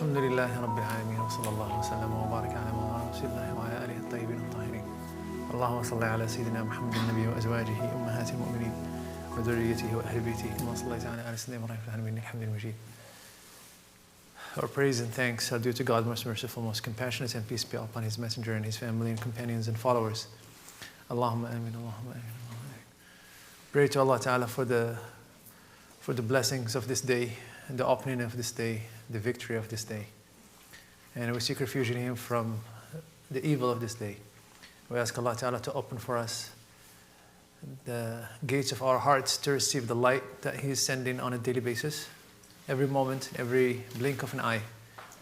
الحمد لله رب العالمين وصلى الله وسلم وبارك على مولانا رسول الله وعلى آله الطيبين الطاهرين. اللهم صل على سيدنا محمد النبي وأزواجه أمهات المؤمنين وذريته وأهل بيته كما صليت على آل سيدنا إبراهيم في العالمين إنك حميد مجيد. Our praise and thanks are due to God, most merciful, most compassionate, and peace be upon His messenger and His family and companions and followers. Allahumma ameen, Allahumma ameen, Allahumma ameen. Pray to Allah Ta'ala for the blessings of this day, and the opening of this day, the victory of this day. And we seek refuge in Him from the evil of this day. We ask Allah Ta'ala to open for us the gates of our hearts to receive the light that He is sending on a daily basis, every moment, every blink of an eye.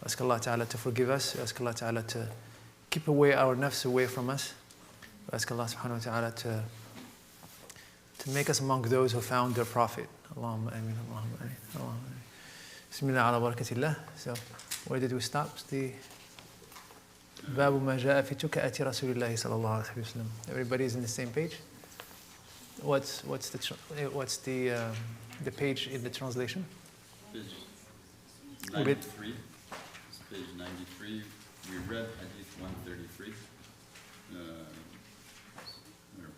We ask Allah Ta'ala to forgive us. We ask Allah Ta'ala to keep away our nafs away from us. We ask Allah Subhanahu wa Ta'ala to make us among those who found their Prophet. Allahumma ameen, Allahumma ameen, Allahumma ameen. Bismillah ala barakatillah. So, where did we stop? The Babu ma ja'a fi tuka'ati Rasulillahi sallallahu alayhi wa sallam. Everybody is in the same page? What's the page in the translation? Page 93. It's page 93. We read hadith 133.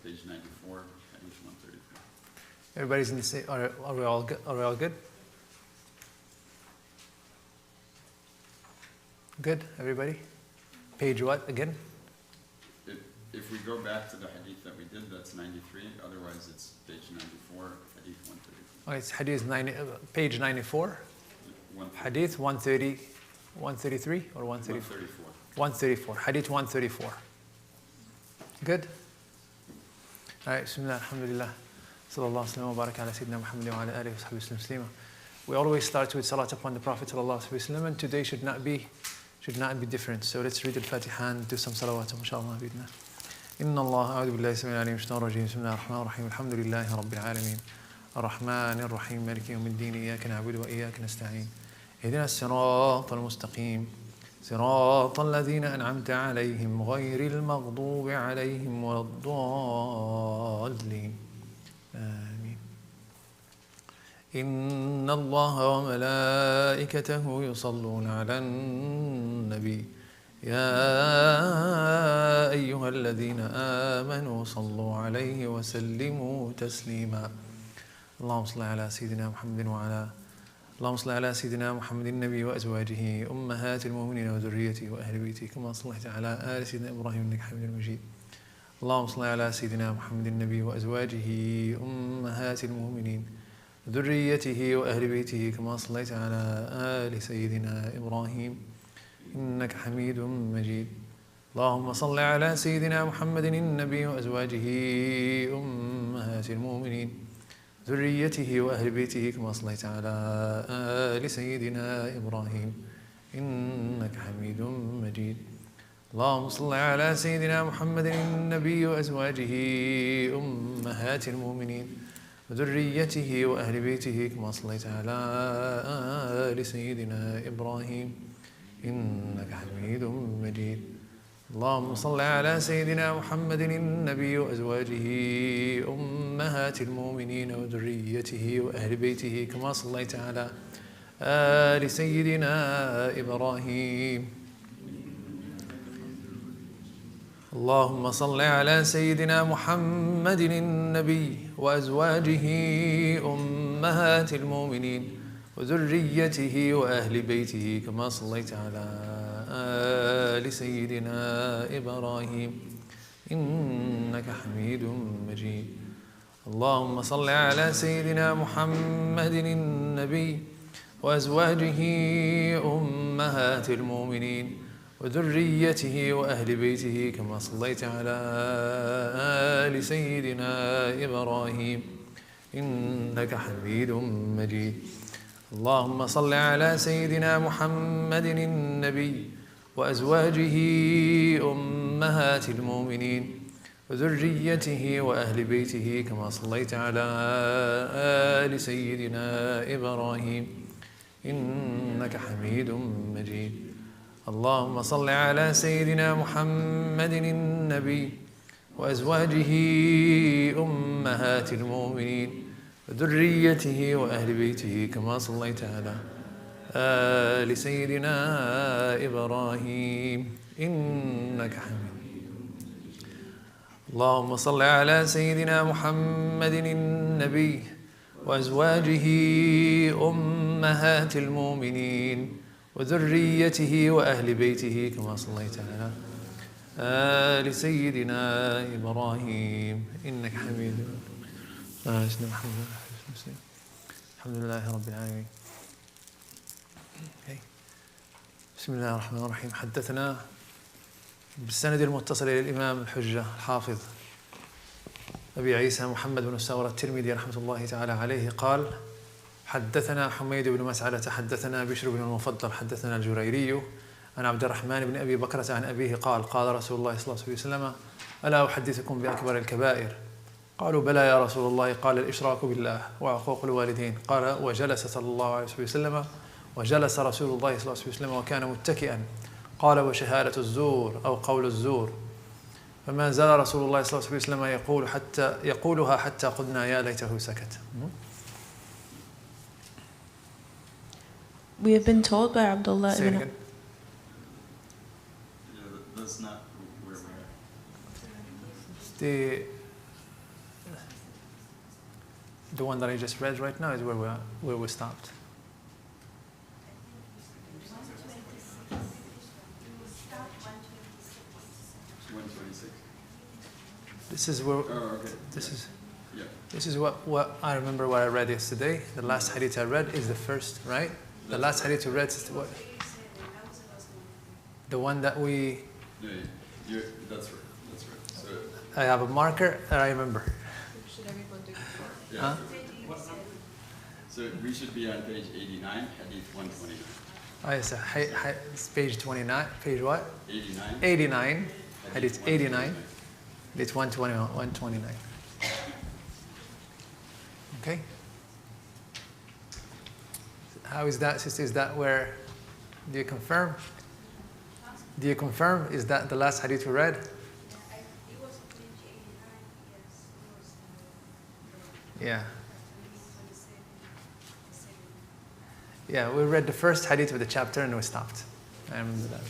Page 94, hadith 133. Everybody's in the same. Are we all good? Are we all good? Good, everybody? Page what again? If we go back to the hadith that we did, that's 93. Otherwise, it's page 94, hadith 134. Okay, it's hadith page 94. Hadith 130, 133 or 134? 134. Hadith 134. Good? Alright, Bismillah, Alhamdulillah. Sallallahu alayhi wa barak ala Sayyidina Muhammad wa ala alihi wa sahbihi wasallam. We always start with salat upon the Prophet sallallahu alayhi wa sallam, and today should not be different. So let's read Al-Fatiha and do some salawat, inshallah. Inna Allah, a'udhu billahi Shama'il Al Tirmidhi, Bismillah ar-Rahman ar-Rahim, Alhamdulillahi Rabbil Alameen, Ar-Rahman ar-Rahim, Maliki yawmiddin, Iyyaka na'budu wa iyyaka nasta'in. Ihdina as-sirata al-mustaqim, sirata alladhina an'amta alayhim, ghayri al-maghdubi alayhim wa ad-dallin. Ameen. إن الله وملائكته يصلون على النبي يا أيها الذين آمنوا صلوا عليه وسلموا تسليما اللهم صل على سيدنا محمد اللهم صل على سيدنا محمد النبي وأزواجه أمهات المؤمنين وذريته وأهل بيته كما صليت على آل سيدنا إبراهيم إنك حميد مجيد اللهم صل على سيدنا محمد النبي وأزواجه أمهات المؤمنين ذريته وأهل بيته كما صليت على آل سيدنا إبراهيم إنك حميد مجيد اللهم صل على سيدنا محمد النبي وأزواجه أمهات المؤمنين ذريته وأهل بيته كما صليت على آل سيدنا إبراهيم إنك حميد مجيد اللهم صل على سيدنا محمد النبي وأزواجه أمهات المؤمنين وذريته وأهل بيته كما صليت على آل سيدنا إبراهيم إنك حميد مجيد اللهم صل على سيدنا محمد النبي وأزواجه أمهات المؤمنين وذريته وأهل بيته كما صليت على آل سيدنا إبراهيم اللهم صل على سيدنا محمد النبي وأزواجه أمهات المؤمنين وذريته وأهل بيته كما صليت على آل سيدنا إبراهيم إنك حميد مجيد اللهم صل على سيدنا محمد النبي وأزواجه أمهات المؤمنين وذريته وأهل بيته كما صليت على آل سيدنا إبراهيم إنك حميد مجيد اللهم صل على سيدنا محمد النبي وأزواجه أمهات المؤمنين وذريته وأهل بيته كما صليت على آل سيدنا إبراهيم إنك حميد مجيد اللهم صل على سيدنا محمد النبي وأزواجه أمهات المؤمنين وذريته وأهل بيته كما صليت على آل سيدنا إبراهيم إنك حميد. اللهم صل على سيدنا محمد النبي وأزواجه أمهات المؤمنين وذريته وأهل بيته كما صليت على آل سيدنا إبراهيم إنك حميد مجيد. الحمد لله رب العالمين. بسم الله الرحمن الرحيم. حدثنا بالسند المتصل إلى الإمام الحجة الحافظ أبي عيسى محمد بن الساور الترمذي رحمة الله تعالى عليه قال: حدثنا حميد بن مسعدة حدثنا بشر بن المفضل حدثنا الجريري عن عبد الرحمن بن أبي بكرة عن أبيه قال: قال رسول الله صلى الله عليه وسلم: ألا أحدثكم بأكبر الكبائر؟ قالوا: بلى يا رسول الله. قال: الإشراك بالله وعقوق الوالدين. قال: وجلس صلى الله عليه وسلم وجلس رسول الله صلى الله عليه وسلم وكان متكئا. قال: وشهادة الزور أو قول الزور. فما زال رسول الله صلى الله عليه وسلم يقولها حتى قلنا يا ليته سكت. We have been told by Abdullah Say it ibn again. Yeah, that's not where we're at. The one that I just read right now is where we stopped. It's 126. This is where Oh, okay. Yeah. this is what I remember what I read yesterday. The last hadith I read is the first, right? The last hadith you read is what? The one that we. Yeah, that's right. That's right. So, I have a marker and I remember. yeah. Huh? So we should be on page 89, hadith 129. Oh, yes, it's page 29. Page what? 89. 89. Hadith 89. Hadith 129. Okay. How is that, sister? Is that where? Do you confirm? Do you confirm? Is that the last hadith we read? Yeah. Yeah, we read the first hadith of the chapter and we stopped. I remember that.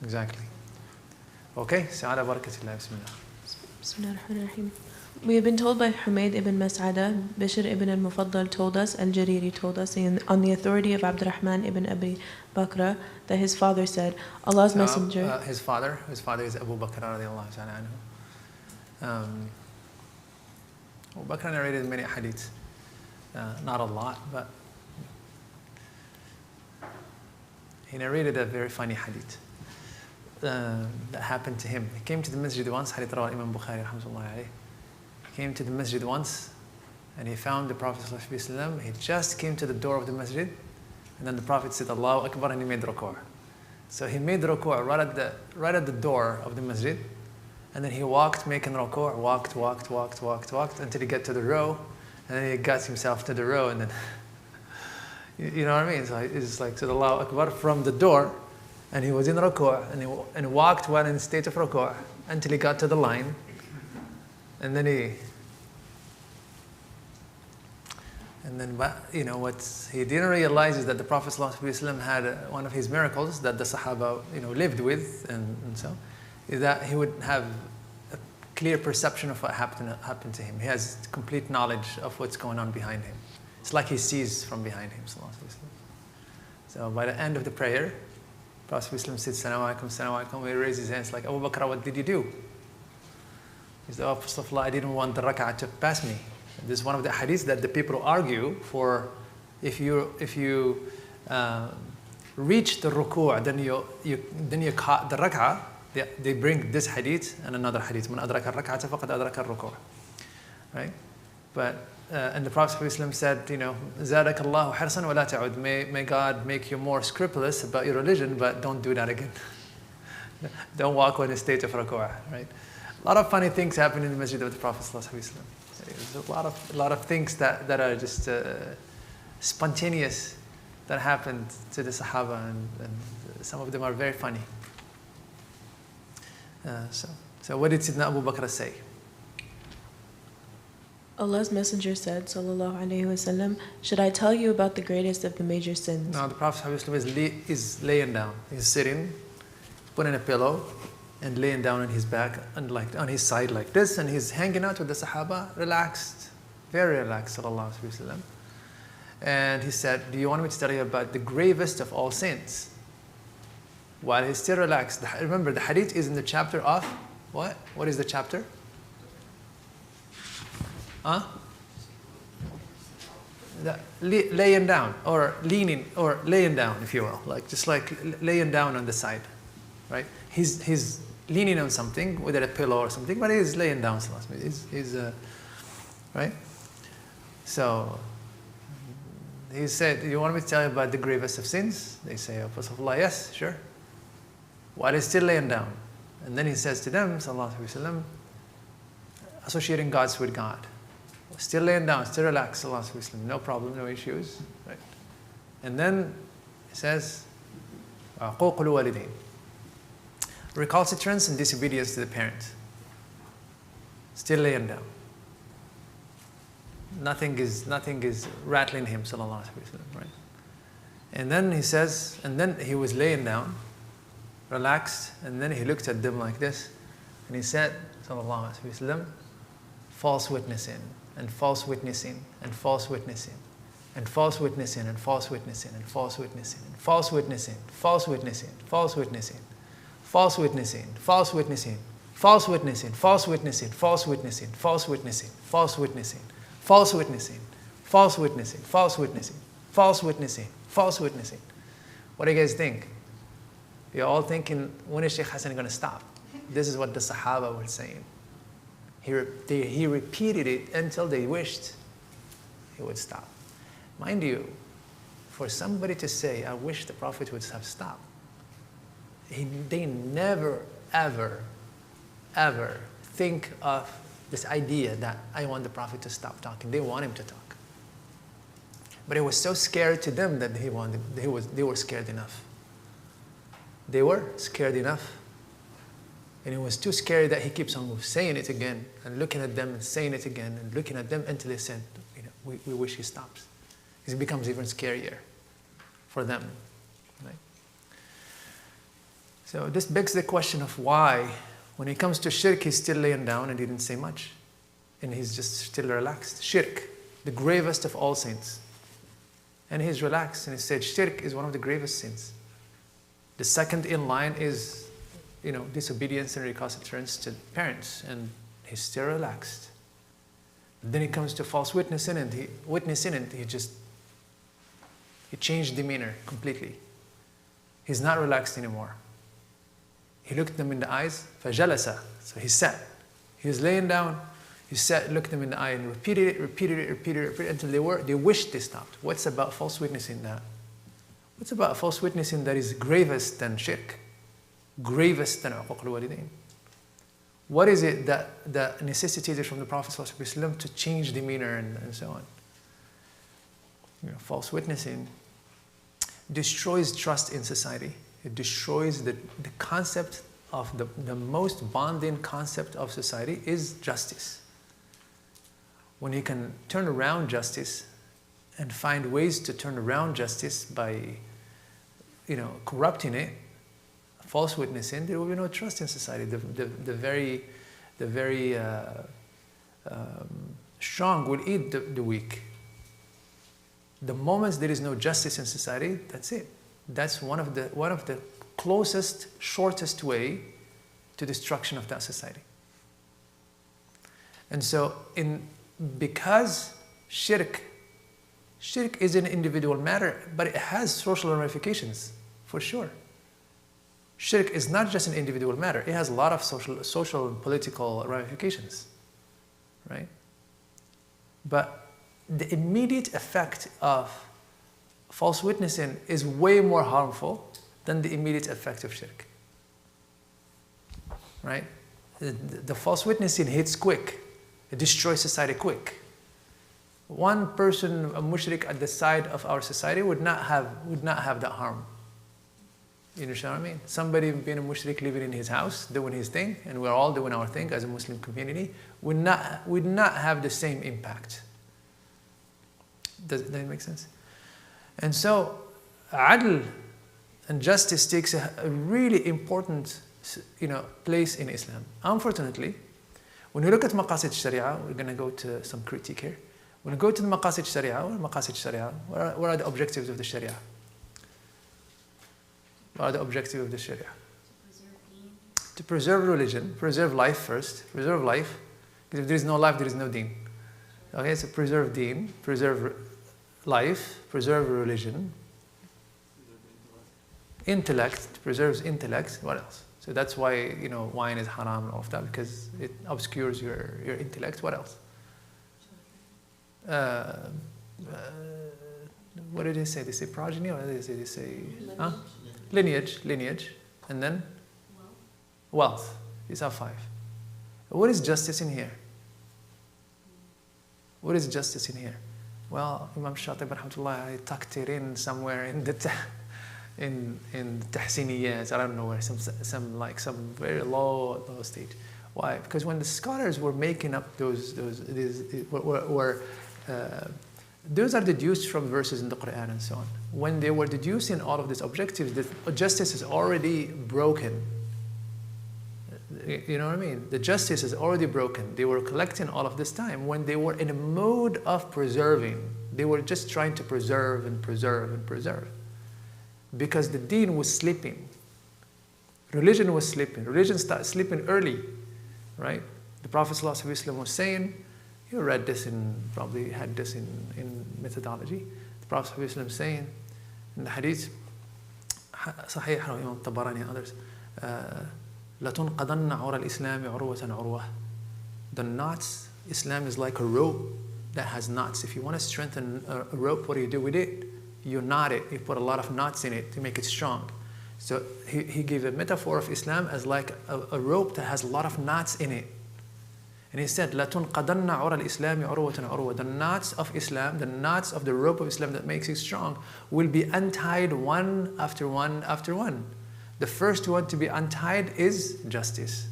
Exactly. Okay, so ala barakatillah, bismillah. Bismillah ar-Rahman ar-Rahim. We have been told by Humayd ibn Mas'ada, Bishr ibn al-Mufaddal told us, Al-Jariri told us, on the authority of Abdurrahman ibn Abi Bakr, that his father said, Allah's Messenger. His father is Abu Bakr radiallahu ta'ala anhu. Abu Bakr narrated many hadiths. Not a lot, but he narrated a very funny hadith that happened to him. He came to the masjid once, hadith rawah Imam Bukhari rahmatullahi alayhi. He came to the masjid once and he found the Prophet sallallahu alaihi wasallam. He just came to the door of the masjid and then the Prophet said Allahu Akbar and he made ruku'. So he made ruku' right at the door of the masjid, and then he walked making ruku', walked until he got to the row. And then he got himself to the row, and then, you know what I mean? So it's like, said Allahu Akbar from the door, and he was in ruku' and walked while in the state of ruku' until he got to the line. And then what he didn't realize is that the Prophet ﷺ had one of his miracles that the Sahaba, lived with, and so, is that he would have clear perception of what happened to him. He has complete knowledge of what's going on behind him. It's like he sees from behind him. So by the end of the prayer, Prophet said, Salaam alaikum, salaam alaikum. He raised his hands like, Abu Bakr, what did you do? He said, oh, Astaghfirullah, I didn't want the rak'ah to pass me. This is one of the hadiths that the people argue for. If you reach the ruku', then you caught the rak'ah. They bring this hadith and another hadith. Man adraka al-rak'ata faqad adraka al-ruku'. Right? But and the Prophet ﷺ said, زادك الله حرصا ولا تعود. May God make you more scrupulous about your religion, but don't do that again. Don't walk in a state of ruku'. Right? A lot of funny things happen in the masjid of the Prophet ﷺ. There's a lot of things that are just spontaneous that happened to the Sahaba, and some of them are very funny. So what did Sidna Abu Bakr say? Allah's Messenger said, sallallahu alaihi wasallam, should I tell you about the greatest of the major sins? Now the Prophet ﷺ is laying down. He's sitting, putting a pillow, and laying down on his back and like on his side like this, and he's hanging out with the Sahaba, relaxed, very relaxed, sallallahu alaihi wasallam. And he said, do you want me to tell you about the gravest of all sins? While he's still relaxed. Remember, the hadith is in the chapter of what? What is the chapter? Huh? Laying down, or leaning, or laying down, if you will, like just like laying down on the side, right? He's leaning on something, whether a pillow or something, but he's laying down. He's right? So he said, "You want me to tell you about the gravest of sins?" They say, "Oh, Prophet Allah, yes, sure." While he's still laying down, and then he says to them, sallallahu alaihi wasallam, associating gods with God. Still laying down, still relaxed, sallallahu alaihi wasallam, no problem, no issues, right? And then he says, "Uququl walidain," recalcitrance and disobedience to the parent. Still laying down. Nothing is rattling him, sallallahu alaihi wasallam, right? And then he says, and then he was laying down, relaxed, and then he looked at them like this, and he said, sallallahu alaihi wasallam, false witnessing, and false witnessing, and false witnessing, and false witnessing, and false witnessing, and false witnessing, and false witnessing, false witnessing, false witnessing, false witnessing, false witnessing, false witnessing, false witnessing, false witnessing, false witnessing, false witnessing, false witnessing, false witnessing, false witnessing, false witnessing, false witnessing. What do you guys think? You're all thinking, when is Shaykh Hassan going to stop? This is what the Sahaba were saying. He repeated it until they wished he would stop. Mind you, for somebody to say, I wish the Prophet would have stopped, they never, ever, ever think of this idea that I want the Prophet to stop talking. They want him to talk. But it was so scary to them that they were scared enough. They were scared enough. And it was too scary that he keeps on saying it again and looking at them and saying it again and looking at them until they said, we wish he stops. It becomes even scarier for them. Right? So this begs the question of why, when it comes to shirk, he's still laying down and he didn't say much. And he's just still relaxed. Shirk, the gravest of all sins. And he's relaxed and he said, shirk is one of the gravest sins. The second in line is, disobedience and recalcitrance to parents, and he's still relaxed. Then it comes to false witnessing, and he changed demeanor completely. He's not relaxed anymore. He looked them in the eyes, فَجَلَسَ. So he sat. He was laying down, he sat, looked them in the eye, and repeated it until they wished they stopped. What's about false witnessing that? What's about false witnessing that is gravest than shirk? Gravest than uququl walidain? What is it that necessitated from the Prophet ﷺ to change demeanor and so on? False witnessing destroys trust in society. It destroys the concept of the most bonding concept of society is justice. When you can turn around justice and find ways to turn around justice by corrupting it, false witnessing, there will be no trust in society. The very strong will eat the weak. The moment there is no justice in society, that's it. That's one of the closest, shortest way to destruction of that society. And so, because shirk is an individual matter, but it has social ramifications, for sure. Shirk is not just an individual matter. It has a lot of social and political ramifications, right? But the immediate effect of false witnessing is way more harmful than the immediate effect of shirk, right? The false witnessing hits quick. It destroys society quick. One person, a mushrik at the side of our society would not have that harm. You understand what I mean? Somebody being a mushrik living in his house, doing his thing, and we're all doing our thing as a Muslim community, would not have the same impact. Does that make sense? And so, adl and justice takes a really important, place in Islam. Unfortunately, when we look at maqasid sharia, we're going to go to some critique here. When we go to the maqasid sharia, what are the objectives of the sharia? What are the objectives of the sharia? To preserve religion, preserve life first, preserve life. Because if there is no life, there is no deen. Okay, so preserve deen, preserve life, preserve religion. Intellect, preserves intellect. What else? So that's why, wine is haram and all of that, because it obscures your intellect. What else? What did they say? They say progeny, or what did they say? Huh? Lineage. And then? Wealth. These are 5. What is justice in here? What is justice in here? Well, Imam Shatib rahmatullah tucked it in somewhere in the in Tahsiniyat, I don't know where, some very low stage. Why? Because when the scholars were making up those are deduced from verses in the Quran and so on. When they were deducing all of these objectives, the justice is already broken. You know what I mean? The justice is already broken. They were collecting all of this time when they were in a mode of preserving. They were just trying to preserve and preserve and preserve. Because the deen was sleeping. Religion was sleeping. Religion started sleeping early, right? The Prophet ﷺ was saying, you read this probably had this in methodology. The Prophet ﷺ saying in the hadith, Sahih, Imam Tabarani and others, لَتُنْقَضَنَّ عُرَى الْإِسْلَامِ عُرْوَةً عُرْوَةً. The knots, Islam is like a rope that has knots. If you want to strengthen a rope, what do you do with it? You knot it. You put a lot of knots in it to make it strong. So he gave a metaphor of Islam as like a rope that has a lot of knots in it. And he said, لَتُنْقَضَنَّ عُرَى الْإِسْلَامِ عُرْوَةً عُرْوَةً. The knots of Islam, the knots of the rope of Islam that makes it strong, will be untied one after one after one. The first one to be untied is justice,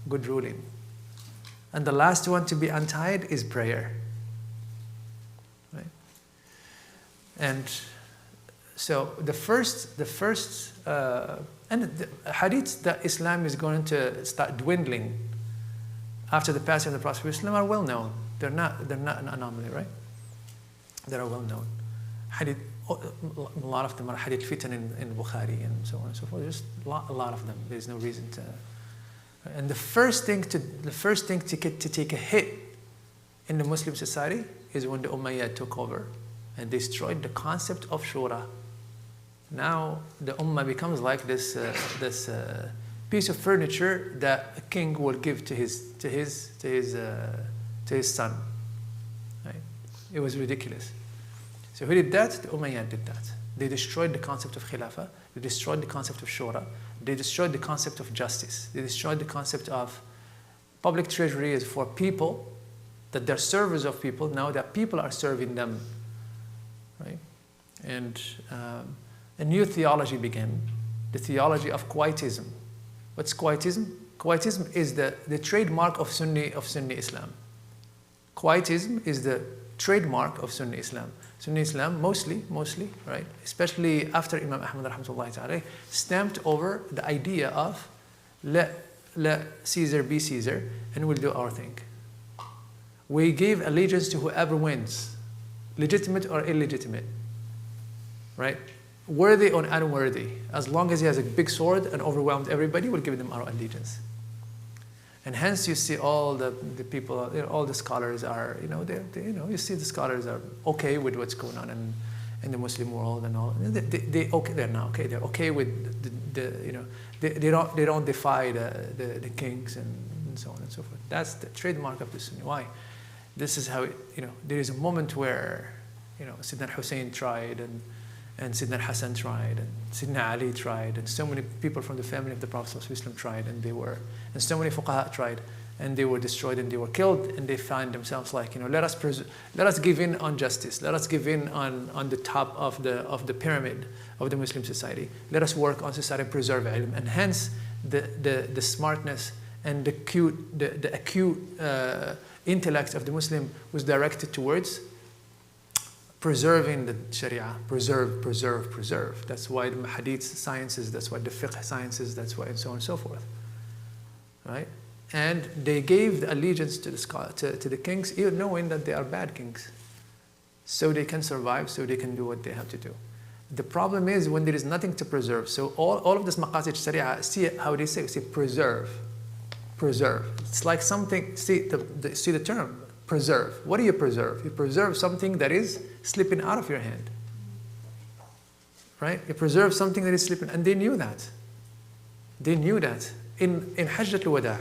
good ruling. And the last one to be untied is prayer. Right? And so the first and the hadiths that Islam is going to start dwindling after the passing of the Prophet ﷺ are well known. They're not an anomaly, right? They are well known. Hadith, a lot of them are hadith fitan in Bukhari and so on and so forth. Just a lot of them. There's no reason to. And the first thing to take a hit in the Muslim society is when the Umayyad took over and destroyed the concept of shura. Now the Ummah becomes like this piece of furniture that a king will give to his son. Right? It was ridiculous. So who did that? The Umayyad did that. They destroyed the concept of khilafah. They destroyed the concept of shura. They destroyed the concept of justice. They destroyed the concept of public treasury is for people, that they're servers of people, now that people are serving them. Right? And a new theology began, the theology of quietism. What's quietism? Quietism is the trademark of Sunni Islam. Quietism is the trademark of Sunni Islam. Sunni Islam mostly, right, especially after Imam Ahmad rahmatullahi ta'ala, stamped over the idea of let Caesar be Caesar and we'll do our thing. We give allegiance to whoever wins, legitimate or illegitimate, right? Worthy or unworthy. As long as he has a big sword and overwhelmed everybody, we'll give them our allegiance. And hence you see all the people, all the scholars are, you see the scholars are okay with what's going on in the Muslim world and all. They're not okay. They're okay with they don't defy the kings and so on and so forth. That's the trademark of the Sunni. Why? This is how there is a moment where Sidna Hussein tried and Sidna Hassan tried, and Sidna Ali tried, and so many people from the family of the Prophet ﷺ tried, and so many fuqaha tried, and they were destroyed and they were killed, and they find themselves like, let us give in on justice. Let us give in on the top of the pyramid of the Muslim society. Let us work on society and preserve ilm. And hence the smartness and the acute intellect of the Muslim was directed towards preserving the Sharia, preserve. That's why the hadith sciences, that's why the fiqh sciences, that's why, and so on and so forth, right? And they gave the allegiance to the kings, even knowing that they are bad kings, so they can survive, so they can do what they have to do. The problem is when there is nothing to preserve. So all of this maqasid Sharia, see how they say preserve. It's like something. See the term preserve. What do you preserve? You preserve something that is slipping out of your hand, right? You preserve something that is slipping, and they knew that. They knew that in Hajj al-Wada'.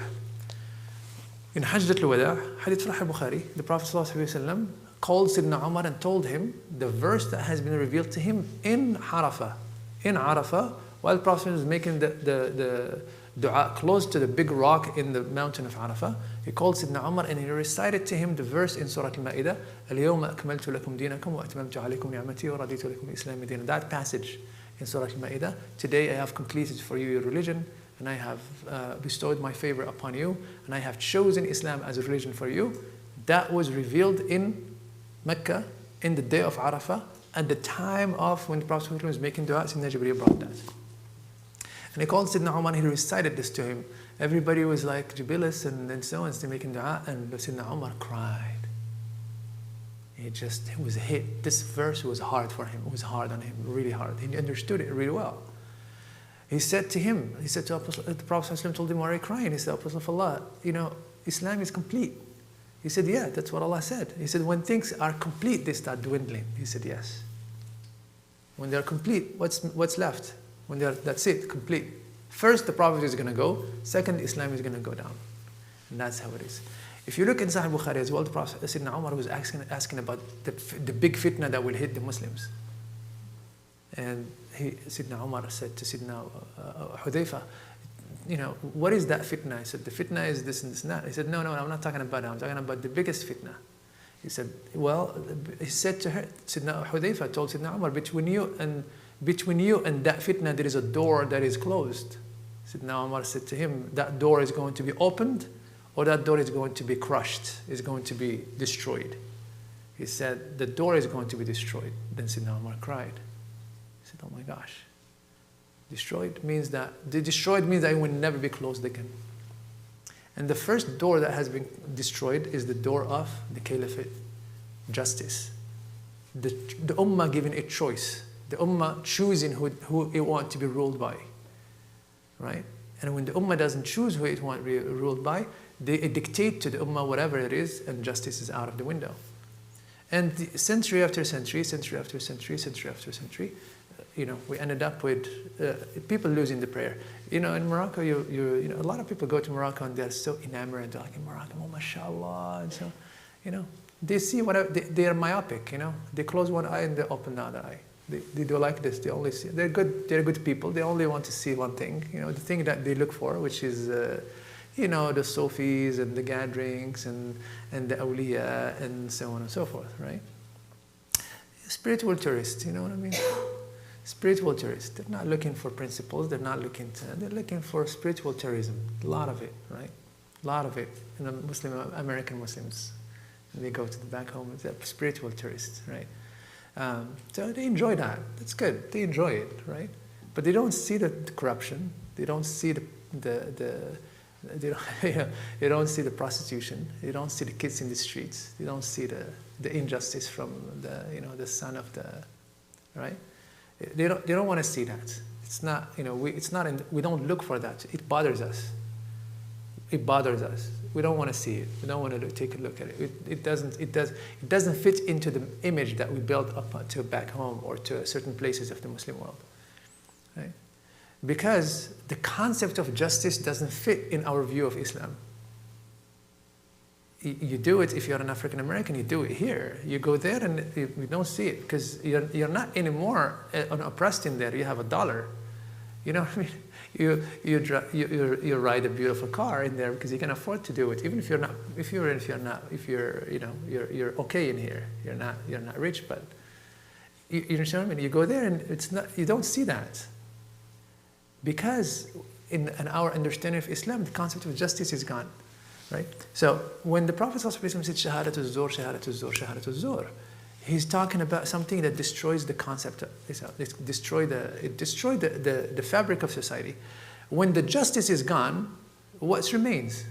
In Hajj al-Wada', hadith Sahih Bukhari, the Prophet ﷺ called Sayyidina Umar and told him the verse that has been revealed to him in Arafah. In Arafah, while the Prophet was making the dua close to the big rock in the mountain of Arafah, he called Sayyidina Umar and he recited to him the verse in Surah Al-Ma'idah, اليوم أكملت لكم دينكم وأتممت عليكم نعمتي ورضيت لكم الإسلام دينا. That passage in Surah Al-Ma'idah, today I have completed for you your religion, and I have bestowed my favor upon you, and I have chosen Islam as a religion for you. That was revealed in Mecca in the day of Arafah, at the time of when the Prophet was making dua. Sayyidina Jibreel brought that. And he called Sayyidina Umar and he recited this to him. Everybody was like jubilous and so on, still making dua, and Sayyidina Umar cried. He was hit. This verse was hard for him. It was hard on him, really hard. He understood it really well. He said to the Prophet told him, why are you crying? He said, Apostle of Allah, Islam is complete. He said, yeah, that's what Allah said. He said, when things are complete, they start dwindling. He said, yes. When they're complete, what's left? That's it, complete. First, the Prophet is going to go. Second, Islam is going to go down. And that's how it is. If you look in Sahih Bukhari as well, the Prophet, Sayyidina Umar was asking about the big fitna that will hit the Muslims. And Sayyidina Umar said to Sayyidina Hudayfa, what is that fitna? He said, the fitna is this and this and that. He said, no, I'm not talking about that. I'm talking about the biggest fitna. He said, he said to her, Sayyidina Hudayfa told Sayyidina Umar, between you and that fitna, there is a door that is closed. Sayyidina Umar said to him, that door is going to be opened, or that door is going to be crushed, is going to be destroyed. He said, the door is going to be destroyed. Then Sayyidina Umar cried. He said, oh my gosh. Destroyed means that it will never be closed again. And the first door that has been destroyed is the door of the caliphate, justice. The ummah given a choice. The ummah choosing who it wants to be ruled by. Right? And when the ummah doesn't choose who it wants to be ruled by, they dictate to the ummah whatever it is, and justice is out of the window. And century after century, we ended up with people losing the prayer. In Morocco, a lot of people go to Morocco and they're so enamored. They're like, in Morocco, oh, mashallah. And so, they see they are myopic. They close one eye and they open the other eye. They do like this. They only see. They're good people. They only want to see one thing. The thing that they look for, which is, the Sufis and the gatherings and the awliya and so on and so forth, right? Spiritual tourists, you know what I mean? Spiritual tourists. They're not looking for principles. They're looking for spiritual tourism. A lot of it, right? A lot of it. American Muslims, and they go to the back home. They're spiritual tourists, right? So they enjoy that. That's good. They enjoy it, right? But they don't see the corruption. They don't see they don't see the prostitution. They don't see the kids in the streets. They don't see the injustice from the son of the, right? They don't want to see that. It's not, we don't look for that. It bothers us. It bothers us. We don't want to see it. We don't want to take a look at it. It doesn't fit into the image that we built up to back home or to certain places of the Muslim world, right? Because the concept of justice doesn't fit in our view of Islam. You do it if you're an African American. You do it here. You go there and you don't see it because you're not anymore oppressed in there. You have $1. You know what I mean? You ride a beautiful car in there because you can afford to do it, even if you're okay in here. You're not rich, but you understand what I mean? You go there and you don't see that, because in our understanding of Islam, the concept of justice is gone, right? So when the Prophet said Shahadatul Zur, Shahadatul Zur, Shahadatul Zur, he's talking about something that destroys the concept of Islam. It destroyed the fabric of society. When the justice is gone, what remains?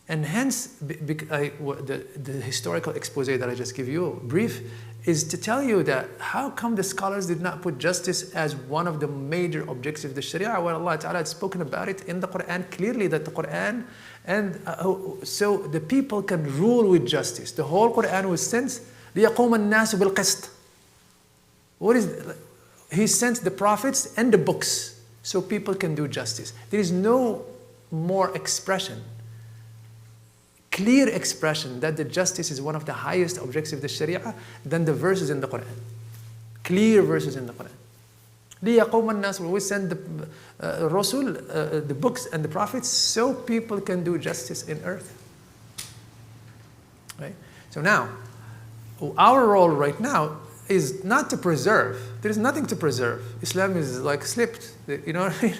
And hence, the historical expose that I just give you, brief, is to tell you that how come the scholars did not put justice as one of the major objectives of the Sharia, when Allah Ta'ala had spoken about it in the Quran clearly, that the Quran, and so the people can rule with justice. The whole Quran was sent لِيَقُومَ النَّاسُ بِالْقِسْطِ. He sent the prophets and the books so people can do justice. There is no more expression, clear expression, that the justice is one of the highest objectives of the Sharia than the verses in the Quran. Clear verses in the Quran. لِيَقُومَ النَّاسُ. We send the Rasul, the books and the prophets, so people can do justice in earth. Right? So now, our role right now is not to preserve. There is nothing to preserve. Islam is like slipped. You know what I mean?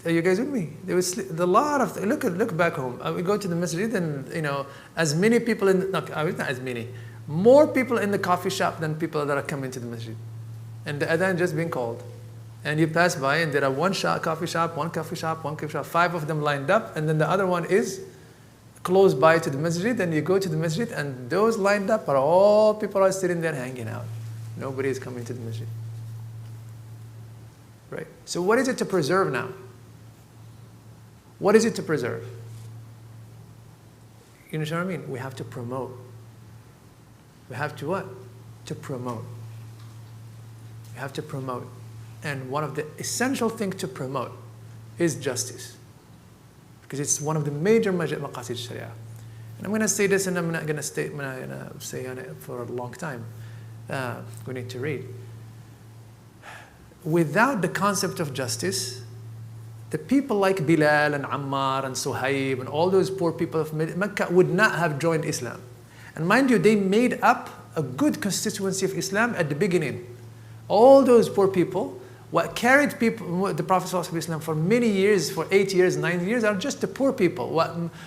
Are you guys with me? There was a lot of look back home. We go to the masjid, and as many people not as many, more people in the coffee shop than people that are coming to the masjid, and the adhan just being called, and you pass by and there are one coffee shop, 5 of them lined up, and then the other one is close by to the masjid, and you go to the masjid, and those lined up are all people are sitting there hanging out. Nobody is coming to the masjid. Right? So what is it to preserve now? What is it to preserve? You know what I mean? We have to promote. We have to what? To promote. We have to promote. And one of the essential things to promote is justice, because it's one of the major maqasid Sharia. And I'm going to say this, and I'm not going to say it for a long time. We need to read. Without the concept of justice, the people like Bilal and Ammar and Suhaib and all those poor people of Mecca would not have joined Islam. And mind you, they made up a good constituency of Islam at the beginning. All those poor people, what carried the Prophet ﷺ for many years, for 8 years, 9 years, are just the poor people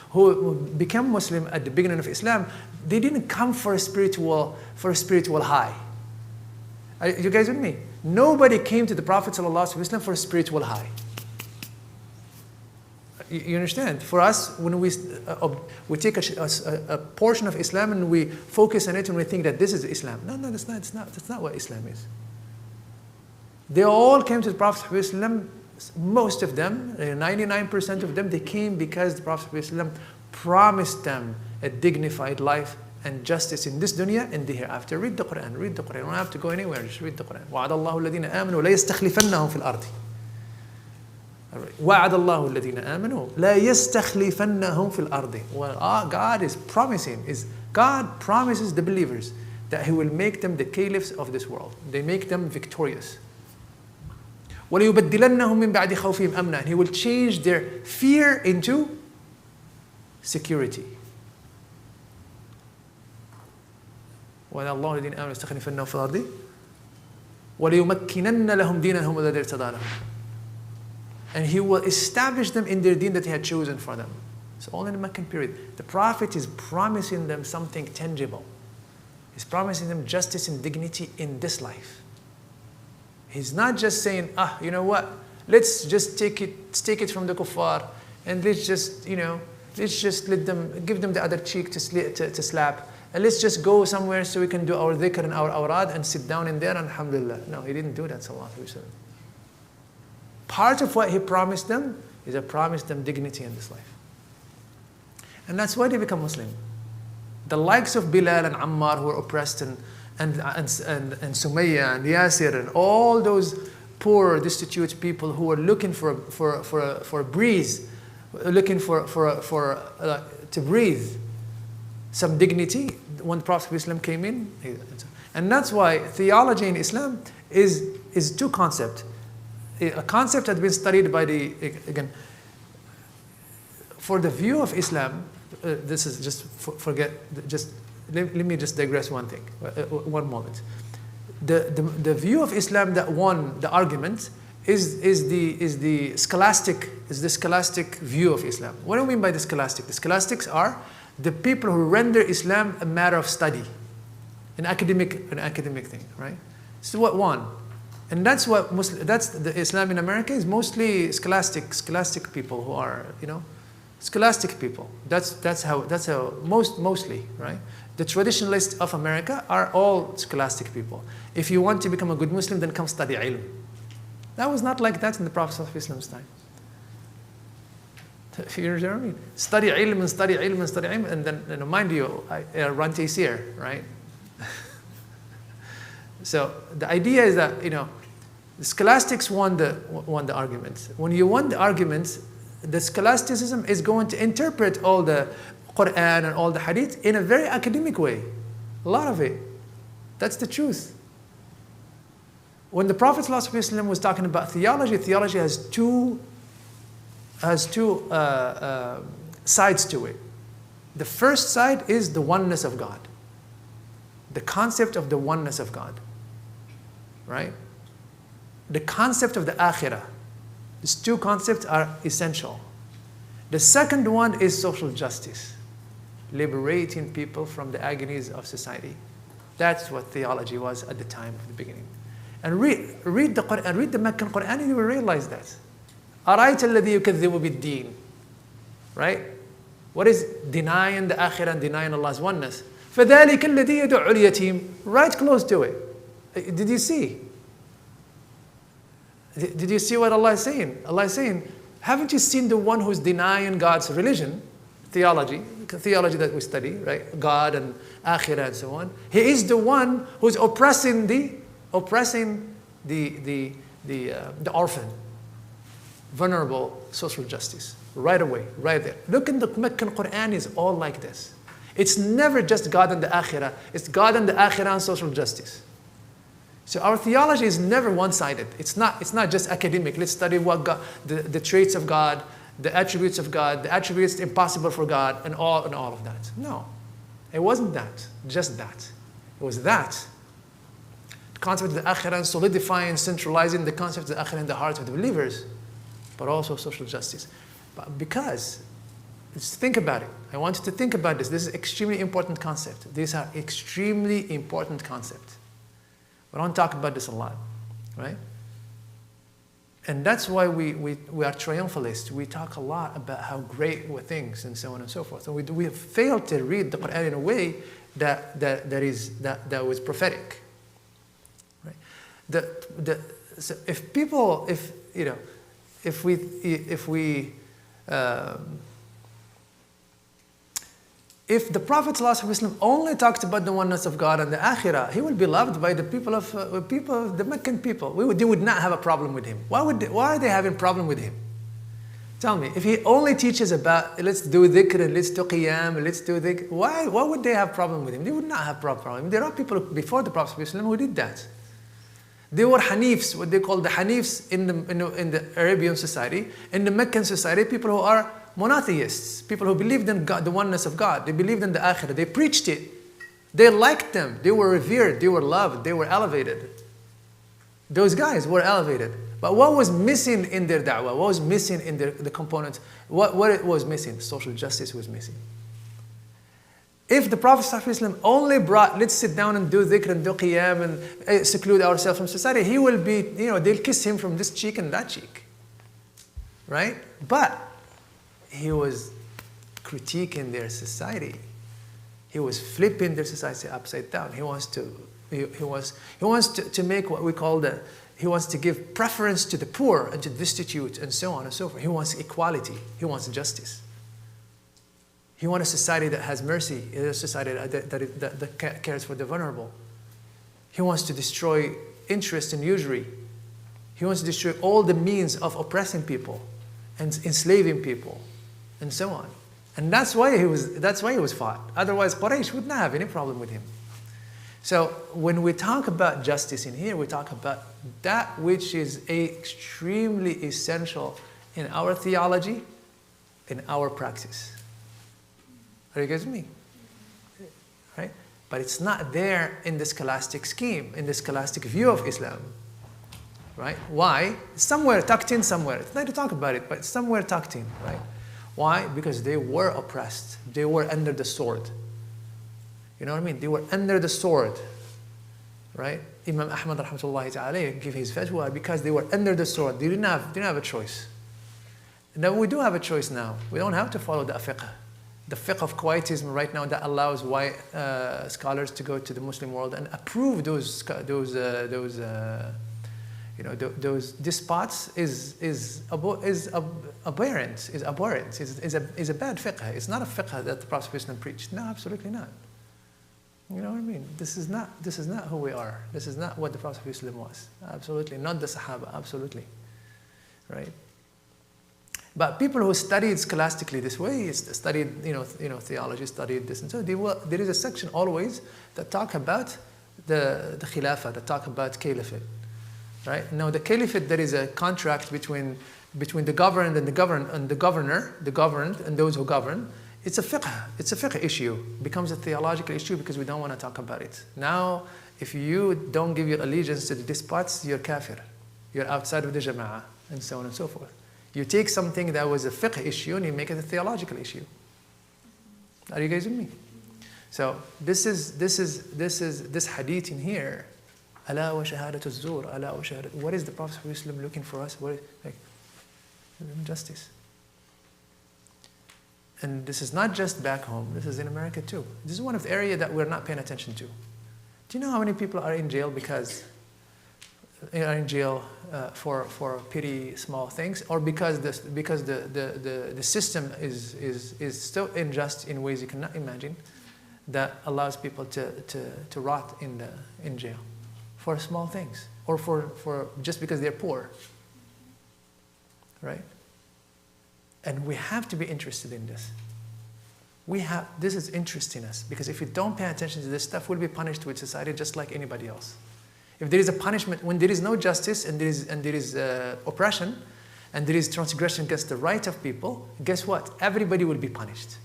who became Muslim at the beginning of Islam. They didn't come for a spiritual high. Are you guys with me? Nobody came to the Prophet ﷺ for a spiritual high. You understand? For us, when we take a portion of Islam and we focus on it and we think that this is Islam. No, that's not what Islam is. They all came to the Prophet ﷺ, most of them, 99% of them, they came because the Prophet ﷺ promised them a dignified life and justice in this dunya and the hereafter. Read the Quran, read the Quran. You don't have to go anywhere, just read the Quran. وَعَدَ اللَّهُ الَّذِينَ آمَنُوا لَا يَسْتَخْلِفَنَّهُمْ فِي الْأَرْضِ. وَعَدَ اللَّهُ الَّذِينَ آمَنُوا لَا يَسْتَخْلِفَنَّهُمْ فِي الْأَرْضِ. Well, God is promising, God promises the believers that He will make them the caliphs of this world. They make them victorious. وَلَيُبَدِّلَنَّهُمْ مِنْ بَعْدِ خَوْفِهِمْ أَمْنًا. And He will change their fear into security. وَعَدَ اللَّهُ الَّذِينَ آمَنُوا لَيَسْتَخْلِفَنَّهُمْ فِي الْأَرْضِ وَلَيُمَكِّنَنَّ لَهُمْ دِينَهُمُ الَّذِي ارْتَضَىٰ لَهُمْ. And He will establish them in their deen that He had chosen for them. So all in the Meccan period. The Prophet is promising them something tangible. He's promising them justice and dignity in this life. He's not just saying, you know what? Let's just take it from the kuffar, and let's just let them, give them the other cheek to slap, and let's just go somewhere so we can do our dhikr and our awrad and sit down in there and alhamdulillah. No, He didn't do that, sallallahu alaihi wasallam. Part of what He promised them is He promised them dignity in this life. And that's why they become Muslim. The likes of Bilal and Ammar, who were oppressed, and Sumayya and Yasir and all those poor, destitute people who were looking for a breeze, looking to breathe some dignity. When the Prophet ﷺ came in, and that's why theology in Islam is two concepts: a concept that has been studied by again, for the view of Islam, this is just let me just digress one thing, one moment. The view of Islam that won the argument is the scholastic view of Islam. What do I mean by the scholastic? The scholastics are the people who render Islam a matter of study, an academic thing, right? So what won, and that's the Islam in America is mostly scholastic people who are scholastic people. That's how mostly, right? The traditionalists of America are all scholastic people. If you want to become a good Muslim, then come study ilm. That was not like that in the Prophet of Islam's time. You know what I mean? Study ilm and study ilm and study ilm, and then mind you, I run Tayseer, right? So the idea is that the scholastics won the argument. When you won the argument, the scholasticism is going to interpret all the Quran and all the hadith in a very academic way. A lot of it. That's the truth. When the Prophet ﷺ was talking about theology has two sides to it. The first side is the oneness of God. The concept of the oneness of God. Right? The concept of the akhirah. These two concepts are essential. The second one is social justice. Liberating people from the agonies of society. That's what theology was at the time of the beginning. And read the Quran, read the Meccan Quran, and you will realize that. أَرَأَيْتَ الَّذِي يُكَذِّبُ بِالدِّينِ. Right? What is denying the akhirah and denying Allah's oneness? فَذَلِكَ الَّذِي يَدُعُّ الْيَتِيمِ. Right close to it. Did you see? Did you see what Allah is saying? Allah is saying, haven't you seen the one who's denying God's religion, theology that we study, right? God and akhirah and so on. He is the one who's oppressing the orphan, vulnerable, social justice. Right away, right there. Look in the Meccan Quran is all like this. It's never just God and the akhirah. It's God and the akhirah and social justice. So our theology is never one-sided. It's not just academic. Let's study what God, the traits of God, the attributes of God, the attributes impossible for God, and all of that. No, it wasn't that. Just that. It was that. The concept of the akhirah, solidifying, centralizing the concept of the akhirah in the hearts of the believers, but also social justice. But because, let's think about it. I want you to think about this. This is an extremely important concept. These are extremely important concepts. We don't talk about this a lot, right? And that's why we are triumphalists. We talk a lot about how great were things and so on and so forth. And we have failed to read the Quran in a way that was prophetic. Right? So if the Prophet ﷺ only talked about the oneness of God and the akhirah, he will be loved by the people of the Meccan people. They would not have a problem with him. Why are they having a problem with him? Tell me, if he only teaches about let's do dhikr and let's do qiyam and let's do dhikr, why would they have a problem with him? They would not have a problem. There are people before the Prophet ﷺ who did that. They were Hanifs, what they call the Hanifs in the Arabian society. In the Meccan society, people who are monotheists, people who believed in God, the oneness of God. They believed in the akhirah. They preached it. They liked them. They were revered. They were loved. They were elevated. Those guys were elevated. But what was missing in their da'wah? What was missing in the components? What it was missing? Social justice was missing. If the Prophet ﷺ only brought, let's sit down and do dhikr and do qiyam and seclude ourselves from society, he will be, they'll kiss him from this cheek and that cheek. Right? But he was critiquing their society. He was flipping their society upside down. He wants to make what we call he wants to give preference to the poor and to the destitute and so on and so forth. He wants equality. He wants justice. He wants a society that has mercy, a society that cares for the vulnerable. He wants to destroy interest and usury. He wants to destroy all the means of oppressing people and enslaving people and so on. And that's why he was fought. Otherwise, Quraysh would not have any problem with him. So when we talk about justice in here, we talk about that which is extremely essential in our theology, in our practice. Are you guys with me? Right? But it's not there in the scholastic scheme, in the scholastic view of Islam. Right? Why? It's somewhere tucked in somewhere. It's not to talk about it, but it's somewhere tucked in. Right? Why? Because they were oppressed. They were under the sword. You know what I mean? They were under the sword. Right? Imam Ahmad rahmatullahi ta'ala gave his fatwa because they were under the sword. They didn't have a choice. Now we do have a choice now. We don't have to follow the fiqh. The fiqh of Kuwaitism right now that allows white scholars to go to the Muslim world and approve those despots is aberrant, is a bad fiqh. It's not a fiqh that the Prophet preached. No, absolutely not. You know what I mean? This is not who we are. This is not what the Prophet was. Absolutely not the Sahaba. Absolutely, right? But people who studied scholastically this way, studied theology, studied this, and so there is a section always that talk about the khilafah, that talk about caliphate, right? Now the caliphate, there is a contract between the governed and the governed and those who govern. It's a fiqh issue. It becomes a theological issue because we don't want to talk about it. Now, if you don't give your allegiance to the despots, you're kafir. You're outside of the jama'ah, and so on and so forth. You take something that was a fiqh issue and you make it a theological issue. Are you guys with me? So this hadith in here, ala wa shahadatu zur, ala wa shahadat. What is the Prophet looking for us? What is, justice. And this is not just back home. This is in America too. This is one of the areas that we're not paying attention to. Do you know how many people are in jail for pretty small things, or because the system is so unjust in ways you cannot imagine, that allows people to rot in jail for small things, or for just because they're poor, right? And we have to be interested in this. This is interesting us, because if we don't pay attention to this stuff, we'll be punished with society just like anybody else. If there is a punishment, when there is no justice and there is oppression and there is transgression against the right of people, guess what? Everybody will be punished.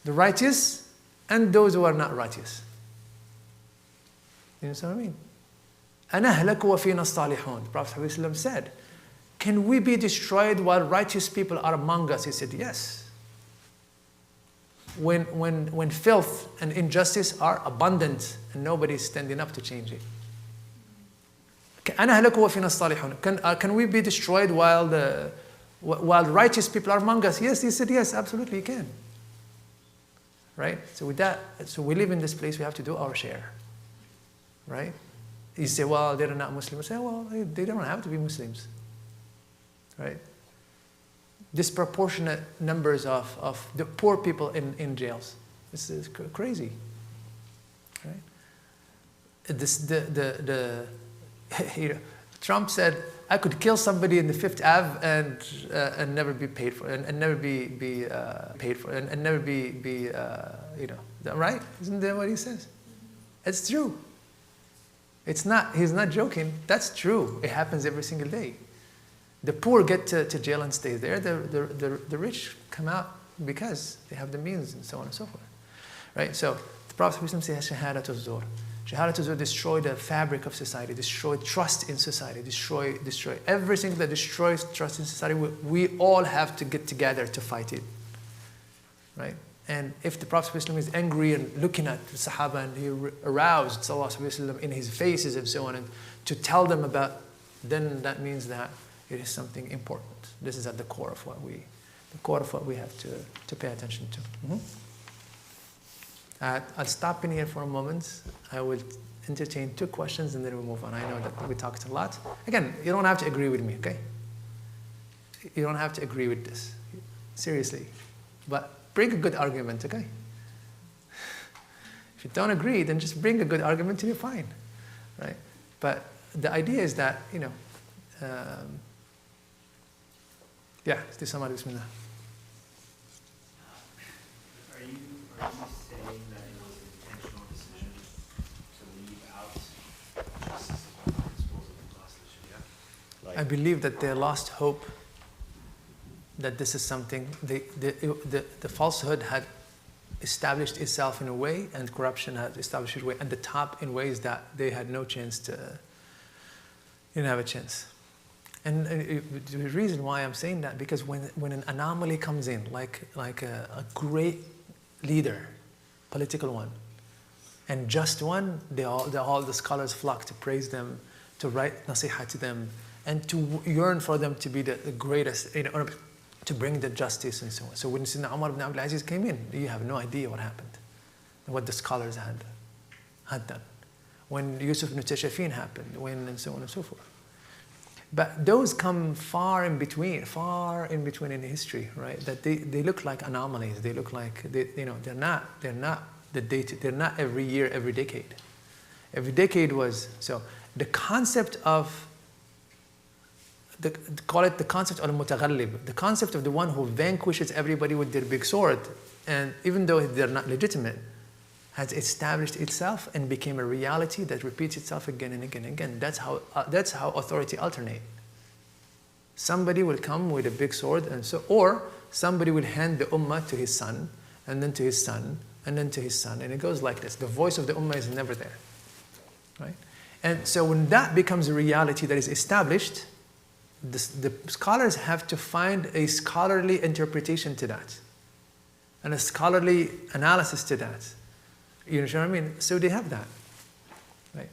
The righteous and those who are not righteous. You know what I mean? أَنَهْلَكُ وَفِينَا الصَّالِحُونَ. The Prophet ﷺ said, can we be destroyed while righteous people are among us? He said, yes. When filth and injustice are abundant and nobody is standing up to change it. Can we be destroyed while righteous people are among us? Yes, he said, yes, absolutely you can. Right? So with that, we live in this place, we have to do our share. Right? You say, well, they're not Muslims. Say, well, they don't have to be Muslims. Right? Disproportionate numbers of the poor people in jails. This is crazy. Right? Trump said, I could kill somebody in the Fifth Ave and never be paid for, and never be paid for, and never be right? Isn't that what he says? It's true. He's not joking. That's true. It happens every single day. The poor get to jail and stay there. The rich come out because they have the means, and so on and so forth. Right? So the Prophet says, Shahadatul Zur. Shahadatul Zur destroy the fabric of society, destroy trust in society, destroy everything that destroys trust in society. We all have to get together to fight it. Right? And if the Prophet is angry and looking at the Sahaba and he aroused Sallallahu in his faces and so on, and to tell them about, then that means that it is something important. This is at the core of what we have to pay attention to. I'll stop in here for a moment. I will entertain 2 questions and then we'll move on. I know that we talked a lot. Again, you don't have to agree with me, okay? You don't have to agree with this. Seriously. But bring a good argument, okay? If you don't agree, then just bring a good argument and you're fine. Right? But the idea is that, yeah, somebody, bismillah. Are you saying that it was an intentional decision I believe that they lost hope that this is something, the falsehood had established itself in a way, and corruption had established its way at the top in ways that they had no chance to, didn't have a chance. And the reason why I'm saying that, because when an anomaly comes in, like a great leader, political one, and just one, all the scholars flock to praise them, to write nasiha to them, and to yearn for them to be the greatest, to bring the justice and so on. So when Sayyidina Umar ibn Abdul Aziz came in, you have no idea what happened, and what the scholars had done. When Yusuf ibn Tashafin happened, and so on and so forth. But those come far in between in history, right? That they look like anomalies. They look like they're not they're not every year, every decade. Every decade was so. The concept of call it the concept of al-mutaghallib, the concept of the one who vanquishes everybody with their big sword, and even though they're not legitimate, has established itself and became a reality that repeats itself again and again and again. That's how authority alternate. Somebody will come with a big sword, or somebody will hand the ummah to his son, and then to his son, and then to his son, and it goes like this. The voice of the ummah is never there, right? And so when that becomes a reality that is established, the scholars have to find a scholarly interpretation to that, and a scholarly analysis to that. You know what I mean? So they have that, right?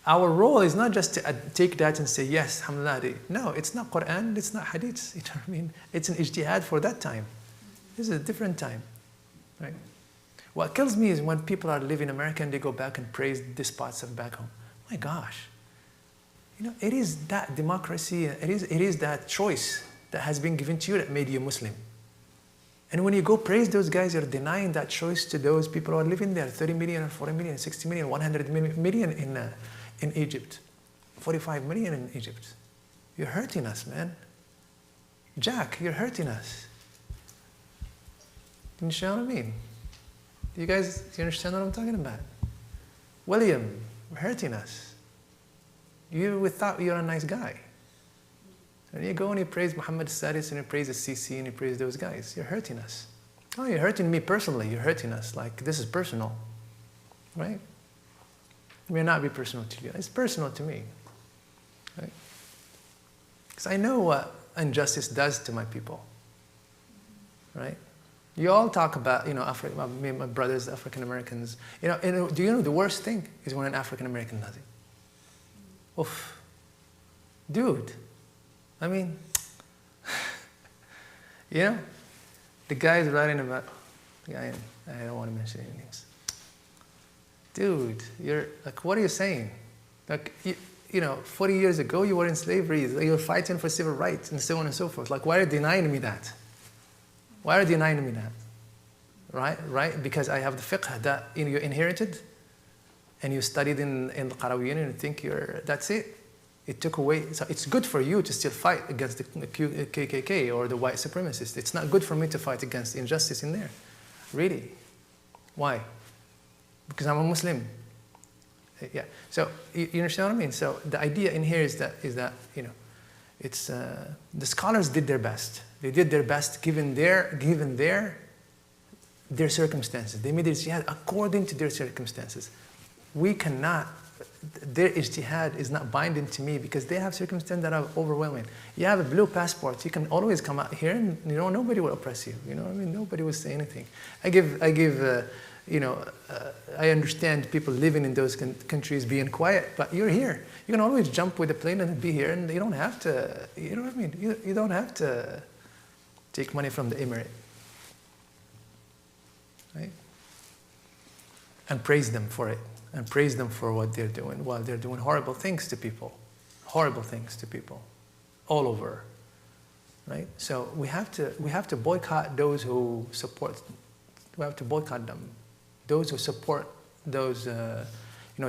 Our role is not just to take that and say, yes, alhamdulillah. No, it's not Quran, it's not hadith. You know what I mean? It's an ijtihad for that time. This is a different time, right? What kills me is when people are living in America and they go back and praise despots of back home. My gosh. It is that democracy, it is that choice that has been given to you that made you Muslim. And when you go praise those guys, you're denying that choice to those people who are living there, 30 million or 40 million, 60 million, 100 million in Egypt, 45 million in Egypt. You're hurting us, man. Jack, you're hurting us. You understand what I mean? You understand what I'm talking about? William, you're hurting us. We thought you're a nice guy. And you go and you praise Muhammad Sadis and you praise the Sisi and you praise those guys. You're hurting us. Oh, you're hurting me personally. You're hurting us. Like, this is personal. Right? It may not be personal to you. It's personal to me. Right? Because I know what injustice does to my people. Right? You all talk about, my brothers, African Americans. Do you know the worst thing is when an African American does it? Oof. Dude. I mean, the guy is writing about, I don't want to mention any names. Dude, you're like, what are you saying? Like, 40 years ago you were in slavery, you were fighting for civil rights and so on and so forth. Like, why are you denying me that? Why are you denying me that? Right? Because I have the fiqh that you inherited and you studied in the Qarawiyyin and you think that's it. It took away, so it's good for you to still fight against the KKK or the white supremacists. It's not good for me to fight against injustice in there. Really. Why? Because I'm a Muslim. Yeah. So you understand what I mean? So the idea in here is that it's the scholars did their best. They did their best given their circumstances. They made their ijtihad according to their circumstances. We cannot. Their ijtihad is not binding to me because they have circumstances that are overwhelming. You have a blue passport, you can always come out here and nobody will oppress you. You know what I mean? Nobody will say anything. I understand people living in those countries being quiet, but you're here. You can always jump with a plane and be here, and you don't have to, you know what I mean? You don't have to take money from the emirate. Right? And praise them for it. And praise them for what they're doing while they're doing horrible things to people. Horrible things to people. All over. Right? So we have to boycott those who support. We have to boycott them. Those who support those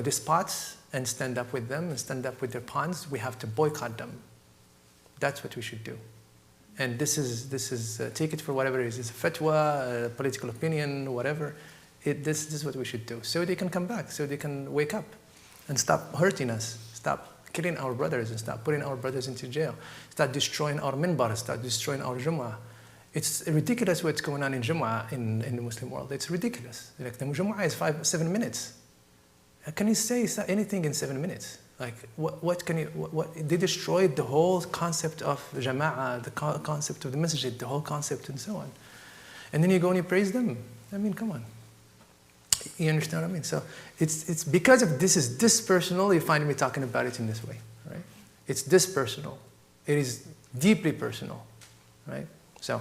despots and stand up with them and stand up with their pawns, we have to boycott them. That's what we should do. And this is take it for whatever it is. It's a fatwa, a political opinion, whatever. This is what we should do. So they can come back, so they can wake up and stop hurting us, stop killing our brothers and start putting our brothers into jail, start destroying our minbar, start destroying our Jumu'ah. It's ridiculous what's going on in Jumu'ah in the Muslim world. It's ridiculous. Like the Jumu'ah is 7 minutes. Can you say anything in 7 minutes? Like they destroyed the whole concept of Jama'ah, the concept of the masjid, the whole concept and so on. And then you go and you praise them. I mean, come on. You understand what I mean? So it's because of this is this personal, you find me talking about it in this way, right? It's this personal. It is deeply personal, right? So,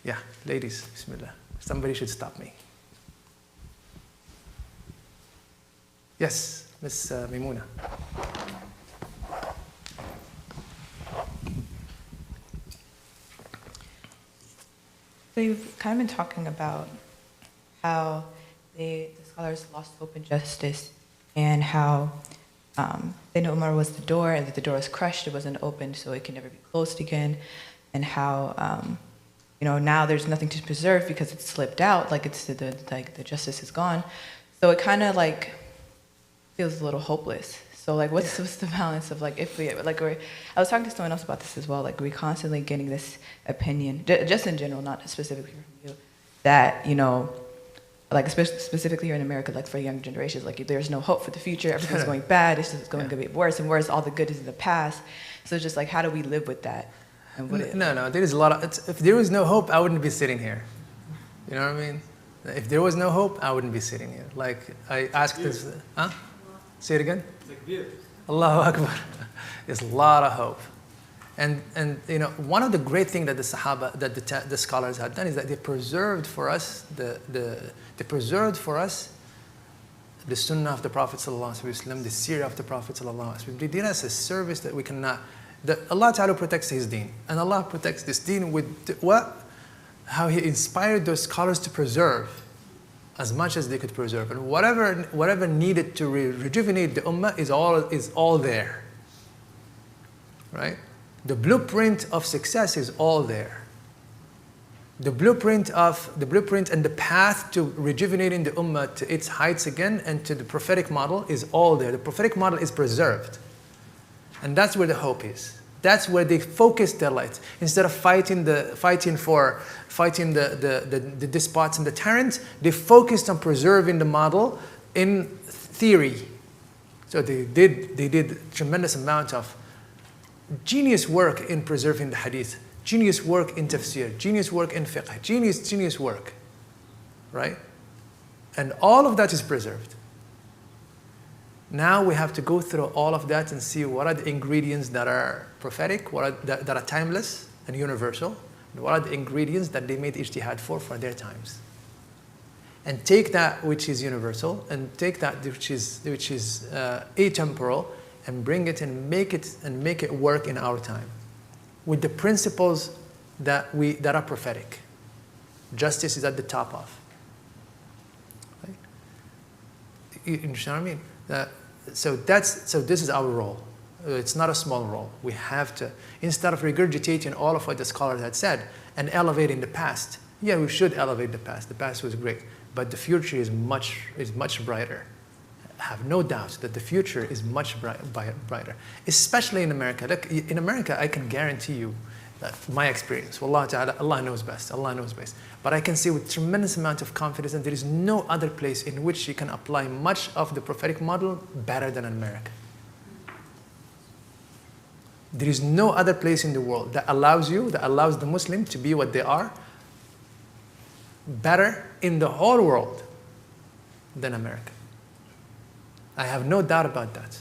yeah, ladies, bismillah. Somebody should stop me. Yes, Miss Maimuna. So you've kind of been talking about how the scholars lost hope in justice, and how Sayyidina Umar was the door, and that the door was crushed, it wasn't opened, so it can never be closed again, and how now there's nothing to preserve because it's slipped out, like the justice is gone. So it kind of like feels a little hopeless. So like, what's the balance of like, if we like, I was talking to someone else about this as well. Like, we're constantly getting this opinion, just in general, not specifically from you, that like specifically here in America, like for young generations, like there's no hope for the future. Everything's going bad. It's just going to get worse and worse. All the good is in the past. So it's just like, how do we live with that? And No. There is a lot of. If there was no hope, I wouldn't be sitting here. You know what I mean? If there was no hope, I wouldn't be sitting here. Like I asked this. Huh? Say it again. Allahu Akbar. There's a lot of hope. And one of the great things that the Sahaba, that the scholars had done, is that they preserved for us the Sunnah of the Prophet ﷺ, the Seerah of the Prophet ﷺ. They did us a service that we cannot. That Allah Ta'ala protects His Deen, and Allah protects this Deen with how He inspired those scholars to preserve as much as they could preserve, and whatever needed to rejuvenate the Ummah is all there, right? The blueprint of success is all there. The blueprint and the path to rejuvenating the Ummah to its heights again and to the prophetic model is all there. The prophetic model is preserved. And that's where the hope is. That's where they focus their light. Instead of fighting the despots and the tyrants, they focused on preserving the model in theory. So they did tremendous amount of genius work in preserving the hadith, genius work in tafsir, genius work in fiqh, genius work, right? And all of that is preserved. Now we have to go through all of that and see what are the ingredients that are prophetic, that are timeless and universal, and what are the ingredients that they made ijtihad for their times. And take that which is universal and take that which is atemporal and bring it and make it work in our time with the principles that are prophetic. Justice is at the top of. Right? You understand what I mean? So this is our role. It's not a small role. We have to, instead of regurgitating all of what the scholars had said and elevating the past. Yeah, we should elevate the past. The past was great, but the future is much brighter. I have no doubt that the future is much brighter, especially in America. Look, in America, I can guarantee you that my experience, Wallah Ta'ala, Allah knows best, but I can say with tremendous amount of confidence that there is no other place in which you can apply much of the prophetic model better than in America. There is no other place in the world that allows the Muslim to be what they are better in the whole world than America. I have no doubt about that.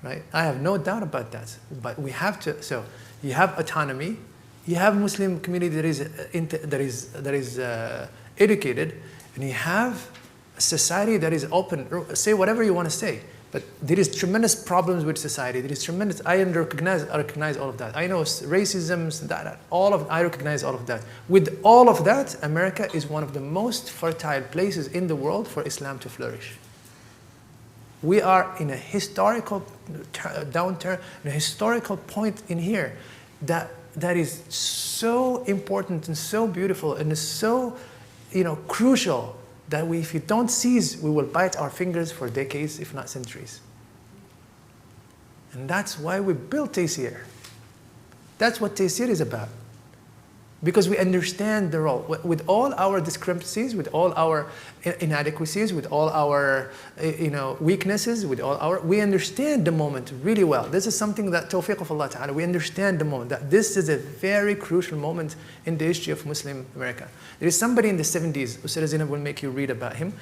Right? I have no doubt about that. But we have to. So you have autonomy. You have Muslim community that is educated, and you have a society that is open. Say whatever you want to say. But there is tremendous problems with society. There is tremendous. I recognize all of that. I know racism, I recognize all of that. With all of that, America is one of the most fertile places in the world for Islam to flourish. We are in a historical downturn, a historical point in here that is so important and so beautiful and is so, crucial that if you don't seize, we will bite our fingers for decades, if not centuries. And that's why we built Tayseer. That's what Tayseer is about. Because we understand the role. With all our discrepancies, with all our inadequacies, with all our weaknesses, we understand the moment really well. This is something that tawfiq of Allah Ta'ala, we understand the moment, that this is a very crucial moment in the history of Muslim America. There is somebody in the 70s, Ustad Zainab will make you read about him.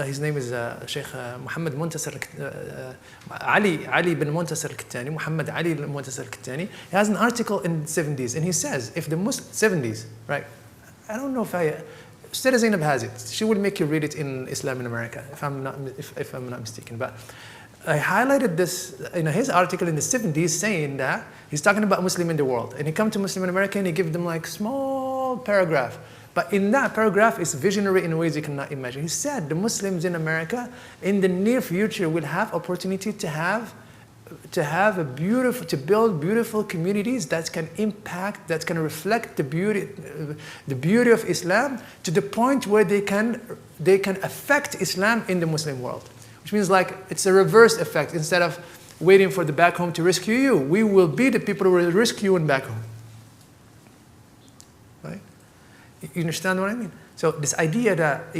His name is Sheikh Muhammad Muntasir, Ali bin Muntasir al-Kattani, Muhammad Ali bin Muntasir al-Kattani. He has an article in the 70s, and he says, if the 70s, right? I don't know if Ustad Zainab has it. She will make you read it in Islam in America, if I'm not mistaken. But I highlighted this in his article in the 70s, saying that he's talking about Muslim in the world, and he come to Muslim in America and he give them like small paragraph. But in that paragraph, it's visionary in ways you cannot imagine. He said the Muslims in America in the near future will have opportunity to build beautiful communities that can impact, that can reflect the beauty of Islam to the point where they can affect Islam in the Muslim world. Which means like it's a reverse effect. Instead of waiting for the back home to rescue you, we will be the people who will rescue you back home. Right? You understand what I mean? So this idea that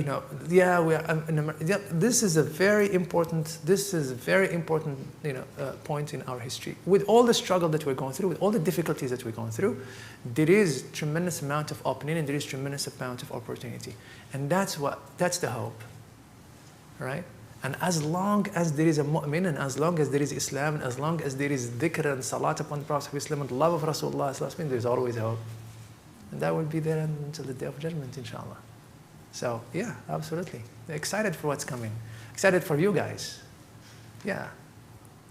this is a very important point in our history. With all the struggle that we're going through, with all the difficulties that we're going through, there is tremendous amount of opening and there is tremendous amount of opportunity, and that's the hope, right? And as long as there is a mu'min, and as long as there is Islam, and as long as there is dhikr and salat upon the Prophet Islam and the love of Rasulullah, there's always hope. And that will be there until the Day of Judgment, inshallah. So, yeah, absolutely. Excited for what's coming. Excited for you guys. Yeah.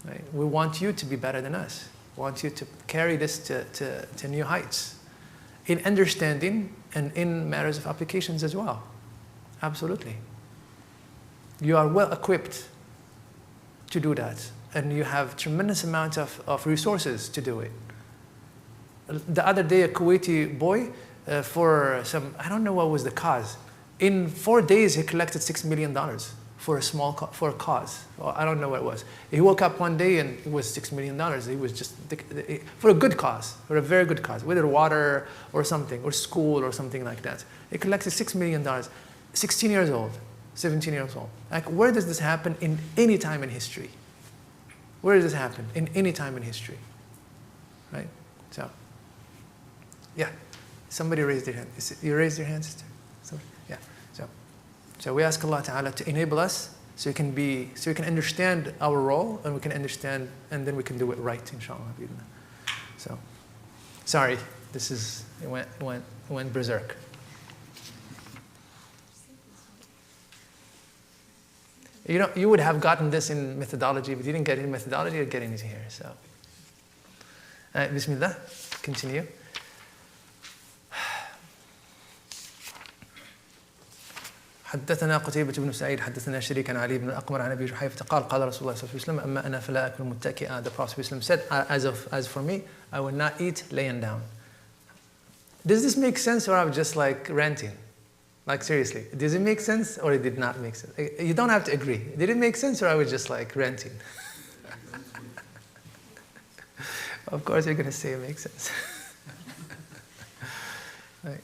Right? We want you to be better than us. We want you to carry this to new heights. In understanding and in matters of applications as well. Absolutely. You are well equipped to do that. And you have tremendous amount of resources to do it. The other day, a Kuwaiti boy, for some, I don't know what was the cause. In 4 days, he collected $6 million for a cause. Well, I don't know what it was. He woke up one day and it was $6 million. He was just, for a good cause, for a very good cause, whether water or something, or school or something like that. He collected $6 million, 16 years old, 17 years old. Like, where does this happen in any time in history? Where does this happen in any time in history? Right? So, yeah. Somebody raised their hand. You raised your hand, sister? Somebody? Yeah. So we ask Allah Ta'ala to enable us so we can understand our role, and we can understand, and then we can do it right, inshallah. So, sorry, it went berserk. You would have gotten this in methodology, but you didn't get it in methodology, you're getting it here, so. Bismillah, continue. حدثنا قتيبة بن سعيد حدثنا شريك عن علي بن الأقمر عن أبي جحيفة قال رسول الله صلى الله عليه وسلم أما أنا فلا أكل متكئا. The Prophet said, as for me, I will not eat laying down. Does this make sense, or I'm just like ranting? Like seriously, does it make sense or it did not make sense? You don't have to agree. Did it make sense or I was just like ranting? Of course you're going to say it makes sense. Right.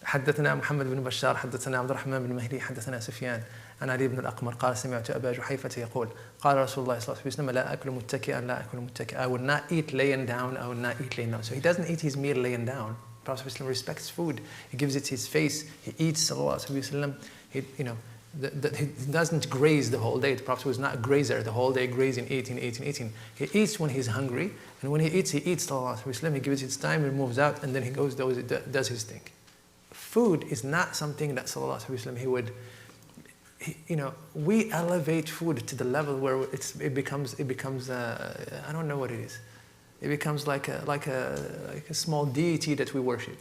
حدثنا محمد بن بشار حدثنا عبد الرحمن بن مهدي حدثنا سفيان عن علي بن الأقمر قال سمعت أبا جحيفة يقول قال رسول الله صلى الله عليه وسلم لا أكل متكئا لا أكل متكئا. I will not eat laying down. I will not eat laying down. So he doesn't eat his meal laying down. Prophet ﷺ respects food. He gives it his face. He eats. Sallallahu he doesn't graze the whole day. The Prophet was not a grazer the whole day, grazing, eating. He eats when he's hungry, and when he eats. Sallallahu Alaihi Wasallam. He gives it his time. He moves out, and then he goes does his thing. Food is not something that Sallallahu Alaihi Wasallam he would. We elevate food to the level where it becomes I don't know what it is. It becomes like a small deity that we worship,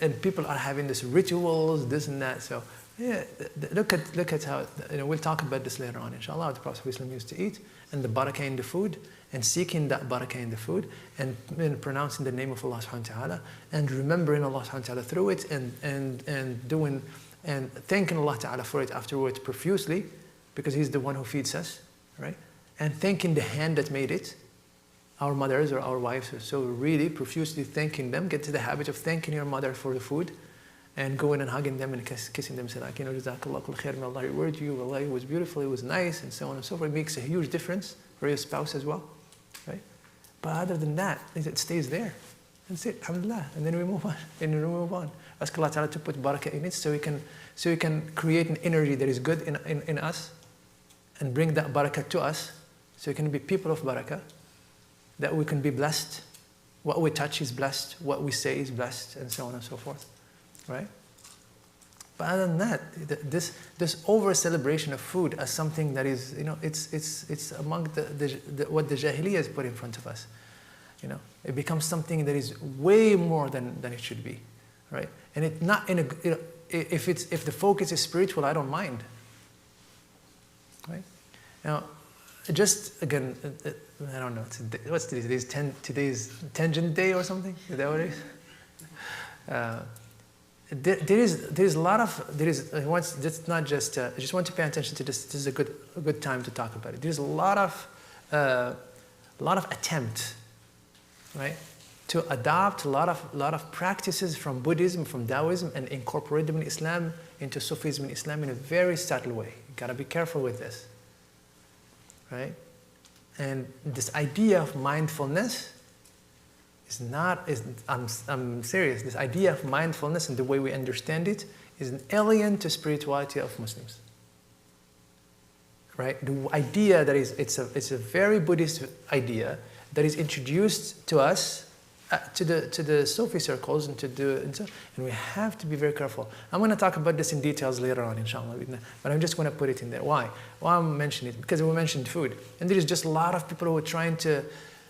And people are having these rituals, this and that. So, yeah, look at how we'll talk about this later on, inshallah. The Prophet ﷺ used to eat, and the barakah in the food, and seeking that barakah in the food, and pronouncing the name of Allah subhanahu wa ta'ala, and remembering Allah subhanahu wa ta'ala through it, and doing and thanking Allah ta'ala for it afterwards profusely, because He's the one who feeds us. right? And thanking the hand that made it, our mothers or our wives. So really profusely thanking them. Get to the habit of thanking your mother for the food, and going and hugging them and kissing them. Say like, Jazakallah kul khair, may Allah reward you. Allah, it was beautiful, it was nice, and so on and so forth. It makes a huge difference for your spouse as well, right? But other than that, it stays there. That's it, alhamdulillah. And then we move on, Ask Allah Ta'ala to put barakah in it so we can create an energy that is good in us, and bring that barakah to us, so we can be people of barakah, that we can be blessed. What we touch is blessed, what we say is blessed, and so on and so forth, right? But other than that, this over-celebration of food as something that is, it's among what the Jahiliyyah has put in front of us. It becomes something that is way more than it should be, right? And it not in a, if the focus is spiritual, I don't mind, right? Now, just again, I don't know. What's today's tangent day or something? Is that what it is? There's a lot of it's not just. I just want to pay attention to this. This is a good time to talk about it. There's a lot of attempt, right, to adopt a lot of practices from Buddhism, from Taoism, and incorporate them in Islam, into Sufism in Islam in a very subtle way. You gotta be careful with this, right? And this idea of mindfulness I'm serious. This idea of mindfulness and the way we understand it is an alien to spirituality of Muslims, right? The idea that it's a very Buddhist idea that is introduced to us, to the Sufi circles, and we have to be very careful. I'm going to talk about this in details later on, inshallah, but I'm just going to put it in there. Why I'm mentioning it? Because we mentioned food, and there is just a lot of people who are trying to,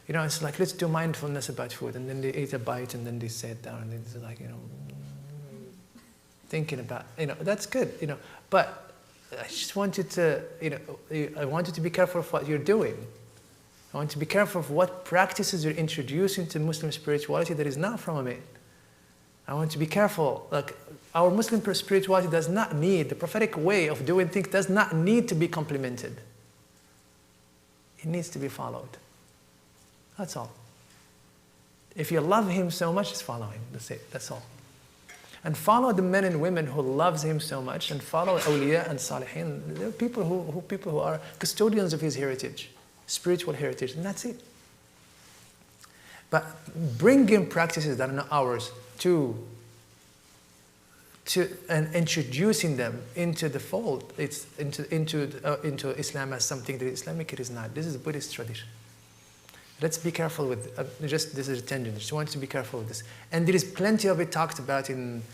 it's like, let's do mindfulness about food, and then they eat a bite, and then they sit down, and they're like, thinking about, that's good, but I just want you to, I want you to be careful of what you're doing. I want to be careful of what practices you're introducing to Muslim spirituality that is not from a man. I want to be careful. Like, our Muslim spirituality does not need, the prophetic way of doing things does not need to be complemented. It needs to be followed. That's all. If you love him so much, just follow him. That's it. That's all. And follow the men and women who loves him so much, and follow awliya and salihin. There are people who are custodians of his heritage, spiritual heritage, and that's it. But bringing practices that are not ours and introducing them into the fold, it's into Islam as something that is Islamic. It is not. This is a Buddhist tradition. Let's be careful with this is a tangent. I just want to be careful with this. And there is plenty of it talked about in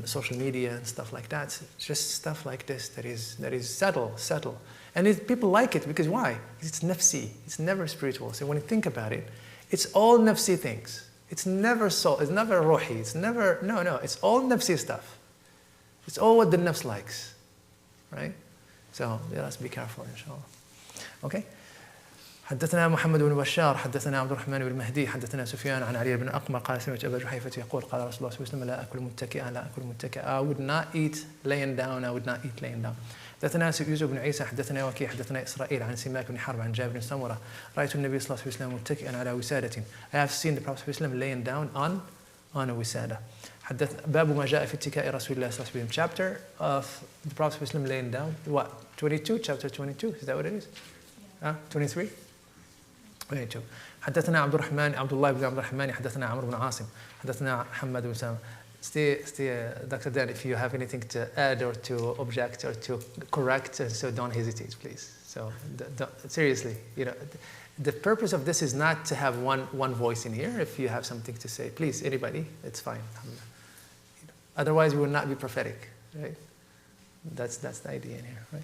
social media and stuff like that. It's just stuff like this that is subtle. And people like it because why? It's nafsi. It's never spiritual. So when you think about it, it's all nafsi things. It's never soul. It's never ruhi. It's never, no. It's all nafsi stuff. It's all what the nafs likes, right? So let's be careful, inshallah. Okay? حدثنا محمد بن بشار حدثنا عبد الرحمن بن مهدي حدثنا سفيان عن علي بن أقمر قال سمعت أبا جحيفة يقول قال رسول الله صلى الله عليه وسلم لا أكل متكئا I would not eat laying down. حدثنا يوسف بن عيسى حدثنا وكيع حدثنا إسرائيل عن سماك بن حرب عن جابر بن سمرة رأيت النبي صلى الله عليه وسلم متكئا على وسادة. I have seen the Prophet صلى الله عليه وسلم laying down on a وسادة. باب ما جاء في اتكاء رسول الله صلى الله عليه وسلم. Chapter of the Prophet صلى الله عليه وسلم laying down. What? 22? Chapter 22? Is that what it is? 23? 22. حدثنا عبد الله بن عبد الرحمن حدثنا عمرو بن عاصم حدثنا حماد بن سلمة. Dr. Dan, if you have anything to add or to object or to correct, so don't hesitate, please. So seriously, the purpose of this is not to have one voice in here. If you have something to say, please, anybody, it's fine. Otherwise, we will not be prophetic, right? That's the idea in here, right?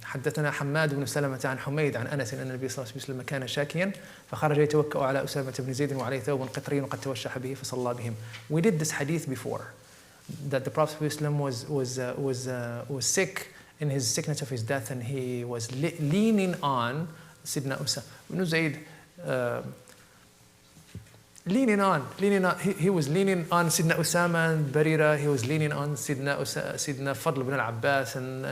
حدثنا حماد بن سلمة عن حميد عن أنس أن النبي صلى الله عليه وسلم كان شاكيا فخرج يتوكأ على أسامة بن زيد وعليه ثوب قطري وقد توشح به فصلى بهم. We did this hadith before, that the Prophet was sick in his sickness of his death, and he was leaning on Sidna Usama ibn Zayd. Leaning on. He was leaning on Sidna Usama and Barira. He was leaning on Sidna Fadl ibn al-Abbas and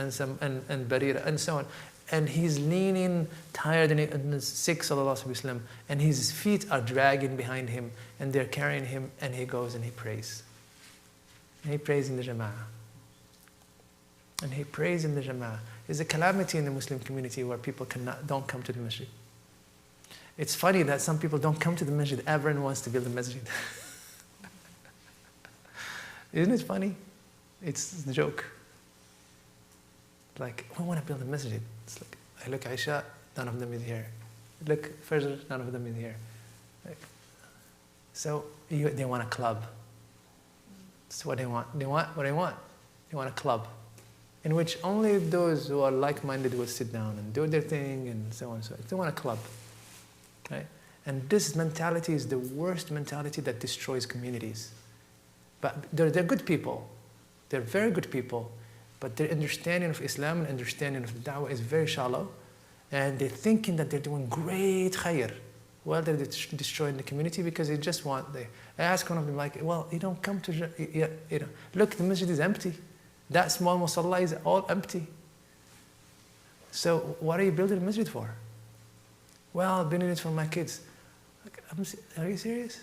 Barira and so on. and he's leaning, tired and sick, sallallahu alaihi wasallam, and his feet are dragging behind him, and they're carrying him, and he goes and he prays. And he prays in the Jama'ah. And he prays in the Jama'ah. There's a calamity in the Muslim community where people don't come to the masjid. It's funny that some people don't come to the masjid. Everyone wants to build a masjid. Isn't it funny? It's the joke. Like, we want to build a masjid. It's like, I look Aisha, none of them is here. Look Fajr, none of them is here. Like, so they want a club. That's what they want. They want what they want. They want a club in which only those who are like-minded will sit down and do their thing and so on and so on. They want a club. Right? And this mentality is the worst mentality that destroys communities. But they're good people. They're very good people. But their understanding of Islam and understanding of the da'wah is very shallow. And they're thinking that they're doing great khair. Well, they're destroying the community because they just want... I asked one of them, like, well, you don't come to... look, the masjid is empty. That small musalla is all empty. So what are you building a masjid for? Well, I'm building it for my kids. Like, are you serious?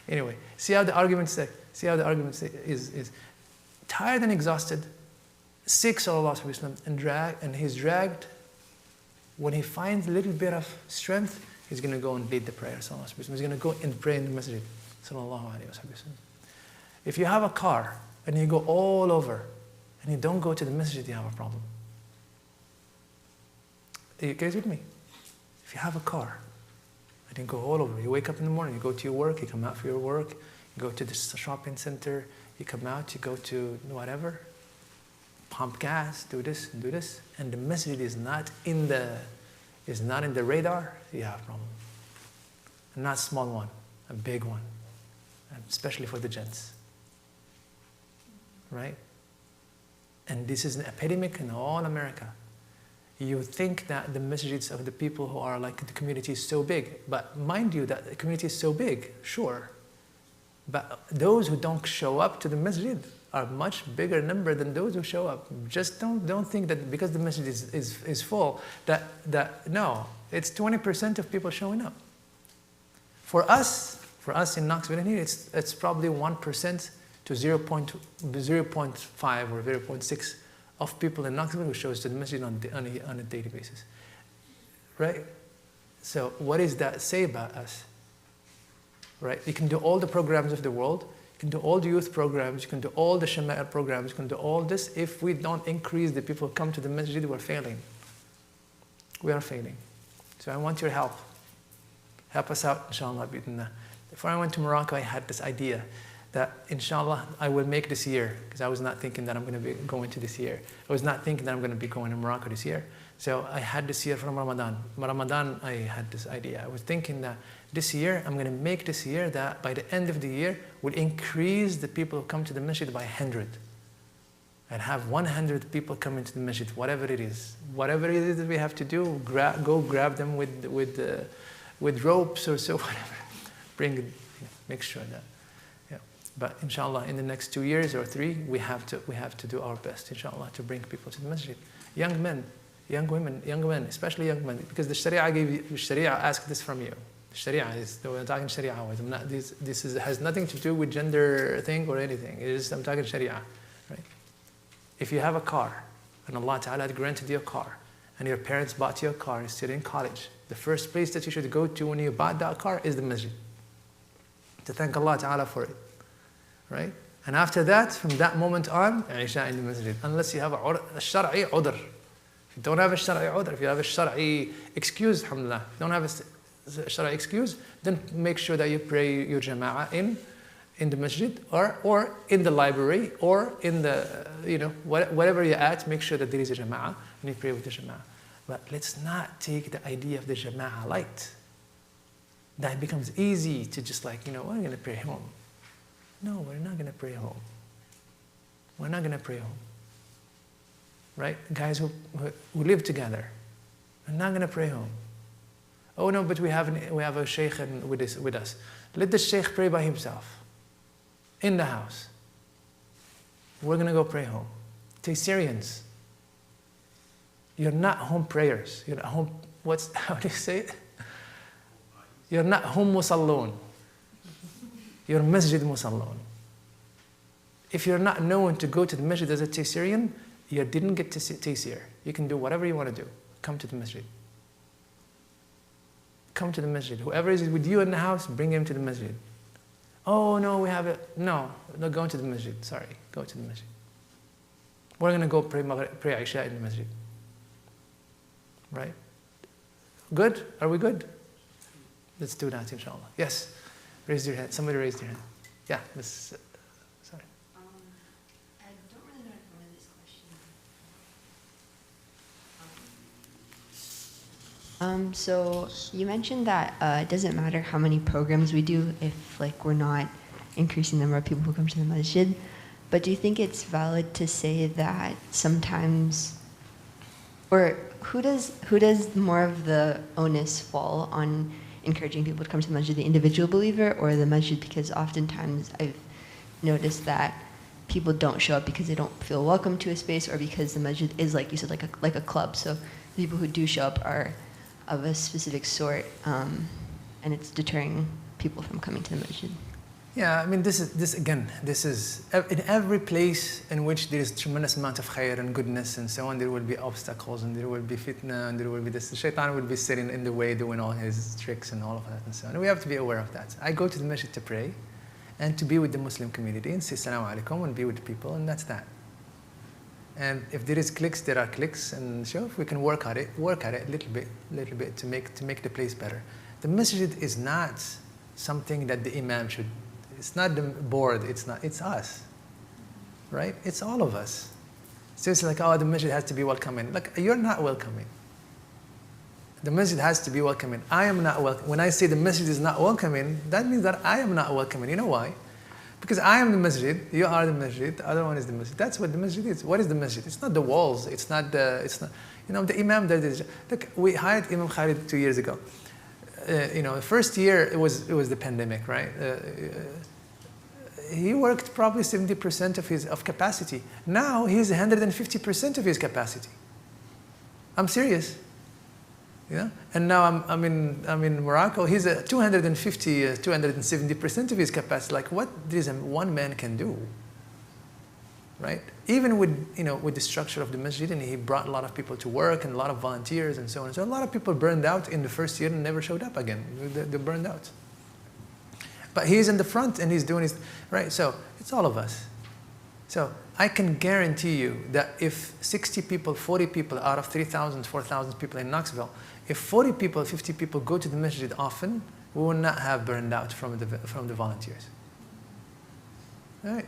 Anyway, see how the argument is tired and exhausted, sick, sallallahu alaihi wasallam, and he's dragged. When he finds a little bit of strength, he's going to go and lead the prayer, sallallahu alaihi wasallam. He's going to go and pray in the masjid, sallallahu alaihi wasallam. If you have a car and you go all over and you don't go to the masjid, you have a problem. Are you guys with me? If you have a car and you go all over, you wake up in the morning, you go to your work, you come out for your work, you go to the shopping center, you come out, you go to whatever, pump gas, do this, and the masjid is not in the radar, you have a problem. And not a small one, a big one, especially for the gents. Right? And this is an epidemic in all America. You think that the masjids of the people who are like the community is so big, but mind you that the community is so big, sure. But those who don't show up to the masjid are much bigger number than those who show up. Just don't think that because the masjid is full, that no, it's 20% of people showing up. For us in Knoxville and here, it's probably 1% to 0.5 or 0.6 of people in Knoxville who shows to the masjid on a daily basis. Right? So what does that say about us? Right? You can do all the programs of the world, you can do all the youth programs, you can do all the Shama'il programs, you can do all this. If we don't increase the people who come to the masjid, we're failing. We are failing. So I want your help. Help us out, inshallah. Before I went to Morocco, I had this idea that inshallah I will make this year, because I was not thinking that I'm going to be going to this year. I was not thinking that I'm going to be going to Morocco this year. So I had this year from Ramadan. Ramadan, I had this idea. I was thinking that this year, I'm going to make this year that by the end of the year, we'll increase the people who come to the masjid by 100. And have 100 people come into the masjid, whatever it is. Whatever it is that we have to do, go grab them with ropes or so, whatever. Make sure that. But inshallah, in the next 2 years or 3, we have to do our best, inshallah, to bring people to the masjid. Young men, young women, young men, especially young men, because the Sharia asked this from you. The Sharia is, we're talking Sharia. This has nothing to do with gender thing or anything. I'm talking Sharia, right? If you have a car, and Allah Ta'ala had granted you a car, and your parents bought you a car, you're still in college, the first place that you should go to when you bought that car is the masjid. To thank Allah Ta'ala for it. Right? And after that, from that moment on, Isha in the masjid. Unless you have a shara'i udr. If you don't have a shara'i udr, if you have a shara'i excuse, alhamdulillah, if you don't have a shara'i excuse, then make sure that you pray your jama'ah in the masjid or in the library or in the, whatever you're at, make sure that there is a jama'ah and you pray with the jama'ah. But let's not take the idea of the jama'ah light. That it becomes easy to just like, we're going to pray home. No, we're not going to pray home. We're not going to pray home. Right? Guys who live together, we're not going to pray home. Oh no, but we have a sheikh with us. Let the sheikh pray by himself in the house. We're going to go pray home. Tayseerians. You're not home prayers. You're not home, how do you say it? You're not home musallun. You're masjid musallun. If you're not known to go to the masjid as a Tayseerian, you didn't get to Tayseer. You can do whatever you want to do. Come to the masjid. Come to the masjid. Whoever is with you in the house, bring him to the masjid. Oh, no, we have it. No, go to the masjid. Sorry, go to the masjid. We're going to go pray Isha in the masjid. Right? Good? Are we good? Let's do that, inshallah. Yes? Raise your hand. Somebody raised your hand. Yeah, Miss. Sorry. I don't really know how to answer this question. So you mentioned that it doesn't matter how many programs we do if like we're not increasing the number of people who come to the masjid. But do you think it's valid to say that sometimes, or who does more of the onus fall on encouraging people to come to the masjid, the individual believer or the masjid? Because oftentimes I've noticed that people don't show up because they don't feel welcome to a space, or because the masjid is, like you said, like a club. So the people who do show up are of a specific sort, and it's deterring people from coming to the masjid. Yeah, I mean, this is in every place in which there is tremendous amount of khair and goodness and so on, there will be obstacles and there will be fitna and there will be this. The shaitan will be sitting in the way doing all his tricks and all of that and so on. And we have to be aware of that. I go to the masjid to pray and to be with the Muslim community and say Assalamu alaikum and be with the people, and that's that. And if there is cliques, there are cliques, and so if we can work at it a little bit to make the place better. The masjid is not something that the imam should. It's not the board, it's us, right? It's all of us. So it's like, oh, the masjid has to be welcoming. Like, you're not welcoming. The masjid has to be welcoming. I am not welcoming. When I say the masjid is not welcoming, that means that I am not welcoming. You know why? Because I am the masjid, you are the masjid, the other one is the masjid. That's what the masjid is. What is the masjid? It's not the walls, the imam that is. Look, we hired Imam Khalid 2 years ago. The first year it was the pandemic, right? He worked probably 70% of capacity. Now he's 150% of his capacity. I'm serious. And now I'm in Morocco. He's at 270% of his capacity. Like, what this one man can do, right? Even with the structure of the masjid, and he brought a lot of people to work and a lot of volunteers and so on. So a lot of people burned out in the first year and never showed up again. They burned out. But he's in the front and he's doing his, right? So it's all of us. So I can guarantee you that if 60 people, 40 people out of 3,000, 4,000 people in Knoxville, if 40 people, 50 people go to the masjid often, we will not have burned out from the volunteers. Right?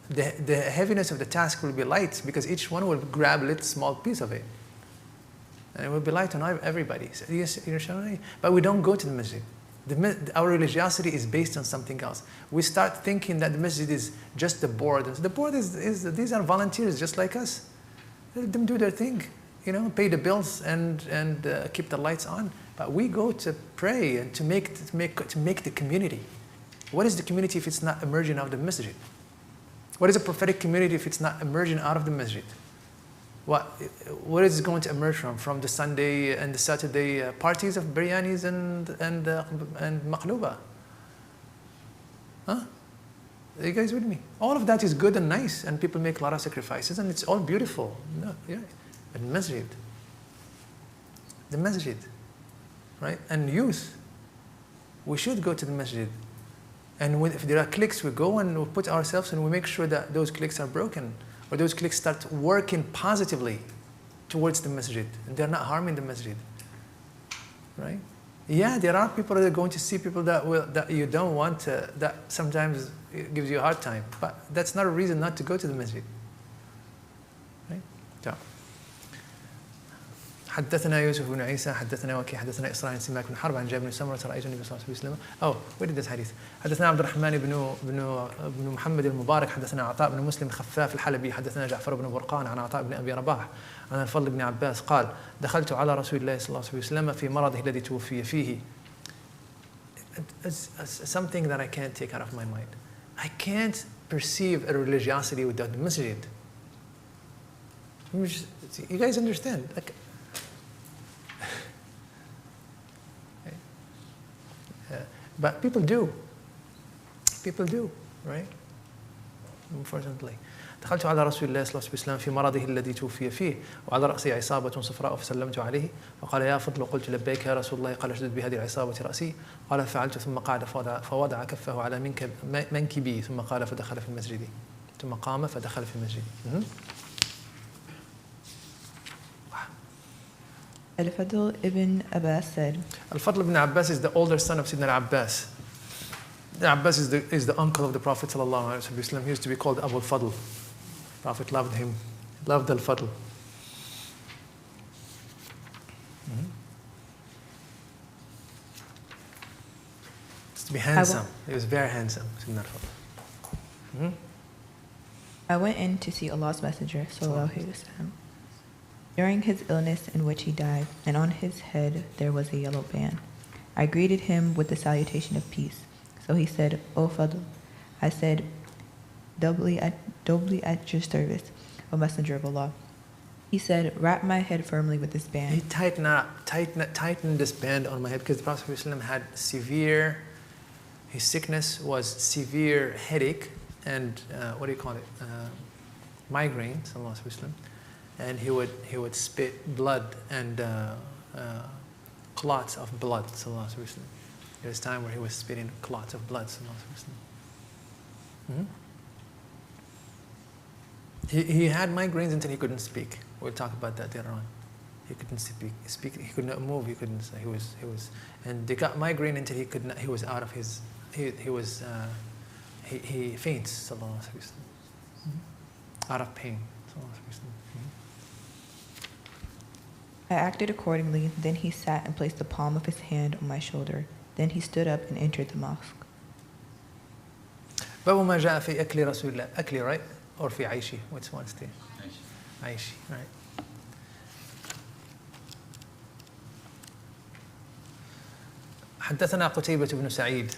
The heaviness of the task will be light because each one will grab a little small piece of it. And it will be light on everybody. So, yes, but we don't go to the masjid. Our religiosity is based on something else. We start thinking that the masjid is just the board. The board these are volunteers just like us. Let them do their thing, pay the bills and keep the lights on. But we go to pray and to make the community. What is the community if it's not emerging out of the masjid? What is a prophetic community if it's not emerging out of the masjid? What is it going to emerge from? From the Sunday and the Saturday parties of biryanis and maqluba? Huh? Are you guys with me? All of that is good and nice, and people make a lot of sacrifices, and it's all beautiful. No, yeah. But the masjid, right? And youth, we should go to the masjid. And if there are cliques, we go and we put ourselves and we make sure that those cliques are broken, or those cliques start working positively towards the masjid, and they're not harming the masjid, right? Yeah, there are people that are going to see people that you don't want to, that sometimes it gives you a hard time, but that's not a reason not to go to the masjid, right? So. حدثنا يوسف بن عيسى حدثنا وكيع حدثنا إسرائيل سماك بن حرب عن جابر بن سمرة رأيت النبي صلى الله عليه وسلم. where did this hadith? حدثنا عبد الرحمن بن محمد المبارك حدثنا عطاء بن مسلم خفاف الحلبي حدثنا جعفر بن برقان عن عطاء بن أبي رباح عن الفضل بن عباس قال دخلت على رسول الله صلى الله عليه وسلم في مرضه الذي توفي فيه. It's something that I can't take out of my mind. I can't perceive a religiosity without the masjid. You guys understand? Like, but people do, right? Unfortunately. دخلت على رسول الله صلى الله عليه وسلم في مرضه الذي توفي فيه وعلى رأسه عصابة صفراء فسلمت عليه فقال يا فضل قلت لبيك يا رسول الله قال اشدد بهذه العصابة رأسي قال فعلت ثم قعد فوضع كفه على منكبي ثم قال فدخل في المسجد ثم قام فدخل في المسجد. Al-Fadl ibn Abbas said, Al-Fadl ibn Abbas is the older son of Sayyidina Abbas. The Abbas is the uncle of the Prophet sallallahu alaihi wasallam. He used to be called Abu al-Fadl. Prophet loved him, loved Al-Fadl. Used to be handsome. He was very handsome, Sayyidina Al-Fadl. I went in to see Allah's Messenger sallallahu alaihi wasallam during his illness in which he died, and on his head there was a yellow band. I greeted him with the salutation of peace. So he said, O Fadl. I said, doubly at your service, O Messenger of Allah. He said, wrap my head firmly with this band. He tightened this band on my head because the Prophet ﷺ had his sickness was severe headache and migraine, sallallahu alaihi wasallam. And he would spit blood and clots of blood, sallallahu alaihi wasallam. There was a time where he was spitting clots of blood, sallallahu alaihi wasallam. He had migraines until he couldn't speak. We'll talk about that later on. He couldn't speak. He could not move. He couldn't. He was, and they got migraine until he could not. He was out of his. He faints, sallallahu alaihi wasallam, out of pain, sallallahu alaihi wasallam. I acted accordingly. Then he sat and placed the palm of his hand on my shoulder. Then he stood up and entered the mosque. باب ما جاء في أكل رسول الله. أكلي, right? Or في عيشي. Which one's the? عيشي, right. حدثنا قتيبة بن سعيد.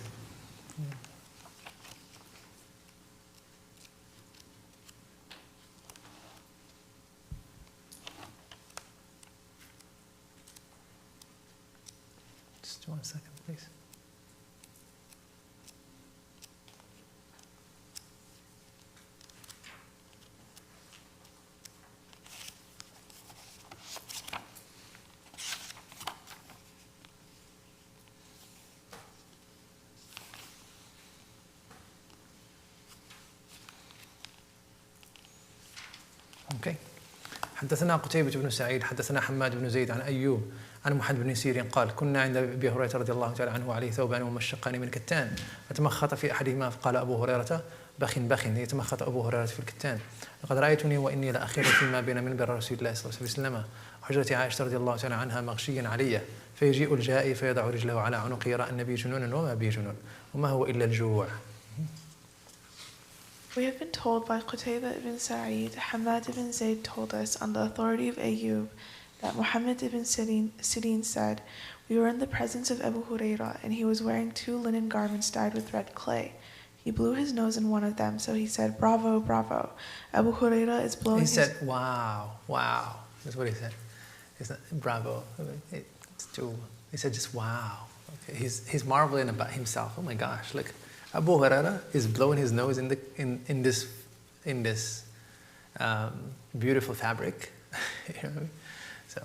Just 1 second, please. Okay. حدثنا قتيبة بن سعيد حدثنا حماد بن زيد عن أيوب عن محمد بن سيرين قال كنا عند أبي هريرة رضي الله تعالى عنه عليه ثوبان ومشقان من كتان فتمخط في أحدهما فقال أبو هريرة بخ يتمخط أبو هريرة في الكتان لقد رأيتني وإني لأخير فيما بين منبر رسول الله صلى الله عليه وسلم حجرة عائشة رضي الله تعالى عنها مغشيا علي فيجيء الجائي فيضع رجله على عنقي يرى أن بي جنون وما بي جنون وما هو إلا الجوع. We have been told by Qutayba ibn Sa'id, Hamad ibn Zayd told us on the authority of Ayyub that Muhammad ibn Sirin said, we were in the presence of Abu Hurairah and he was wearing 2 linen garments dyed with red clay. He blew his nose in one of them, so he said, bravo, bravo. Abu Hurairah is blowing He said, wow, wow. That's what he said. He said, bravo. It's too. He said, just wow. Okay. He's marveling about himself. Oh my gosh, look. Abu Hurairah is blowing his nose in this beautiful fabric. You know what I mean? So.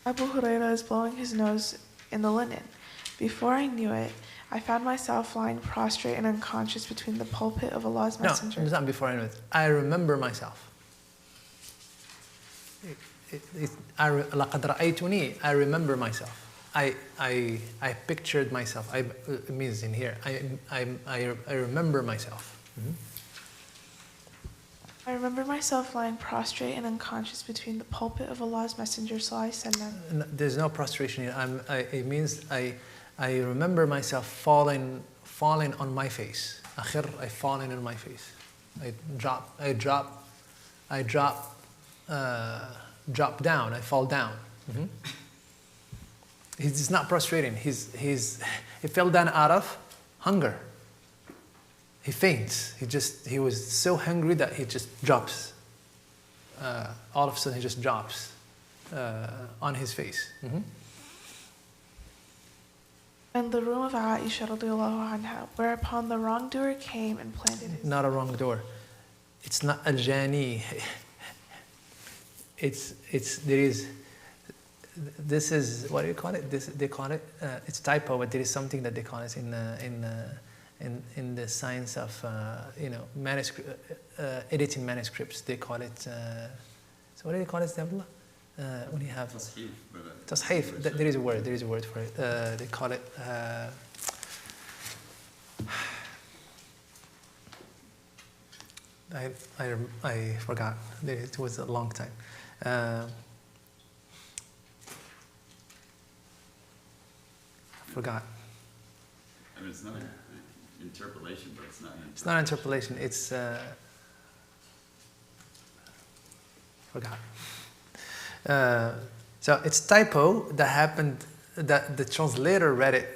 Abu Hurairah is blowing his nose in the linen. Before I knew it, I found myself lying prostrate and unconscious between the pulpit of Allah's Messenger. No, it's not before I knew it. I remember myself. لقد رأيتني. I remember myself. I pictured myself. It means in here. I remember myself. I remember myself lying prostrate and unconscious between the pulpit of Allah's Messenger ﷺ. There's no prostration here. It means I remember myself falling on my face. Akhir, I fallen on my face. I drop down. I fall down. He's not prostrating. He fell down out of hunger. He faints. He was so hungry that he just drops. all of a sudden he just drops on his face. And the room of Aisha radiallahu anha, whereupon the wrongdoer came and planted his... Not a wrongdoer. It's not al-jani. This is, what do you call it? They call it, it's typo, but there is something that they call it in the science of, editing manuscripts. They call it, so what do they call it, Abdullah? When you have tasheef, there is a word for it. They call it I forgot. It was a long time. Forgot. I mean, it's not an interpolation, but it's not an interpolation. It's not interpolation. It's forgot. So it's typo that happened. That the translator read it.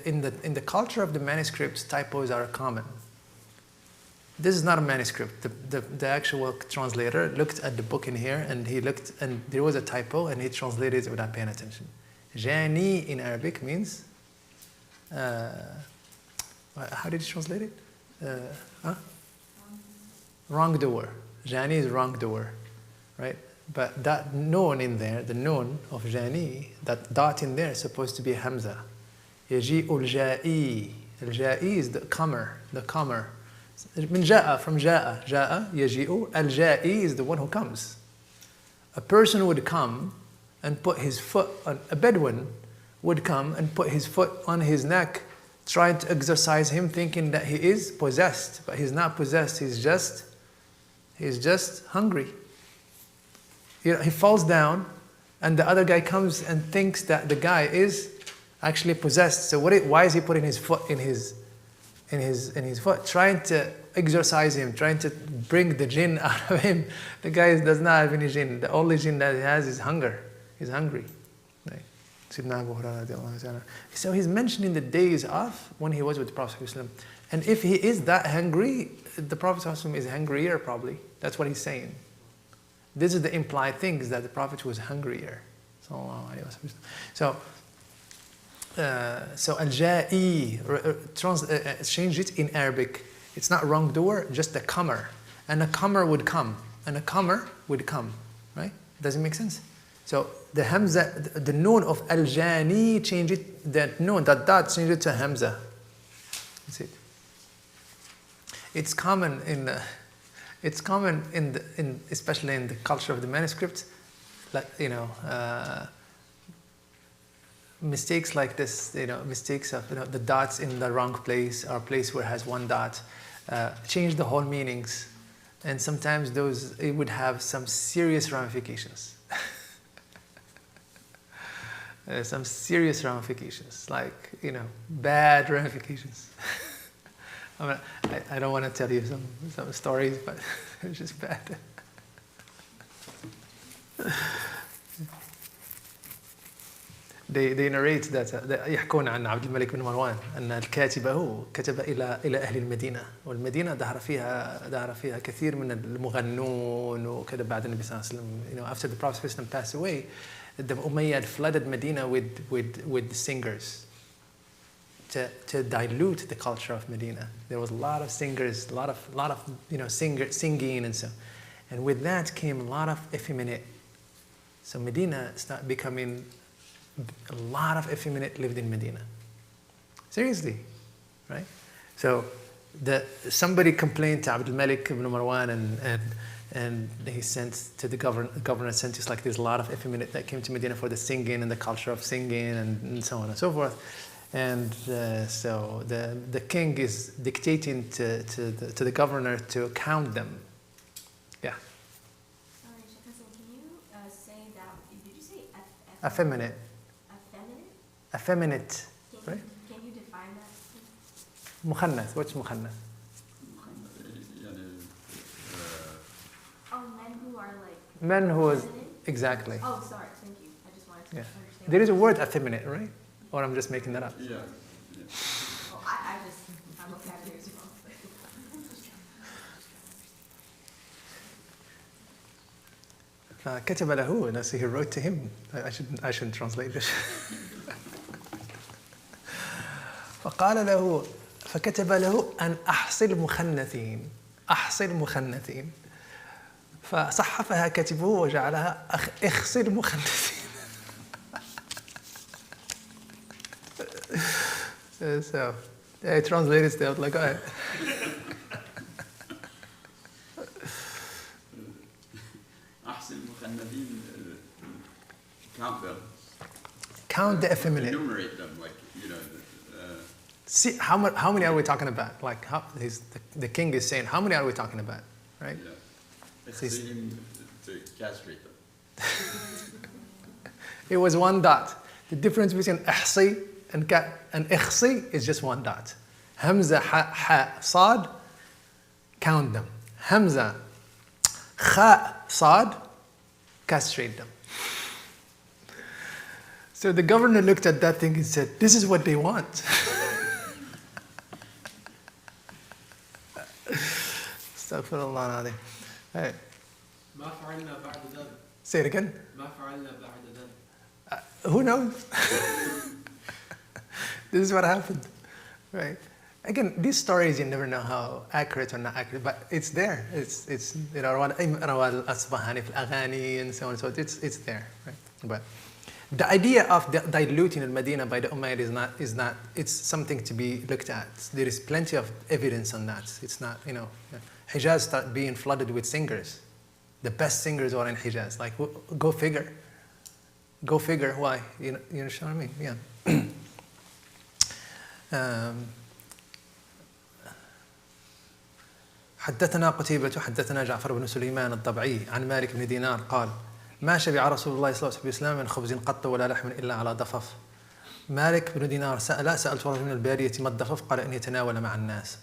In the culture of the manuscripts, typos are common. This is not a manuscript. The actual translator looked at the book in here, and he looked, and there was a typo, and he translated it without paying attention. Jani in Arabic means. How did he translate it? Wrongdoer. Jani is wrongdoer, right? But that noon in there, the noon of Jani, that dot in there is supposed to be Hamza. Yaji'u al-ja'i. Al-ja'i is the comer, the comer. Min ja'a, from ja'a. Ja'a, yaji'u. Al-ja'i is the one who comes. A person would come and put his foot on, a Bedouin would come and put his foot on his neck, trying to exorcise him, thinking that he is possessed. But he's not possessed, he's just hungry. He falls down, and the other guy comes and thinks that the guy is actually possessed. So why is he putting his foot in his foot, trying to exorcise him, trying to bring the jinn out of him? The guy does not have any jinn. The only jinn that he has is hunger. He's hungry. Right? So he's mentioning the days of when he was with the Prophet ﷺ. And if he is that hungry, the Prophet ﷺ is hungrier probably. That's what he's saying. This is the implied thing, is that the Prophet was hungrier. So al-ja'i, change it in Arabic. It's not wrongdoer, just a comer. And a comer would come. And a comer would come. Right? Does it make sense? So the Hamza, the noon of al-jani, change it, that noon, that dot, change it to Hamza. That's it. It's common especially in the culture of the manuscripts, like, mistakes like this, mistakes of the dots in the wrong place, or a place where it has one dot, change the whole meanings, and sometimes it would have some serious ramifications. Some serious ramifications, like bad ramifications. I don't want to tell you some stories, but it's just bad. They narrate that يحكون عن عبد الملك بن مروان أن الكاتبه كتب إلى أهل المدينة، والمدينة ظهر فيها كثير من المغنون وكذا بعد النبي صلى الله عليه وسلم. After the Prophet passed away, the Umayyad flooded Medina with singers to dilute the culture of Medina. There was a lot of singers, a lot of singing and so. And with that came a lot of effeminate. So Medina started becoming, a lot of effeminate lived in Medina. Seriously, right? So somebody complained to Abdul Malik ibn Marwan, and he sent to the governor sent us like there's a lot of effeminate that came to Medina for the singing and the culture of singing and so on and so forth. And so the king is dictating to the governor to count them. Yeah. Sorry, Sheikh Hassan, can you say that? Did you say Effeminate. Effeminate? Effeminate, right? Can you define that? Mukhannath. What's mukhannath? Oh, men who are like. Men who was feminine? exactly. Oh, sorry. Thank you. I just wanted to Yeah. understand. There is a word effeminate, right? Or I'm just making that up. Yeah. Well, my vocabulary is wrong. فكتب له, and so he wrote to him. I shouldn't translate this. فكتب له أن أحصي المخنثين فصحفها كاتبه وجعلها اخصي المخنثين. So I translated stuff like that. Count the effeminate. Enumerate them, like, See, how many are we talking about? Like, the king is saying, how many are we talking about? Right? Yeah. To castrate them. It was one dot. The difference between ihsi and ikhsi is just one dot. Hamza, ha, sad, count them. Hamza, kha, sad, castrate them. So the governor looked at that thing and said, this is what they want. Astaghfirullah al-Azim. Hey. Say it again. Who knows? This is what happened, right? Again, these stories, you never know how accurate or not accurate, but it's there. It's al-Asbahani al-Aghani and so on and so forth. It's there, right? But the idea of diluting al-Madinah by the Umayyad is not, it's something to be looked at. There is plenty of evidence on that. It's not, Hijaz started being flooded with singers. The best singers are in Hijaz. Like, go figure. Go figure why. You know what I mean? Yeah. حدثنا قتيبة حدثنا جعفر بن سليمان الضبعي عن مالك بن دينار قال ما شبع رسول الله صلى الله عليه وسلم من خبز قط ولا لحم إلا على ضفف. مالك بن دينار سألت رجل من البادية ما الضفف قال أن يتناول مع الناس.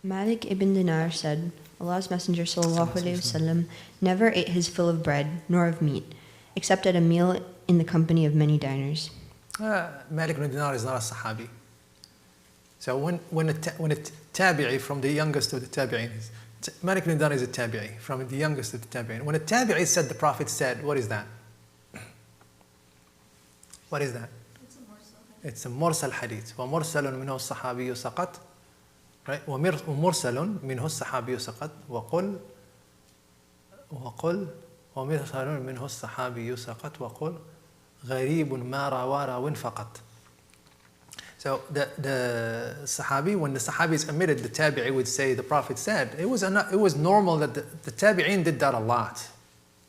Malik ibn Dinar said, Allah's Messenger ﷺ never ate his fill of bread nor of meat, except at a meal in the company of many diners. Malik ibn Dinar is not a Sahabi. So when a tabi'i from the youngest of the tabi'in, Malik ibn Dinar is a tabi'i from the youngest of the tabi'in. When a tabi'i said the Prophet said, what is that? What is that? It's a mursal hadith. وَمُرْسَلٌ مِنْهُ الصَّحَابِيُّ سَقَطْ. Right? ومرسل منه الصحابي سقط ومرسل منه الصحابي سقط وقل غريب ما روى راو فقط. So the Sahabi, when the Sahabis admitted, the Tabi'i would say, the Prophet said, it was normal that the Tabi'in did that a lot.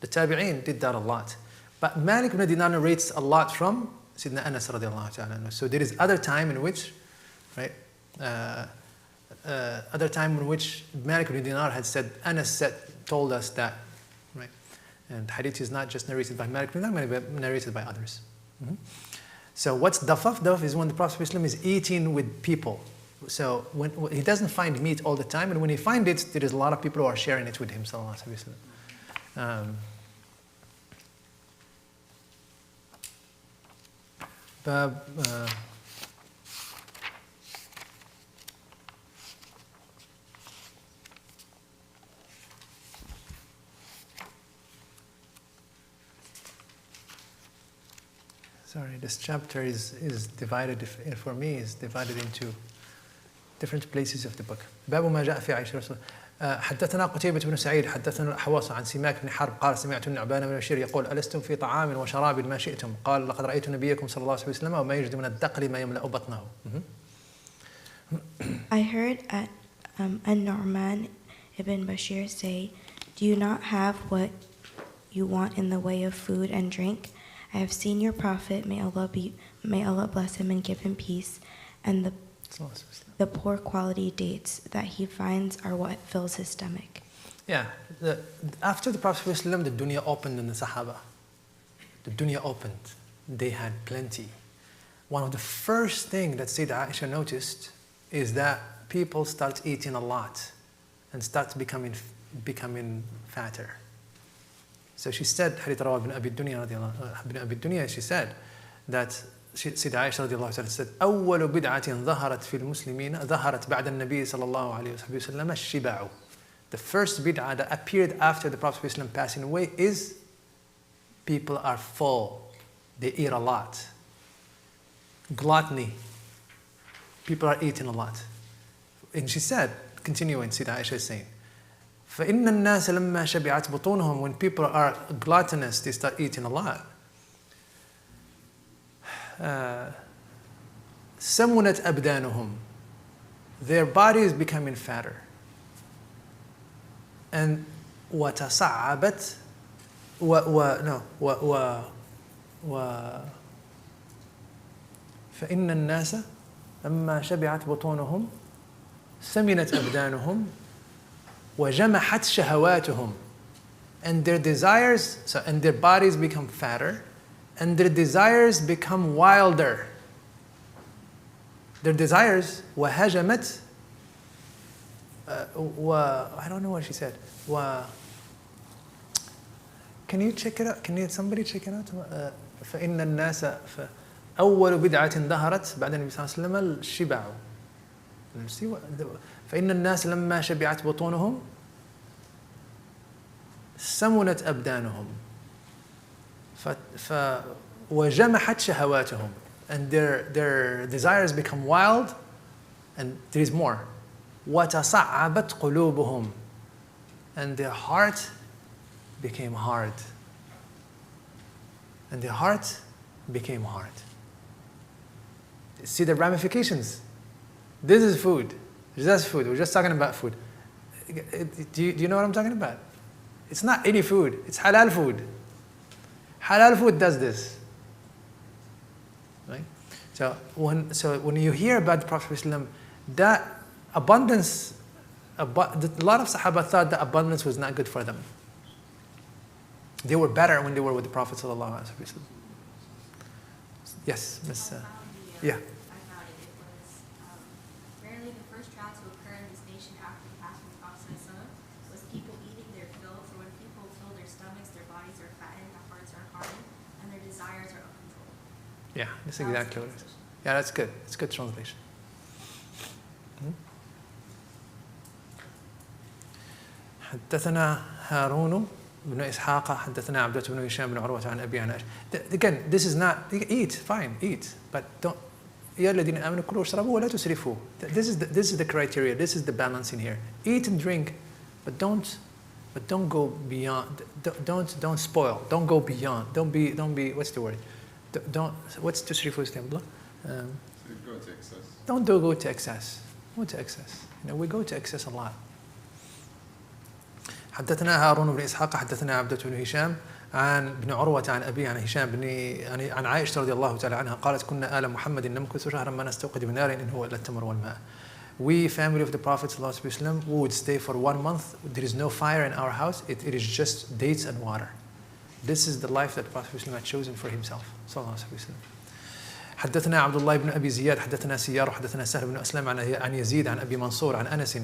The Tabi'in did that a lot. But Malik ibn Dinar narrates a lot from Sidna Anas radiallahu ta'ala. So there is other time in which, right, other time in which Malik ibn Dinar had said, Anas told us that, right? And hadith is not just narrated by Malik ibn Dinar, but narrated by others. Mm-hmm. So what's dafaf? Dafaf is when the Prophet ﷺ is eating with people. So when he doesn't find meat all the time, and when he finds it, there is a lot of people who are sharing it with him. Sallallahu alaihi wasallam. Sorry, this chapter is divided, for me, is divided into different places of the book. باب ما جاء في عائشة رسول حدثنا قتيبة بن سعيد حدثنا الحواص عن سماك بن حرب قال سمعت النعبان بن بشير يقول ألستم في طعام وشراب ما شئتم قال لقد رأيت نبيكم صلى الله عليه وسلم وما يجد من الدقل ما يملأ بطنه. I heard An-Nu'man ibn Bashir say, do you not have what you want in the way of food and drink? I have seen your Prophet, may Allah bless him and give him peace, and the poor quality dates that he finds are what fills his stomach. Yeah, after the Prophet ﷺ, the dunya opened in the Sahaba. The dunya opened. They had plenty. One of the first things that Sayyidah Aisha noticed is that people start eating a lot and start becoming fatter. So she said, Hadith Rawah ibn Abi Dunya, she said that Sayyidah Aisha radiallahu ta'ala said, أول بدعة ظهرت في المسلمين ظهرت بعد النبي صلى الله عليه وسلم الشبع. The first bid'ah that appeared after the Prophet ﷺ passing away is people are full. They eat a lot. Gluttony. People are eating a lot. And she said, continuing, Sayyidah Aisha is saying, فَإِنَّ النَّاسَ لَمَّا شَبِعَتْ بُطُونُهُم, when people are gluttonous, they start eating a lot. سَمُنَتْ أَبْدَانُهُم, their body is becoming fatter. And وَتَصَعَّبَتْ فإن الناس لما شبعت بطونهم سمنت أبدانهم وجمحت شهواتهم, and their desires, and their bodies become fatter, and their desires become wilder. Their desires وهجمت I don't know what she said. Can you check it out? Can somebody check it out? فإن الناس أول بدعة ظهرت بعد النبي صلى الله عليه وسلم الشبع. فإن الناس لما شبعت بطونهم سمنت أبدانهم وجمحت شهواتهم, and their desires become wild, and there is more. وتصعبت قلوبهم, and their heart became hard. And their heart became hard. See the ramifications. This is food. That's food. We're just talking about food. Do you know what I'm talking about? It's not any food. It's halal food. Halal food does this. Right? So when you hear about the Prophet ﷺ, that abundance, a lot of Sahaba thought that abundance was not good for them. They were better when they were with the Prophet ﷺ. Yes, Miss. Yeah. I found it was rarely the first drought to occur in this nation after the passing of the Prophet ﷺ was people eating their fill. For when people fill their stomachs, their bodies are fattened, their hearts are hardened, and their desires are uncontrolled. Yeah, that's exactly what it is. Yeah, that's good. It's good translation. حدثنا هارون بن إسحاق حدثنا عبدة بن هشام بن عروة عن أبي عن عائشة. Again, this is not, eat, fine, eat, but don't. يا الذين آمنوا كلوا واشربوا ولا تسرفوا. This is the criteria. This is the balance in here. Eat and drink, but don't go beyond. Don't spoil. Don't go beyond. Don't be. What's the word? What's تسرفوا استعمال الله? Go to excess. Don't go to excess. Go to excess. We go to excess a lot. حدثنا هارون بن إسحاق حدثنا عبدة بن هشام عن بن عروة عن أبي عن هشام بن عن عائشة رضي الله تعالى عنها قالت كنا آل محمد نمكث شهرا ما نستوقد من نار إن هو إلا التمر والماء. We, family of the Prophet ﷺ, would stay for 1 month. There is no fire in our house. It is just dates and water. This is the life that the Prophet ﷺ had chosen for himself. صلى الله عليه وسلم. حدثنا عبد الله بن أبي زياد حدثنا سيار وحدثنا سهل بن أسلم عن يزيد عن أبي منصور عن أنس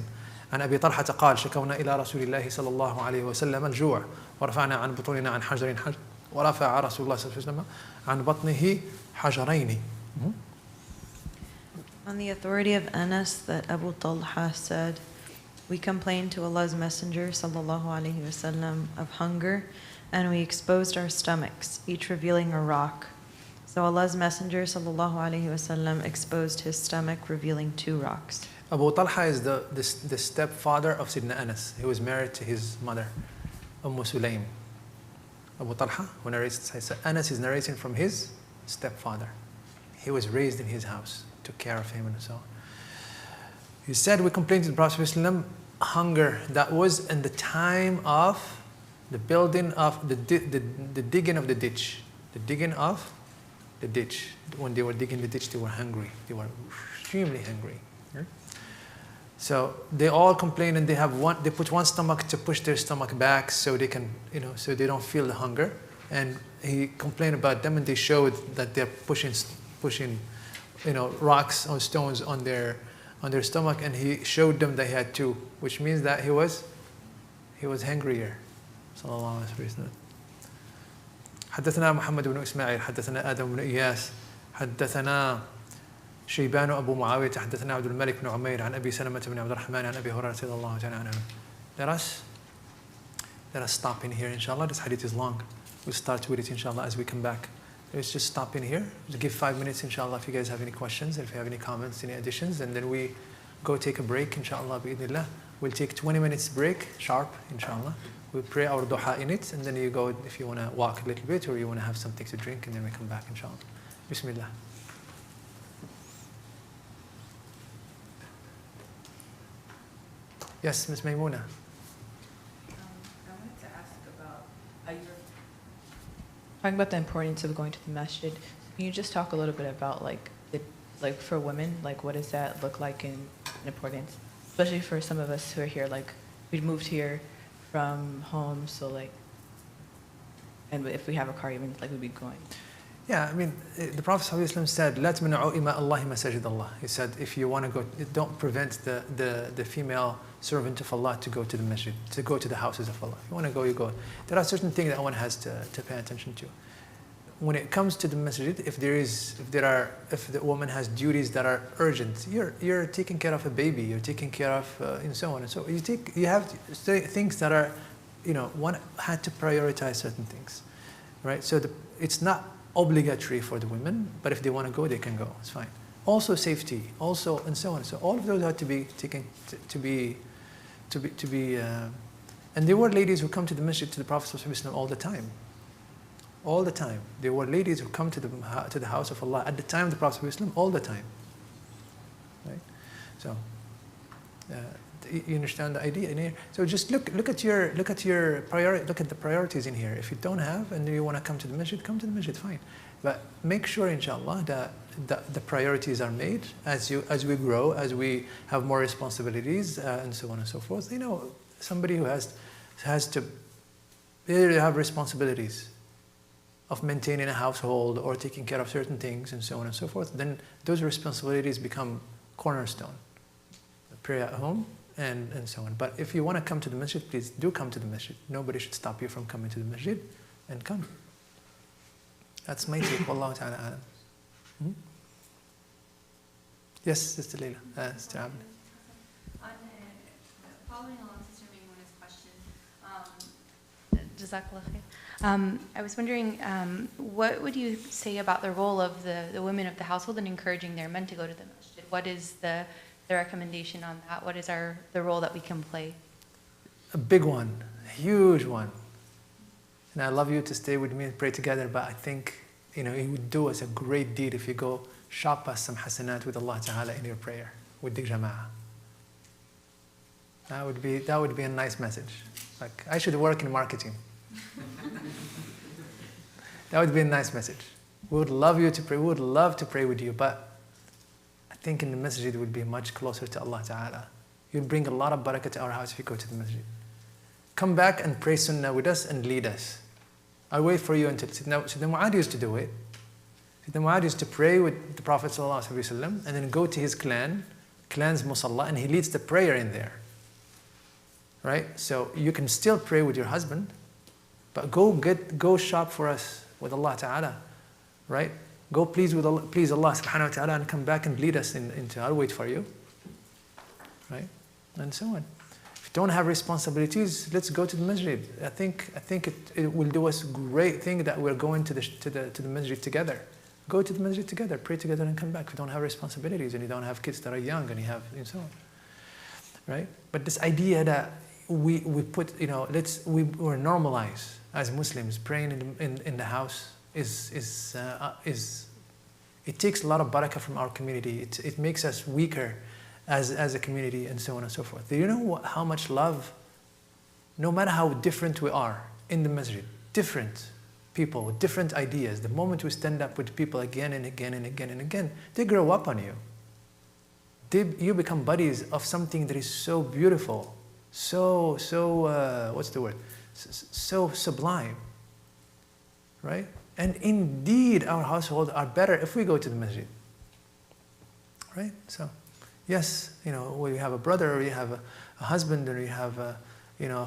عن أبي طلحة قال شكونا إلى رسول الله صلى الله عليه وسلم الجوع ورفعنا عن بطوننا عن حجر ورفع رسول الله صلى الله عليه وسلم عن بطنه حجرين. On the authority of Anas that Abu Talha said, we complained to Allah's Messenger sallallahu alaihi wasallam of hunger, and we exposed our stomachs, each revealing a rock. So Allah's Messenger sallallahu alaihi wasallam exposed his stomach, revealing 2 rocks. Abu Talha is the stepfather of Sidna Anas. He was married to his mother, Sulaym. Abu Talha, who narrates, Anas is narrating from his stepfather. He was raised in his house, took care of him and so on. He said, we complained to the Prophet ﷺ, hunger that was in the time of the building of the digging of the ditch. The digging of the ditch. When they were digging the ditch, they were hungry. They were extremely hungry. So they all complain, and they put one stomach to push their stomach back so they can, so they don't feel the hunger. And he complained about them, and they showed that they're pushing, rocks or stones on their stomach, and he showed them they had 2, which means that he was hungrier. Sallallahu alaihi wasallam. حدثنا محمد بن إسماعيل حدثنا آدم بن إياس حدثنا شيبان أبو معاوية حدثنا عبد الملك بن عمير عن أبي سلمة بن عبد الرحمن عن أبي هريرة رضي الله تعالى عنه let us stop in here, inshallah. This hadith is long. We'll start with it, inshallah, as we come back. Let's just stop in here. Just give 5 minutes, inshallah, if you guys have any questions, if you have any comments, any additions, and then we go take a break, inshallah, bi'idhnillah. We'll take 20 minutes break, sharp, inshallah. We'll pray our duha in it, and then you go if you want to walk a little bit or you want to have something to drink, and then we come back, inshallah. Bismillah. Yes, Ms. Maymuna. I wanted to ask about how you were talking about the importance of going to the masjid. Can you just talk a little bit about like for women, like what does that look like in importance, especially for some of us who are here, like we moved here from home, so like, and if we have a car, even like we'd be going. Yeah, I mean, the Prophet ﷺ said, "La تمنعوا إماء الله مساجد الله." He said, if you want to go, don't prevent the female servant of Allah to go to the masjid, to go to the houses of Allah. If you want to go, you go. There are certain things that one has to pay attention to. When it comes to the masjid, if the woman has duties that are urgent, you're taking care of a baby, you're taking care of and so on and so. You have things that are, one had to prioritize certain things, right? So it's not obligatory for the women, but if they want to go, they can go. It's fine. Also safety, also and so on. So all of those have to be taken to be. And there were ladies who come to the masjid to the Prophet ﷺ all the time. All the time. There were ladies who come to the house of Allah at the time of the Prophet ﷺ all the time. Right? So you understand the idea in here. So just look at the priorities in here. If you don't have and you want to come to the masjid, come to the masjid, fine. But make sure, inshallah, that the priorities are made as we grow, as we have more responsibilities, and so on and so forth. Somebody who has to have responsibilities of maintaining a household or taking care of certain things and so on and so forth, then those responsibilities become cornerstone. Pray at home and so on. But if you want to come to the masjid, please do come to the masjid. Nobody should stop you from coming to the masjid, and come. That's my take. Wallahu ta'ala alam. Yes, Sister Leila. Sister Abdi. Following along Sister Maymuna's question, Jazakallah khair. I was wondering, what would you say about the role of the women of the household in encouraging their men to go to the masjid? What is the recommendation on that? What is the role that we can play? A big one, a huge one. And I love you to stay with me and pray together, but I think, it would do us a great deed if you go shop us some hasanat with Allah Ta'ala in your prayer, with the jama'ah. That would be a nice message. Like, I should work in marketing. That would be a nice message. We would love you to pray. We would love to pray with you, but I think in the masjid it would be much closer to Allah Ta'ala. You'd bring a lot of barakah to our house if you go to the masjid. Come back and pray sunnah with us and lead us. I'll wait for you until Sayyidina Mu'adh used to do it. Sayyidina Mu'adh used to pray with the Prophet ﷺ and then go to his clan's musalla, and he leads the prayer in there. Right? So you can still pray with your husband, but go shop for us with Allah Ta'ala. Right? Go please Allah subhanahu wa ta'ala and come back and lead us into, I'll wait for you. Right? And so on. If you don't have responsibilities, let's go to the masjid. I think it will do us a great thing that we're going to the masjid together. Go to the masjid together, pray together and come back. If you don't have responsibilities and you don't have kids that are young and and so on. Right? But this idea that we put, we're normalized as Muslims praying in the house is it takes a lot of barakah from our community. It makes us weaker as a community and so on and so forth. Do you know how much love, no matter how different we are in the masjid, different people with different ideas, the moment we stand up with people again and again and again and again, they grow up on you. You become buddies of something that is so beautiful, so sublime, right? And indeed, our households are better if we go to the masjid, right? So, yes, we have a brother, or you have a husband, or you have a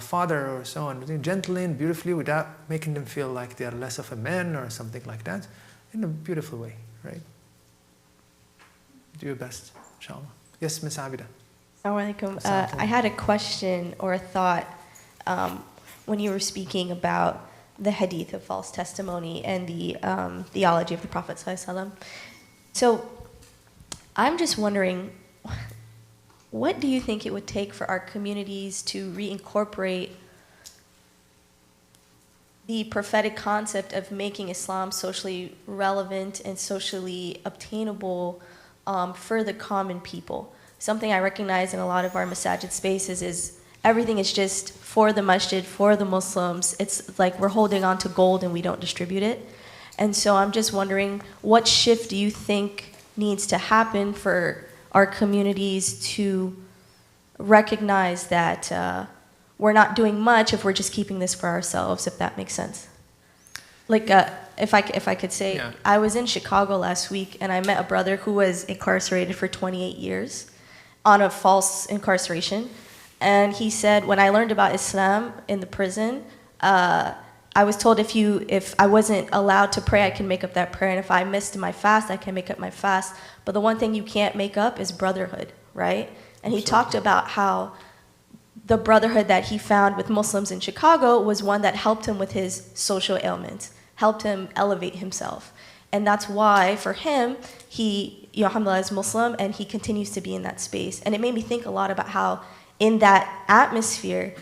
father, or so on, gently and beautifully, without making them feel like they are less of a man or something like that, in a beautiful way, right? Do your best, inshallah. Yes, Miss Abida. Assalamu alaikum. I had a question or a thought when you were speaking about the hadith of false testimony and the theology of the Prophet ﷺ. So I'm just wondering, what do you think it would take for our communities to reincorporate the prophetic concept of making Islam socially relevant and socially obtainable for the common people? Something I recognize in a lot of our masajid spaces is everything is just for the masjid, for the Muslims. It's like we're holding on to gold and we don't distribute it. And so I'm just wondering, what shift do you think needs to happen for our communities to recognize that we're not doing much if we're just keeping this for ourselves, if that makes sense? Like, if I could say, Yeah. I was in Chicago last week and I met a brother who was incarcerated for 28 years on a false incarceration. And he said, when I learned about Islam in the prison, I was told if I wasn't allowed to pray, I can make up that prayer. And if I missed my fast, I can make up my fast. But the one thing you can't make up is brotherhood, right? And he talked about how the brotherhood that he found with Muslims in Chicago was one that helped him with his social ailments, helped him elevate himself. And that's why, for him, he, alhamdulillah, is Muslim, and he continues to be in that space. And it made me think a lot about how, in that atmosphere,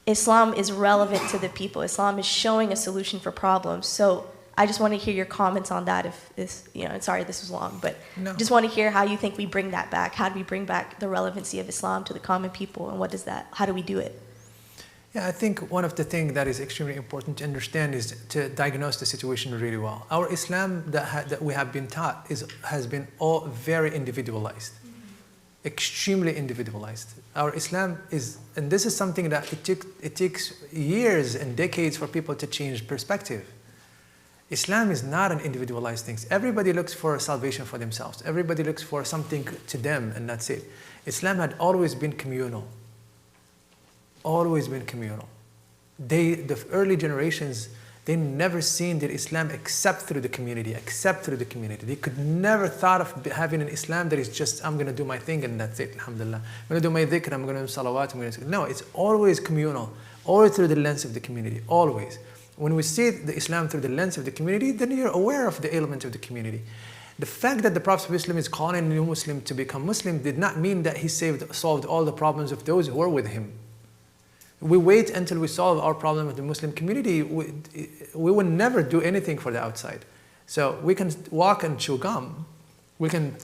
Islam is relevant to the people. Islam is showing a solution for problems. So I just want to hear your comments on that. If this, and sorry this was long, but No. just want to hear how you think we bring that back. How do we bring back the relevancy of Islam to the common people, and how do we do it? Yeah, I think one of the things that is extremely important to understand is to diagnose the situation really well. Our Islam that we have been taught has been all very individualized, extremely individualized. Our Islam is, and this is something that it takes years and decades for people to change perspective. Islam is not an individualized thing. Everybody looks for salvation for themselves. Everybody looks for something to them, and that's it. Islam had always been communal. Always been communal. The early generations, they never seen their Islam except through the community, They could never thought of having an Islam that is just, I'm going to do my thing and that's it, alhamdulillah. I'm going to do my dhikr, I'm going to do salawat, No, it's always communal, always through the lens of the community, always. When we see the Islam through the lens of the community, then you're aware of the element of the community. The fact that the Prophet ﷺ is calling a new Muslim to become Muslim did not mean that he solved all the problems of those who were with him. We wait until we solve our problem with the Muslim community, we will never do anything for the outside. So we can walk and chew gum. We can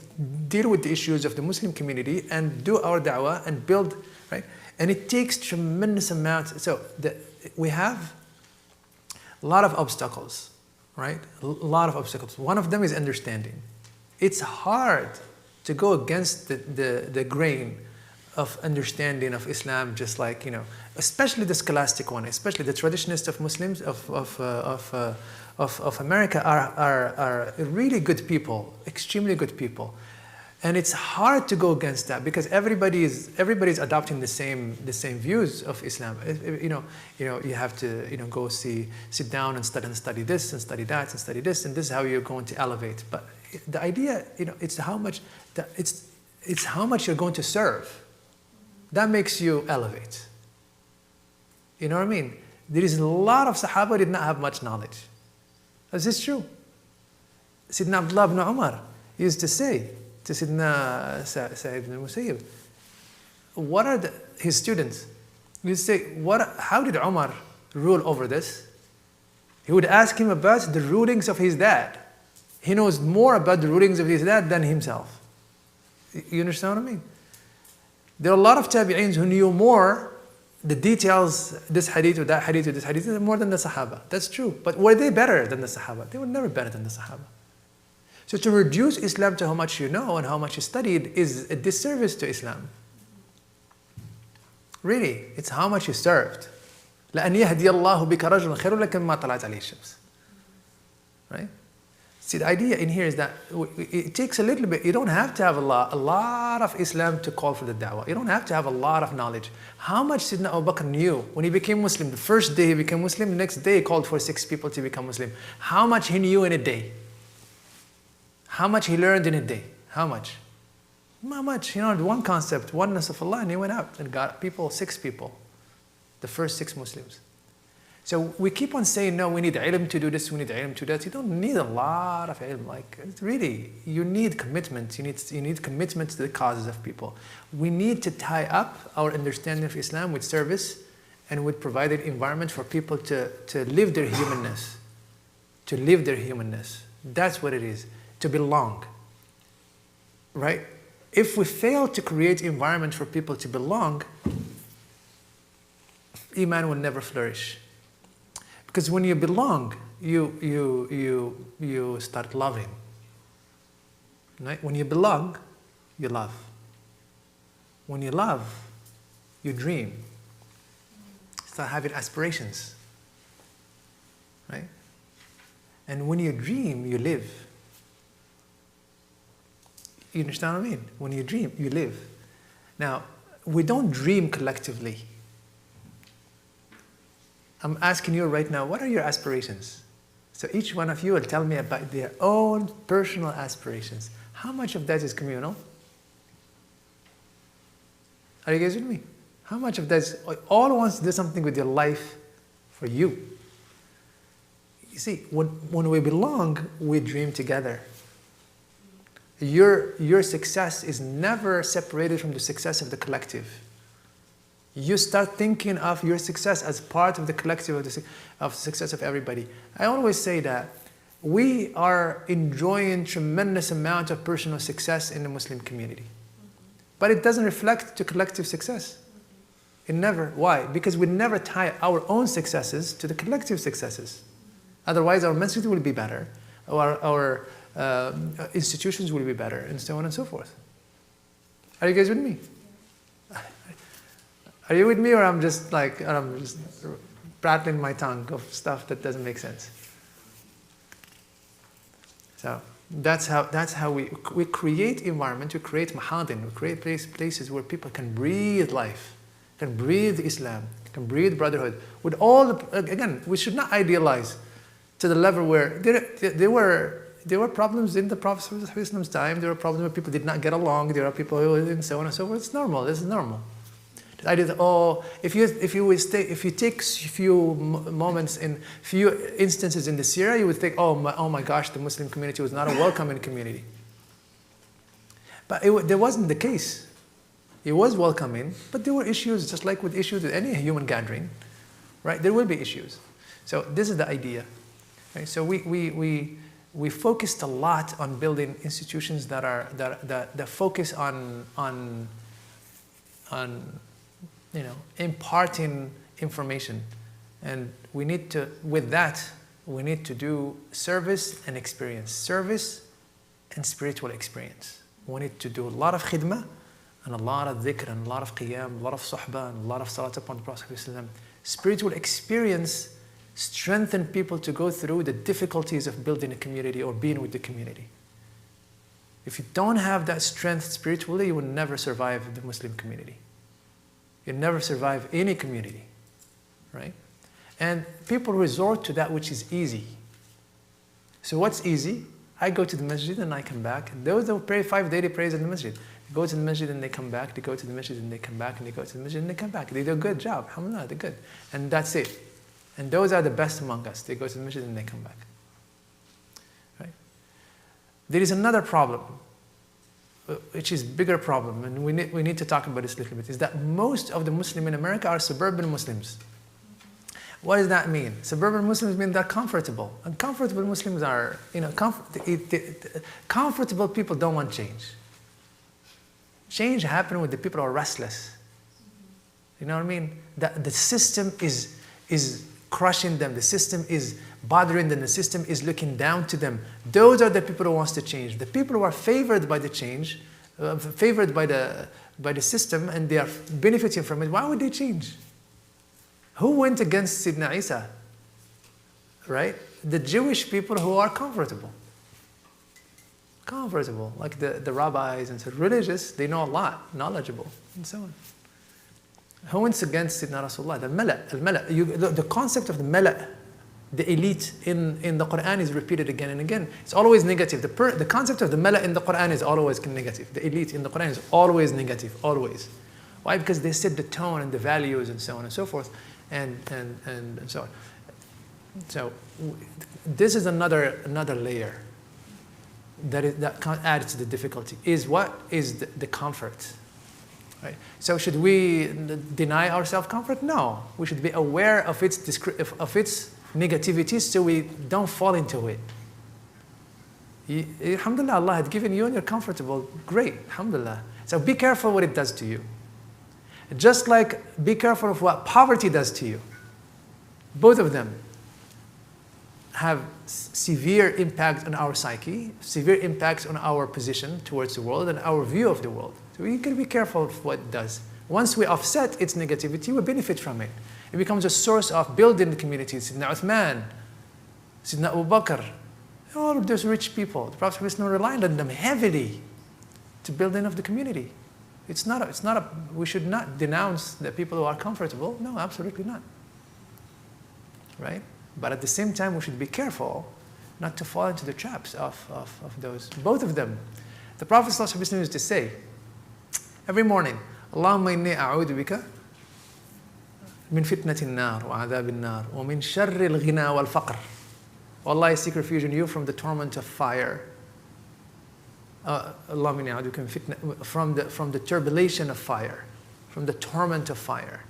deal with the issues of the Muslim community and do our da'wah and build, right? And it takes tremendous amounts. So we have a lot of obstacles, right? A lot of obstacles. One of them is understanding. It's hard to go against the grain of understanding of Islam, just like, especially the scholastic one, especially the traditionalists of Muslims of America are really good people, extremely good people. And it's hard to go against that because everybody's adopting the same views of Islam. You have to go sit down and study this and study that and study this, and this is how you're going to elevate. But the idea, it's how much you're going to serve. That makes you elevate. You know what I mean? There is a lot of Sahaba who did not have much knowledge. This is true. Sayyidina Abdullah ibn Umar used to say to Sayyidina Sa'id ibn Musayyib, what are his students? He would say, how did Umar rule over this? He would ask him about the rulings of his dad. He knows more about the rulings of his dad than himself. You understand what I mean? There are a lot of tabi'ins who knew more the details, this hadith or that hadith or this hadith, more than the Sahaba. That's true. But were they better than the Sahaba? They were never better than the Sahaba. So to reduce Islam to how much you know and how much you studied is a disservice to Islam. Really, it's how much you served. لأن يهدي الله بك رجلا خير لك مما طلعت عليه الشمس. Right? See, the idea in here is that it takes a little bit. You don't have to have a lot of Islam to call for the da'wah. You don't have to have a lot of knowledge. How much Sayyidina Abu Bakr knew when he became Muslim? The first day he became Muslim, the next day he called for 6 people to become Muslim. How much he knew in a day? How much he learned in a day? How much? Not much. One concept, oneness of Allah, and he went out and got people, 6 people, the first 6 Muslims. So we keep on saying, no, we need ilm to do this, we need ilm to do that. You don't need a lot of ilm. Like, really, you need commitment. You need commitment to the causes of people. We need to tie up our understanding of Islam with service and with providing environment for people to live their humanness. To live their humanness. That's what it is. To belong. Right? If we fail to create environment for people to belong, Iman will never flourish. Because when you belong, you start loving. Right? When you belong, you love. When you love, you dream. Start having aspirations. Right? And when you dream, you live. You understand what I mean? When you dream, you live. Now, we don't dream collectively. I'm asking you right now, what are your aspirations? So each one of you will tell me about their own personal aspirations. How much of that is communal? Are you guys with me? How much of that is, all wants to do something with your life for you? You see, when we belong, we dream together. Your success is never separated from the success of the collective. You start thinking of your success as part of the collective of the success of everybody. I always say that we are enjoying tremendous amount of personal success in the Muslim community. But it doesn't reflect to collective success. It never. Why? Because we never tie our own successes to the collective successes. Otherwise our masjid will be better, or our institutions will be better, and so on and so forth. Are you guys with me? Are you with me, or I'm just prattling my tongue of stuff that doesn't make sense? So that's how we create environment, we create mahadin, we create places where people can breathe life, can breathe Islam, can breathe brotherhood. With all again, we should not idealize to the level where there were problems in the Prophet's time. There were problems where people did not get along. There are people who, and so on and so forth. It's normal. This is normal. The idea that, if you take few moments in few instances in the Syria, you would think, oh my gosh, the Muslim community was not a welcoming community. But there wasn't the case. It was welcoming, but there were issues, just like with issues with any human gathering, right? There will be issues. So this is the idea. Right? So we focused a lot on building institutions that focus on imparting information, and with that we need to do service and experience, service and spiritual experience. We need to do a lot of khidmah and a lot of dhikr and a lot of qiyam, a lot of suhbah and a lot of salat upon the Prophet ﷺ. Spiritual experience strengthen people to go through the difficulties of building a community or being with the community. If you don't have that strength spiritually, you will never survive the Muslim community. You'll never survive any community, right? And people resort to that which is easy. So what's easy? I go to the masjid and I come back. And those that pray 5 daily prayers in the masjid, they go to the masjid and they come back. They go to the masjid and they come back. And they go to the masjid and they come back. They do a good job. Alhamdulillah, they're good. And that's it. And those are the best among us. They go to the masjid and they come back. Right? There is another problem, which is a bigger problem, and we need to talk about this a little bit, is that most of the Muslims in America are suburban Muslims. What does that mean? Suburban Muslims mean they're comfortable. And comfortable Muslims are, comfortable people don't want change. Change happens with the people who are restless. You know what I mean? The system is crushing them. The system is bothering them. The system is looking down to them. Those are the people who wants to change. The people who are favored by the change, favored by the system, and they are benefiting from it. Why would they change? Who went against Sidna Isa? Right? The Jewish people who are comfortable. Comfortable, like the rabbis and so religious, they know a lot, knowledgeable, and so on. Who went against Sidna Rasulullah? The mala', the concept of the mala', the elite in the Quran is repeated again and again. It's always negative. The concept of the mala in the Quran is always negative. The elite in the Quran is always negative, always. Why? Because they set the tone and the values and so on and so forth, and so on. So this is another layer that adds to the difficulty. Is what is the comfort, right? So should we deny ourselves comfort? No, we should be aware of its negativities so we don't fall into it. Alhamdulillah, Allah had given you and you're comfortable. Great, alhamdulillah. So be careful what it does to you. Just like be careful of what poverty does to you. Both of them have severe impact on our psyche, severe impacts on our position towards the world and our view of the world. So we can be careful of what it does. Once we offset its negativity, we benefit from it. It becomes a source of building the community. Sayyidina Uthman, Sayyidina Abu Bakr, all of those rich people, the Prophet relied on them heavily to building of the community. We should not denounce the people who are comfortable. No, absolutely not. Right? But at the same time, we should be careful not to fall into the traps of those. Both of them. The Prophet ﷺ used to say, every morning, Allahumma inni a'udhu bika min fitnati an-nar wa adhab an-nar wa min sharri al-ghina wal-faqr. Allah, I seek refuge in you from the torment of fire. Allahumma inni a'udhu bika from the turbulation of fire, from the torment of fire,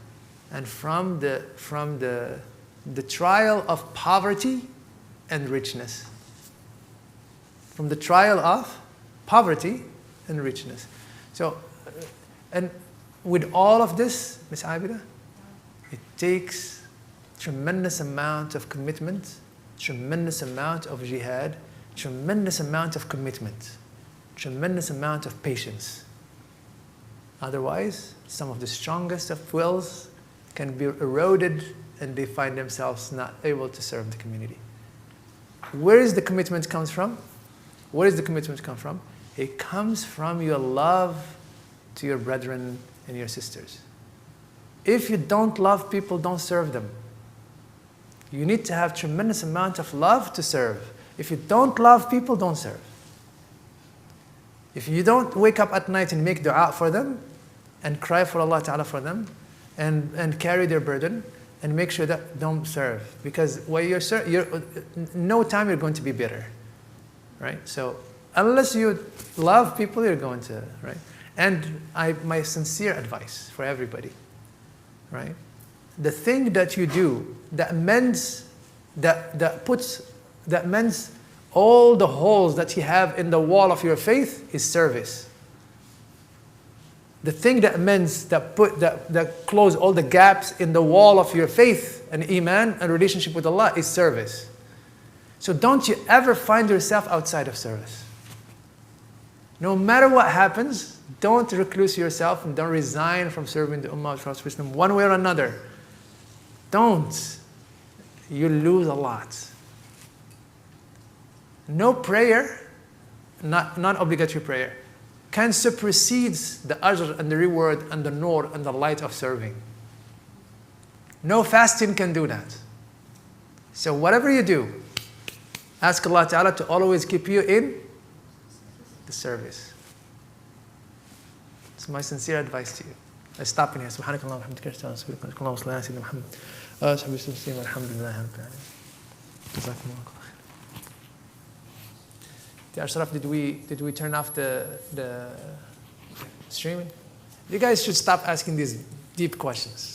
and from the trial of poverty and richness. From the trial of poverty and richness. So, and with all of this, Ms. Abida, it takes tremendous amount of commitment, tremendous amount of jihad, tremendous amount of commitment, tremendous amount of patience. Otherwise, some of the strongest of wills can be eroded and they find themselves not able to serve the community. Where is the commitment comes from? Where does the commitment come from? It comes from your love to your brethren and your sisters. If you don't love people, don't serve them. You need to have tremendous amount of love to serve. If you don't love people, don't serve. If you don't wake up at night and make dua for them and cry for Allah Ta'ala for them and carry their burden, and make sure that don't serve, because while you're no time you're going to be bitter, right? So unless you love people, you're going to, right? And my sincere advice for everybody, right? The thing that you do that mends all the holes that you have in the wall of your faith is service. The thing that mends, that close all the gaps in the wall of your faith and iman and relationship with Allah is service. So don't you ever find yourself outside of service. No matter what happens, don't recluse yourself and don't resign from serving the Ummah of Prophet one way or another. Don't. You lose a lot. No prayer, not obligatory prayer, can supersede the ajr and the reward and the nur and the light of serving. No fasting can do that. So whatever you do, ask Allah Ta'ala to always keep you in the service. It's my sincere advice to you. Let's stop in here. سبحانك اللهم وبحمدك أشهد أن لا إله إلا أنت اللهم صل على سيدنا محمد وآله وصحبه والحمد لله رب العالمين. جزاكم الله خير. Ashraf, did we turn off the streaming? You guys should stop asking these deep questions.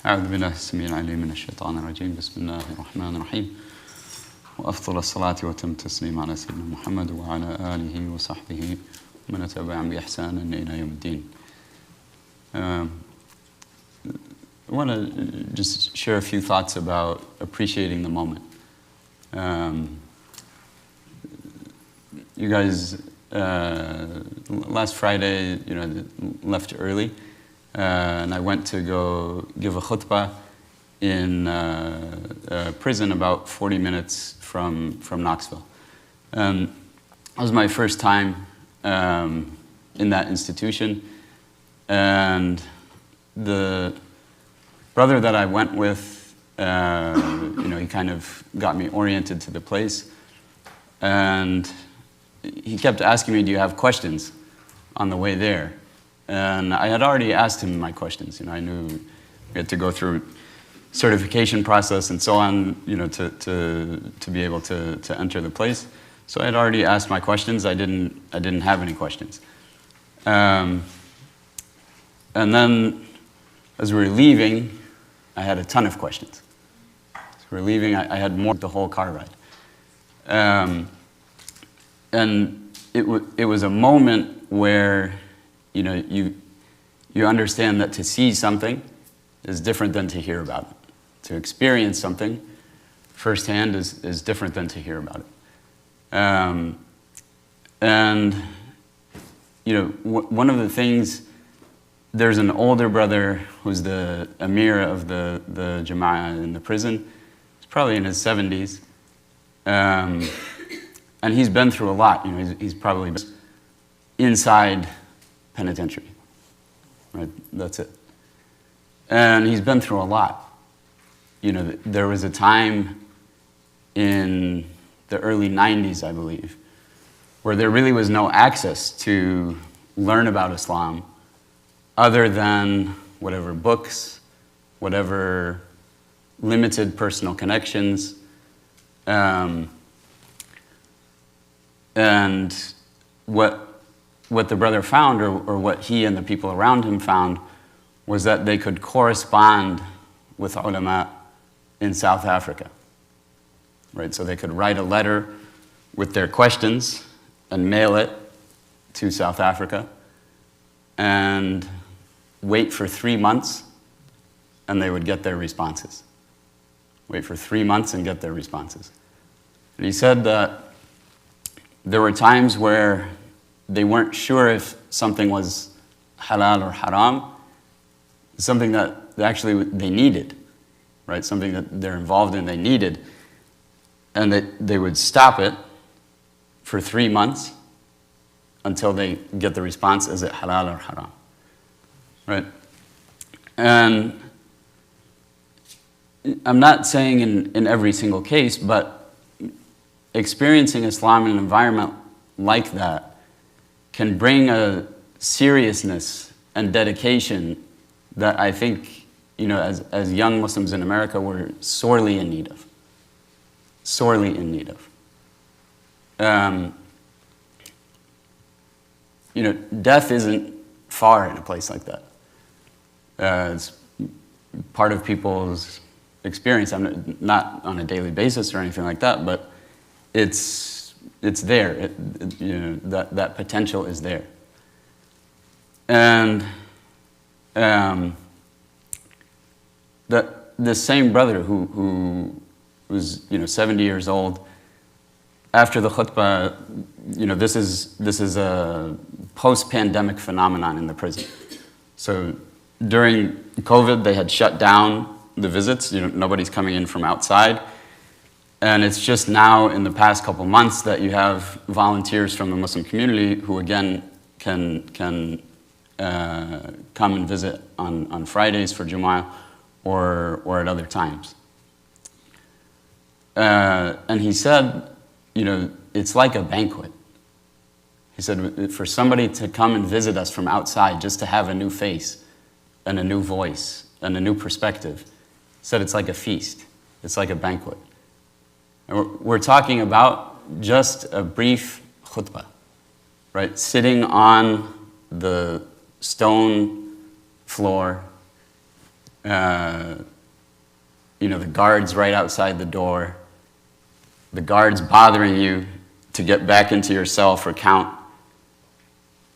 أعوذ بالله السميع العليم من الشيطان الرجيم بسم الله الرحمن الرحيم وأفضل الصلاة وتم التسليم على سيدنا محمد وعلى آله وصحبه ومن تبعهم بإحسان إلى يوم الدين. I want to just share a few thoughts about appreciating the moment. You guys, last Friday, left early, and I went to go give a khutbah in a prison about 40 minutes from Knoxville. That was my first time in that institution, and the brother that I went with, he kind of got me oriented to the place, and he kept asking me, do you have questions on the way there? And I had already asked him my questions. I knew we had to go through certification process and so on, to be able to enter the place. So I had already asked my questions. I didn't have any questions. And then as we were leaving, I had a ton of questions. As we were leaving, I had more the whole car ride. And it was a moment where, you understand that to see something is different than to hear about it. To experience something firsthand is different than to hear about it. One of the things, there's an older brother who's the emir of the Jama'ah in the prison. He's probably in his 70s. And he's been through a lot. He's probably been inside penitentiary. Right? That's it. And he's been through a lot. There was a time in the early 90s, I believe, where there really was no access to learn about Islam other than whatever books, whatever limited personal connections. And what the brother found, or what he and the people around him found, was that they could correspond with ulama in South Africa. Right? So they could write a letter with their questions and mail it to South Africa and wait for 3 months, and they would get their responses. Wait for 3 months and get their responses. And he said that there were times where they weren't sure if something was halal or haram, something that actually they needed, right? Something that they're involved in, they needed. And they would stop it for 3 months until they get the response, is it halal or haram, right? And I'm not saying in every single case, but experiencing Islam in an environment like that can bring a seriousness and dedication that I think, as young Muslims in America, we're sorely in need of. Sorely in need of. Death isn't far in a place like that. It's part of people's experience. I'm not on a daily basis or anything like that, but it's there. That potential is there. And the same brother who was 70 years old, after the khutbah, this is a post-pandemic phenomenon in the prison. So during COVID, they had shut down the visits. Nobody's coming in from outside. And it's just now, in the past couple months, that you have volunteers from the Muslim community who, again, can come and visit on Fridays for Jumu'ah or at other times. And he said, it's like a banquet. He said, for somebody to come and visit us from outside, just to have a new face and a new voice and a new perspective, he said it's like a feast. It's like a banquet. And we're talking about just a brief khutbah, right? Sitting on the stone floor the guards right outside the door, the guards bothering you to get back into your cell for count,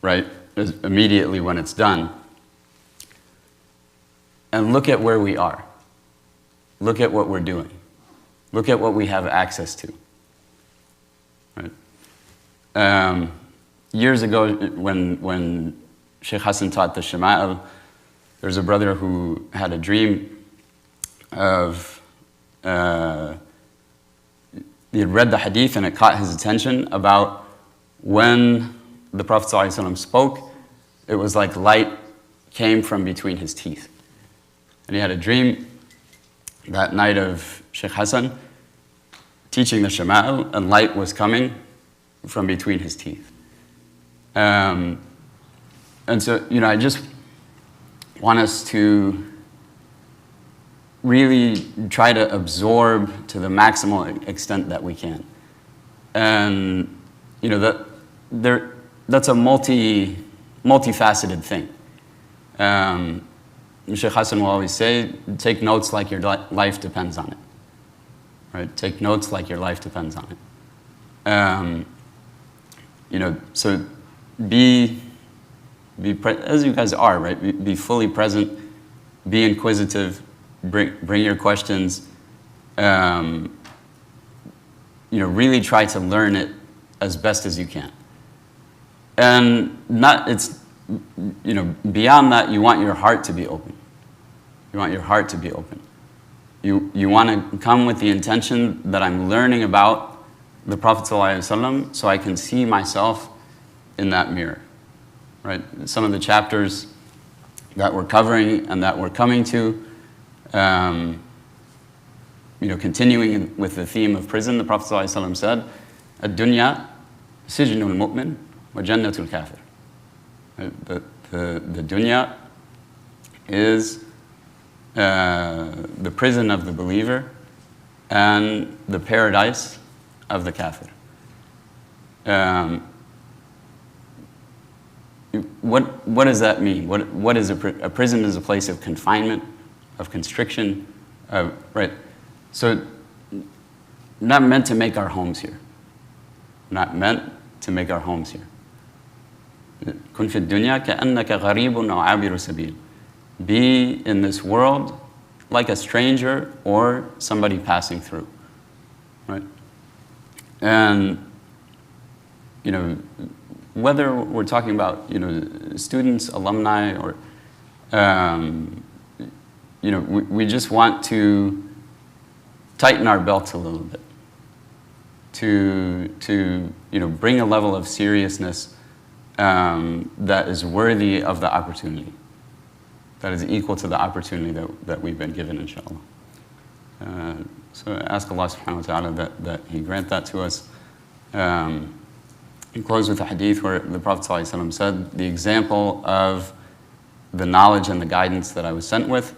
right, immediately when it's done. And look at where we are. Look at what we're doing. Look at what we have access to. Right? Years ago, when Sheikh Hassan taught the Shama'il, there was a brother who had a dream of, he had read the hadith and it caught his attention about when the Prophet ﷺ spoke, it was like light came from between his teeth. And he had a dream that night of Sheikh Hassan teaching the Shama'il, and light was coming from between his teeth. And so, I just want us to really try to absorb to the maximal extent that we can. And, that's a multifaceted thing. Sheikh Hassan will always say, take notes like your life depends on it. Right? Take notes like your life depends on it. So be as you guys are, right? Be fully present, be inquisitive, bring your questions. Really try to learn it as best as you can. And beyond that, you want your heart to be open. You want your heart to be open. You want to come with the intention that I'm learning about the Prophet ﷺ so I can see myself in that mirror. Right? Some of the chapters that we're covering and that we're coming to, continuing with the theme of prison, the Prophet ﷺ said, "Ad-dunya sijnul mu'min wa jannatul kafir." The dunya is the prison of the believer and the paradise of the kafir. What does that mean? What is a prison? Is a place of confinement, of constriction, right? So, not meant to make our homes here. Not meant to make our homes here. كن في الدنيا كأنك غريب أو عابر سبيل. Be in this world like a stranger or somebody passing through, right? And whether we're talking about students, alumni, or we just want to tighten our belts a little bit to bring a level of seriousness that is worthy of the opportunity, that is equal to the opportunity that we've been given, inshallah. So I ask Allah subhanahu wa ta'ala that He grant that to us. And close with a hadith where the Prophet ﷺ said, the example of the knowledge and the guidance that I was sent with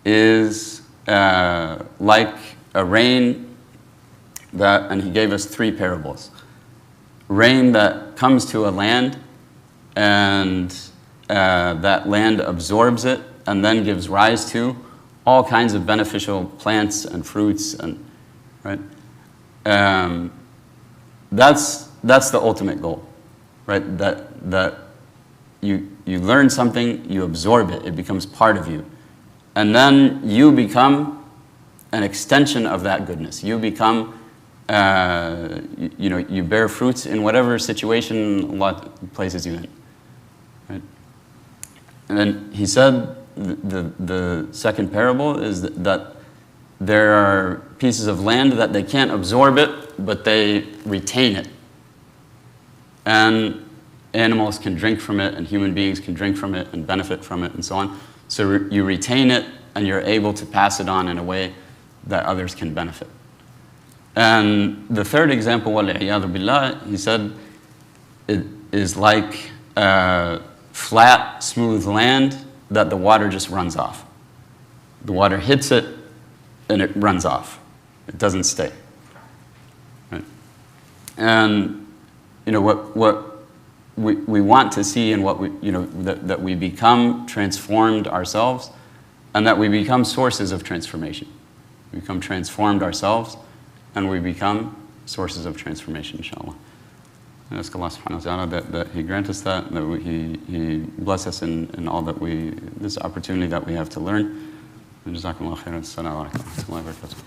is like a rain and He gave us 3 parables. Rain that comes to a land and that land absorbs it and then gives rise to all kinds of beneficial plants and fruits, and right. That's the ultimate goal, right? That you learn something, you absorb it, it becomes part of you, and then you become an extension of that goodness. You become, you bear fruits in whatever situation Allah places you in, right? And then He said the second parable is that there are pieces of land that they can't absorb it, but they retain it. And animals can drink from it, and human beings can drink from it and benefit from it, and so on. So you retain it, and you're able to pass it on in a way that others can benefit. And the third example, wal-'iyadhu billah, He said, it is like flat, smooth land that the water just runs off. The water hits it, and it runs off. It doesn't stay. Right? And what we want to see, and what we that we become transformed ourselves and that we become sources of transformation. We become transformed ourselves, and we become sources of transformation, inshallah. I ask Allah subhanahu wa ta'ala that He grant us that He bless us in all that this opportunity that we have to learn. And jazakumullah khairan. Assalamu alaikum wa rahmatullahi wa barakatuh.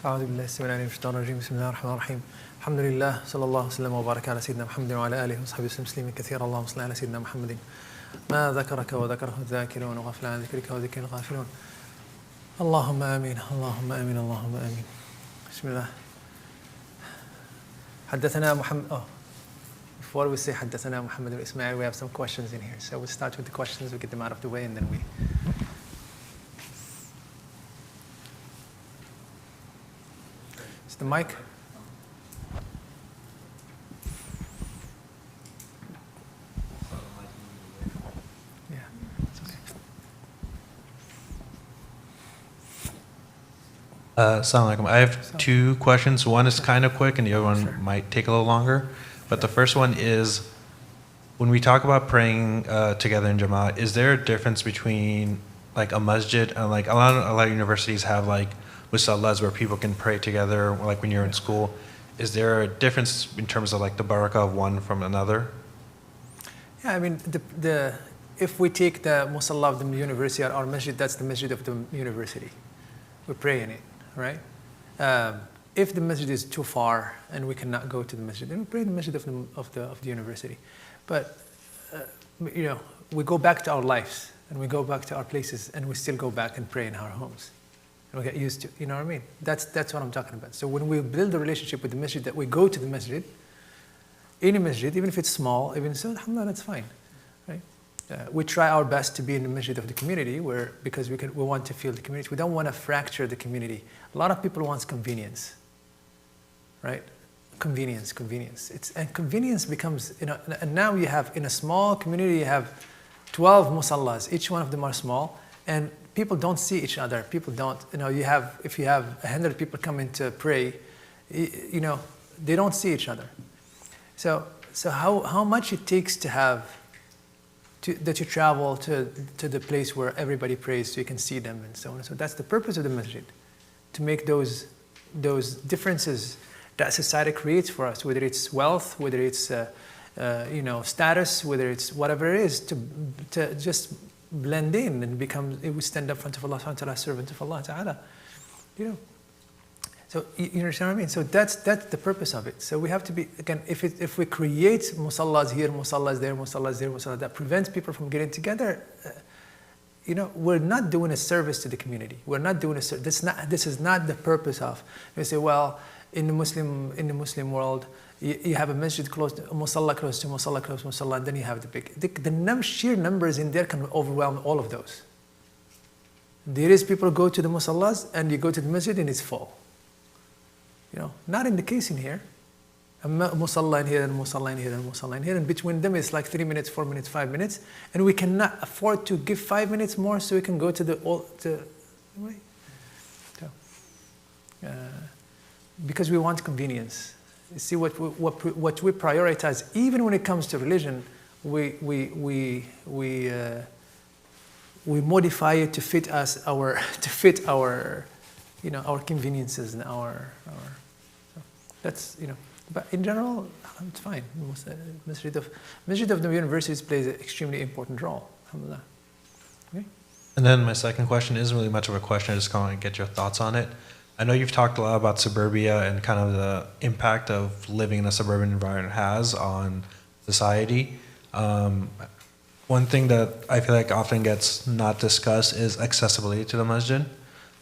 أعوذ بالله السميع العليم من الشيطان الرجيم بسم الله الرحمن الرحيم الحمد لله صلى الله وسلم وبارك على سيدنا محمد وعلى آله وصحبه وسلم تسليما كثيرا اللهم صل على سيدنا محمد ما ذكرك وذكره الذاكرون وغفل عن ذكرك وذكر الغافلون اللهم آمين اللهم آمين اللهم آمين بسم الله حدثنا محمد before we say حدثنا محمد وإسماعيل we have some questions in here so we'll start with the questions we get them out of the way and then we the mic. Yeah, it's okay. Assalamu alaikum. I have two questions. One is kind of quick and the other one might take a little longer. But the first one is, when we talk about praying together in Jama'at, is there a difference between like a masjid and like a lot of universities have like musallas where people can pray together, like when you're in school? Is there a difference in terms of like the barakah of one from another? Yeah, I mean, if we take the musalla of the university or our masjid, that's the masjid of the university. We pray in it, right? If the masjid is too far and we cannot go to the masjid, then we pray in the masjid of the university. But we go back to our lives and we go back to our places and we still go back and pray in our homes. And we get used to, you know what I mean? That's what I'm talking about. So when we build a relationship with the masjid, that we go to the masjid, any masjid, even if it's small, even so, alhamdulillah, that's fine, right? We try our best to be in the masjid of the community because we want to feel the community. We don't want to fracture the community. A lot of people want convenience, right? Convenience. And convenience becomes, and now you have, in a small community, you have 12 musallas. Each one of them are small, and people don't see each other. People don't, if you have 100 people coming to pray, they don't see each other. So how much it takes to have, that you travel to the place where everybody prays so you can see them and so on. So that's the purpose of the masjid, to make those differences that society creates for us, whether it's wealth, whether it's status, whether it's whatever it is, to just blend in and we stand up in front of Allah subhanahu wa ta'ala, servant of Allah ta'ala. So you understand what I mean? So that's the purpose of it. So we have to be, again, if we create musallas here, musallas there, musallas there, musallas that prevents people from getting together, we're not doing a service to the community. We're not doing a service. This is not the purpose of. You say, well, in the Muslim world, you have a masjid close to, a musalla close to musalla close to musalla, and then you have the sheer numbers in there can overwhelm all of those. There is people go to the musallas and you go to the masjid and it's full. Not in the case in here. A musalla in here and musalla in here and musalla in here, and between them it's like 3 minutes, 4 minutes, 5 minutes, and we cannot afford to give 5 minutes more so we can go to because we want convenience. You see what we prioritize, even when it comes to religion, we modify it to fit our conveniences and our that's But in general, it's fine. Masjid of the universities plays an extremely important role. Alhamdulillah. Okay? And then my second question isn't really much of a question. I just want to get your thoughts on it. I know you've talked a lot about suburbia and kind of the impact of living in a suburban environment has on society. One thing that I feel like often gets not discussed is accessibility to the masjid.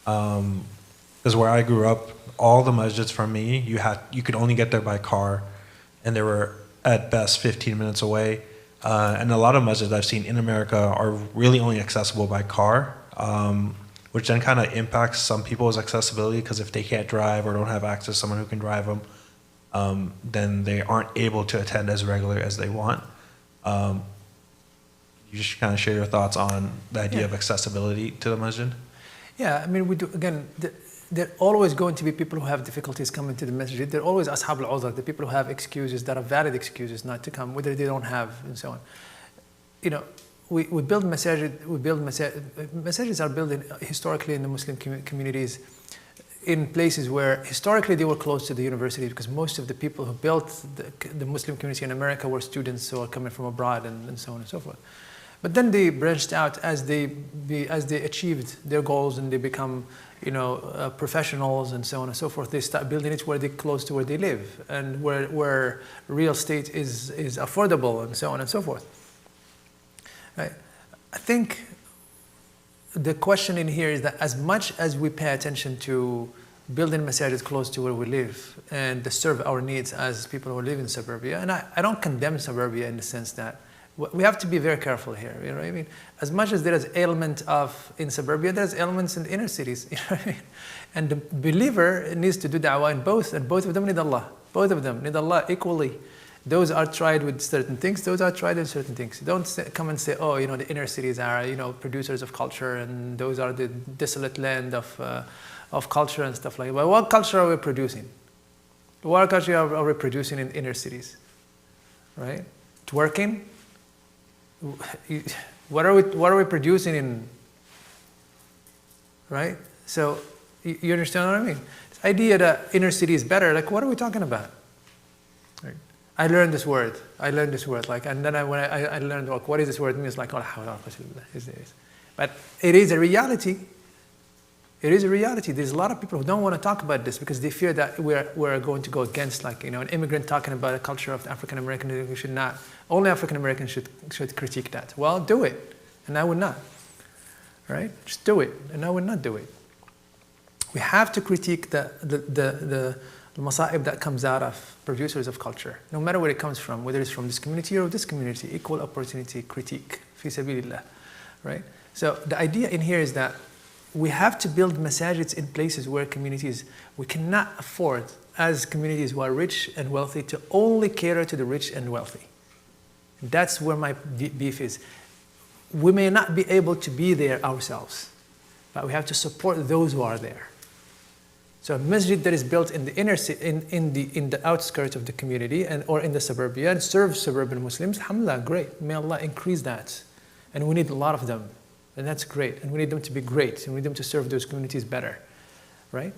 Because where I grew up, all the masjids from me, you could only get there by car, and they were at best 15 minutes away. And a lot of masjids I've seen in America are really only accessible by car, which then kind of impacts some people's accessibility, because if they can't drive or don't have access to someone who can drive them, then they aren't able to attend as regular as they want. You just kind of share your thoughts on the idea of accessibility to the masjid? Yeah, I mean, we do, again, there are always going to be people who have difficulties coming to the masjid. There are always ashab al-uzr, the people who have excuses that are valid excuses not to come, whether they don't have, and so on. You know, we build masajids are built historically in the Muslim communities in places where historically they were close to the university, because most of the people who built the Muslim community in America were students who are coming from abroad, and so on and so forth. But then they branched out as they achieved their goals and they become, professionals and so on and so forth. They start building it where they're close to where they live and where real estate is affordable and so on and so forth. Right? I think the question in here is that as much as we pay attention to building masajid close to where we live and to serve our needs as people who live in suburbia, and I don't condemn suburbia in the sense that we have to be very careful here, you know what I mean? As much as there is element in suburbia, there's elements in the inner cities, you know what I mean? And the believer needs to do da'wah in both, and both of them need Allah. Both of them need Allah equally. Those are tried with certain things, those are tried with certain things. Don't come and say, oh, the inner cities are, producers of culture, and those are the desolate land of culture and stuff like that. But what culture are we producing? What culture are we producing in inner cities? Right? Twerking? What are we producing in, right? So you understand what I mean? This idea that inner city is better, like what are we talking about? Right? I learned this word, and then when I learned what is this word, it means like, but it is a reality. It is a reality. There's a lot of people who don't want to talk about this because they fear that we're going to go against, an immigrant talking about a culture of African American. We should not. Only African Americans should critique that. Well, do it, and I would not. Right? Just do it, and I would not do it. We have to critique the masa'ib that comes out of producers of culture, no matter where it comes from, whether it's from this community or this community. Equal opportunity critique, fi sabilillah. Right? So the idea in here is that we have to build masajids in places where we cannot afford, as communities who are rich and wealthy, to only cater to the rich and wealthy. That's where my beef is. We may not be able to be there ourselves, but we have to support those who are there. So a masjid that is built in the inner in the outskirts of the community or in the suburbia and serves suburban Muslims, alhamdulillah, great. May Allah increase that. And we need a lot of them. And that's great. And we need them to be great. And we need them to serve those communities better. Right?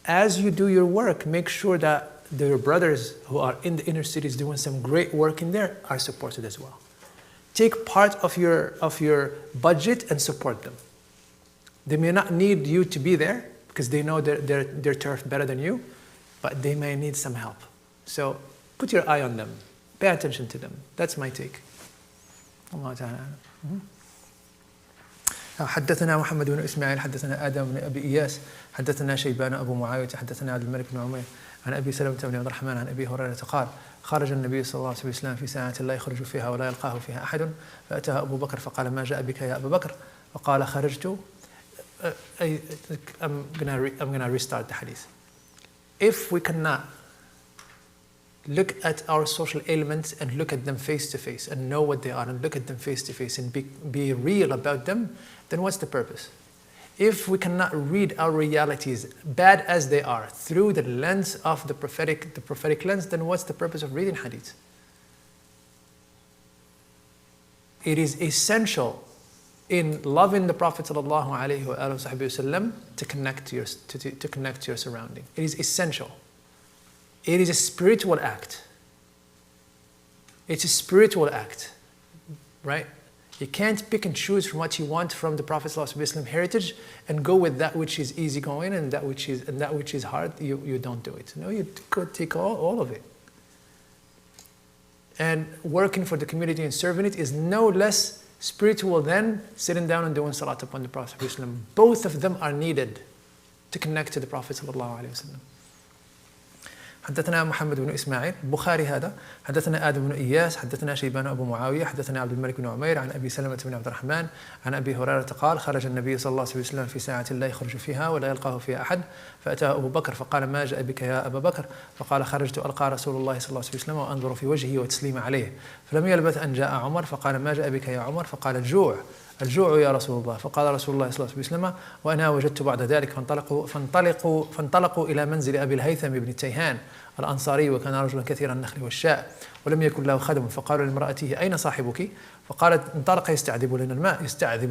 As you do your work, make sure that your brothers who are in the inner cities doing some great work in there are supported as well. Take part of your budget and support them. They may not need you to be there because they know their turf better than you, but they may need some help. So put your eye on them. Pay attention to them. That's my take. Allah Ta'ala. حدثنا محمد بن إسماعيل حدثنا آدم بن أبي إياس حدثنا شيبان أبو معاوية حدثنا عبد الملك بن عمير عن أبي سلمة بن عبد الرحمن عن أبي هريرة قال خرج النبي صلى الله عليه وسلم في ساعة لا يخرج فيها ولا يلقاه فيها أحد فأتاه أبو بكر فقال ما جاء بك يا أبا بكر فقال خرجت. I'm gonna restart the hadith. If we cannot look at our social elements and look at them face to face and know what they are and look at them face to face and be real about them, then what's the purpose? If we cannot read our realities, bad as they are, through the lens of the prophetic lens, then what's the purpose of reading hadith? It is essential in loving the Prophet ﷺ to connect to your surrounding. It is essential. It is a spiritual act. It's a spiritual act, right? You can't pick and choose from what you want from the Prophet ﷺ heritage and go with that which is easygoing and that which is hard. You don't do it. No, you could take all of it. And working for the community and serving it is no less spiritual than sitting down and doing salat upon the Prophet ﷺ. Both of them are needed to connect to the Prophet ﷺ. حدثنا محمد بن إسماعيل البخاري هذا حدثنا آدم بن إياس حدثنا شيبان أبو معاوية حدثنا عبد الملك بن عمير عن أبي سلمة بن عبد الرحمن عن أبي هريرة قال خرج النبي صلى الله عليه وسلم في ساعة لا يخرج فيها ولا يلقاه فيها أحد فأتاه أبو بكر فقال ما جاء بك يا أبا بكر فقال خرجت ألقى رسول الله صلى الله عليه وسلم وأنظر في وجهه وتسليم عليه فلم يلبث أن جاء عمر فقال ما جاء بك يا عمر فقال الجوع يا رسول الله فقال رسول الله صلى الله عليه وسلم وأنا وجدت بعد ذلك فانطلقوا إلى منزل أبي الهيثم بن تيهان الأنصاري وكان رجلا كثير النخل والشاء ولم يكن له خدم فقالوا لامرأته أين صاحبك فقالت انطلق يستعذب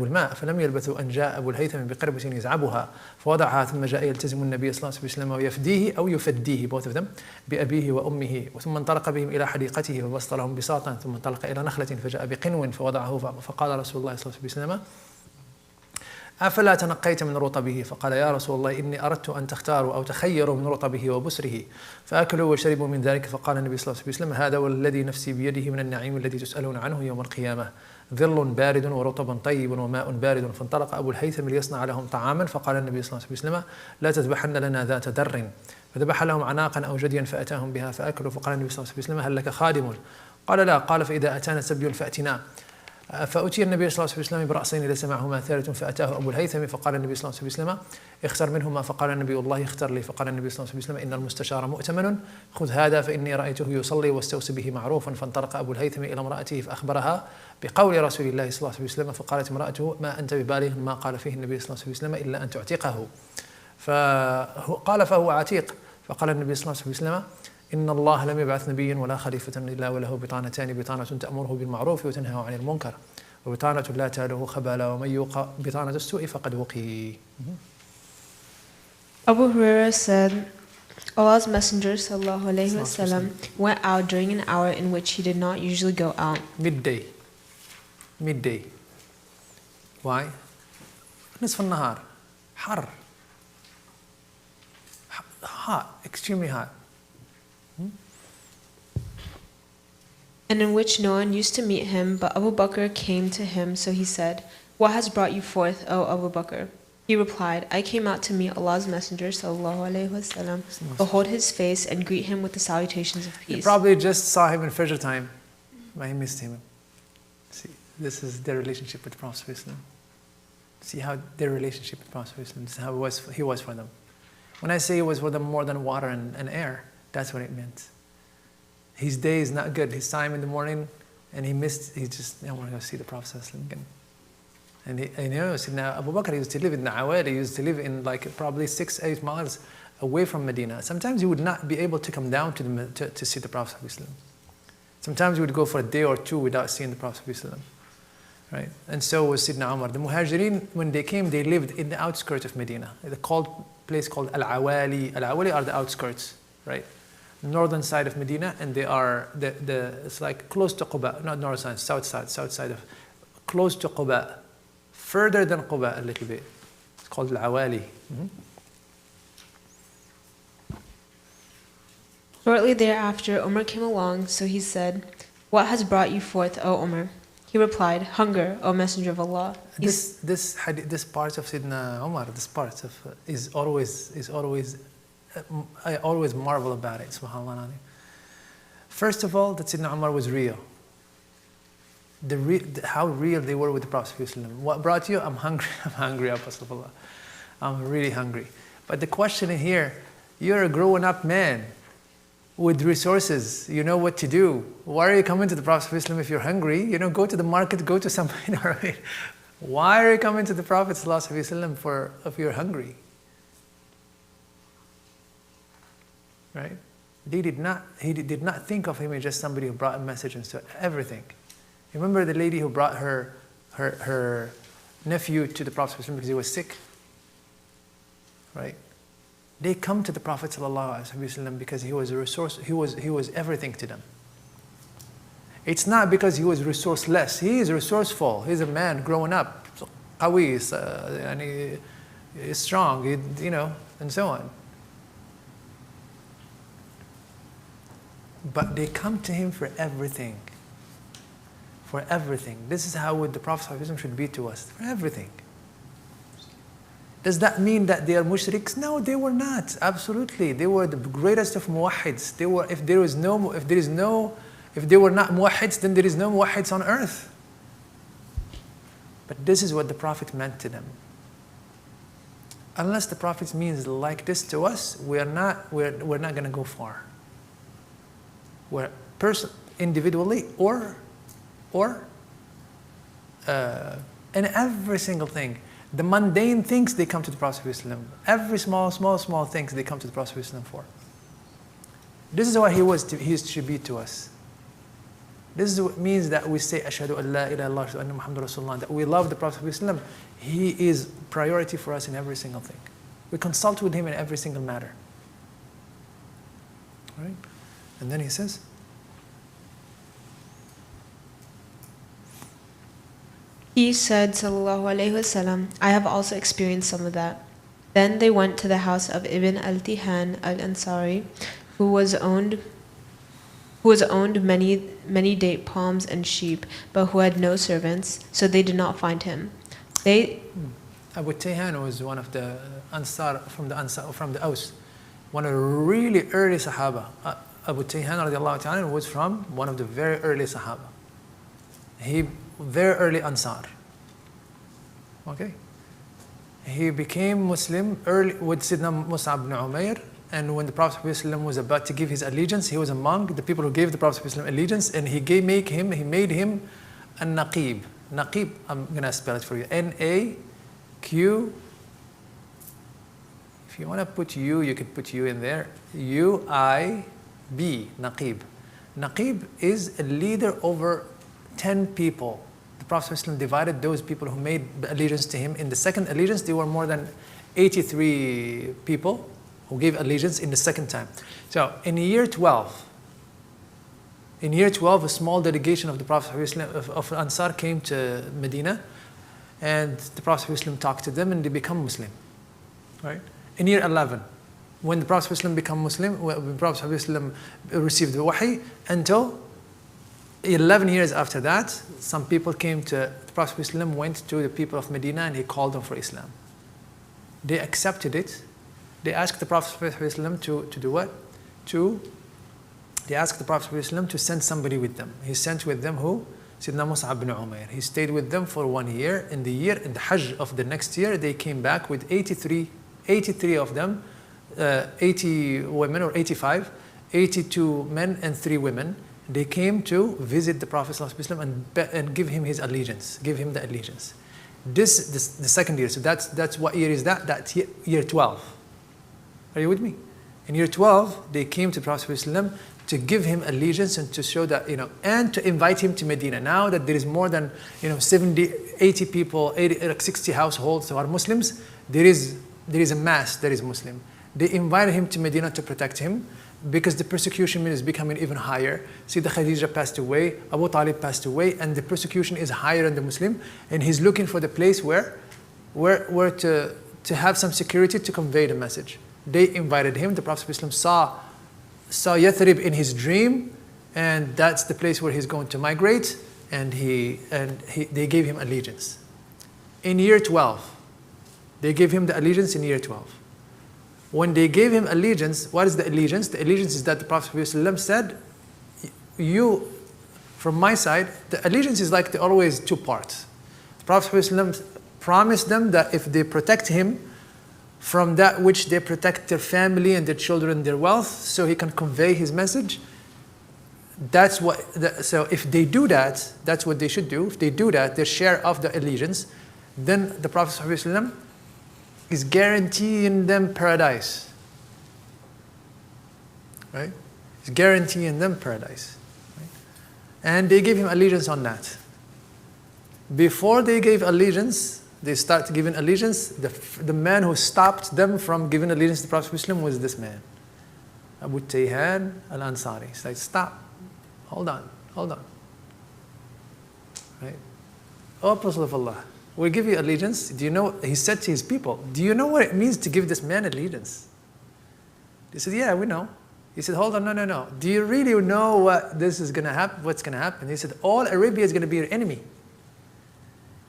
الماء فلم يلبثوا أن جاء أبو الهيثم بقربة يزعبها فوضعها ثم جاء يلتزم النبي صلى الله عليه وسلم ويفديه أو يفديه both of them بأبيه وأمه ثم انطلق بهم إلى حديقته فبسط لهم بساطا ثم انطلق إلى نخلة فجاء بقنو فوضعه فقال رسول الله صلى الله عليه وسلم أفلا تنقيت من رطبه فقال يا رسول الله إني أردت أن تختاروا أو تخيروا من رطبه وبسره فأكلوا وشربوا من ذلك فقال النبي صلى الله عليه وسلم هذا والذي نفسي بيده من النعيم الذي تسألون عنه يوم القيامة ظل بارد ورطب طيب وماء بارد فانطلق أبو الهيثم ليصنع لهم طعاما فقال النبي صلى الله عليه وسلم لا تذبحن لنا ذات در فذبح لهم عناقا أو جديا فأتاهم بها فأكلوا فقال النبي صلى الله عليه وسلم هل لك خادم قال لا قال فإذا أتانا سبي فأتنا فأتي النبي صلى الله عليه وسلم برأسين ليس معهما ثالث فأتاه أبو الهيثم فقال النبي صلى الله عليه وسلم اختر منهما فقال النبي الله اختر لي فقال النبي صلى الله عليه وسلم إن المستشار مؤتمن خذ هذا فإني رأيته يصلي واستوصي به معروفا فانطلق أبو الهيثم إلى امرأته فأخبرها بقول رسول الله صلى الله عليه وسلم فقالت امرأته ما أنت ببالغ ما قال فيه النبي صلى الله عليه وسلم إلا أن تعتقه فقال فهو عتيق فقال النبي صلى الله عليه وسلم إن الله لم يبعث نبيا ولا خليفة إلا وله بطانتان بطانة تأمره بالمعروف وتنهى عن المنكر وبطانة لا تاله خبالا ومن يوق بطانة السوء فقد وقي. Abu Hurairah said, Allah's Messenger ﷺ went out during an hour in which he did not usually go out. Midday. Why? نصف النهار. حر. Hot, extremely hot. And in which no one used to meet him, but Abu Bakr came to him, so he said, What has brought you forth, O Abu Bakr? He replied, I came out to meet Allah's Messenger ﷺ, behold his face, and greet him with the salutations of peace. You probably just saw him in Fajr time, but he missed him. See, this is their relationship with the Prophet ﷺ. See how their relationship with the Prophet ﷺ, this is how he was for them. When I say he was for them more than water and air, that's what it meant. His day is not good. His time in the morning, and he just, I want to go see the Prophet ﷺ again. And now Abu Bakr used to live in Nawali, he used to live in like probably 6-8 miles away from Medina. Sometimes he would not be able to come down to see the Prophet ﷺ. Sometimes he would go for a day or two without seeing the Prophet ﷺ. Right? And so was Sidna Umar. The Muhajirin, when they came, they lived in the outskirts of Medina. The place called Al-Awali. Al-Awali are the outskirts, right? Northern side of Medina, and they are it's like close to Quba, not north side, south side of, close to Quba, further than Quba a little bit. It's called Al-Awali. Shortly thereafter, Umar came along, so he said, What has brought you forth, O Umar? He replied, Hunger, O Messenger of Allah. This part of Sidna Umar, this part of is always. I always marvel about it, subhanAllah. First of all, that Sidna Umar was real. How real they were with the Prophet ﷺ. What brought you? I'm hungry, Apostle. I'm really hungry. But the question here, you're a grown up man with resources, you know what to do. Why are you coming to the Prophet ﷺ if you're hungry? Go to the market, go to somewhere. Why are you coming to the Prophet ﷺ if you're hungry? Right? He did not think of him as just somebody who brought a message and so everything. Remember the lady who brought her nephew to the Prophet because he was sick? Right? They come to the Prophet ﷺ because he was a resource, he was everything to them. It's not because he was resourceless. He is resourceful. He's a man growing up. قوي, and he's strong, and so on. But they come to him for everything. For everything. This is how the Prophet ﷺ should be to us. For everything. Does that mean that they are mushriks? No, they were not. Absolutely. They were the greatest of muwahhids. They were, if they were not muwahhids, then there is no muwahhids on earth. But this is what the Prophet meant to them. Unless the Prophet means like this to us, we're not going to go far. We're individually or in every single thing. The mundane things, they come to the Prophet ﷺ. Every small things, they come to the Prophet ﷺ for. This is what he should be to us. This is what means that we say, Ashhadu an la ilaha illallah wa anna Muhammadur Rasulullah, that we love the Prophet ﷺ. He is priority for us in every single thing. We consult with him in every single matter. Right? And then he says, he said, Sallallahu Alaihi Wasallam, I have also experienced some of that. Then they went to the house of Ibn al-Tihan al-Ansari, who was owned many date palms and sheep, but who had no servants, so they did not find him. Abu Tayhan was one of the Ansar from the Aus, one of the really early Sahaba. Abu Tayhan radiallahu ta'ala was from one of the very early Sahaba. He very early Ansar. Okay? He became Muslim early with Sidna Mus'ab ibn Umair, and when the Prophet ﷺ was about to give his allegiance, he was among the people who gave the Prophet ﷺ allegiance, and he made him a Naqib. Naqib, I'm going to spell it for you. N-A-Q. If you want to put U, you could put U in there. U-I-B, Naqib. Naqib is a leader over 10 people. The Prophet ﷺ divided those people who made allegiance to him. In the second allegiance, there were more than 83 people who gave allegiance in the second time. So in year 12, a small delegation of the Prophet ﷺ, of Ansar came to Medina, and the Prophet ﷺ talked to them and they become Muslim. Right? In year 11, when the Prophet ﷺ became Muslim, when the Prophet ﷺ received the wahi, until 11 years after that, some people came to the Prophet ﷺ, went to the people of Medina, and he called them for Islam. They accepted it. They asked the Prophet ﷺ to do what? They asked the Prophet ﷺ to send somebody with them. He sent with them who? Sidna Mus'ab ibn Umair. He stayed with them for 1 year. In the Hajj of the next year, they came back with 83 of them, 80 women or 85, 82 men and 3 women. They came to visit the Prophet ﷺ and give him his allegiance, give him the allegiance. This the second year. So that's what year is that? That's year 12. Are you with me? In year 12, they came to the Prophet ﷺ to give him allegiance and to show that, and to invite him to Medina. Now that there is more than 70, 80 people, 60 households who are Muslims, there is a mass that is Muslim. They invited him to Medina to protect him, because the persecution is becoming even higher. See, the Khadija passed away, Abu Talib passed away, and the persecution is higher in the Muslim, and he's looking for the place where to have some security to convey the message. They invited him. The Prophet ﷺ saw Yathrib in his dream, and that's the place where he's going to migrate, and they gave him allegiance. In year 12, they gave him the allegiance in year 12. When they gave him allegiance, what is the allegiance? The allegiance is that the Prophet ﷺ said, you, from my side, the allegiance is like always 2 parts. The Prophet ﷺ promised them that if they protect him from that which they protect their family and their children and their wealth, so he can convey his message, so if they do that, that's what they should do. If they do that, their share of the allegiance, then the Prophet ﷺ is guaranteeing them paradise. Right? He's guaranteeing them paradise. Right? And they gave him allegiance on that. Before they gave allegiance, they start giving allegiance, the man who stopped them from giving allegiance to the Prophet ﷺ was this man, Abu Tayhan al-Ansari. He's like, stop, hold on. Right? O Apostle of Allah, we give you allegiance. Do you know, he said to his people, do you know what it means to give this man allegiance? They said, yeah, we know. He said, hold on, no. Do you really know what this is going to happen? What's going to happen? He said, all Arabia is going to be your enemy.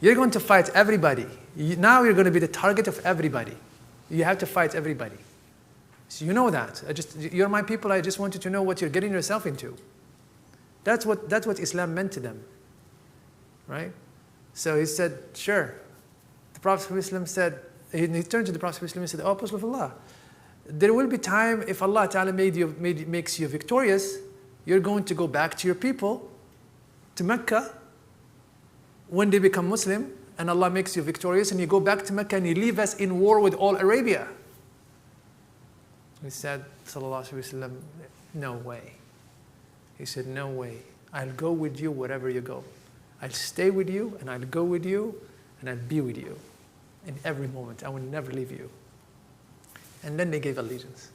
You're going to fight everybody. Now you're going to be the target of everybody. You have to fight everybody. So you know that. You're my people. I just want you to know what you're getting yourself into. That's what Islam meant to them. Right? So he said, sure. The Prophet ﷺ said, he turned to the Prophet ﷺ and said, O Apostle of Allah, there will be time if Allah Ta'ala makes you victorious, you're going to go back to your people, to Mecca, when they become Muslim, and Allah makes you victorious, and you go back to Mecca and you leave us in war with all Arabia. He said, Sallallahu Alaihi Wasallam, no way. He said, no way. I'll go with you wherever you go. I'll stay with you, and I'll go with you, and I'll be with you in every moment. I will never leave you. And then they gave allegiance.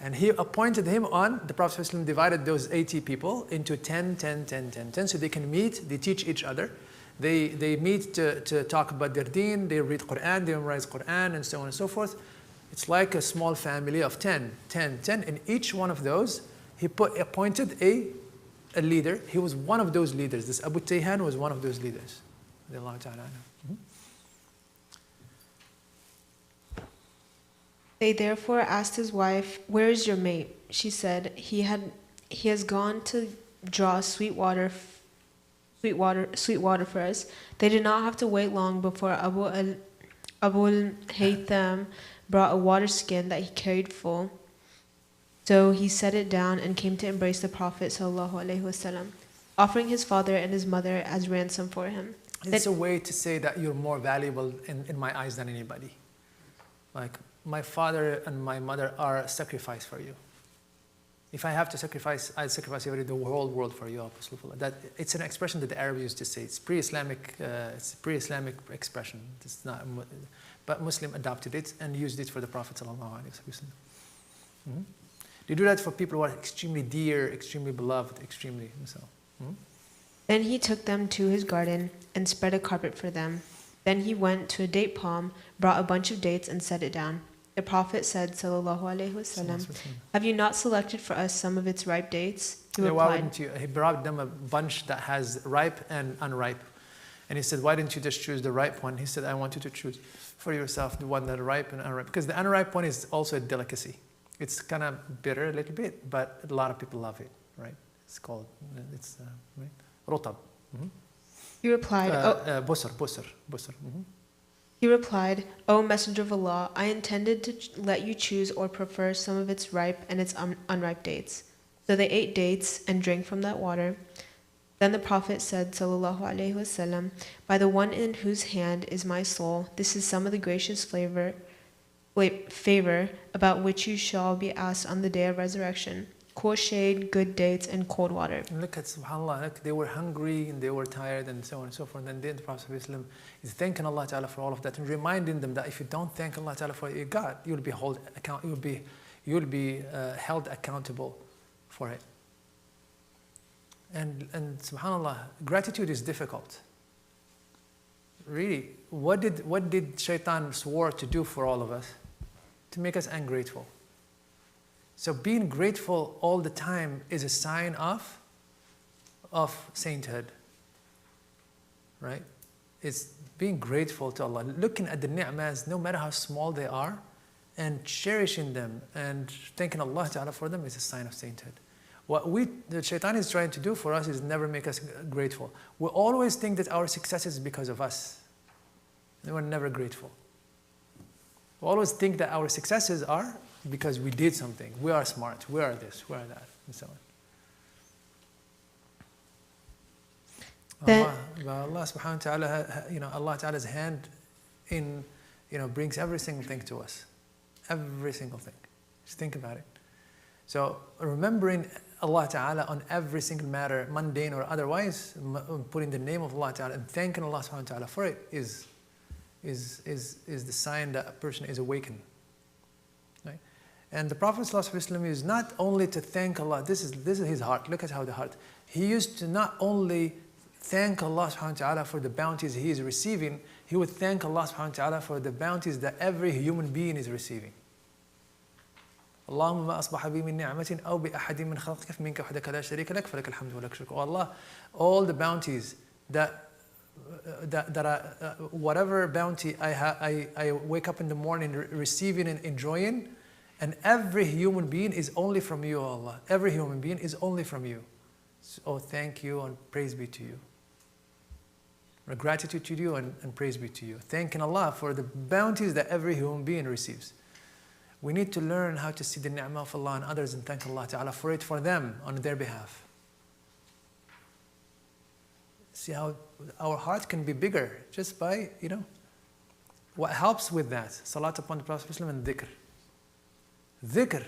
And he appointed him on, the Prophet ﷺ divided those 80 people into 10, so they can meet, they teach each other. They meet to talk about their deen, they read Quran, they memorize Quran, and so on and so forth. It's like a small family of 10. In each one of those, he appointed a leader. He was one of those leaders. This Abu Tayhan was one of those leaders. They therefore asked his wife, "Where is your mate?" She said, He has gone to draw sweet water for us." They did not have to wait long before Abu al-Haytham brought a water skin that he carried full. So he set it down and came to embrace the Prophet ﷺ, offering his father and his mother as ransom for him. It's a way to say that you're more valuable in my eyes than anybody. Like, my father and my mother are a sacrifice for you. If I have to sacrifice, I'll sacrifice the whole world for you, Apostle of Allah. That it's an expression that the Arabs used to say. It's pre-Islamic. It's a pre-Islamic expression. It's not, but Muslim adopted it and used it for the Prophet sallallahu alaihi wasallam. They do that for people who are extremely dear, extremely beloved, extremely so. Then he took them to his garden and spread a carpet for them. Then he went to a date palm, brought a bunch of dates, and set it down. The Prophet said, sallallahu alaihi wasallam, "Have you not selected for us some of its ripe dates?" He replied, why wouldn't you? He brought them a bunch that has ripe and unripe. And he said, why didn't you just choose the ripe one? He said, I want you to choose for yourself the one that is ripe and unripe. Because the unripe one is also a delicacy. It's kind of bitter a little bit, but a lot of people love it, right? It's called, right? Rotab. He replied, Busr. He replied, "O Messenger of Allah, I intended to let you choose or prefer some of its ripe and its unripe dates." So they ate dates and drank from that water. Then the Prophet said, sallallahu alaihi wasallam, "By the one in whose hand is my soul, this is some of the gracious favor about which you shall be asked on the day of resurrection: cool shade, good dates, and cold water." And look at subhanAllah, look, they were hungry and they were tired and so on and so forth. And then the Prophet ﷺ is thanking Allah Ta'ala for all of that and reminding them that if you don't thank Allah Ta'ala for your God, you'll be held accountable for it. And subhanAllah, gratitude is difficult. Really, what did Shaitan swore to do for all of us? To make us ungrateful. So being grateful all the time is a sign of sainthood, right? It's being grateful to Allah, looking at the ni'mas, no matter how small they are, and cherishing them and thanking Allah Ta'ala for them is a sign of sainthood. What the Shaitan is trying to do for us is never make us grateful. We always think that our success is because of us. We're never grateful. We always think that our successes are because we did something. We are smart. We are this. We are that, and so on. Allah subhanahu wa ta'ala, Allah Ta'ala's hand brings every single thing to us. Every single thing. Just think about it. So remembering Allah Ta'ala on every single matter, mundane or otherwise, putting the name of Allah Ta'ala and thanking Allah subhanahu wa ta'ala for it is the sign that a person is awakened. Right? And the Prophet ﷺ is not only to thank Allah, this is his heart. Look at how the heart. He used to not only thank Allah subhanahu wa ta'ala for the bounties he is receiving, he would thank Allah subhanahu wa ta'ala for the bounties that every human being is receiving. اللهم ما أصبح بي من نعمة أو بأحد من خلقك فمنك وحدك لا شريك لك فلك الحمد ولك الشكر. Oh Allah, all the bounties that whatever bounty I wake up in the morning receiving and enjoying, and every human being is only from you, Allah. Every human being is only from you. So thank you and praise be to you. Gratitude to you and praise be to you. Thanking Allah for the bounties that every human being receives. We need to learn how to see the ni'mah of Allah and others and thank Allah Ta'ala for it for them on their behalf. See how our heart can be bigger just by, what helps with that? Salat upon the Prophet and dhikr. Dhikr.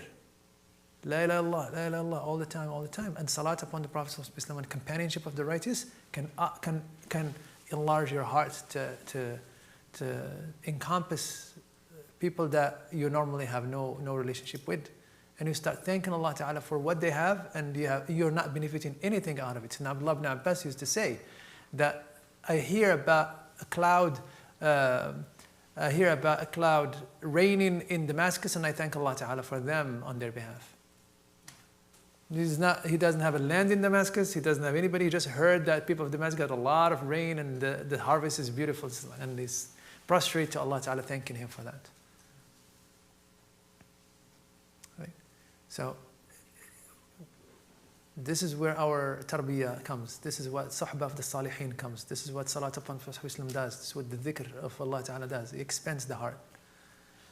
La ilaha illallah, la ilaha illallah, all the time. And salat upon the Prophet and companionship of the righteous can enlarge your heart to encompass people that you normally have no relationship with. And you start thanking Allah Ta'ala for what they have, and you're not benefiting anything out of it. And Abdullah ibn Abbas used to say that I hear about a cloud raining in Damascus, and I thank Allah Ta'ala for them on their behalf. He doesn't have a land in Damascus, he doesn't have anybody, he just heard that people of Damascus got a lot of rain and the harvest is beautiful, and he's prostrate to Allah Ta'ala, thanking him for that. Right? So, this is where our tarbiyah comes. This is what Sahbah of the Salihin comes. This is what Salat upon Prophet does. This is what the dhikr of Allah Ta'ala does. It expands the heart.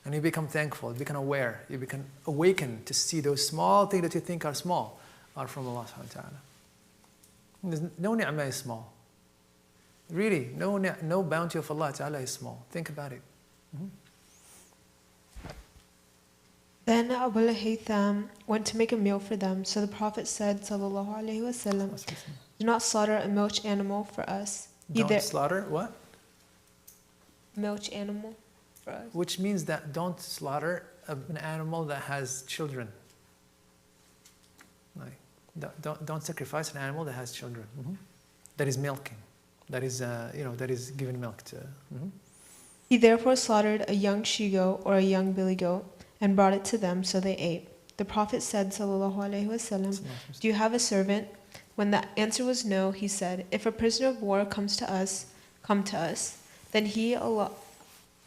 And you become thankful, you become aware, you become awakened to see those small things that you think are small are from Allah subhanahu wa ta'ala. No ni'mah is small. Really, no bounty of Allah ta'ala is small. Think about it. Then Abu Haytham went to make a meal for them. So the Prophet said, Sallallahu Alaihi Wasallam, do not slaughter a milch animal for us. Don't slaughter what? Milch animal. Which means that don't slaughter an animal that has children. Like, don't sacrifice an animal that has children. That is milking. That is giving milk to. He therefore slaughtered a young she-goat or a young billy goat and brought it to them, so they ate. The Prophet said, Sallallahu Alaihi Wasallam, do you have a servant? When the answer was no, he said, if a prisoner of war comes to us, come to us. Then he, Sallallahu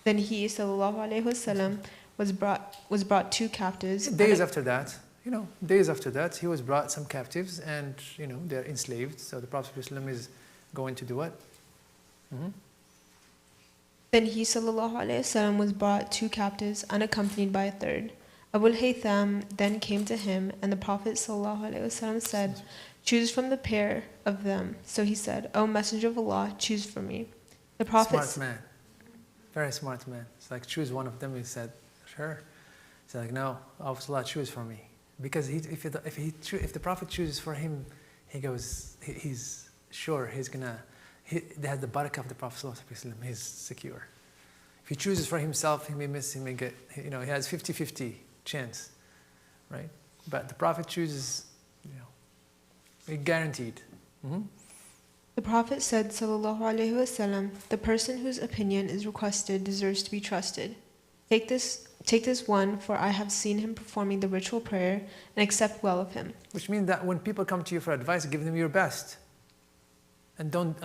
Alaihi Wasallam, was brought two captives. Days after that, he was brought some captives, and they're enslaved. So the Prophet ﷺ is going to do what? Then he, Sallallahu Alaihi Wasallam, was brought two captives, unaccompanied by a third. Abu Haytham then came to him, and the Prophet Sallallahu Alaihi Wasallam said, choose from the pair of them. So he said, O Messenger of Allah, choose for me. The Prophet. Smart man. Very smart man. It's like, choose one of them. He said, sure. He's like, no, Allah, choose for me. Because if the Prophet chooses for him, he's sure he has the barakah of the Prophet ﷺ. He's secure. If he chooses for himself, he may miss, he may get, he has 50-50 chance, right? But the Prophet chooses, guaranteed. The Prophet said, Sallallahu Alaihi Wasallam, the person whose opinion is requested deserves to be trusted. Take this one, for I have seen him performing the ritual prayer and accept well of him. Which means that when people come to you for advice, give them your best, and don't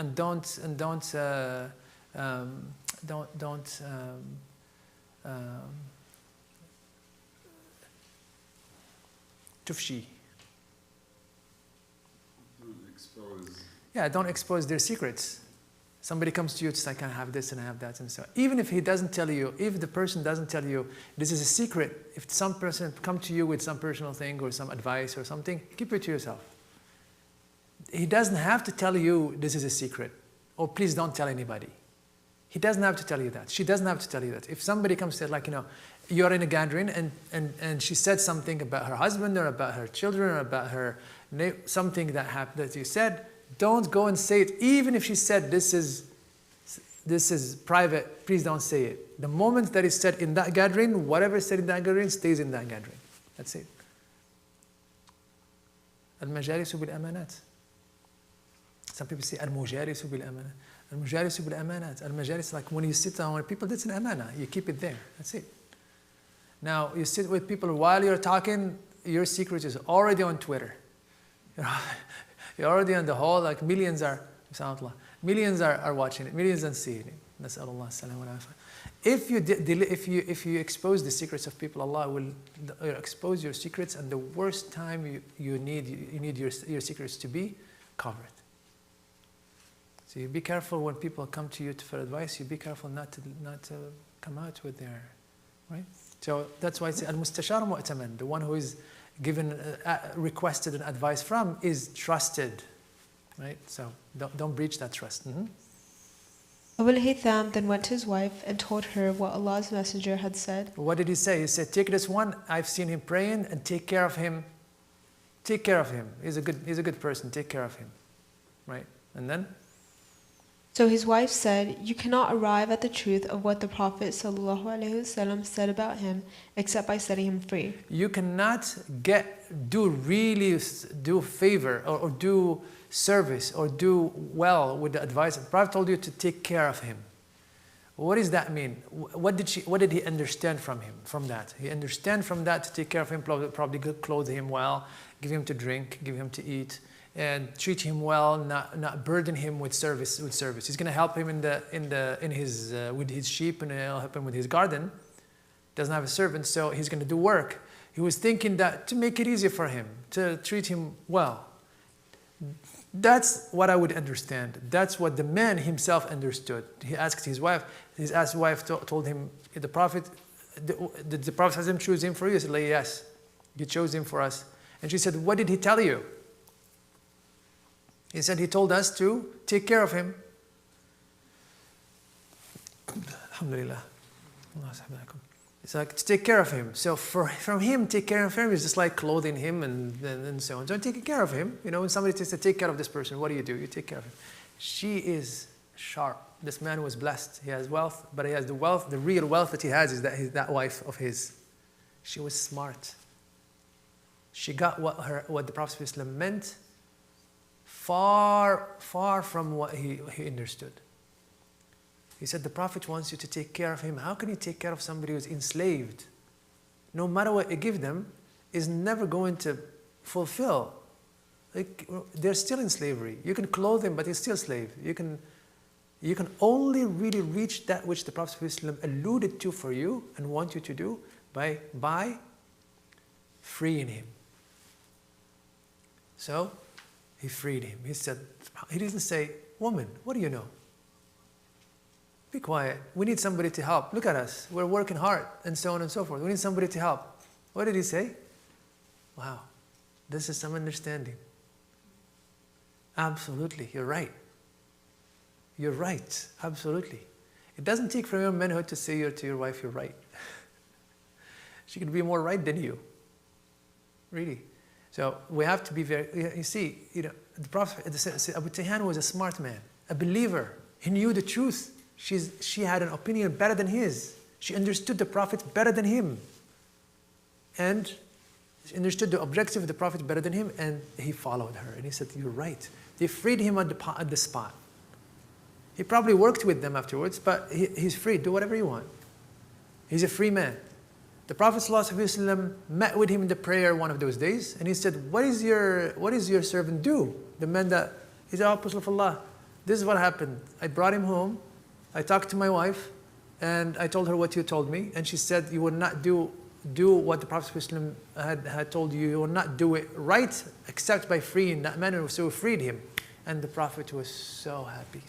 tufshi. Don't expose their secrets. Somebody comes to you, it's like, I have this and I have that, and so even if he doesn't tell you, if the person doesn't tell you this is a secret, if some person come to you with some personal thing or some advice or something, keep it to yourself. He doesn't have to tell you this is a secret, or please don't tell anybody. He doesn't have to tell you that. She doesn't have to tell you that. If somebody comes to you, you're in a gathering and she said something about her husband or about her children or about her something that you said, don't go and say it. Even if she said this is private, please don't say it. The moment that is said in that gathering, whatever is said in that gathering stays in that gathering. That's it. Al-majalisu bil-amanat. some people say al-mujalisu bil-amana. Al-mujalisu bil-amanat. Al-majalis, like when you sit down with people, that's an amana. You keep it there. That's it. Now, you sit with people while you're talking, your secret is already on Twitter. You're already on the whole, like millions are watching it, millions are seeing it. Nas'alullah salam wa afiyah. If you expose the secrets of people, Allah will expose your secrets, and the worst time you need your secrets to be covered. So you be careful when people come to you for advice. You be careful not to come out with their right. So that's why it's al-mustashar mu'taman. The one who is given requested an advice from is trusted, right? So don't breach that trust. Abu al-Haytham then went to his wife and told her what Allah's Messenger had said. What did he say? He said, take this one, I've seen him praying, and take care of him. Take care of him. He's a good person, take care of him. Right? And then? So his wife said, you cannot arrive at the truth of what the Prophet ﷺ said about him except by setting him free. You cannot do favor or do service or do well with the advice. The Prophet told you to take care of him. What does that mean? What did he understand from that? He understand from that to take care of him, probably clothe him well, give him to drink, give him to eat, and treat him well, not burden him with service. He's going to help him with his sheep, and he'll help him with his garden. Doesn't have a servant, so he's going to do work. He was thinking that to make it easier for him, to treat him well. That's what I would understand. That's what the man himself understood. He asked his wife. His wife told him, did the Prophet choose him for you? He said, yes, he chose him for us. And she said, what did he tell you? He said, he told us to take care of him. Alhamdulillah. It's like to take care of him. So from him, take care of him is just like clothing him and so on. So taking care of him, when somebody says to take care of this person, what do? You take care of him. She is sharp. This man was blessed. He has wealth, but he has the wealth. The real wealth that he has is that wife of his. She was smart. She got what the Prophet ﷺ meant far from what he understood. He said, the Prophet wants you to take care of him. How can you take care of somebody who's enslaved? No matter what you give them, is never going to fulfill. They're still in slavery. You can clothe him, but he's still a slave. You can only really reach that which the Prophet ﷺ alluded to for you and want you to do by freeing him. So, he freed him. He didn't say, woman, what do you know? Be quiet. We need somebody to help. Look at us. We're working hard, and so on and so forth. We need somebody to help. What did he say? Wow, this is some understanding. Absolutely, you're right. You're right, absolutely. It doesn't take from your manhood to say to your wife, you're right. She could be more right than you. Really. So we have to be you see, the Prophet, Abu Tayhan was a smart man, a believer. He knew the truth. She had an opinion better than his. She understood the Prophet better than him. And she understood the objective of the Prophet better than him, and he followed her. And he said, you're right. They freed him at the spot. He probably worked with them afterwards, but he's free. Do whatever you want. He's a free man. The Prophet ﷺ met with him in the prayer one of those days, and he said, what is your servant do? The man that, he said, Apostle of Allah, this is what happened. I brought him home. I talked to my wife, and I told her what you told me, and she said, you will not do what the Prophet ﷺ had told you. You will not do it right except by freeing that man. So we freed him. And the Prophet was so happy.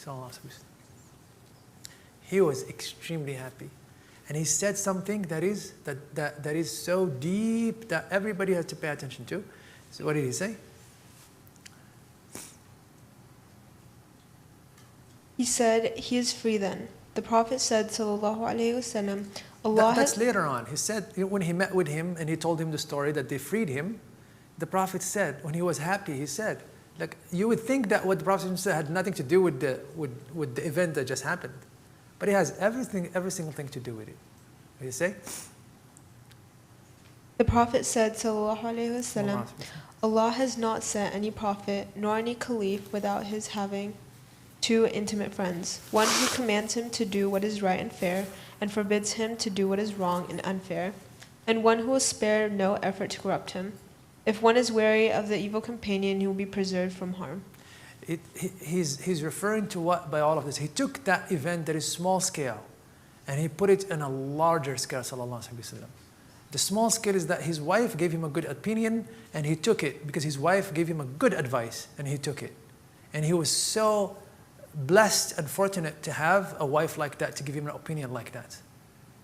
He was extremely happy. And he said something that is so deep that everybody has to pay attention to. So what did he say? He said, he is free then. The Prophet said, sallallahu alayhi wasallam, Allah that's later on. He said, when he met with him and he told him the story that they freed him, the Prophet said, when he was happy, he said, like, you would think that what the Prophet said had nothing to do with the event that just happened. But it has every single thing to do with it. What did he say? The Prophet said, sallallahu alayhi wasallam, Allah has not sent any prophet nor any caliph without his having two intimate friends, one who commands him to do what is right and fair and forbids him to do what is wrong and unfair, and one who will spare no effort to corrupt him. If one is wary of the evil companion, he will be preserved from harm. He's referring to what by all of this? He took that event that is small scale and he put it in a larger scale, sallallahu alaihi wasallam. The small scale is that his wife gave him a good opinion and he took it because his wife gave him a good advice and he took it. And he was so blessed and fortunate to have a wife like that, to give him an opinion like that.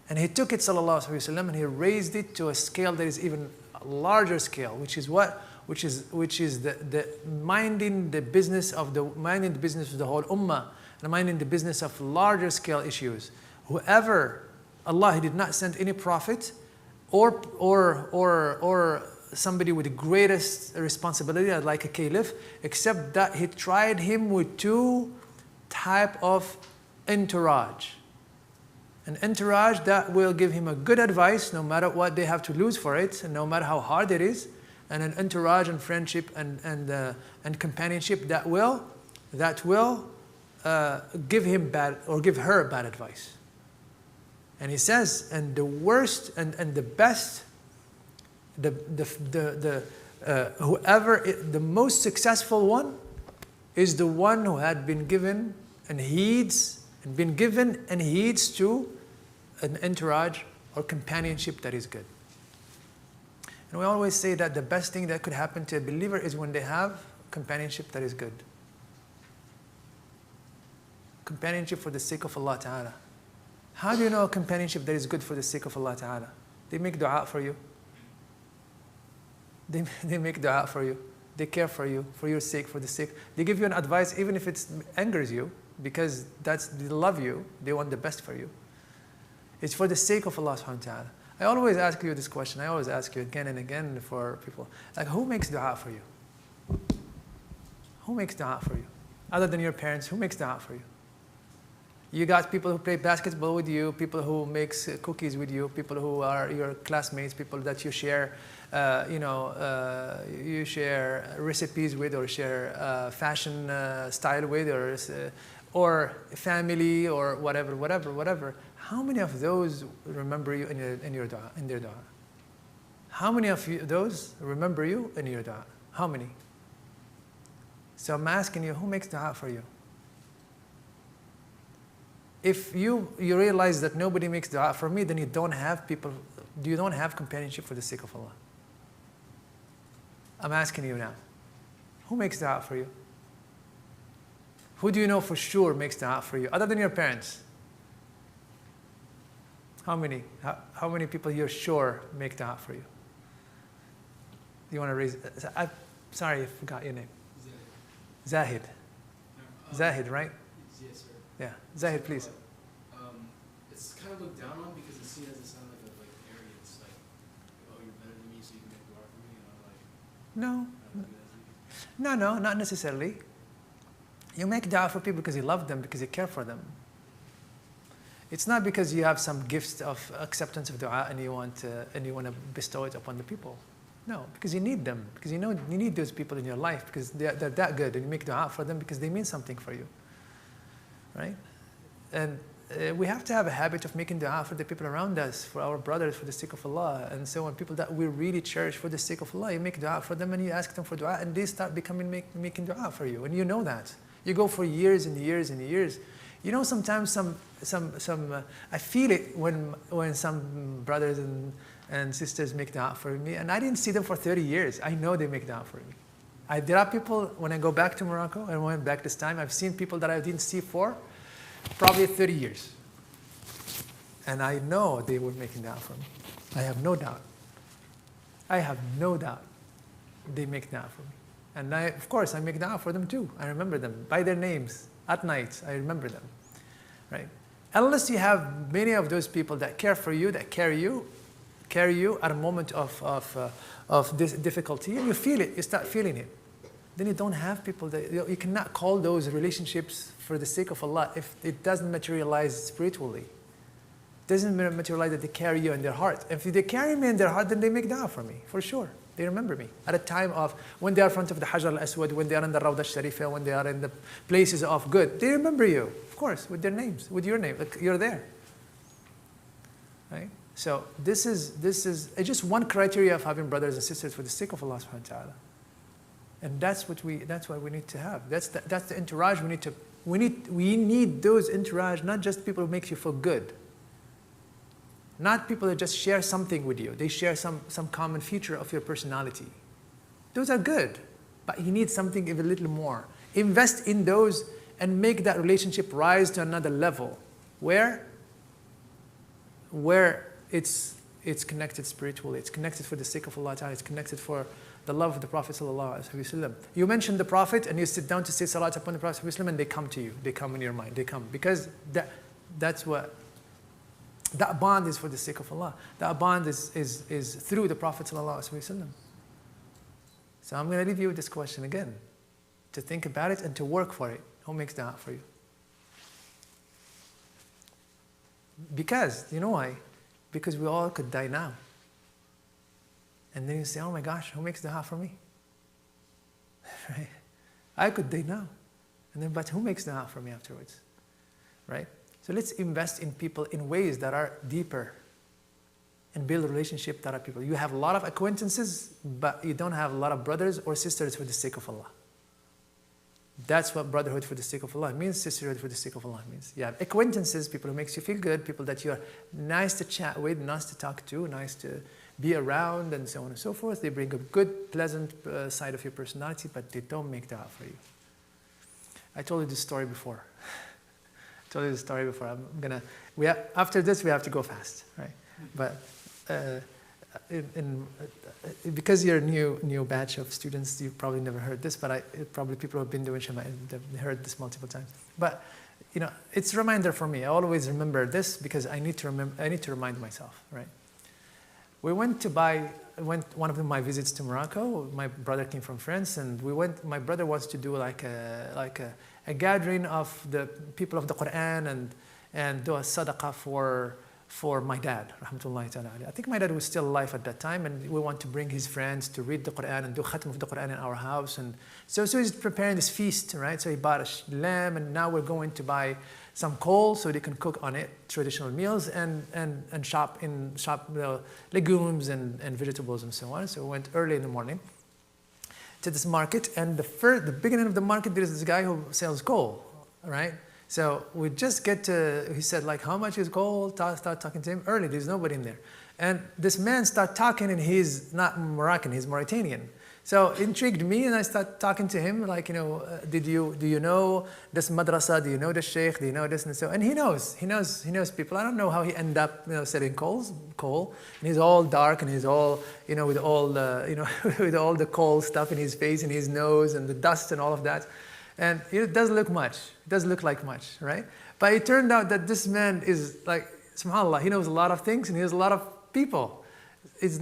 And he took it, sallallahu alaihi wasallam, and he raised it to a scale that is even a larger scale, which is what? Which is the minding the business of the whole ummah, and minding the business of larger scale issues. Whoever Allah, He did not send any prophet or somebody with the greatest responsibility like a caliph, except that He tried him with two type of entourage. An entourage that will give him a good advice no matter what they have to lose for it and no matter how hard it is, and an entourage and friendship and companionship that will give him bad or give her bad advice. And he says, and the worst and the best, the most successful one is the one who had been given and heeds to an entourage or companionship that is good. And we always say that the best thing that could happen to a believer is when they have companionship that is good. Companionship for the sake of Allah Ta'ala. How do you know a companionship that is good for the sake of Allah Ta'ala? They make dua for you. They make dua for you. They care for you, for your sake, for the sake. They give you an advice even if it angers you, because they love you, they want the best for you. It's for the sake of Allah subhanahu wa ta'ala. I always ask you this question, I always ask you again and again for people, like, who makes dua for you? Who makes dua for you? Other than your parents, who makes dua for you? You got people who play basketball with you, people who makes cookies with you, people who are your classmates, people that you share, you share recipes with, or share fashion style with, or family, or whatever. How many of those remember you in their dua? How many of those remember you in your dua? How many? So I'm asking you, who makes dua for you? If you realize that nobody makes dua for me, then you don't have companionship for the sake of Allah. I'm asking you now, who makes dua for you? Who do you know for sure makes dua for you, other than your parents? How many? How many people you're sure make dua for you? You want to raise? Sorry, I forgot your name. Zahid. Zahid, right? Yes, sir. Yeah, Zahid, please. It's kind of looked down on because it's seen as a sign of arrogance, like, oh, you're better than me, so you can make dua for me, No, not necessarily. You make dua for people because you love them, because you care for them. It's not because you have some gifts of acceptance of dua and you want to bestow it upon the people. No, because you need them, because you know you need those people in your life because they're that good, and you make dua for them because they mean something for you, right? And we have to have a habit of making dua for the people around us, for our brothers, for the sake of Allah, and so on. People that we really cherish for the sake of Allah, you make dua for them and you ask them for dua, and they start making dua for you, and you know that. You go for years and years and years. You know, sometimes I feel it when some brothers and sisters make dua for me, and I didn't see them for 30 years. I know they make dua for me. There are people, when I go back to Morocco, and when I went back this time, I've seen people that I didn't see for probably 30 years. And I know they were making dua for me. I have no doubt. They make dua for me. And of course, I make dua for them too. I remember them by their names. At night, I remember them, right? Unless you have many of those people that care for you, that carry you at a moment of this difficulty, and you feel it, you start feeling it. Then you don't have people that, you cannot call those relationships for the sake of Allah if it doesn't materialize spiritually. It doesn't materialize that they carry you in their heart. If they carry me in their heart, then they make dua for me, for sure. They remember me. At a time of when they are in front of the Hajar al-Aswad, when they are in the Rawdah al-Sharifah, when they are in the places of good, they remember you, of course, with their names, with your name. Like you're there. Right? So this is just one criteria of having brothers and sisters for the sake of Allah subhanahu wa ta'ala. And that's what we need to have. That's the entourage we need those entourage, not just people who make you feel good. Not people that just share something with you. They share some common feature of your personality. Those are good, but you need something even a little more. Invest in those and make that relationship rise to another level where it's connected spiritually, it's connected for the sake of Allah Ta'ala, it's connected for the love of the Prophet Sallallahu Alaihi Wasallam. You mention the Prophet and you sit down to say salat upon the Prophet Sallallahu Alaihi Wasallam and they come to you. They come in your mind. They come because that's what. That bond is for the sake of Allah. That bond is through the Prophet ﷺ. So I'm going to leave you with this question again, to think about it and to work for it. Who makes dua for you? Because, you know why? Because we all could die now. And then you say, oh my gosh, who makes dua for me? Right? I could die now. And then, but who makes dua for me afterwards? Right? So let's invest in people in ways that are deeper and build a relationship that are people. You have a lot of acquaintances, but you don't have a lot of brothers or sisters for the sake of Allah. That's what brotherhood for the sake of Allah means, sisterhood for the sake of Allah means. You have acquaintances, people who makes you feel good, people that you're nice to chat with, nice to talk to, nice to be around, and so on and so forth. They bring a good, pleasant side of your personality, but they don't make dua for you. I told you this story before. After this we have to go fast, right? But because you're a new batch of students, you probably never heard this, but probably people who have been doing Shama'il, they've heard this multiple times. But it's a reminder for me. I always remember this because I need to remind myself, right? We went one of my visits to Morocco. My brother came from France, and my brother wants to do like a gathering of the people of the Quran and do a sadaqah for my dad, rahmatullahi ta'ala. I think my dad was still alive at that time, and we want to bring his friends to read the Quran and do khatm of the Quran in our house. And so he's preparing this feast, right? So he bought a lamb, and now we're going to buy some coal so they can cook on it traditional meals and shop legumes and vegetables and so on. So we went early in the morning to this market, and the beginning of the market, there is this guy who sells coal, right? So we just he said, like, how much is coal? Start talking to him early. There's nobody in there. And this man started talking, and he's not Moroccan, he's Mauritanian. So it intrigued me, and I started talking to him, like, do you know this madrasa? Do you know this sheikh? Do you know this? And so, and he knows people. I don't know how he ended up, selling coal. And he's all dark, and he's all, with all the, with all the coal stuff in his face and his nose and the dust and all of that. And it doesn't look much. It doesn't look like much, right? But it turned out that this man is like, subhanAllah, he knows a lot of things, and he knows a lot of people. It's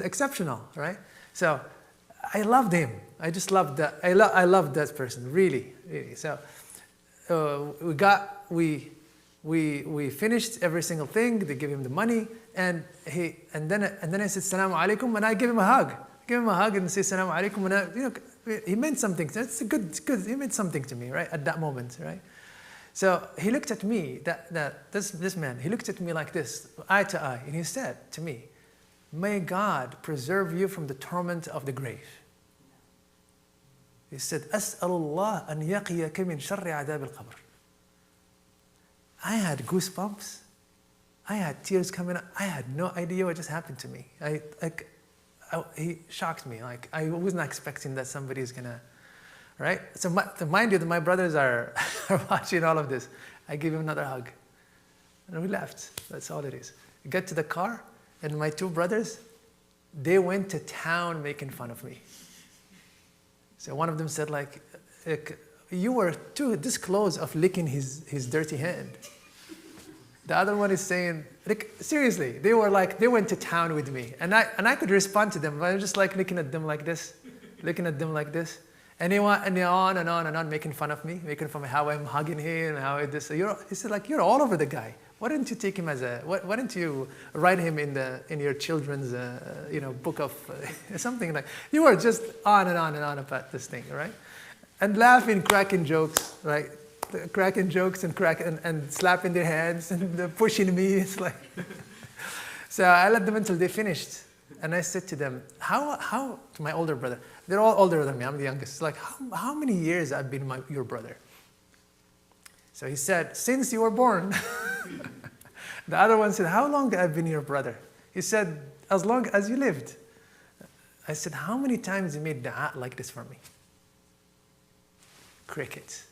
exceptional, right? So I loved him. I just loved that. I loved that person, really. So we finished every single thing. They gave him the money, and then I said Assalamu alaikum, and I gave him a hug. Give him a hug and say Assalamu alaikum, and he meant something. It's good. He meant something to me, right, at that moment, right? So he looked at me. This man. He looked at me like this, eye to eye, and he said to me, "May God preserve you from the torment of the grave." He said, "As'alullah an yaqiyaka min sharri adab al-qabr." I had goosebumps. I had tears coming up. I had no idea what just happened to me. He shocked me. Like, I was not expecting that somebody is gonna, right? So mind you, that my brothers are watching all of this. I gave him another hug, and we left. That's all it is. We got to the car, and my two brothers, they went to town making fun of me. So one of them said, like, you were this close of licking his dirty hand. The other one is saying, like, seriously, they went to town with me. And I could respond to them, but I was just like looking at them like this. And he went and on and on and on, making fun of me, making fun of how I'm hugging him, how this. He said, like, you're all over the guy. Why didn't you take him as a? Why didn't you write him in your children's book of something like? You were just on and on and on about this thing, right? And laughing, cracking jokes, right? Cracking jokes and slapping their hands and pushing me. It's like. So I let them until they finished, and I said to them, how to my older brother. They're all older than me. I'm the youngest. It's like, how many years I've been your brother? So he said, since you were born. The other one said, how long have I been your brother? He said, as long as you lived. I said, how many times you made dua like this for me? Cricket.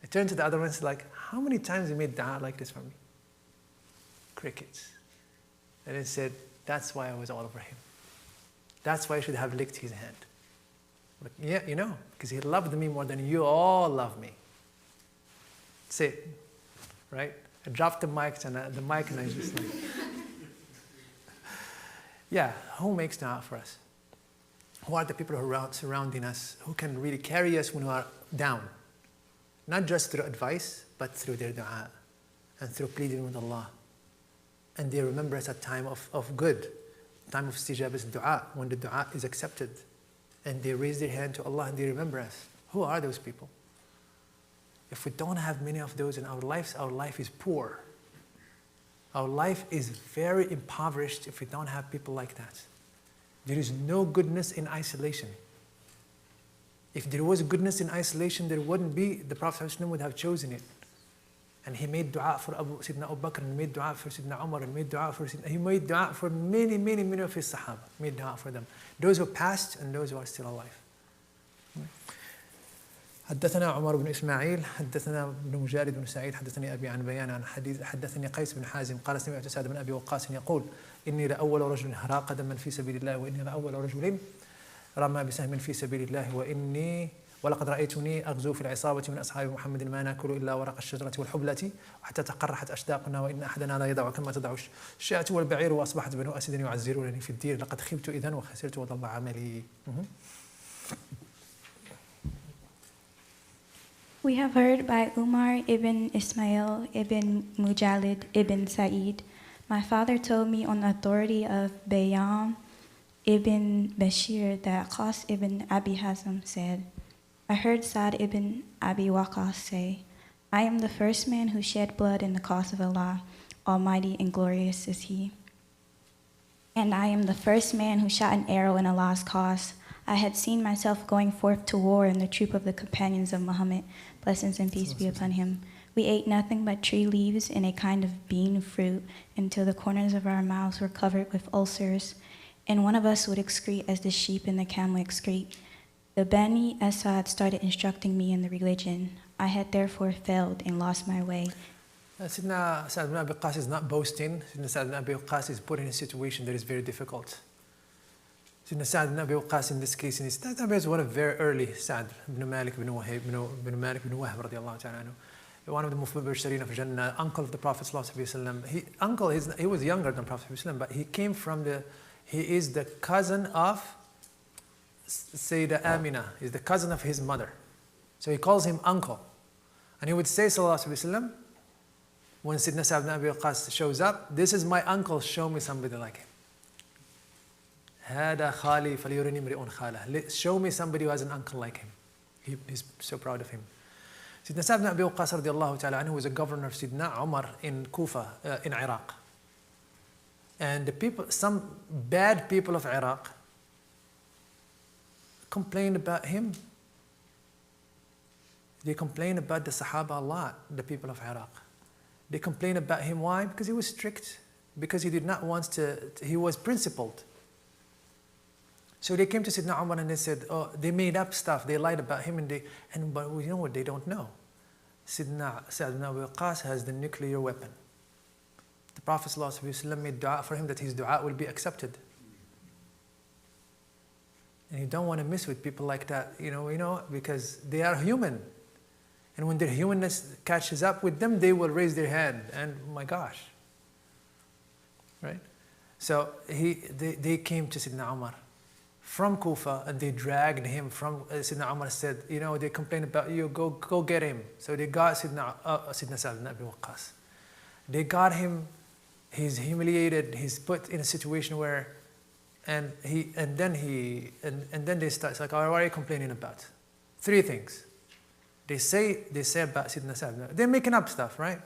I turned to the other one and said, like, how many times you made dua like this for me? Cricket. And he said, that's why I was all over him. That's why I should have licked his hand. But yeah, because he loved me more than you all love me. That's it, right? I dropped the mic and I just like, yeah, who makes dua for us? Who are the people who are surrounding us, who can really carry us when we are down? Not just through advice, but through their dua and through pleading with Allah. And they remember us at time of good. Time of istijabah is dua, when the dua is accepted. And they raise their hand to Allah and they remember us. Who are those people? If we don't have many of those in our lives, our life is poor. Our life is very impoverished if we don't have people like that. There is no goodness in isolation. If there was goodness in isolation, there wouldn't be, the Prophet ﷺ would have chosen it. And he made dua for Sayyidina Abu Bakr, and made dua for Sayyidina Umar, and made dua for he made dua for many, many, many of his Sahaba. Made dua for them. Those who passed and those who are still alive. حدثنا عمر بن إسماعيل حدثنا ابن مجالد بن سعيد حدثني أبي عن بيان عن حديث حدثني قيس بن حازم قال سمعت سعد بن أبي وقاص يقول إني لأول رجل هراق دما في سبيل الله وإني لأول رجل رمى بسهم في سبيل الله ولقد رأيتني أغزو في العصابة من أصحاب محمد ما نأكل إلا ورق الشجرة والحبلة وحتى تقرحت أشداقنا وإن أحدنا لا يضع كما تضع الشاة والبعير وأصبحت بنو أسد يعزرونني في الدير لقد خبت إذن وخسرت وضل عملي. We have heard by Umar ibn Ismail ibn Mujalid ibn Sa'id. My father told me on the authority of Bayan ibn Bashir that Qas ibn Abi Hazm said, I heard Sa'd ibn Abi Waqqas say, I am the first man who shed blood in the cause of Allah, Almighty and glorious is He. And I am the first man who shot an arrow in Allah's cause. I had seen myself going forth to war in the troop of the companions of Muhammad, blessings and peace be upon him. We ate nothing but tree leaves and a kind of bean fruit until the corners of our mouths were covered with ulcers, and one of us would excrete as the sheep and the camel excrete. The Bani Asad started instructing me in the religion. I had therefore failed and lost my way. Sayyidina Sa'd ibn Abi Waqqas is not boasting. Sayyidina Sa'd ibn Abi Waqqas is put in a situation that is very difficult. Sayyidina Sa'd ibn Abi Waqqas in this case, Sa'd ibn was one of very early Sa'd ibn Malik ibn Wahib ibn Malik ibn Wahb radiallahu ta'ala anhu. One of the Mubashirin of Jannah, uncle of the Prophet sallallahu alaihi wasallam. He was younger than Prophet sallallahu alaihi wasallam, but he came from he is the cousin of Sayyidah Amina. He's the cousin of his mother. So he calls him uncle. And he would say sallallahu alaihi wasallam, when Sayyidina Sa'd ibn Abi Waqqas shows up, this is my uncle, show me somebody like him. هذا خالي فليرني امرئ خاله. Show me somebody who has an uncle like him. He's so proud of him. Sayyidina Sa'd ibn Abi Waqqas radiallahu ta'ala anhu was a governor of Sayyidina Umar in Kufa, in Iraq. And the people, some bad people of Iraq complained about him. They complained about the Sahaba a lot, the people of Iraq. They complained about him. Why? Because he was strict. Because he did not want to, he was principled. So they came to Sayyidina Umar and they said, oh, they made up stuff. They lied about him but you know what they don't know? Sayyidina Sa'd ibn Abi Waqqas has the nuclear weapon. The Prophet ﷺ made dua for him that his dua will be accepted. And you don't want to mess with people like that, because they are human. And when their humanness catches up with them, they will raise their hand. And oh my gosh. Right? So they came to Sayyidina Umar from Kufa, and they dragged him from, Sidna Umar said, they complain about you, go get him. So they got Sidna Sa'd ibn Abi Waqqas. They got him, he's humiliated, he's put in a situation where, and then they start, it's like, what are you complaining about? 3 things. They say about Sidna Sa'd, they're making up stuff, right?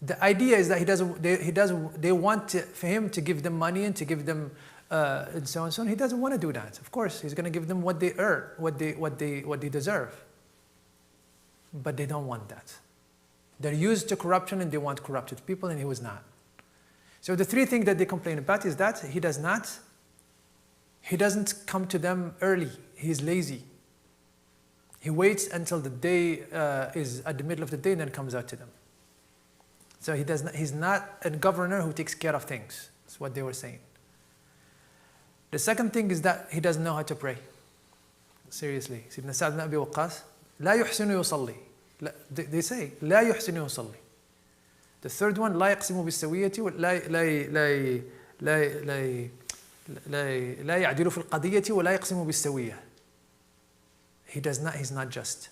The idea is that they want for him to give them money and to give them and so on and so on. He doesn't want to do that. Of course, he's going to give them what they earn, what they deserve. But they don't want that. They're used to corruption and they want corrupted people, and he was not. So the 3 things that they complain about is that he doesn't come to them early. He's lazy. He waits until the day is at the middle of the day and then comes out to them. So he's not a governor who takes care of things. That's what they were saying. The second thing is that he doesn't know how to pray. Seriously. Sidna Sa'd ibn Abi Waqqas, لا يحسن يصلي. They say, لا يحسن يصلي. The third one, لا يقسم بالسوية لا يعدل في القضية ولا يقسم بالسوية. He's not just.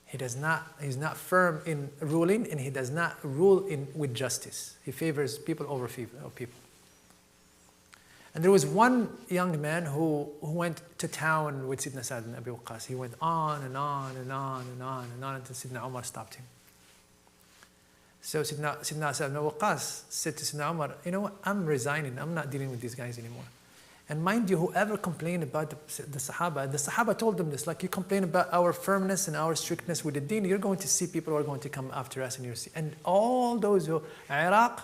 He's not firm in ruling, and he does not rule with justice. He favors people over people. And there was one young man who went to town with Sidna Sa'd ibn Abi Waqqas. He went on and on and on and on and on until Sidna Umar stopped him. So Sidna Sa'd ibn Abi Waqqas said to Sidna Umar, you know what, I'm resigning. I'm not dealing with these guys anymore. And mind you, whoever complained about the Sahaba told them this, like, you complain about our firmness and our strictness with the deen, you're going to see people who are going to come after us, and all those who, Iraq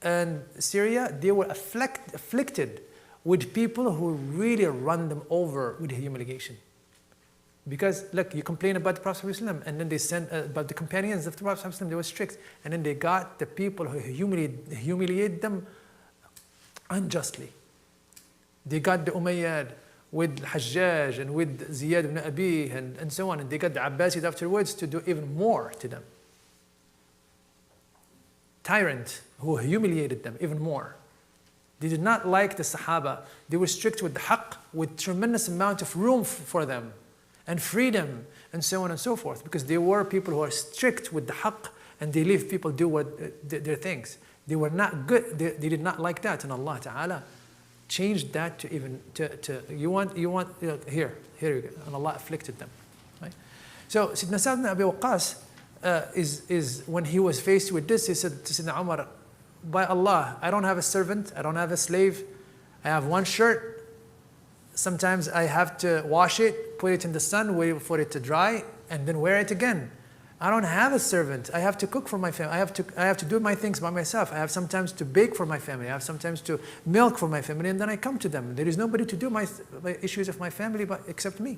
and Syria, they were afflicted with people who really run them over with humiliation. Because, look, you complain about the Prophet ﷺ, and then they sent about the companions of the Prophet ﷺ, they were strict, and then they got the people who humiliate them unjustly. They got the Umayyad with Hajjaj and with Ziyad ibn Abi and so on, and they got the Abbasid afterwards to do even more to them. Tyrant who humiliated them even more. They did not like the Sahaba. They were strict with the haqq, with tremendous amount of room for them and freedom and so on and so forth, because they were people who are strict with the haqq and they leave people do their things. They were not good. They did not like that, and Allah Ta'ala changed that to even here you go, and Allah afflicted them. Right? So Sidna Sa'd ibn Abi Waqqas is when he was faced with this, he said to Sidna Umar, by Allah, I don't have a servant, I don't have a slave, I have one shirt. Sometimes I have to wash it, put it in the sun, wait for it to dry, and then wear it again. I don't have a servant. I have to cook for my family. I have to do my things by myself. I have sometimes to bake for my family. I have sometimes to milk for my family, and then I come to them. There is nobody to do my issues of my family except me.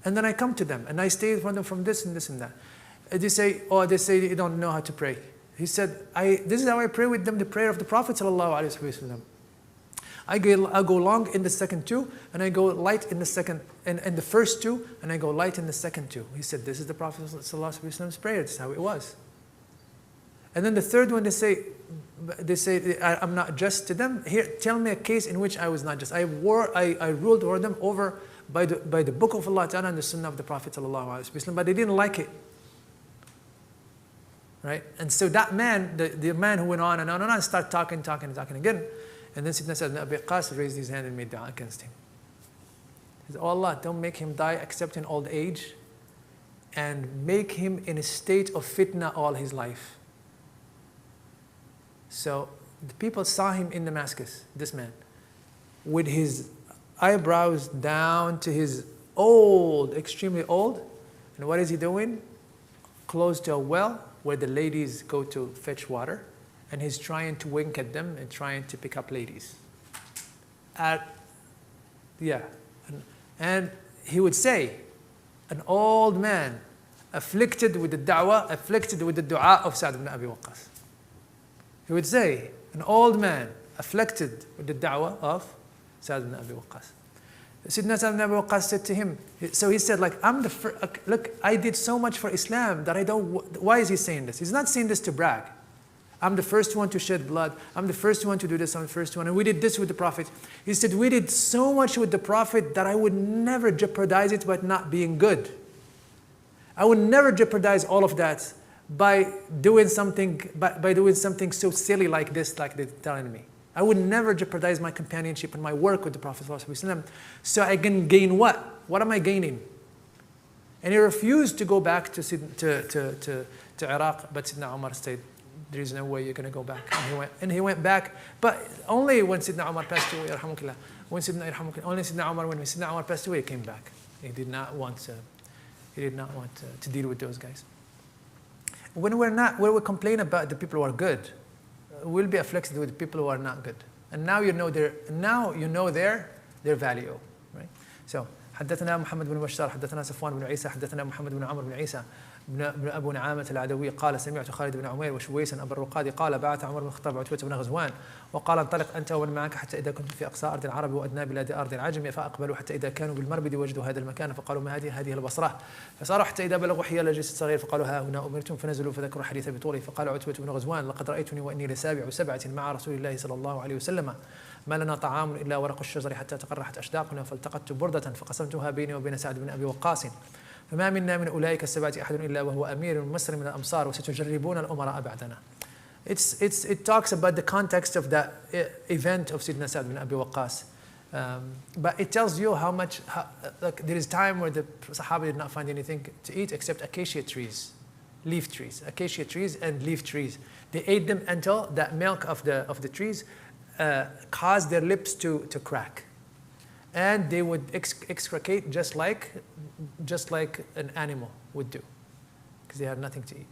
And then I come to them, and I stay from them from this and this and that. They say you don't know how to pray. He said, this is how I pray with them, the prayer of the Prophet ﷺ. I go long in the second 2, and I go light in the second, in the first 2, and I go light in the second 2. He said, this is the Prophet ﷺ's prayer. This is how it was. And then the third one, they say, I'm not just to them. Here, tell me a case in which I was not just. I ruled over them by the book of Allah Ta'ala and the Sunnah of the Prophet ﷺ, but they didn't like it. Right? And so that man, the man who went on and on and on, started talking again. And then Sidna Sa'd ibn Abi Waqqas raised his hand and made dua against him. He said, oh Allah, don't make him die except in old age, and make him in a state of fitna all his life. So the people saw him in Damascus, this man, with his eyebrows down to his extremely old. And what is he doing? Close to a well where the ladies go to fetch water. And he's trying to wink at them and trying to pick up ladies. And he would say, an old man afflicted with the da'wah, afflicted with the dua of Sa'd ibn Abi Waqqas. He would say, an old man afflicted with the da'wah of Sa'd ibn Abi Waqqas. Sidna Sa'd ibn Abi Waqqas said to him, so he said, like, look, I did so much for Islam that I don't, why is he saying this? He's not saying this to brag. I'm the first one to shed blood. I'm the first one to do this. I'm the first one. And we did this with the Prophet. He said, we did so much with the Prophet that I would never jeopardize it by not being good. I would never jeopardize all of that by doing something so silly like this, like they're telling me. I would never jeopardize my companionship and my work with the Prophet ﷺ. So I can gain what? What am I gaining? And he refused to go back to Iraq, but Sidna Umar said, there is no way you're going to go back. And he went back, but only when Sidna Umar passed away, when Sidna Umar passed away, he came back. He did not want to deal with those guys. When we complain about the people who are good, we'll be afflicted with the people who are not good. And now you know their value, right? So حدثنا محمد بن بشار حدثنا صفوان بن عيسى حدثنا محمد بن عمرو بن عيسى بن أبو نعامة العدوي قال سمعت خالد بن عمير وشويسا أبا الرقادي قال بعث عمر بن الخطاب عتبة بن غزوان وقال انطلق أنت ومن معك حتى إذا كنتم في أقصى أرض العرب وأدنى بلاد أرض العجم فأقبلوا حتى إذا كانوا بالمربد وجدوا هذا المكان فقالوا ما هذه البصرة فصاروا حتى إذا بلغوا حيال الجيش الصغير فقالوا ها هنا أمرتم فنزلوا فذكروا الحديث بطوله فقال عتبة بن غزوان لقد رأيتني وإني لسابع سبعة مع رسول الله صلى الله عليه وسلم ما لنا طعام إلا ورق الشجر حتى تقرحت أشداقنا فالتقطت بردة فقسمتها بيني وبين سعد بن أبي وقاص فما منا من أولئك السبعة أحد إلا وهو أمير مصر من الأمصار وستجربون الأمراء بعدنا. It talks about the context of that event of Sidna Sa'd bin Abi Waqqas. But it tells you how much, there is time where the Sahaba did not find anything to eat except acacia trees, leaf trees, acacia trees and leaf trees. They ate them until that milk of the trees caused their lips to crack. And they would excrete just like an animal would do, because they had nothing to eat.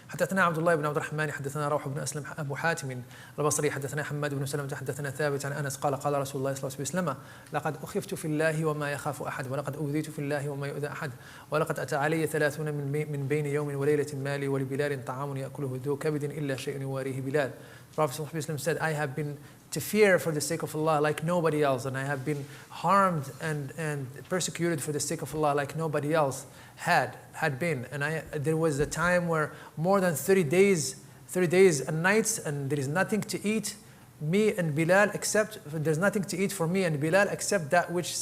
حدثنا عبد الله بن عبد الرحمن حدثنا روح بن أسلم أبو حاتم البصري حدثنا حماد بن سلمة حدثنا ثابت عن أنس قال قال رسول الله صلى الله عليه وسلم لقد أخفت في الله وما يخاف أحد ولقد أوذيت في الله وما يؤذى أحد ولقد أتى علي 30 من بين يوم وليلة مالي ولبلال طعام يأكله ذو كبد إلا شيء يواريه بلال. Prophet ﷺ said, I have been to fear for the sake of Allah like nobody else, and I have been harmed and persecuted for the sake of Allah like nobody else had been. And there was a time where more than 30 days and nights, and there is nothing to eat, me and Bilal, except there's nothing to eat for me and Bilal except that which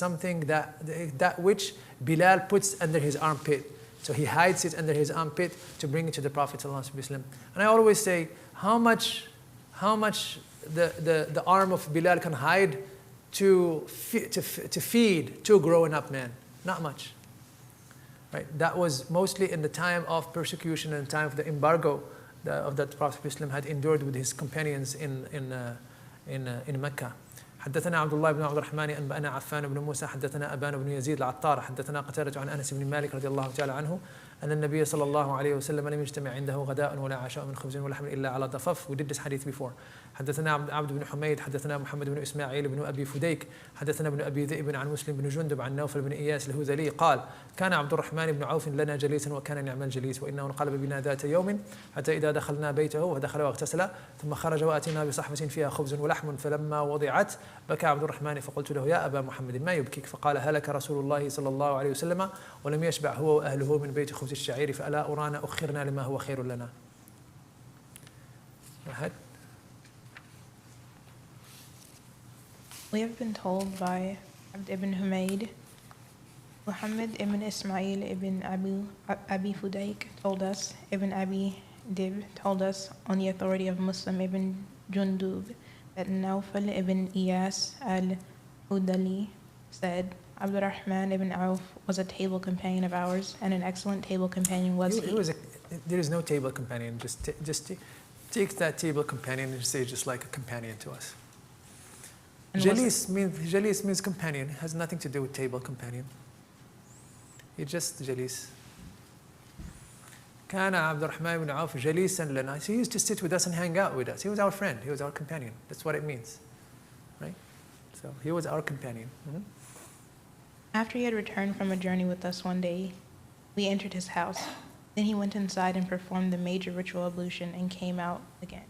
Bilal puts under his armpit. So he hides it under his armpit to bring it to the Prophet ﷺ. And I always say, how much the arm of Bilal can hide to feed two growing up men? Not much. Right? That was mostly in the time of persecution and time of the embargo of that Prophet ﷺ had endured with his companions in Mecca. حدثنا عبد الله بن عبد الرحمن أنبأنا عفان بن موسى حدثنا أبان بن يزيد العطار حدثنا قتادة عن أنس بن مالك رضي الله تعالى عنه أن النبي صلى الله عليه وسلم لم يجتمع عنده غداء ولا عشاء من خبز ولحم إلا على ضفاف. We did this hadith before. حدثنا عبد بن حميد حدثنا محمد بن إسماعيل بن أبي فديك حدثنا ابن أبي ذئب عن مسلم بن جندب عن نوفل بن إياس الهذلي قال كان عبد الرحمن بن عوف لنا جليسا وكان نعم الجليس وإنه انقلب بنا ذات يوم حتى إذا دخلنا بيته ودخل واغتسل ثم خرج وأتينا بصحفة فيها خبز ولحم فلما وضعت بكى عبد الرحمن فقلت له يا أبا محمد ما يبكيك فقال هلك رسول الله صلى الله عليه وسلم ولم يشبع هو وأهله من بيت خبز الشعير فألا أرانا أخرنا لما هو خير لنا. We have been told by Abd ibn Humayd, Muhammad ibn Ismail ibn Abi Fudayk told us, Ibn Abi Dib told us on the authority of Muslim ibn Jundub that Nawfal ibn Iyas al-Hudali said, Abdurrahman ibn Auf was a table companion of ours, and an excellent table companion was he. There is no table companion. Just take that table companion and say just like a companion to us. Jalis means companion. It has nothing to do with table companion. It's just Jalis. كان عبد الرحمن بن عوف جليسا لنا. He used to sit with us and hang out with us. He was our friend. He was our companion. That's what it means, right? So he was our companion. Mm-hmm. After he had returned from a journey with us one day, we entered his house. Then he went inside and performed the major ritual ablution and came out again.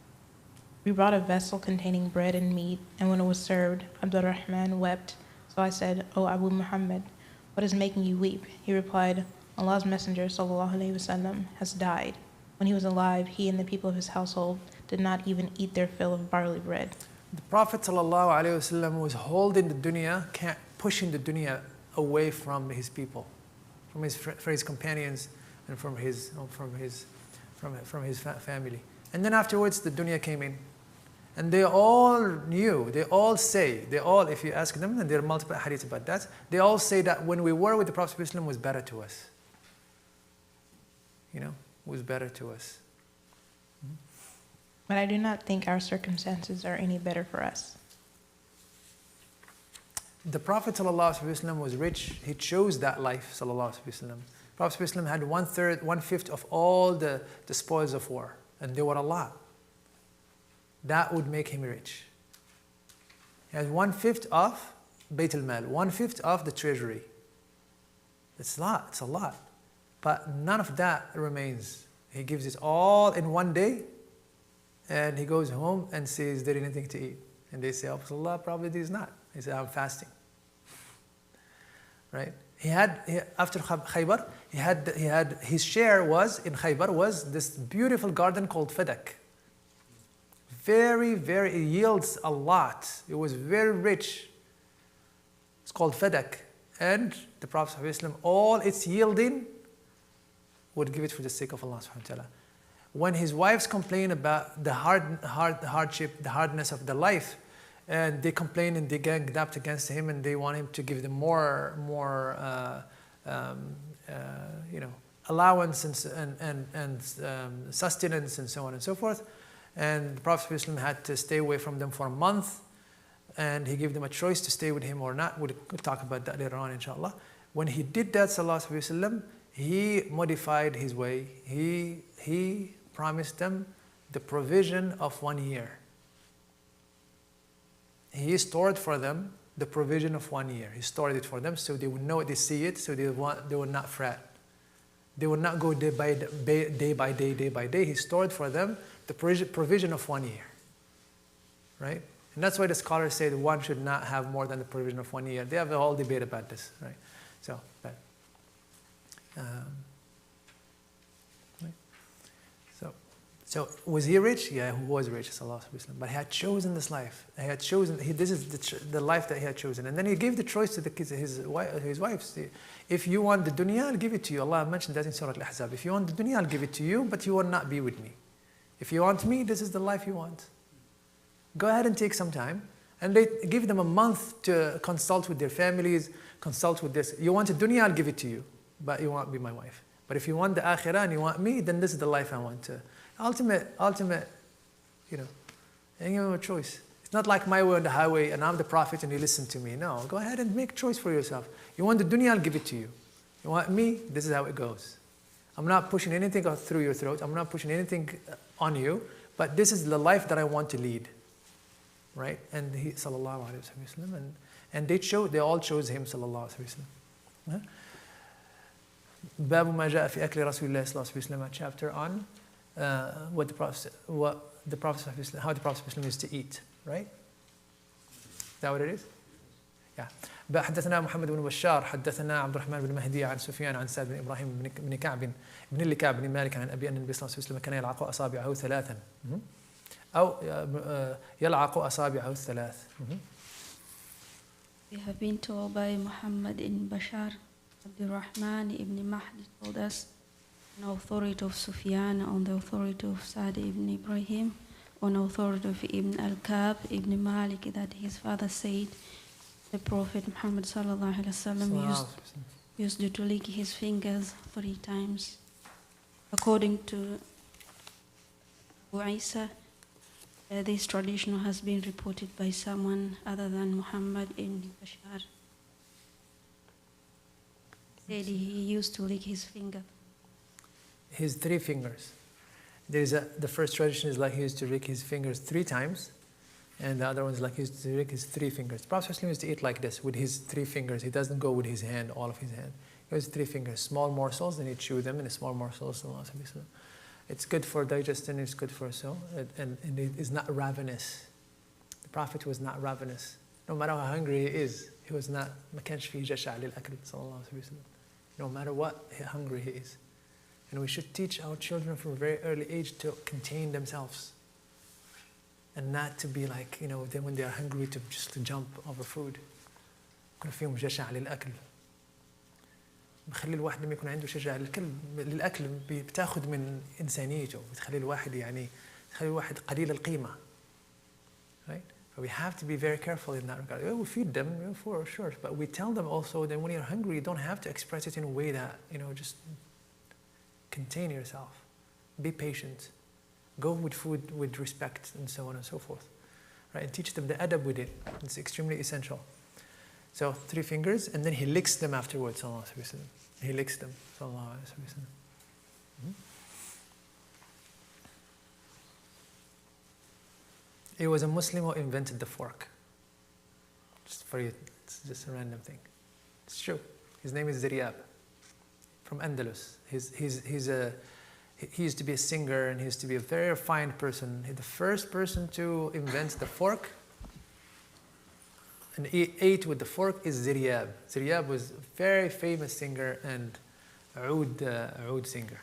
We brought a vessel containing bread and meat, and when it was served, Abdurrahman wept. So I said, O Abu Muhammad, what is making you weep? He replied, Allah's Messenger sallallahu alaihi wasallam has died. When he was alive, he and the people of his household did not even eat their fill of barley bread. The Prophet ﷺ was holding the dunya, pushing the dunya away from his people, from his companions, and from his family. And then afterwards, the dunya came in, and they all knew. They all say, if you ask them, and there are multiple hadiths about that. They all say that when we were with the Prophet ﷺ was better to us. Was better to us. But I do not think our circumstances are any better for us. The Prophet ﷺ was rich. He chose that life. The Prophet ﷺ had 1/5 of all the spoils of war, and there were a lot. That would make him rich. He has 1/5 of Bayt al-Mal, 1/5 of the treasury. It's a lot. But none of that remains. He gives it all in one day, and he goes home and says, "Is there anything to eat?" And they say, "Oh, Allah, probably there's not." He said, "I'm fasting." Right? After Khaybar, he had his share in Khaybar was this beautiful garden called Fadak. It yields a lot. It was very rich. It's called Fadak. And the Prophet ﷺ, all its yielding, would give it for the sake of Allah subhanahu wa ta'ala. When his wives complain about the hardship, the hardness of the life, and they complain and they ganged up against him, and they want him to give them more allowance and sustenance and so on and so forth. And the Prophet ﷺ had to stay away from them for a month, and he gave them a choice to stay with him or not. We'll talk about that later on, inshallah. When he did that, sallallahu alaihi wasallam, he modified his way. He promised them the provision of 1 year. He stored for them the provision of 1 year. He stored it for them so they would know it, they see it, so they would not fret. They would not go day by day. He stored for them the provision of 1 year. Right? And that's why the scholars say that one should not have more than the provision of 1 year. They have a whole debate about this. Right? So was he rich? Yeah, he was rich, but he had chosen this life. This is the life that he had chosen. And then he gave the choice to the kids, his wives. If you want the dunya, I'll give it to you. Allah mentioned that in Surah Al-Ahzab. If you want the dunya, I'll give it to you, but you will not be with me. If you want me, this is the life you want. Go ahead and take some time. And they give them a month to consult with their families, consult with this. You want the dunya, I'll give it to you, but you won't be my wife. But if you want the akhirah and you want me, then this is the life I want to. Ultimate, and give them a choice. It's not like my way on the highway and I'm the prophet and you listen to me. No, go ahead and make a choice for yourself. You want the dunya, I'll give it to you. You want me, this is how it goes. I'm not pushing anything through your throat. I'm not pushing anything on you, but this is the life that I want to lead. Right? And he, sallallahu alayhi wa sallam, and they all chose him, sallallahu alayhi wa sallam. Babu ma ja'a fi akli Rasulullah sallallahu alayhi wa sallam, chapter on how the Prophet used to eat, right? Is that what it is? Yeah. حدثنا محمد بن بشار حدثنا عبد الرحمن بن مهدي عن سفيان عن سعد بن إبراهيم بن كعب بن لكعب بن مالك عن أبي أن النبي صلى الله عليه وسلم كان يلعق أصابعه ثلاثا أو يلعق أصابعه الثلاث. We have been told by Muhammad ibn Bashar, Abdurrahman ibn Mahdi told us, on authority of Sufyan, on the authority of Sa'd ibn Ibrahim, on authority of Ibn al-Kab ibn Malik, that his father said, the Prophet Muhammad sallallahu alaihi wasallam used to lick his fingers 3 times. According to Abu Isa, this tradition has been reported by someone other than Muhammad ibn Bashar. He said he used to lick his finger. His 3 fingers. The first tradition is like he used to lick his fingers 3 times, and the other one is like he used to lick his 3 fingers. The Prophet used to eat like this with his 3 fingers. He doesn't go with his hand, all of his hand. He goes 3 fingers, small morsels, and he chew them in small morsels. It's good for digestion. It's good for and it is not ravenous. The Prophet was not ravenous. No matter how hungry he is, he was not. No matter what hungry he is. And we should teach our children from a very early age to contain themselves. And not to be like, then when they are hungry to jump over food. يكون فيهم جشع للأكل. بخلي الواحد لما يكون عنده شجاعة للأكل بتاخذ من إنسانيته، بتخلي الواحد تخلي الواحد قليل القيمة. Right? So we have to be very careful in that regard. We feed them, for sure, but we tell them also that when you're hungry, you don't have to express it in a way that, just contain yourself. Be patient. Go with food with respect and so on and so forth. Right? And teach them the adab with it. It's extremely essential. So 3 fingers, and then he licks them afterwards. He licks them. It was a Muslim who invented the fork. Just for you, it's just a random thing. It's true. His name is Ziryab, from Andalus. He used to be a singer, and he used to be a very refined person. The first person to invent the fork and he ate with the fork is Ziryab. Ziryab was a very famous singer and oud singer,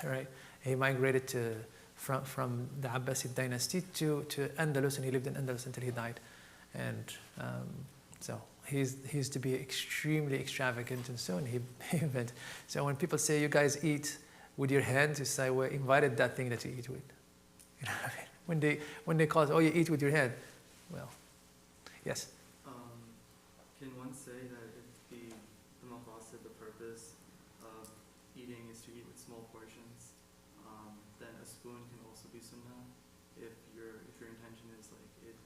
right? He migrated from the Abbasid dynasty to Andalus, and he lived in Andalus until he died. And so he used to be extremely extravagant, and so on. He invented. So when people say you guys eat with your hands, you say, we invited that thing that you eat with. You know what I mean? When they call it, oh, you eat with your hand. Well, yes. Can one say that if the maqasid, the purpose of eating is to eat with small portions, then a spoon can also be sunnah if your intention is like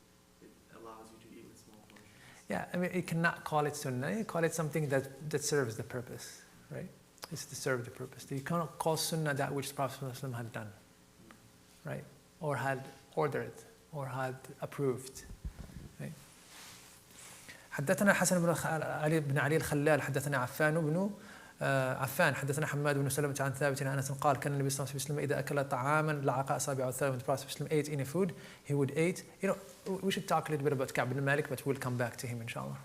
it allows you to eat with small portions? Yeah, I mean, you cannot call it sunnah. You call it something that serves the purpose, right? It's to serve the purpose. You cannot call sunnah that which the Prophet ﷺ had done, right? Or had ordered, or had approved, right? حدثنا حسن بن علي بن علي الخلال حدثنا عفان حدثنا حماد بن سلمة عن ثابت عن أنس قال كان النبي صلى الله عليه وسلم إذا أكل طعاما لعق أصابعه الثلاث. When the Prophet ate any food, he would eat. We should talk a little bit about Ka'b ibn Malik, but we'll come back to him inshallah.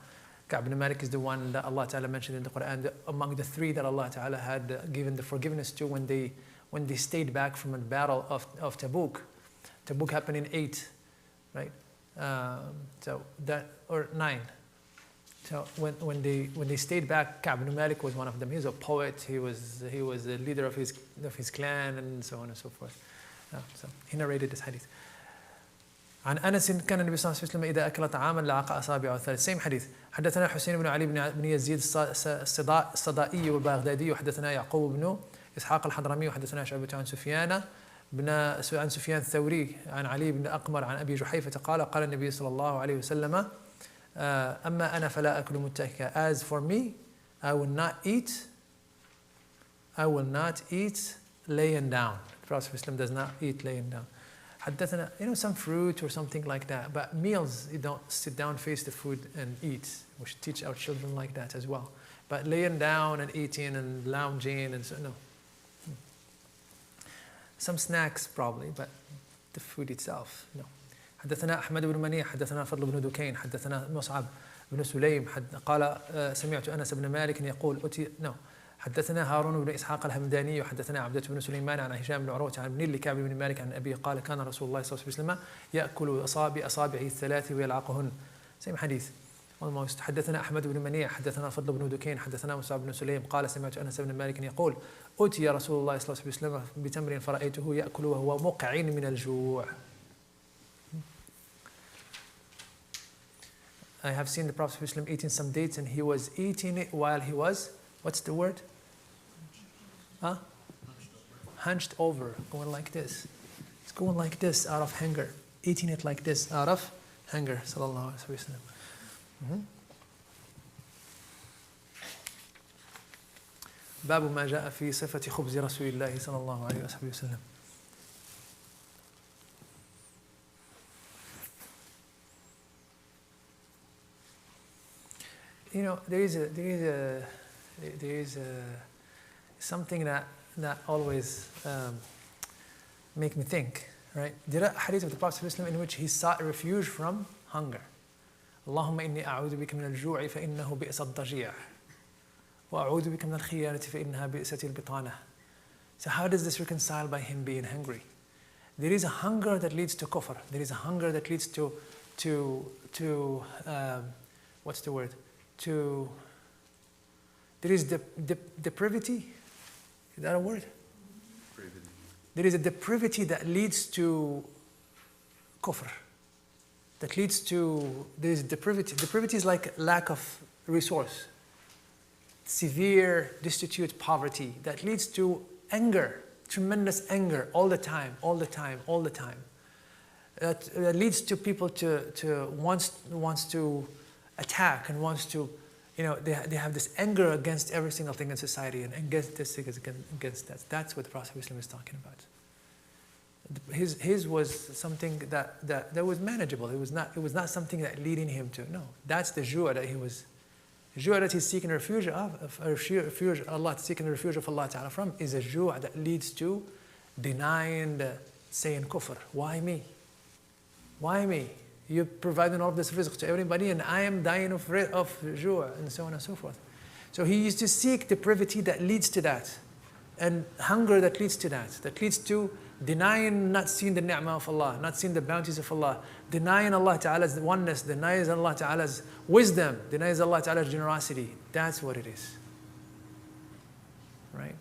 Ka'b ibn Malik is the one that Allah Ta'ala mentioned in the Quran among the 3 that Allah Ta'ala had given the forgiveness to when they stayed back from the battle of Tabuk. Tabuk happened in 8, right? So that, or 9. So when they stayed back, Ka'b ibn Malik was one of them. He was a poet. He was the leader of his clan, and so on and so forth. So he narrated this hadith. عن أنس كان النبي صلى الله عليه وسلم إذا أكل طعاما لعق أصابعه الثلاث. Same hadith. حدثنا حسين بن علي بن يزيد الصدائي والبغدادي وحدثنا يعقوب بن إسحاق الحضرمي وحدثنا شعبة عن سفيان الثوري عن علي بن أقمر عن أبي جحيفة قال النبي صلى الله عليه وسلم أما أنا فلا أكل متكئا. As for me, I will not eat laying down. The Prophet does not eat laying down. حدثنا, some fruit or something like that. But meals, you don't sit down, face the food and eat. We should teach our children like that as well. But laying down and eating and lounging and so, no. Some snacks probably, but the food itself, no. حدثنا أحمد بن منيع حدثنا فضل بن دكين حدثنا مصعب بن سليم قال سمعت أنس بن مالك يقول حدثنا هارون بن إسحاق الهمداني وحدثنا عبدة بن سليمان عن هشام بن عروة عن ابن لكعب بن مالك عن أبيه قال كان رسول الله صلى الله عليه وسلم يأكل أصابعه الثلاث ويلعقهن. Same hadith almost. حدثنا أحمد بن منيع حدثنا فضل بن دكين حدثنا مصعب بن سليم قال سمعت أنس بن مالك يقول أتي رسول الله صلى الله عليه وسلم بتمر فرأيته يأكل وهو مقع من الجوع. I have seen the Prophet ﷺ eating some dates, and he was eating it while he was, what's the word? Hunched over, going like this. It's going like this out of hunger. Eating it like this out of hunger. Sallallahu Alaihi Wasallam. باب ما جاء في صفة خبز رسول الله صلى الله عليه وسلم. There is something that always make me think, right? There are hadith of the Prophet ﷺ in which he sought refuge from hunger. اللهم إني أعوذ بك من الجوع فإنه بئس الضجيع وأعوذ بك من الخيانة فإنها بئست البطانة. So how does this reconcile by him being hungry? There is a hunger that leads to kufr. There is a hunger that leads to what's the word? There is depravity. Is that a word? There is a depravity that leads to kufr. That leads to, there is depravity. Depravity is like lack of resource. Severe, destitute poverty that leads to anger, tremendous anger all the time. That leads to people to wants to attack and wants to, they have this anger against every single thing in society and against this, against that. That's what the Prophet ﷺ is talking about. His was something that was manageable. It was not something that leading him to. No, that's the jua that he was. Jua that he's seeking refuge of, Allah, seeking refuge of Allah Ta'ala from, is a jua that leads to denying, saying kufr. Why me? Why me? You're providing all of this rizq to everybody and I am dying of jua, and so on and so forth. So he used to seek depravity that leads to that, and hunger that leads to that leads to denying, not seeing the ni'mah of Allah, not seeing the bounties of Allah, denying Allah Ta'ala's oneness, denying Allah Ta'ala's wisdom, denying Allah Ta'ala's generosity. That's what it is. Right?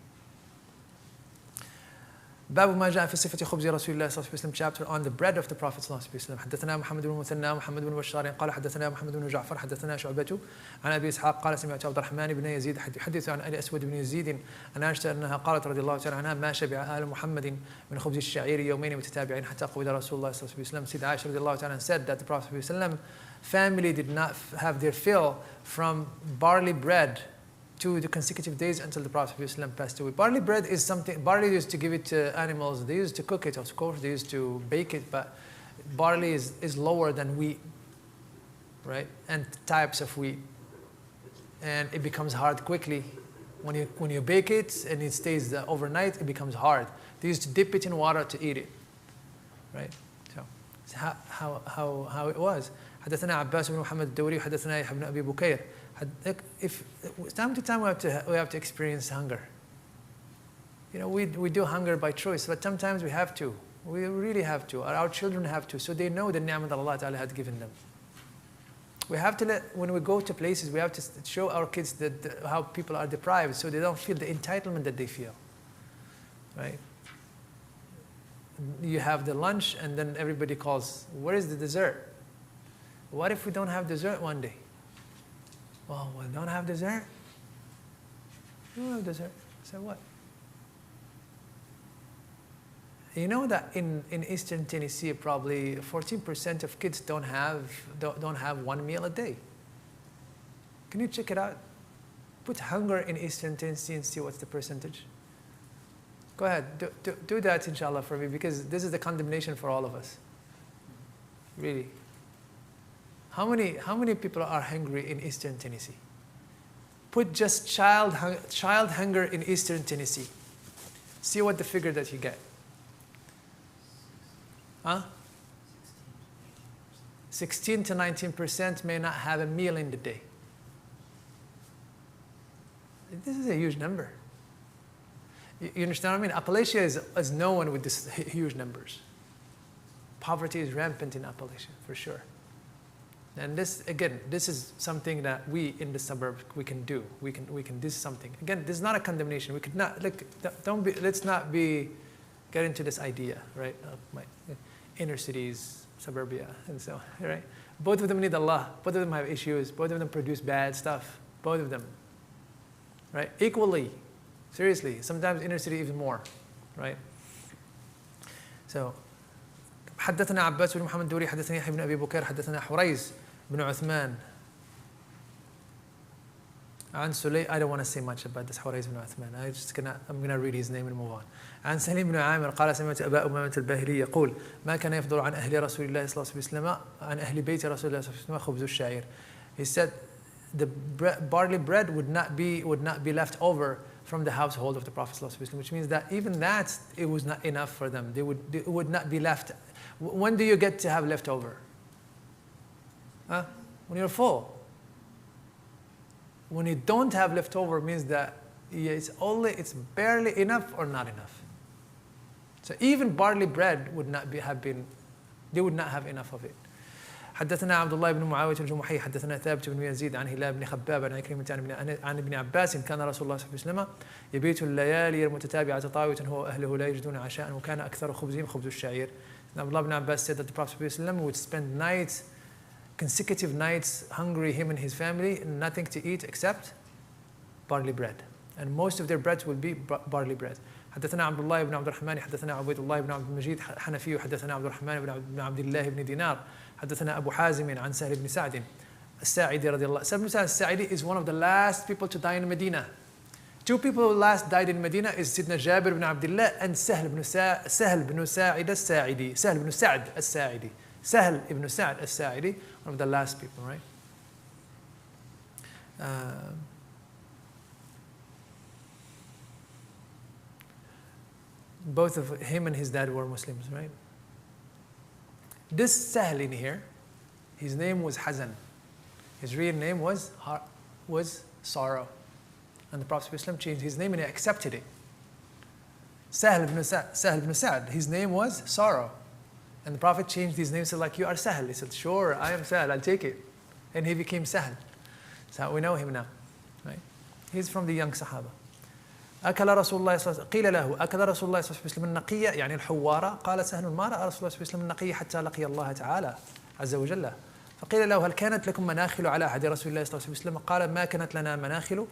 باب ما جاء في صفة خبز رسول الله صلى الله عليه وسلم, chapter on the bread of the Prophet صلى الله عليه وسلم. حدثنا محمد بن مثنى ومحمد بن بشار قال حدثنا محمد بن جعفر حدثنا شعبة عن أبي إسحاق قال سمعت عبد الرحمن بن يزيد يحدث عن أبي أسود بن يزيد عن عائشة أنها قالت رضي الله تعالى عنها ما شبع آل محمد من خبز الشعير يومين متتابعين حتى قبض رسول الله صلى الله عليه وسلم. Sayyida Aisha رضي الله تعالى said that the Prophet صلى الله عليه وسلم family did not have their fill from barley bread to the consecutive days until the Prophet ﷺ passed away. Barley bread is something, barley used to give it to animals, they used to cook it, of course, they used to bake it, but barley is lower than wheat, right? And types of wheat. And it becomes hard quickly. When you bake it and it stays overnight, it becomes hard. They used to dip it in water to eat it, right? So it's how it was. حدثنا عباس بن محمد الدوري وحدثنا يحيى بن أبي بكير. If time to time we have to experience hunger. We do hunger by choice, but sometimes we have to. We really have to. Our children have to, so they know the ni'mah that Allah Ta'ala had given them. We have to when we go to places, we have to show our kids how people are deprived, so they don't feel the entitlement that they feel. Right? You have the lunch, and then everybody calls, where is the dessert? What if we don't have dessert one day? Well, we don't have dessert? We don't have dessert. So what? You know that in Eastern Tennessee, probably 14% of kids don't have one meal a day. Can you check it out? Put hunger in Eastern Tennessee and see what's the percentage. Go ahead, do that inshallah for me, because this is the condemnation for all of us. Really. How many people are hungry in Eastern Tennessee? Put just child hunger in Eastern Tennessee. See what the figure that you get. Huh? 16 to 19% may not have a meal in the day. This is a huge number. You understand what I mean? Appalachia is known with these huge numbers. Poverty is rampant in Appalachia, for sure. And this is something that we in the suburbs we can do. We can do something. Again, this is not a condemnation. We could not let's not get into this idea, right? Of my inner cities, suburbia, and so on, right? Both of them need Allah. Both of them have issues. Both of them produce bad stuff. Both of them, right? Equally, seriously. Sometimes inner city even more, right? So. حدثنا عباس بن محمد الدوري حدثنا يحيى بن أبي بكير حدثنا حريز بن عثمان عن سليم. I don't want to say much about this حريز بن عثمان. I'm gonna read his name and move on. عن سليم بن عامر قال سمعت أبا أمامة الباهلي يقول ما كان يفضل عن أهل رسول الله صلى الله عليه وسلم عن أهل بيت رسول الله صلى الله عليه وسلم خبز الشعير. He said the barley bread would not be left over from the household of the Prophet صلى الله عليه وسلم, which means that even that it was not enough for them. It would not be left. When do you get to have leftover? Huh? When you're full. When you don't have leftover means that it's barely enough or not enough. So even barley bread would not they would not have enough of it. حدثنا عبد الله بن معاوية الجمحي حدثنا ثابت بن يزيد عن هلال بن خباب عن عكرمة عن ابن عباس كان رسول الله صلى الله عليه وسلم يبيت الليالي المتتابعة طاوية هو وأهله لا يجدون عشاء وكان أكثر خبزهم خبز الشعير. Abdullah ibn Abbas said that the Prophet ﷺ would spend nights, consecutive nights, hungry, him and his family, and nothing to eat except barley bread. And most of their breads will be barley bread. حدثنا عبد الله بن عبد الرحمن حدثنا عبيد الله بن عبد المجيد حنفي حدثنا عبد الرحمن بن عبد الله بن دينار حدثنا أبو حازم عن سهل بن سعد الساعدي رضي الله. Sahel ibn Sa'd al-Sa'idi is one of the last people to die in Medina. Two people who last died in Medina is Sidna Jabir ibn Abdullah and Sahel ibn Sa'id al-Sa'idi. Sahel ibn Sa'd al-Sa'idi. Sahel ibn Sa'd al-Sa'idi, one of the last people, right? Both of him and his dad were Muslims, right? This Sahel in here, his name was Hazan. His real name was Sorrow. And the Prophet ﷺ changed his name and he accepted it. Sahel ibn Sa'd, his name was Sorrow. And the Prophet changed his name and said, like, you are Sahel. He said, sure, I am Sahel, I'll take it. And he became Sahel. So we know him now, right? He's from the young Sahaba. أكل رسول الله صلى الله عليه وسلم قيل له أكل رسول الله صلى الله عليه وسلم النقية يعني الحوارة قال سهل ما رأى رسول الله صلى الله عليه وسلم النقية حتى لقي الله تعالى عز وجل فقيل له هل كانت لكم مناخل على عهد رسول الله صلى الله عليه وسلم قال ما كانت لنا مناخل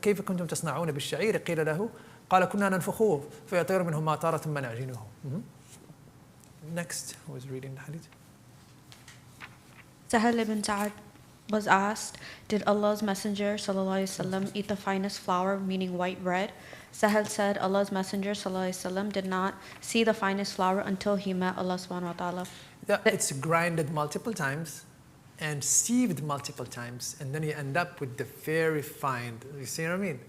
كيف كنتم تصنعون بالشعير قيل له قال كنا ننفخوه فيطير منه ما طارت مناجنه. Next, who is reading the hadith? Sahal ibn Sa'd was asked, did Allah's Messenger ﷺ eat the finest flour, meaning white bread? Sahal said, Allah's Messenger ﷺ did not see the finest flour until he met Allah subhanahu wa ta'ala. Yeah, it's grinded multiple times and sieved multiple times, and then you end up with the very fine. You see what I mean?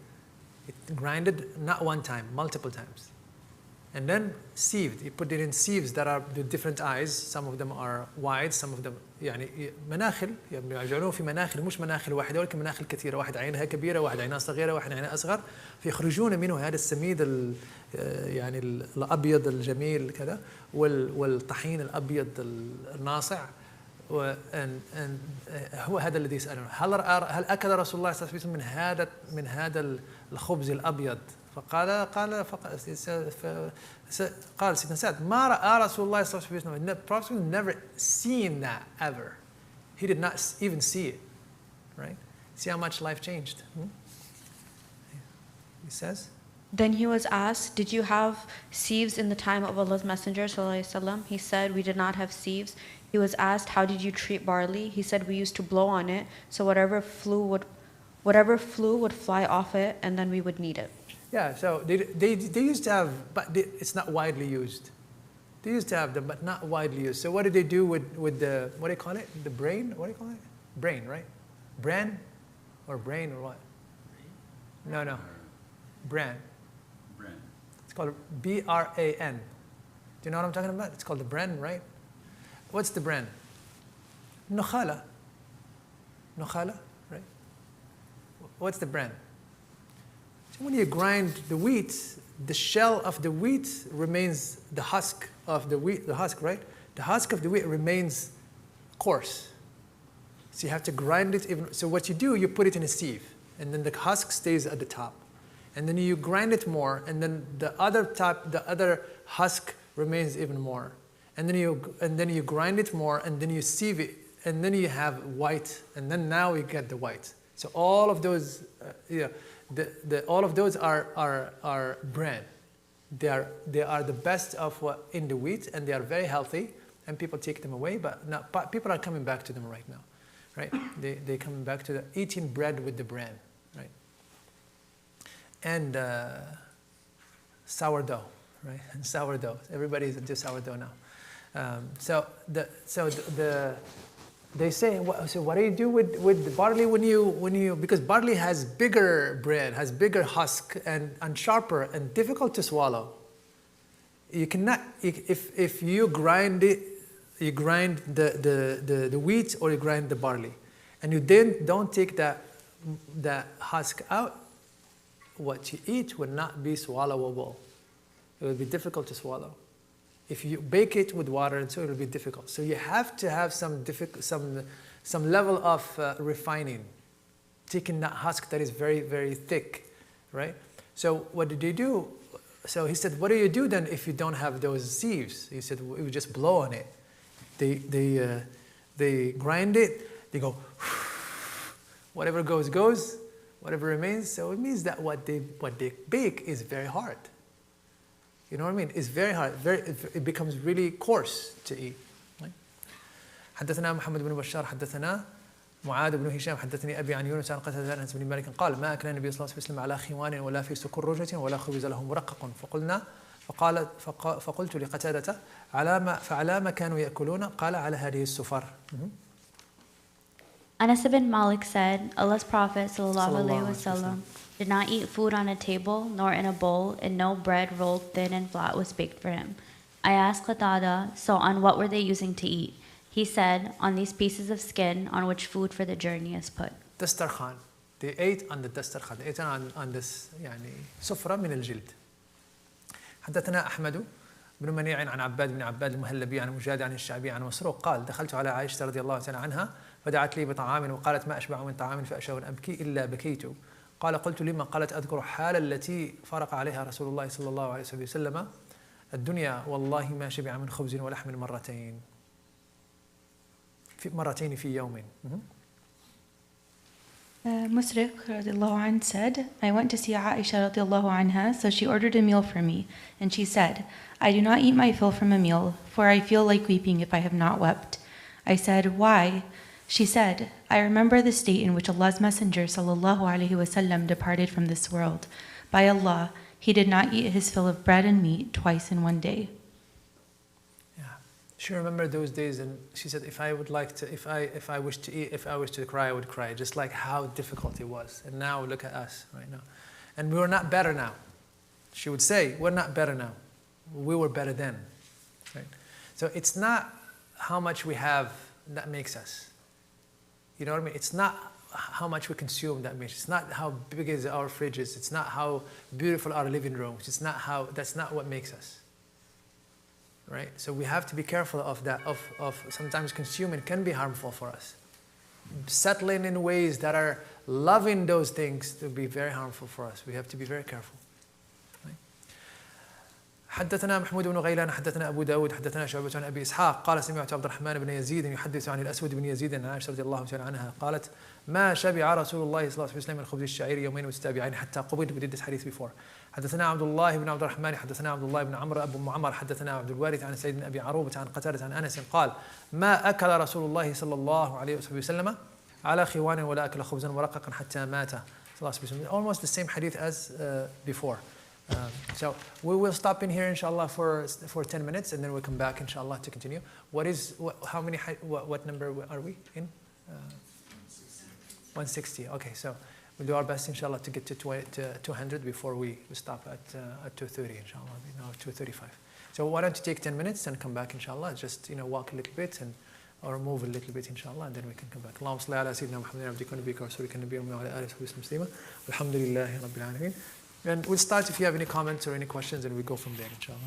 It grinded not one time, multiple times. And then sieved. You put it in sieves that are the different eyes. Some of them are wide, some of them يعني مناخل يجعلوه في مناخل مش مناخل واحدة ولكن مناخل كثيرة. واحد عينها كبيرة، واحد عينها صغيرة، واحد عينها أصغر. فيخرجون منه هذا السميد يعني الأبيض الجميل كذا والطحين الأبيض الناصع. هو هذا الذي يسألونه هل أكل رسول الله صلى الله عليه وسلم من هذا الخبز الأبيض؟ قال سيدنا سعد ما رأى رسول الله صلى الله عليه وسلم. The Prophet never seen that ever. He did not even see it, right? See how much life changed. He says. Then he was asked, did you have sieves in the time of Allah's Messenger ﷺ? He said, we did not have sieves. He was asked, how did you treat barley? He said, we used to blow on it, so whatever flew would fly off it, and then we would knead it. Yeah, so they used to have, but it's not widely used. They used to have them, but not widely used. So what did they do with the, what do you call it? The brain? What do you call it? Brain, right? Bran? Or brain or what? No. Bran. It's called B-R-A-N. Do you know what I'm talking about? It's called the bran, right? What's the bran? Nukhala, right? What's the bran? So when you grind the wheat, the shell of the wheat remains the husk of the wheat, the husk, right? The husk of the wheat remains coarse. So you have to grind it even. So what you do, you put it in a sieve, and then the husk stays at the top. And then you grind it more, and then the other husk remains even more. And then you grind it more, and then you sieve it, and then you have white, and then now you get the white. So all of those, all of those are bran. They are the best of what in the wheat, and they are very healthy, and people take them away. But people are coming back to them right now, right? They coming back to eating bread with the bran, right? And sourdough, right? And sourdough. Everybody's into sourdough now. They say, so what do you do with the barley when you because barley has bigger bread, has bigger husk and sharper and difficult to swallow. You cannot if you grind it, you grind the wheat or you grind the barley, and you then don't take that husk out. what you eat would not be swallowable. It would be difficult to swallow. If you bake it with water and so it will be difficult. So you have to have some level of refining. Taking that husk that is very, very thick, right? So what did they do? So he said, what do you do then if you don't have those sieves? He said, we would just blow on it. They grind it. They go, whatever goes, whatever remains. So it means that what they bake is very hard. You know what I mean? It's very hard. It becomes really coarse to eat. حدثنا محمد بن بشار حدثنا معاذ بن هشام حدثني أبي عن يونس عن قتادة عن أنس بن مالك قال ما أكل النبي صلى الله عليه وسلم على خوان ولا في سكرجة ولا خبز له مرقق فقلت لقتادة فعلى ما كانوا يأكلون قال على هذه السفر. Anas ibn Malik said, Allah's Prophet ﷺ did not eat food on a table nor in a bowl, and no bread rolled thin and flat was baked for him. I asked Qatada, so on what were they using to eat? He said, on these pieces of skin on which food for the journey is put. Dastarkhan. They ate on the dastarkhan. They ate on this سفرة من الجلد. حدثنا أحمد بن منيع عن عباد بن عباد المهلبي عن مجاهد عن الشعبي عن مسروق قال دخلت على عائشة رضي الله تعالى عنها فدعت لي بطعام وقالت ما أشبع من طعام فأشاء أن أبكي إلا بكيت. قال قلت لما؟ قالت أذكر حال التي فرق عليها رسول الله صلى الله عليه وسلم الدنيا والله ما شبع من خبز ولحم مرتين في يوم. Musriq radiallahu anh said, I went to see Aisha radiallahu anha, so she ordered a meal for me, and she said, I do not eat my fill from a meal, for I feel like weeping if I have not wept. I said, why? She said, I remember the state in which Allah's Messenger sallallahu alaihi wasallam departed from this world. By Allah, he did not eat his fill of bread and meat twice in one day. She remembered those days, and she said, if I wish to eat, if I wish to cry, I would cry, just like how difficult it was. And now look at us right now. And we were not better now. She would say, we're not better now. We were better then. Right? So it's not how much we have that makes us. You know what I mean? It's not how much we consume that makes us. It's not how big is our fridges. It's not how beautiful our living rooms. That's not what makes us. Right? So we have to be careful of that, of sometimes consuming can be harmful for us. Settling in ways that are loving those things to be very harmful for us. We have to be very careful. Right? حدثنا محمود بن غيلان حدثنا أبو داود حدثنا شعبة عن أبي إسحاق قال سمعت عبد الرحمن بن يزيد يحدث عن الأسود بن يزيد عن عائشة رضي الله تعالى عنها قالت ما شبع رسول الله صلى الله عليه وسلم من خبز الشعير يومين متتابعين حتى قبض. We did this hadith before. حدثنا عبد الله بن عبد الرحمن حدثنا عبد الله بن عمرو أبو معمر حدثنا عبد الوارث عن سيد بن أبي عروبة عن قتادة عن أنس قال ما أكل رسول الله صلى الله عليه وسلم على خوان ولا أكل خبزا مرققا حتى مات. Almost the same hadith as before. So we will stop in here inshallah for 10 minutes and then we'll come back inshallah to continue. What number are we in? 160. Okay, so we'll do our best inshallah to get to 200 before we stop at 230 inshallah, 235. So why don't you take 10 minutes and come back inshallah, just walk a little bit or move a little bit inshallah, and then we can come back. Allahumma salli ala sayyidina Muhammadin abdika wa nabiyyika wa rasulika nabiyyin wa ala alihi wa sahbihi alhamdulillahi rabbil alamin. And we'll start if you have any comments or any questions, and we go from there inshallah.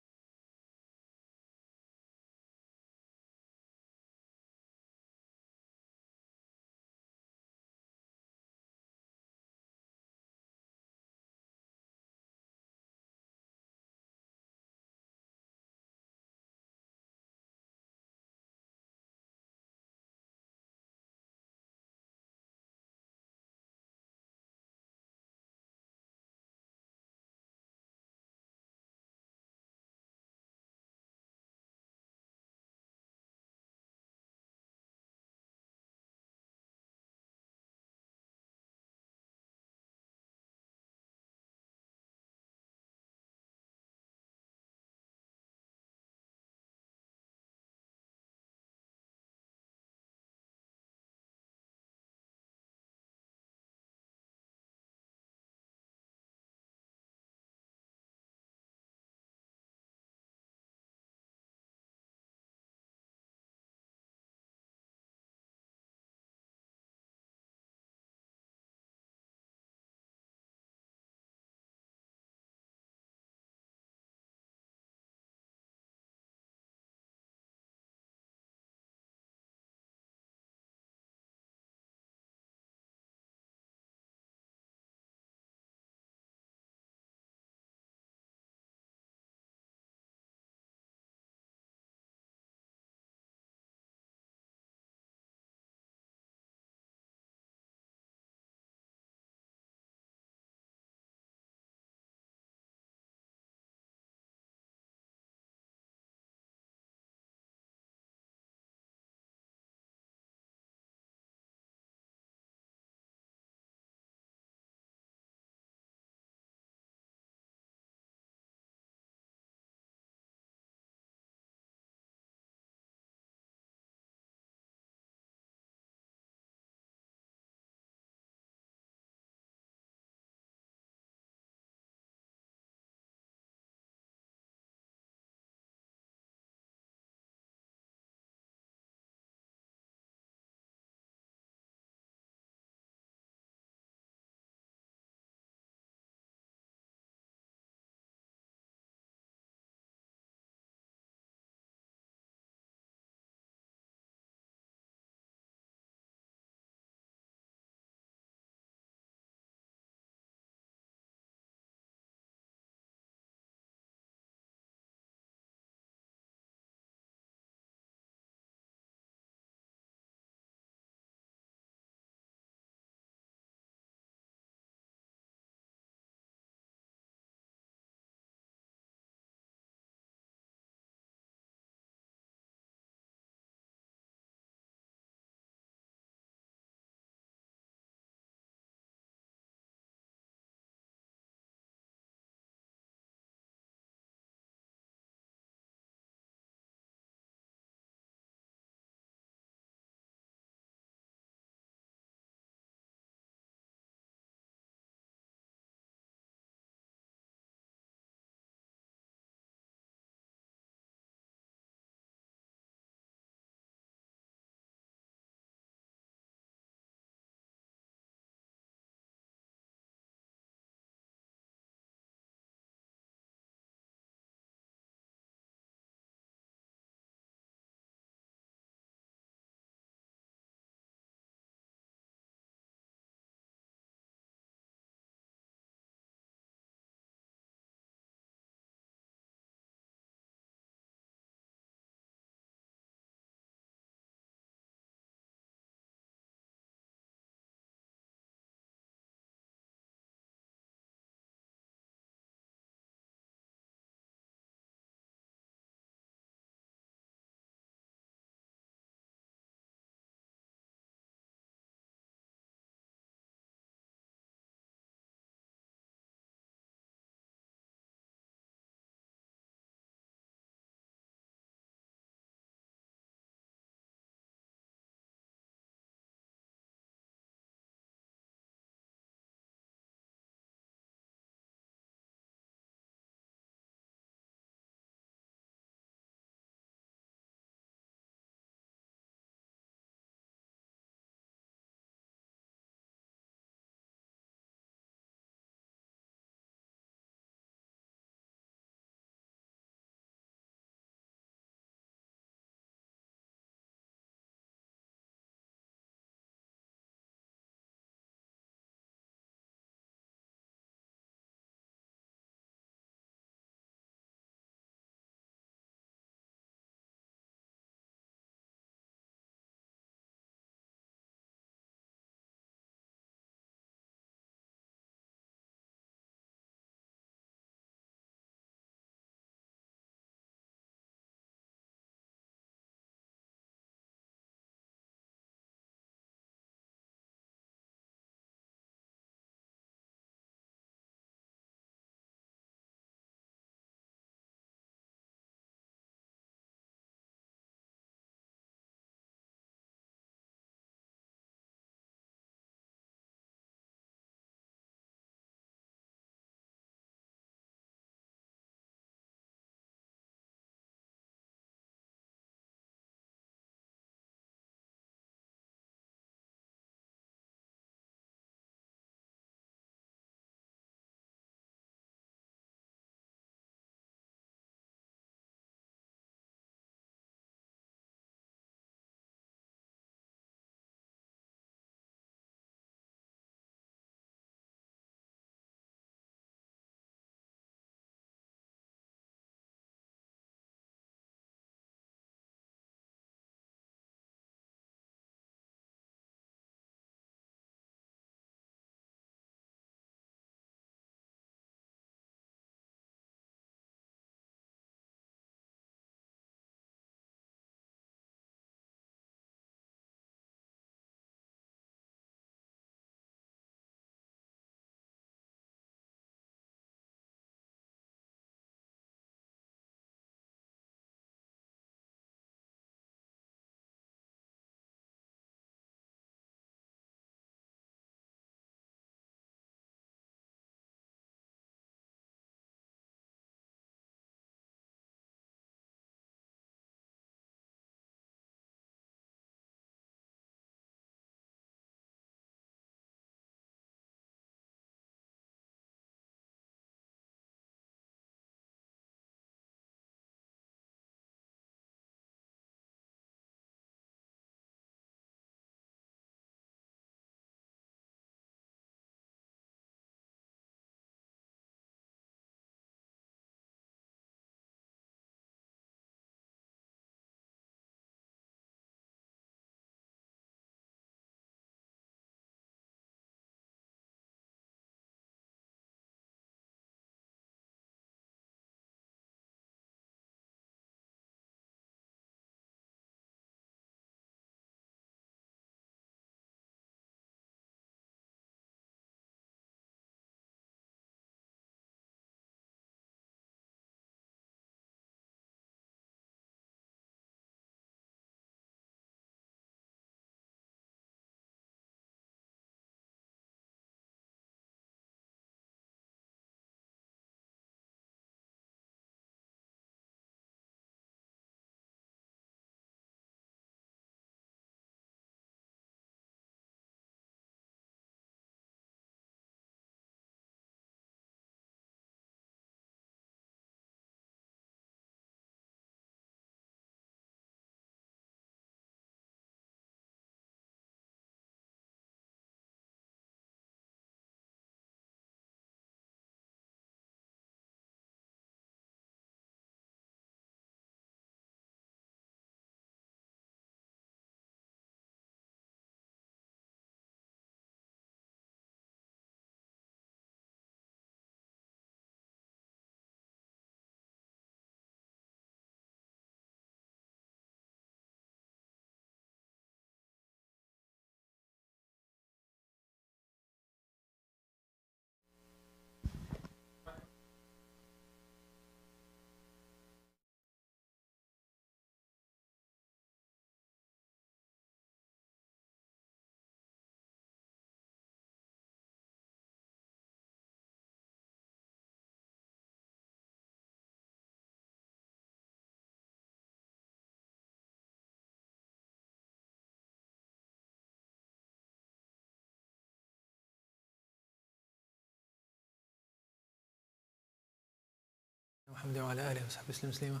محمد وعلى آله وصحبه وسلم تسليما.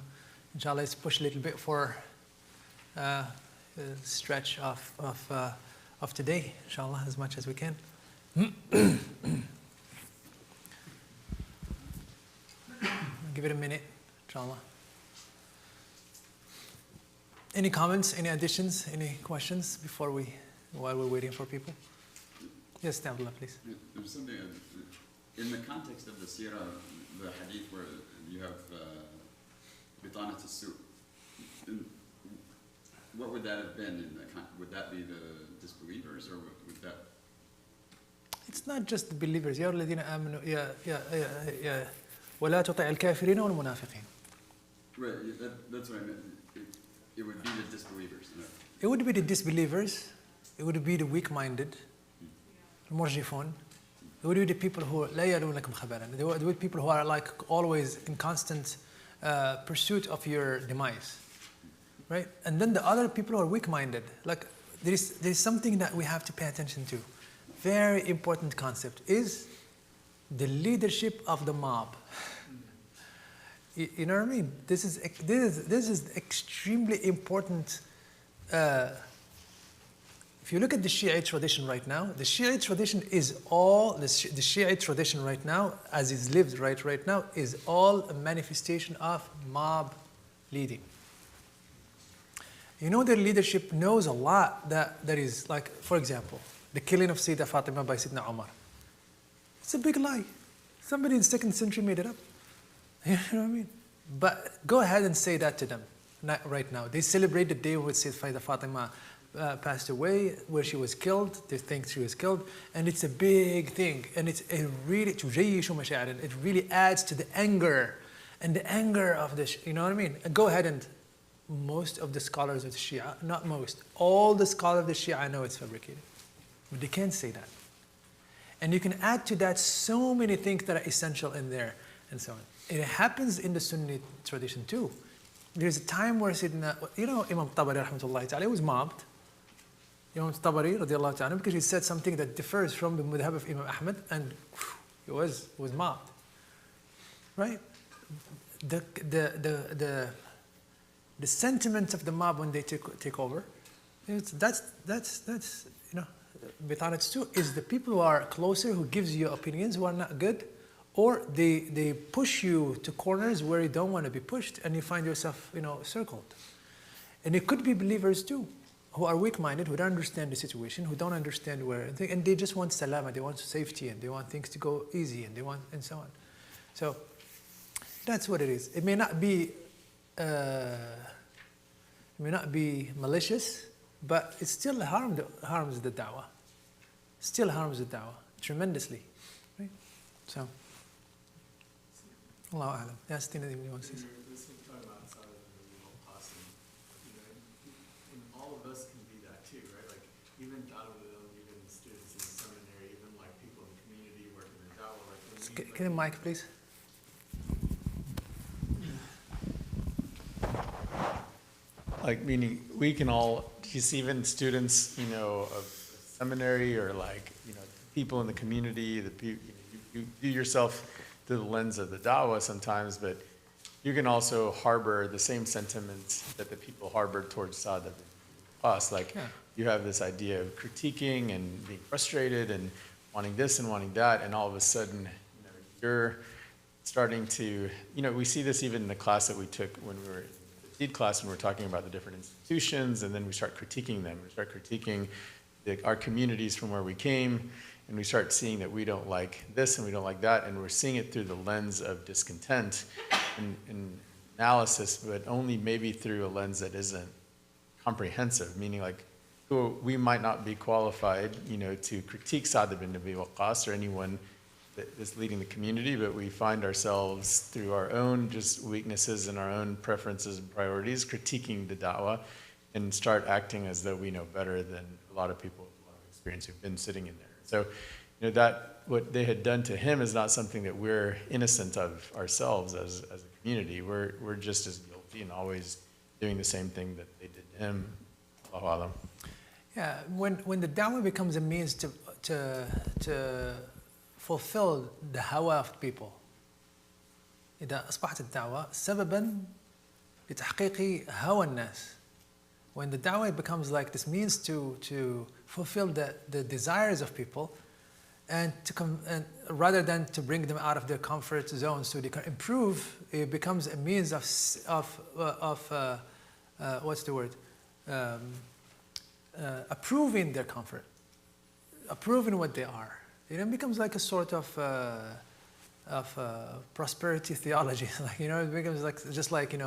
Inshallah, let's push a little bit for the stretch of today, inshallah, as much as we can. Give it a minute, inshallah. Any comments, any additions, any questions while we're waiting for people? Yes, Abdullah, please. There's something in the context of the seerah, the hadith where you have bitanat as-su'. What would that have been? Would that be the disbelievers, or would that? It's not just the believers. يا الذين آمنوا يا ولا تطع الكافرين والمنافقين. Right, that's what I meant. It would be the disbelievers. It would be the disbelievers. It would be the weak-minded, المرجفون. It would be the people who لا يلونكم خبالا. They would be people who are like always in constant pursuit of your demise, right? And then the other people who are weak-minded. Like there is something that we have to pay attention to. Very important concept is the leadership of the mob. You know what I mean? This is extremely important. If you look at the Shiite tradition right now, the Shiite tradition is all the Shiite tradition right now, as is lived right now, is all a manifestation of mob leading. You know, their leadership knows a lot that is like, for example, the killing of Sayyidah Fatima by Sayyidina Umar. It's a big lie. Somebody in the 2nd century made it up. You know what I mean? But go ahead and say that to them right now. They celebrate the day when Sayyidah Fatima passed away, where she was killed. They think she was killed, and it's a big thing. And it really adds to the anger of the. You know what I mean? And go ahead and most of the scholars of the Shia, not most, all the scholars of the Shia know it's fabricated, but they can't say that. And you can add to that so many things that are essential in there, and so on. It happens in the Sunni tradition too. There's a time where Imam Tabari rahmatullahi ta'ala was mobbed. Imam Tabari radiallahu ta'ala, because he said something that differs from the madhab of Imam Ahmad, and he was mobbed. Right? The sentiment of the mob when they take over, that's bitanat too, is the people who are closer, who gives you opinions who are not good, or they push you to corners where you don't want to be pushed, and you find yourself circled. And it could be believers too, who are weak-minded, who don't understand the situation, who don't understand and they just want salama, they want safety, and they want things to go easy, and so on. So that's what it is. It may not be malicious, but it still harms the da'wah. Still harms the da'wah tremendously. Right? So, Allahu A'lam. That's the thing that anyone says. All of us can be that too, right? Like even even students in the seminary, even like people in the community working in da'wah. Like can the mic, please? Like meaning we can all, just even students, of seminary, or like people in the community, you do yourself through the lens of the da'wah sometimes, but you can also harbor the same sentiments that the people harbored towards Sa'd ibn us. Like you have this idea of critiquing and being frustrated and wanting this and wanting that, and all of a sudden you're starting to, we see this even in the class that we took when we were class, when we're talking about the different institutions, and then we start critiquing them. We start critiquing our communities from where we came, and we start seeing that we don't like this and we don't like that, and we're seeing it through the lens of discontent and analysis, but only maybe through a lens that isn't comprehensive, meaning like we might not be qualified, to critique Sa'd ibn Abi Waqqas or anyone that is leading the community, but we find ourselves through our own just weaknesses and our own preferences and priorities critiquing the da'wah and start acting as though we know better than a lot of people with a lot of experience who've been sitting in there. So, that what they had done to him is not something that we're innocent of ourselves as a community. We're just as guilty and always doing the same thing that they did to him. Allahu Alam. Yeah, when the da'wah becomes a means to fulfill the hawa of people, إذا أصبحت الدعوة سببا لتحقيق هوى الناس. When the da'wah becomes like this means to fulfill the desires of people, and rather than to bring them out of their comfort zone so they can improve, it becomes a means of what's the word? Approving their comfort, approving what they are. It becomes like a sort of prosperity theology. Like, it becomes like just like,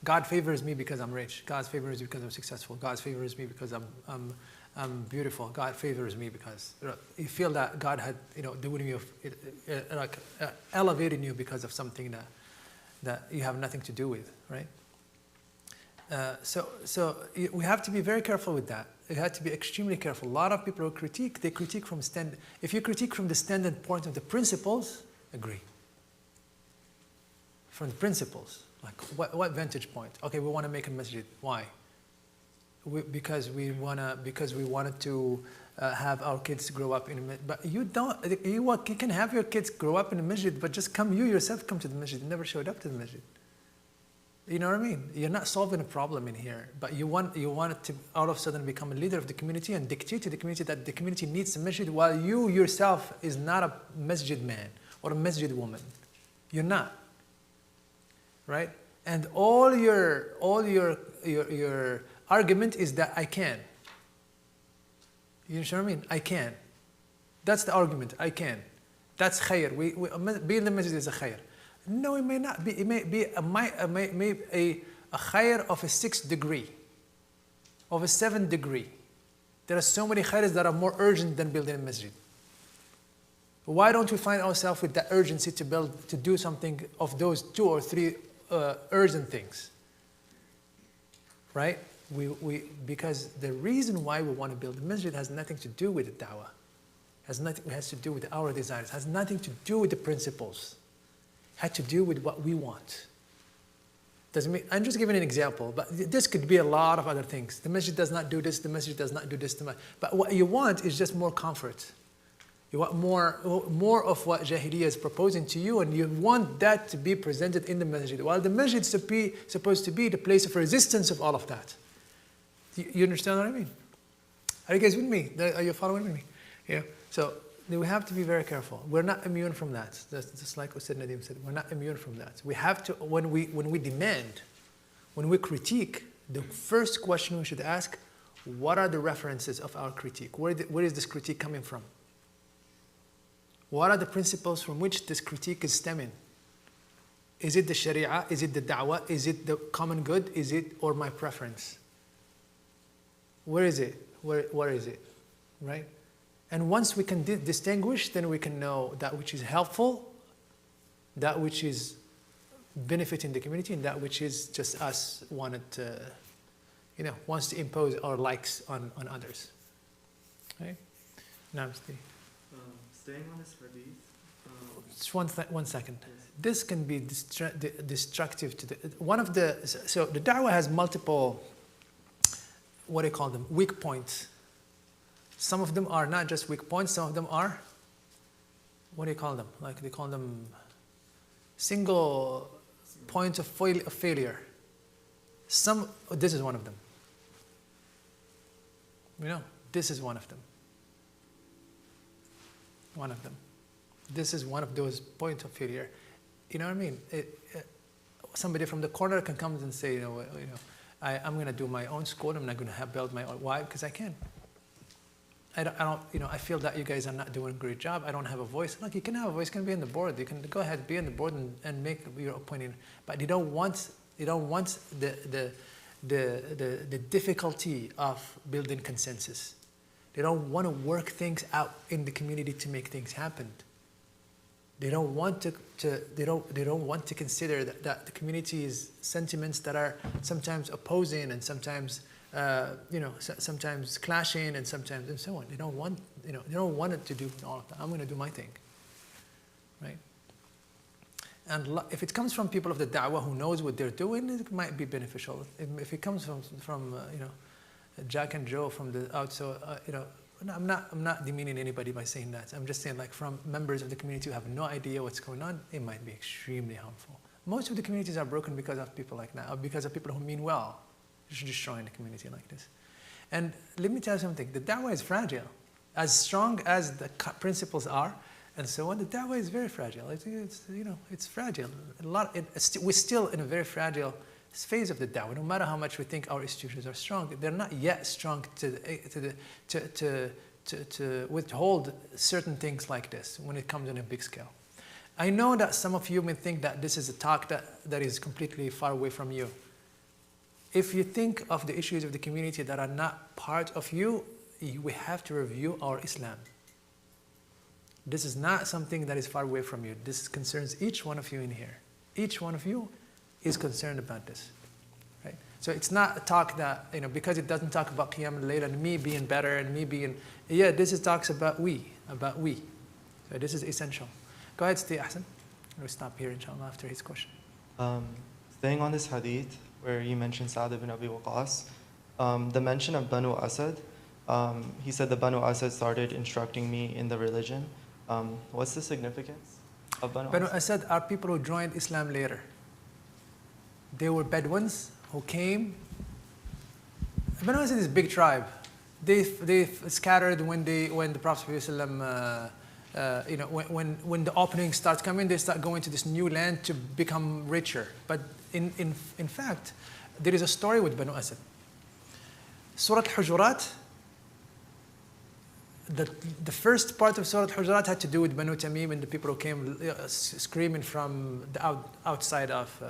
God favors me because I'm rich. God favors me because I'm successful. God favors me because I'm beautiful. God favors me because you feel that God had, doing you, elevating you because of something that you have nothing to do with, right? So we have to be very careful with that. You have to be extremely careful. A lot of people who critique, they critique from if you critique from the standpoint of the principles, agree. From the principles, like what vantage point? Okay, we want to make a masjid. Why? Because we wanted to have our kids grow up in a masjid. But you can have your kids grow up in a masjid, but just you yourself come to the masjid. You never showed up to the masjid. You know what I mean? You're not solving a problem in here, but you want it to all of a sudden become a leader of the community and dictate to the community that the community needs a masjid, while you yourself is not a masjid man or a masjid woman. You're not, right? And all your argument is that I can. You know what I mean? I can. That's the argument. I can. That's khair. Being in the masjid is a khair. No, it may not be. It may be a khair of a 6th degree, of a 7th degree. There are so many khairs that are more urgent than building a masjid. Why don't we find ourselves with that urgency to do something of those 2 or 3 urgent things? Right? Because the reason why we want to build a masjid has nothing to do with the da'wah. It has to do with our desires. It has nothing to do with the principles. Had to do with what we want. Doesn't mean, I'm just giving an example, but this could be a lot of other things. The masjid does not do this, the masjid does not do this. But what you want is just more comfort. You want more of what Jahiliyyah is proposing to you, and you want that to be presented in the masjid. While the masjid is supposed to be the place of resistance of all of that. You understand what I mean? Are you guys with me? Are you following me? Yeah. So we have to be very careful. We're not immune from that. That's just like Ustad Nadim said. We're not immune from that. We have to, when we demand, when we critique, the first question we should ask, what are the references of our critique? Where is this critique coming from? What are the principles from which this critique is stemming? Is it the Sharia? Is it the Da'wah? Is it the common good? Is it, or my preference? Where is it? Where is it? Right? And once we can distinguish, then we can know that which is helpful, that which is benefiting the community, and that which is just us wants to impose our likes on others. Right? Now, staying on this hadith. Just one second. This can be destructive to one of the. So the da'wah has multiple. What do you call them? Weak points. Some of them are not just weak points, some of them are, what do you call them? Like they call them single points of failure. This is one of them. This is one of them. One of them. This is one of those points of failure. You know what I mean? Somebody from the corner can come and say, I'm going to do my own school. I'm not going to build my own. Why? Because I can. I feel that you guys are not doing a great job. I don't have a voice. Look, you can have a voice. You can be on the board. You can go ahead, be on the board and make your opinion. But you don't want the difficulty of building consensus. They don't want to work things out in the community to make things happen. They don't want to consider that the community's sentiments that are sometimes opposing and sometimes sometimes clashing and sometimes and so on. They don't want it to do all of that. I'm going to do my thing, right? And if it comes from people of the da'wah who knows what they're doing, it might be beneficial. If it comes from Jack and Joe from the outside, I'm not demeaning anybody by saying that. I'm just saying, like, from members of the community who have no idea what's going on, it might be extremely harmful. Most of the communities are broken because of people like that, or because of people who mean well, just destroying the community like this. And let me tell you something, the da'wah is fragile. As strong as the principles are, and so on, the da'wah is very fragile. It's fragile. We're still in a very fragile phase of the da'wah. No matter how much we think our institutions are strong, they're not yet strong to withhold certain things like this when it comes on a big scale. I know that some of you may think that this is a talk that is completely far away from you. If you think of the issues of the community that are not part of you, we have to review our Islam. This is not something that is far away from you. This concerns each one of you in here. Each one of you is concerned about this, right? So it's not a talk that, because it doesn't talk about Qiyam al-Layl and me being better and me being, this talks about we. So this is essential. Go ahead, stay, Hassan. We'll stop here, inshallah, after his question. Staying on this hadith, where you mentioned Sa'd ibn Abi Waqqas, the mention of Banu Asad, he said the Banu Asad started instructing me in the religion. What's the significance of Banu Asad? Banu Asad are people who joined Islam later. They were Bedouins who came. Banu Asad is a big tribe. They scattered when the Prophet ﷺ, when the opening starts coming, they start going to this new land to become richer. But in fact, there is a story with Banu Asad. Surah Al-Hujurat, the first part of Surah Al-Hujurat had to do with Banu Tamim and the people who came screaming from the outside of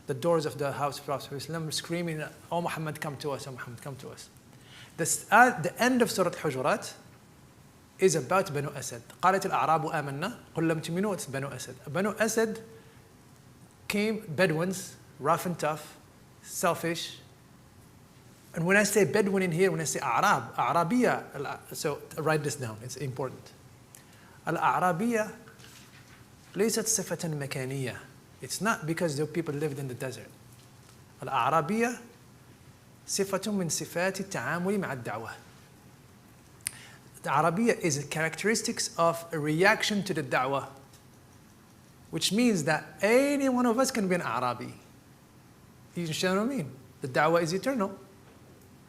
the doors of the house of Prophet ﷺ, screaming, "Oh Muhammad, come to us, oh Muhammad, come to us." The end of Surah Al-Hujurat is about Banu Asad. قالت الأعراب آمنا قل لم تؤمنوا. It's Banu Asad. Banu Asad came, Bedouins, rough and tough, selfish. And when I say Bedouin in here, when I say Arab, Arabiya, so write this down, it's important. Al-Arabiya ليست صفة مكانية. It's not because the people lived in the desert. Al-Arabiya صفة من صفات التعامل مع الدعوة. The Arabiya is characteristics of a reaction to the da'wah, which means that any one of us can be an Arabi. You understand what I mean? The da'wah is eternal.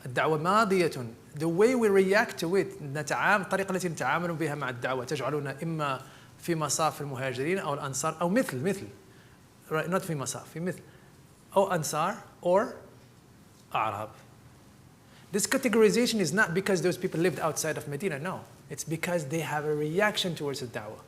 الدعوة ماضية. The way we react to it, الطريقة التي نتعامل بها مع الدعوة تجعلنا إما في مصاف المهاجرين أو الأنصار أو مثل right, not في مصاف في مثل أو أنصار or Arab. This categorization is not because those people lived outside of Medina, no. It's because they have a reaction towards the da'wah,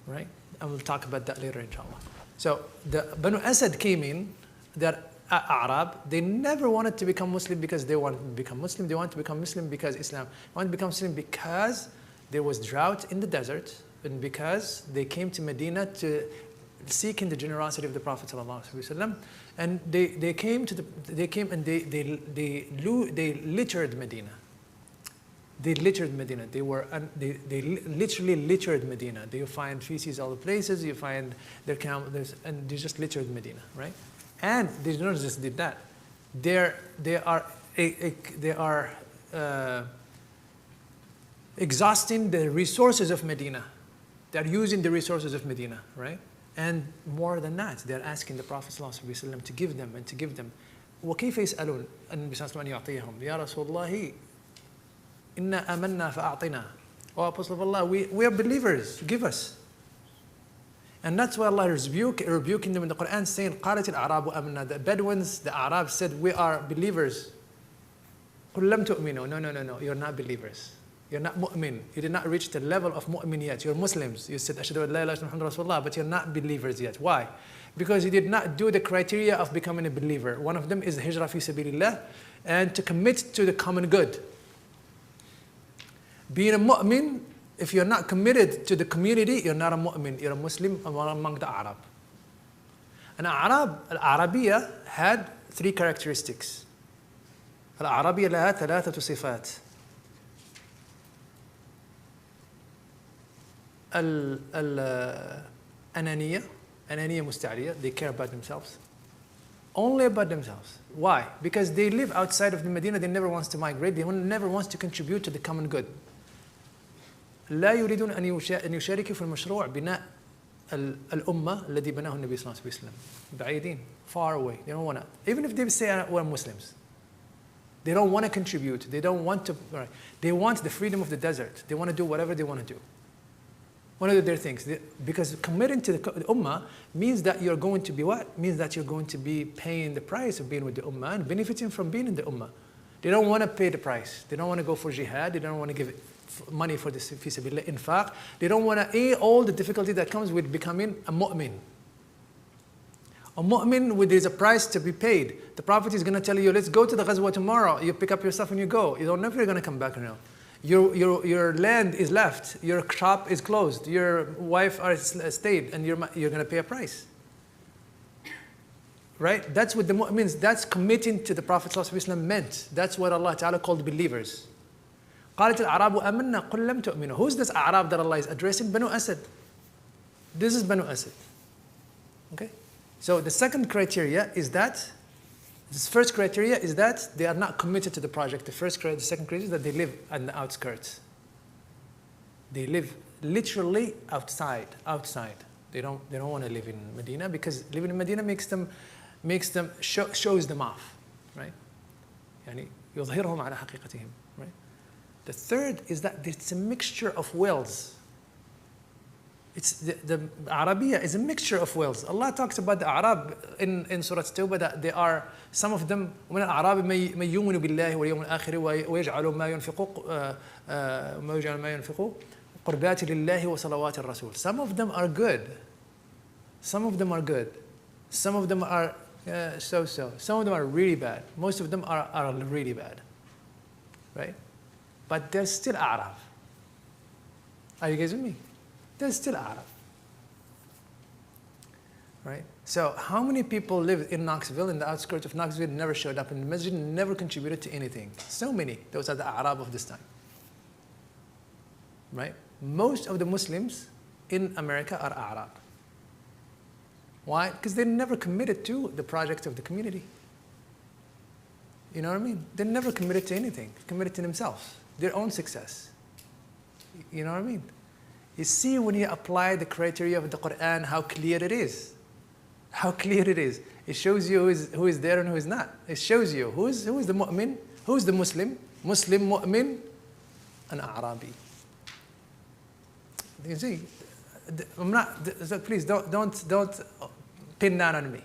right? And we'll talk about that later, inshallah. So the Banu Asad came in, they're Arab. They never wanted to become Muslim because they wanted to become Muslim. They wanted to become Muslim because Islam. They wanted to become Muslim because there was drought in the desert and because they came to Medina to seek in the generosity of the Prophet ﷺ. And they came and they littered Medina. They littered Medina. They literally littered Medina. They find feces all the places. You find their camels, and they just littered Medina, right? And they don't just did that. They are exhausting the resources of Medina. They are using the resources of Medina, right? And more than that, they are asking the Prophet ﷺ to give them and to give them. وكيف يسألون النبي صلى الله عليه وسلم أن يعطيهم يا رسول الله إنا آمنا فأعطنا. Oh Apostle of Allah, we are believers. Give us. And that's why Allah is rebuking them in the Quran, saying, قالت الأعراب آمنا. The Bedouins, the Arabs said, we are believers. قل لم تؤمنوا. No, you're not believers. You're not mu'min. You did not reach the level of mu'min yet. You're Muslims. You said, أشهد أن لا إله إلا الله Rasulullah, but you're not believers yet. Why? Because you did not do the criteria of becoming a believer. One of them is the hijrah fi sabilillah, and to commit to the common good. Being a mu'min, if you're not committed to the community, you're not a mu'min. You're a Muslim among the Arab. And Al-Arabiya had three characteristics. Al-Arabiya لها ثلاثة صفات. الأنانية مستعلية. They care about themselves. Only about themselves. Why? Because they live outside of the Medina. They never wants to migrate. They never wants to contribute to the common good. لا يريدون أن يشاركوا في المشروع بناء الأمة الذي بناه النبي صلى الله عليه وسلم. بعيدين, far away. They don't want to, even if they say we're Muslims, they don't want to contribute. They don't want to, they want the freedom of the desert. They want to do whatever they want to do. One of their things. Because committing to the Ummah means that you're going to be what? Means that you're going to be paying the price of being with the Ummah and benefiting from being in the Ummah. They don't want to pay the price. They don't want to go for jihad. They don't want to give money for the fi sabilillah. In fact, they don't want to all the difficulty that comes with becoming a mu'min. A mu'min, there's a price to be paid. The Prophet is going to tell you, let's go to the Ghazwa tomorrow. You pick up your stuff and you go. You don't know if you're going to come back or not. Your land is left. Your shop is closed. Your wife stayed, and you're going to pay a price. Right? That's what the mu'mins, that's committing to the Prophet ﷺ meant. That's what Allah Ta'ala called believers. قالت الأعراب آمنا قل لم تؤمنوا. Who's this Arab that Allah is addressing? Banu Asad. This is Banu Asad. Okay? So the second criteria is that, this first criteria is that they are not committed to the project. The second criteria is that they live on the outskirts. They live literally outside. They don't want to live in Medina because living in Medina shows them off, right? يعني يظهرهم على حقيقتهم, right? The third is that it's a mixture of wills. It's the Arabiya is a mixture of wills. Allah talks about the Arab in Surah Tawbah that they are, some of them, من الأعراب من يؤمن بالله واليوم الآخر ويجعل ما ينفقوا قربات لله وصلوات الرسول. Some of them are good. Some of them are good. Some of them are so-so. Some of them are really bad. Most of them are really bad. Right? But they're still Arab. Are you guys with me? They're still Arab. Right? So how many people live in Knoxville, in the outskirts of Knoxville, never showed up in the masjid, never contributed to anything? So many. Those are the Arab of this time. Right? Most of the Muslims in America are Arab. Why? Because they never committed to the project of the community. You know what I mean? They never committed to anything. Committed to themselves, their own success. You know what I mean? You see when you apply the criteria of the Quran, how clear it is. How clear it is. It shows you who is there and who is not. It shows you who is the mu'min, who is the Muslim, mu'min, and Arabi. You see, I'm not, please don't pin down on me.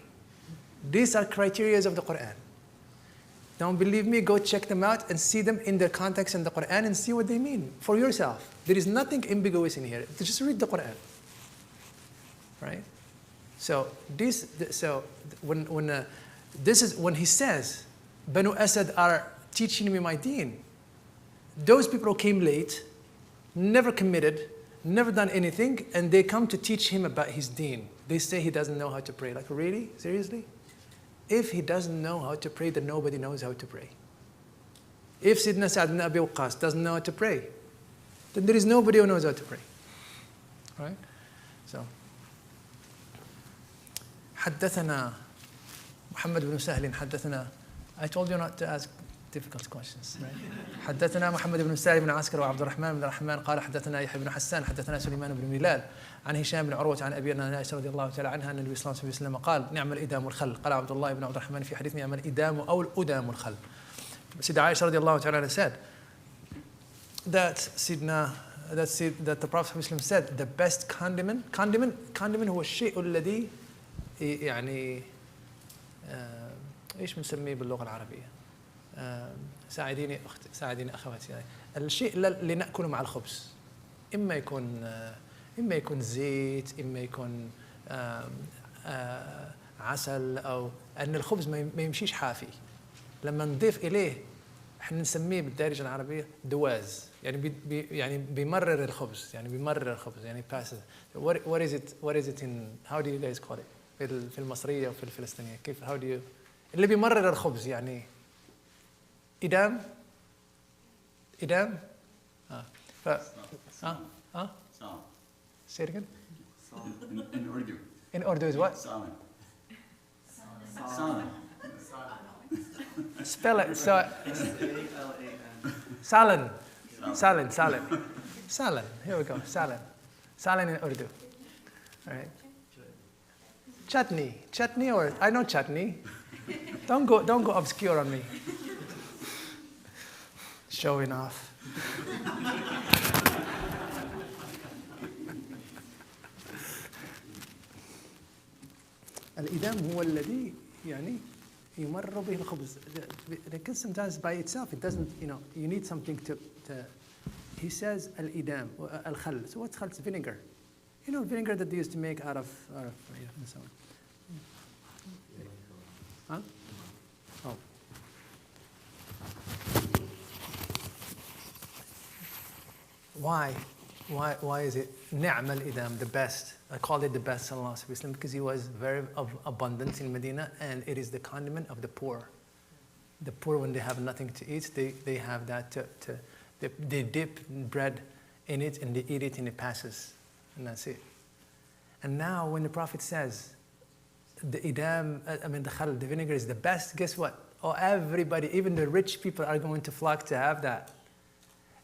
These are criteria of the Quran. Don't believe me? Go check them out and see them in their context in the Quran and see what they mean for yourself. There is nothing ambiguous in here. Just read the Quran. Right? So when he says, Banu Asad are teaching me my deen, those people who came late, never committed, never done anything, and they come to teach him about his deen. They say he doesn't know how to pray. Like, really? Seriously? If he doesn't know how to pray, then nobody knows how to pray. If Sidna Sa'd ibn Abi Waqqas doesn't know how to pray, then there is nobody who knows how to pray. Right? So, حدثنا محمد بن سهل حدثنا. I told you not to ask difficult questions, right? حدثنا محمد بن سعيد بن عسكر وعبد الرحمن بن الرحمن قال حدثنا يحيى بن حسان حدثنا سليمان بن بلال عن هشام بن عروة عن أبي عائشة رضي الله تعالى عنها أن النبي صلى الله عليه وسلم قال نعم الإدام الخل. قال عبد الله بن عبد الرحمن في حديث نعم الإدام أو الأدام الخل. Sayyida Aisha رضي الله تعالى عنها said that the Prophet said the best condiment هو الشيء الذي يعني ايش بنسميه باللغة العربية؟ ساعديني اخواتي. الشيء اللي ناكله مع الخبز اما يكون زيت، اما يكون عسل، او ان الخبز ما يمشيش حافي. لما نضيف اليه احنا نسميه بالدارجه العربيه دواز، يعني بيمرر الخبز، يعني passes. What is it in, how do you guys call it في المصريه وفي الفلسطينيه؟ كيف how do you اللي بيمرر الخبز يعني إدام say it again. In Urdu. In Urdu is what? Spell it. So Salan. Here we go. Salan in Urdu. right? Chutney, or I know chutney. Don't go obscure on me. Showing off. الإدام هو الذي يعني يمر به الخبز. Because sometimes by itself it doesn't, you need something to he says الإدام الخل. So what's khal? It's vinegar. Vinegar that they used to make out of and so on. Huh? Oh. Why is it نعم الإدام, the best? I called it the best, sallallahu alaihi wasallam, because he was very of abundance in Medina, and it is the condiment of the poor. The poor, when they have nothing to eat, they have that they dip bread in it and they eat it and it passes, and that's it. And now when the Prophet says the idam, the khal, the vinegar is the best, guess what? Everybody, even the rich people, are going to flock to have that.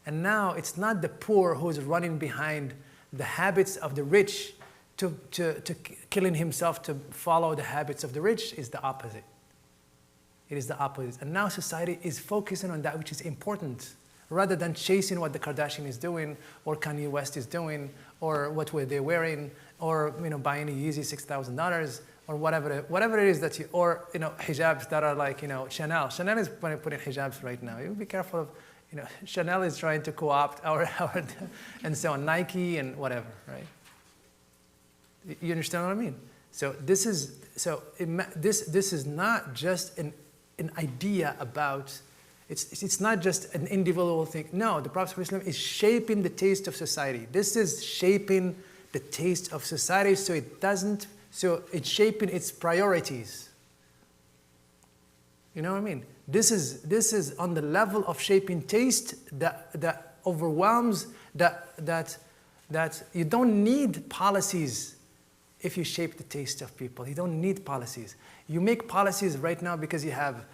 And now it's not the poor who's running behind the habits of the rich to killing himself to follow the habits of the rich. Is the opposite. It is the opposite. And now society is focusing on that which is important, rather than chasing what the Kardashian is doing, or Kanye West is doing, or what were they wearing, or buying a Yeezy $6,000, or whatever it is that or hijabs that are like Chanel. Chanel is putting hijabs right now. You be careful of. Chanel is trying to co-opt our and so on, Nike and whatever, right? You understand what I mean? So this is not just an idea about. It's not just an individual thing. No, the Prophet ﷺ is shaping the taste of society. This is shaping the taste of society, so it's shaping its priorities. You know what I mean? This is on the level of shaping taste that overwhelms that you don't need policies if you shape the taste of people. You don't need policies. You make policies right now because you have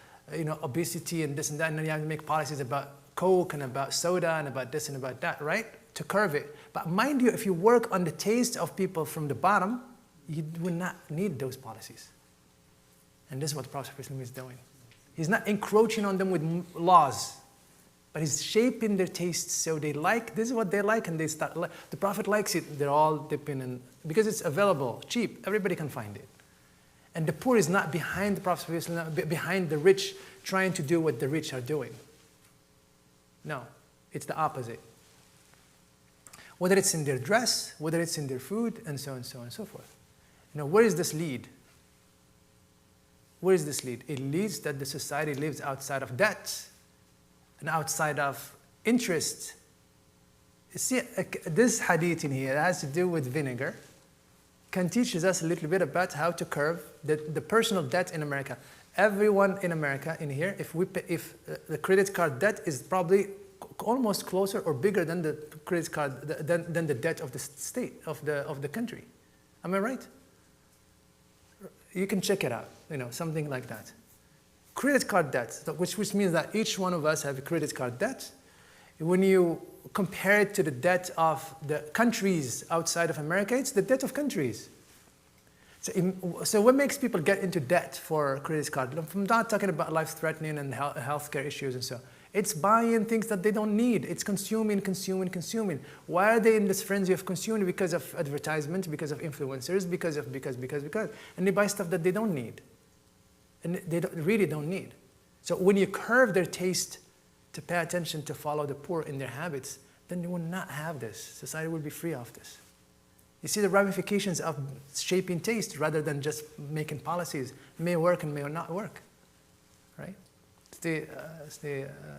obesity and this and that, and then you have to make policies about Coke and about soda and about this and about that, right? To curb it. But mind you, if you work on the taste of people from the bottom, you will not need those policies. And this is what the Prophet is doing. He's not encroaching on them with laws, but he's shaping their tastes so they like, this is what they like, and they start, the Prophet likes it, they're all dipping in, because it's available, cheap, everybody can find it. And the poor is not behind the Prophet, behind the rich, trying to do what the rich are doing. No, it's the opposite. Whether it's in their dress, whether it's in their food, and so on and so on and so forth. Where does this lead? Where does this lead? It leads that the society lives outside of debt and outside of interest. You see, this hadith in here has to do with vinegar, can teaches us a little bit about how to curb the personal debt in America. Everyone in America in here, if the credit card debt is probably almost closer or bigger than the credit card than the debt of the state of the country. Am I right? You can check it out, something like that. Credit card debt, which means that each one of us have a credit card debt. When you compare it to the debt of the countries outside of America, it's the debt of countries. So what makes people get into debt for credit card? I'm not talking about life-threatening and healthcare issues and so on. It's buying things that they don't need. It's consuming. Why are they in this frenzy of consuming? Because of advertisement, because of influencers, because. And they buy stuff that they don't need. And they really don't need. So when you curve their taste to pay attention to follow the poor in their habits, then you will not have this. Society will be free of this. You see the ramifications of shaping taste rather than just making policies. May work and may not work, right?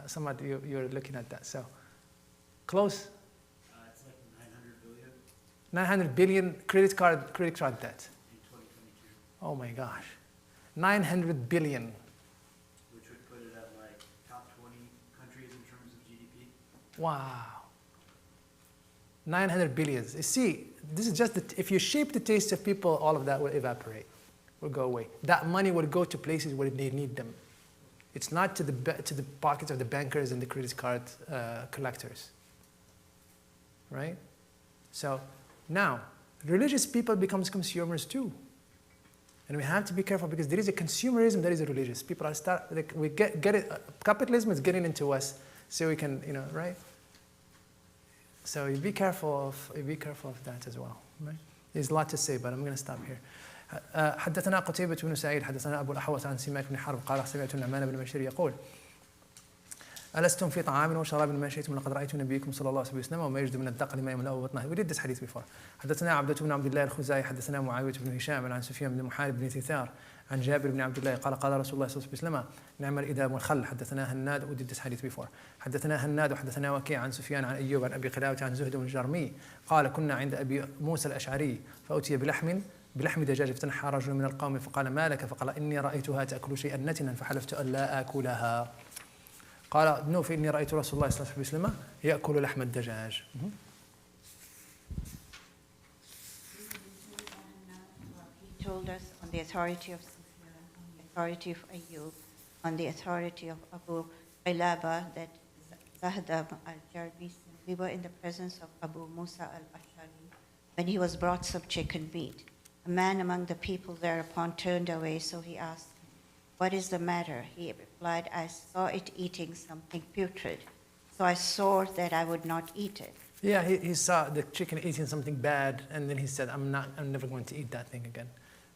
Somewhat you're looking at that. So, close. It's like 900 billion. 900 billion credit card debt. In 2022. Oh my gosh. 900 billion. Which would put it at like top 20 countries in terms of GDP. Wow. 900 billion. You see, this is just if you shape the taste of people, all of that will evaporate, will go away. That money will go to places where they need them. It's not to the pockets of the bankers and the credit card collectors, right? So now, Religious people becomes consumers too. And we have to be careful because there is a consumerism, there is a religious. People are we get it, capitalism is getting into us so we can, right? So you be careful of that as well, right? There's a lot to say, but I'm going to stop here. حدثنا قتيبة بن سعيد حدثنا أبو الأحوص عن سماك بن حرب قال سمعت النعمان بن بشير يقول ألستم في طعام وشراب ما شئتم لقد رأيت نبيكم صلى الله عليه وسلم وما يجد من الدقل ما يملأ بطنه. We did this hadith before. حدثنا عبدة بن عبد الله الخزاعي حدثنا معاوية بن هشام عن سفيان بن محارب بن تيثار عن جابر بن عبد الله قال قال رسول الله صلى الله عليه وسلم نعم الإدام والخل. حدثنا هناد we did this hadith before. حدثنا هناد وحدثنا وكيع عن سفيان عن أيوب عن أبي قلابة عن زهد بن الجرمي قال كنا عند أبي موسى الأشعري فأتي بلحم دجاج فتنحى رجل من القوم فقال ما لك فقال إني رأيتها تأكل شيئا نتنا فحلفت أن لا آكلها. قال no فإني رأيت رسول الله صلى الله عليه وسلم يأكل لحم الدجاج. He told us on the authority of Sufyan, on the authority of Ayyub, on the authority of Abu Qilaba that Zahdab al-Jarbi, we were in the presence of Abu Musa al-Ashari when he was brought some chicken meat. A man among the people thereupon turned away, so he asked, what is the matter? He replied, I saw it eating something putrid, so I swore that I would not eat it. Yeah, he saw the chicken eating something bad, and then he said, I'm never going to eat that thing again.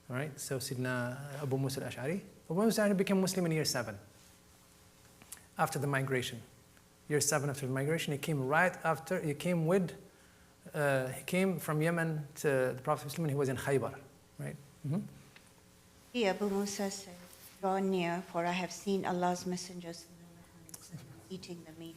All right, so Sidna Abu Musa al-Ash'ari. Abu Musa al-Ash'ari became Muslim in year 7, after the migration. Year 7 after the migration, he came he came from Yemen to the Prophet Islam, and he was in Khaybar, right? He, Abu Musa, said, draw near, for I have seen Allah's Messenger eating the meat.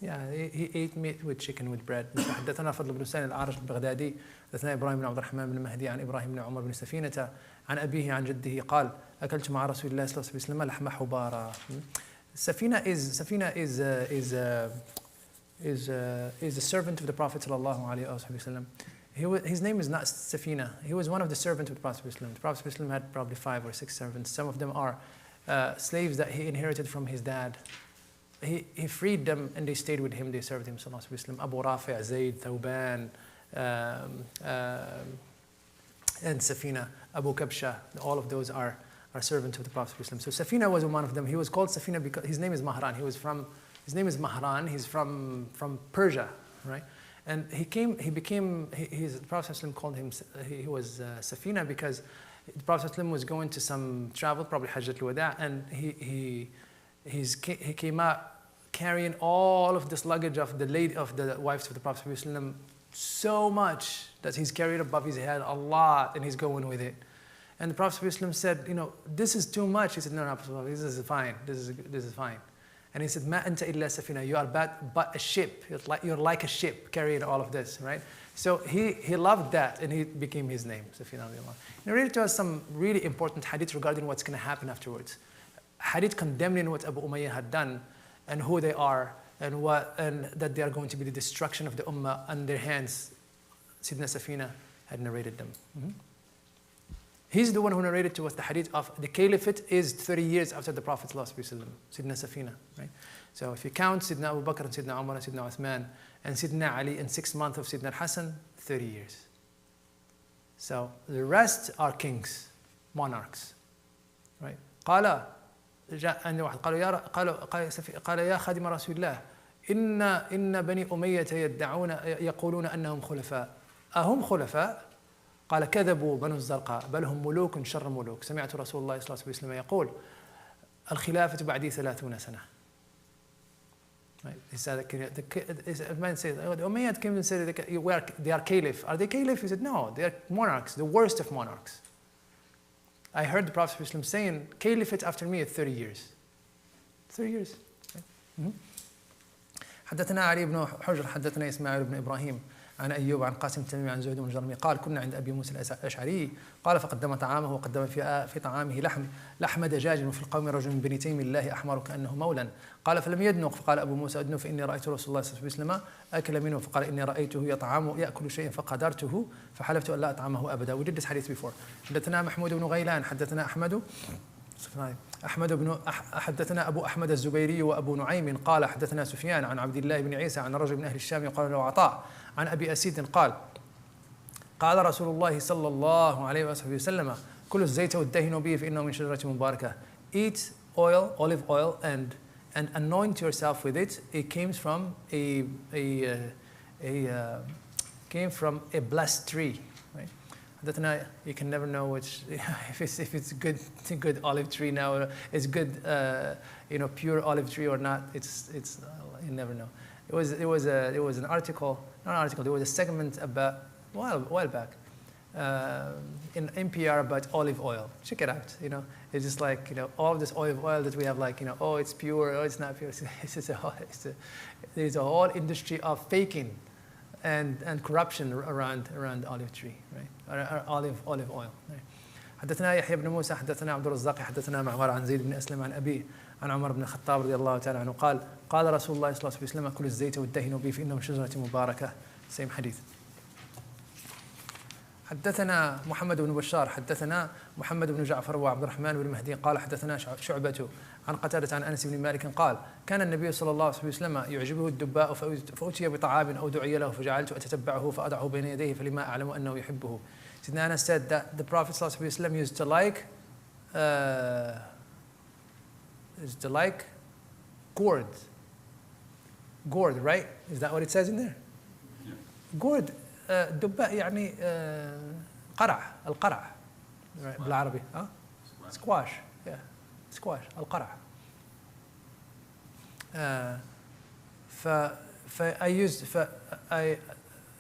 Yeah, he ate meat with chicken with bread. حدثنا فضل بن سالم الأعرج البغدادي حدثنا إبراهيم بن عبد الرحمن بن مهدي عن إبراهيم بن عمر بن سفينة عن أبيه عن جده قال أكلت مع رسول الله صلى الله عليه وسلم لحم حبارة. Safina is the servant of the Prophet sallallahu alaihi wasallam. His name is not Safina. He was one of the servants of the Prophet sallallahu alaihi wasallam. The Prophet sallallahu alaihi wasallam had probably 5 or 6 servants. Some of them are slaves that he inherited from his dad. He freed them and they stayed with him. They served him sallallahu alaihi wasallam. Abu Rafi, Zayd, Thawban, and Safina, Abu Kabsha. All of those are servants of the Prophet sallallahu alaihi wasallam. So Safina was one of them. He was called Safina because his name is Mahran. His name is Mahran. He's from Persia, right? And the Prophet ﷺ called him, he was Safina because the Prophet ﷺ was going to some travel, probably Hajj al-Wada, and he came out carrying all of this luggage of the wives of the Prophet ﷺ, so much that he's carried above his head a lot, and he's going with it. And the Prophet ﷺ said, this is too much. He said, no, this is fine. This is fine. And he said, "Ma anta illa safina." You are but a ship. You're like a ship carrying all of this, right? So he loved that, and he became his name, Safina. He narrated to us some really important hadith regarding what's going to happen afterwards. Hadith condemning what Abu Umayyah had done, and who they are, and that they are going to be the destruction of the ummah on their hands. Sidna Safina had narrated them. He's the one who narrated to us the hadith of the caliphate is 30 years after the Prophet ﷺ, Sidna Safina, right? So if you count Sidna Abu Bakr and Sidna Umar and Sidna Uthman and Sidna Ali and 6 months of Sidna Hassan, 30 years. So the rest are kings, monarchs, right? قال يا خادم رسول الله إن بني أمية يقولون أنهم خلفاء أهم خلفاء؟ قال كذبوا بنو الزرقاء بل هم ملوك شر ملوك. سمعت رسول الله صلى الله عليه وسلم يقول الخلافة بعدي 30 سنة. Right? He said, the man said, the Umayyad came and said, they are caliph. Are they caliph? He said, no, they are monarchs, the worst of monarchs. I heard the Prophet ﷺ saying, caliphate after me is 30 years. 30 years. Right? حدثنا علي بن حجر حدثنا إسماعيل بن إبراهيم عن أيوب عن قاسم التميمي عن زهد بن الجرمي قال كنا عند أبي موسى الأشعري قال فقدم طعامه وقدم في طعامه لحم دجاج وفي القوم رجل من بني تيم الله أحمر كأنه مولا قال فلم يدنق فقال أبو موسى أدنو فإني رأيت رسول الله صلى الله عليه وسلم أكل منه فقال إني رأيته يأكل شيئا فقدرته فحلفت أن لا أطعمه أبدا. We did this hadith before. حدثنا محمود بن غيلان حدثنا حدثنا أبو أحمد الزبيري وأبو نعيم قال حدثنا سفيان عن عبد الله بن عيسى عن رجل من أهل الشام يقال له عطاء عن أبي أسيد قال قال رسول الله صلى الله عليه وسلم كل الزيت والدهن به فإنه من شجرة مباركة. Eat oil, olive oil, and anoint yourself with it. It came from a blessed tree. Right? You can never know which if it's good olive tree now, it's good pure olive tree or not. It's you never know. There was an article, not an article. There was a segment about a while back in NPR about olive oil. Check it out. It's just like all of this olive oil that we have, like oh, it's pure, oh, it's not pure. There's a whole industry of faking and corruption around olive tree, right? Or olive oil. Right? حدثنا يحيى بن موسى حدثنا عبد الرزاق حدثنا معمر عن زيد بن أسلم عن أبيه عن عمر بن الخطاب رضي الله تعالى عنه قال رسول الله صلى الله عليه وسلم كل الزيت والدهن به فإنه من شجرة مباركة. Same hadith. حدثنا محمد بن بشار حدثنا محمد بن جعفر وعبد الرحمن بن مهدي قال حدثنا شعبة عن قتادة عن أنس بن مالك قال كان النبي صلى الله عليه وسلم يعجبه الدباء فأتي بطعام أو دعي له فجعلت أتتبعه فأضعه بين يديه فلما أعلم أنه يحبه. Sidna Anas said that the Prophet ﷺ used to like gourd, right? Is that what it says in there? Yeah. Gourd, دباء يعني قرع, القرع, right? بالعربي, huh? Squash, yeah, squash, القرع.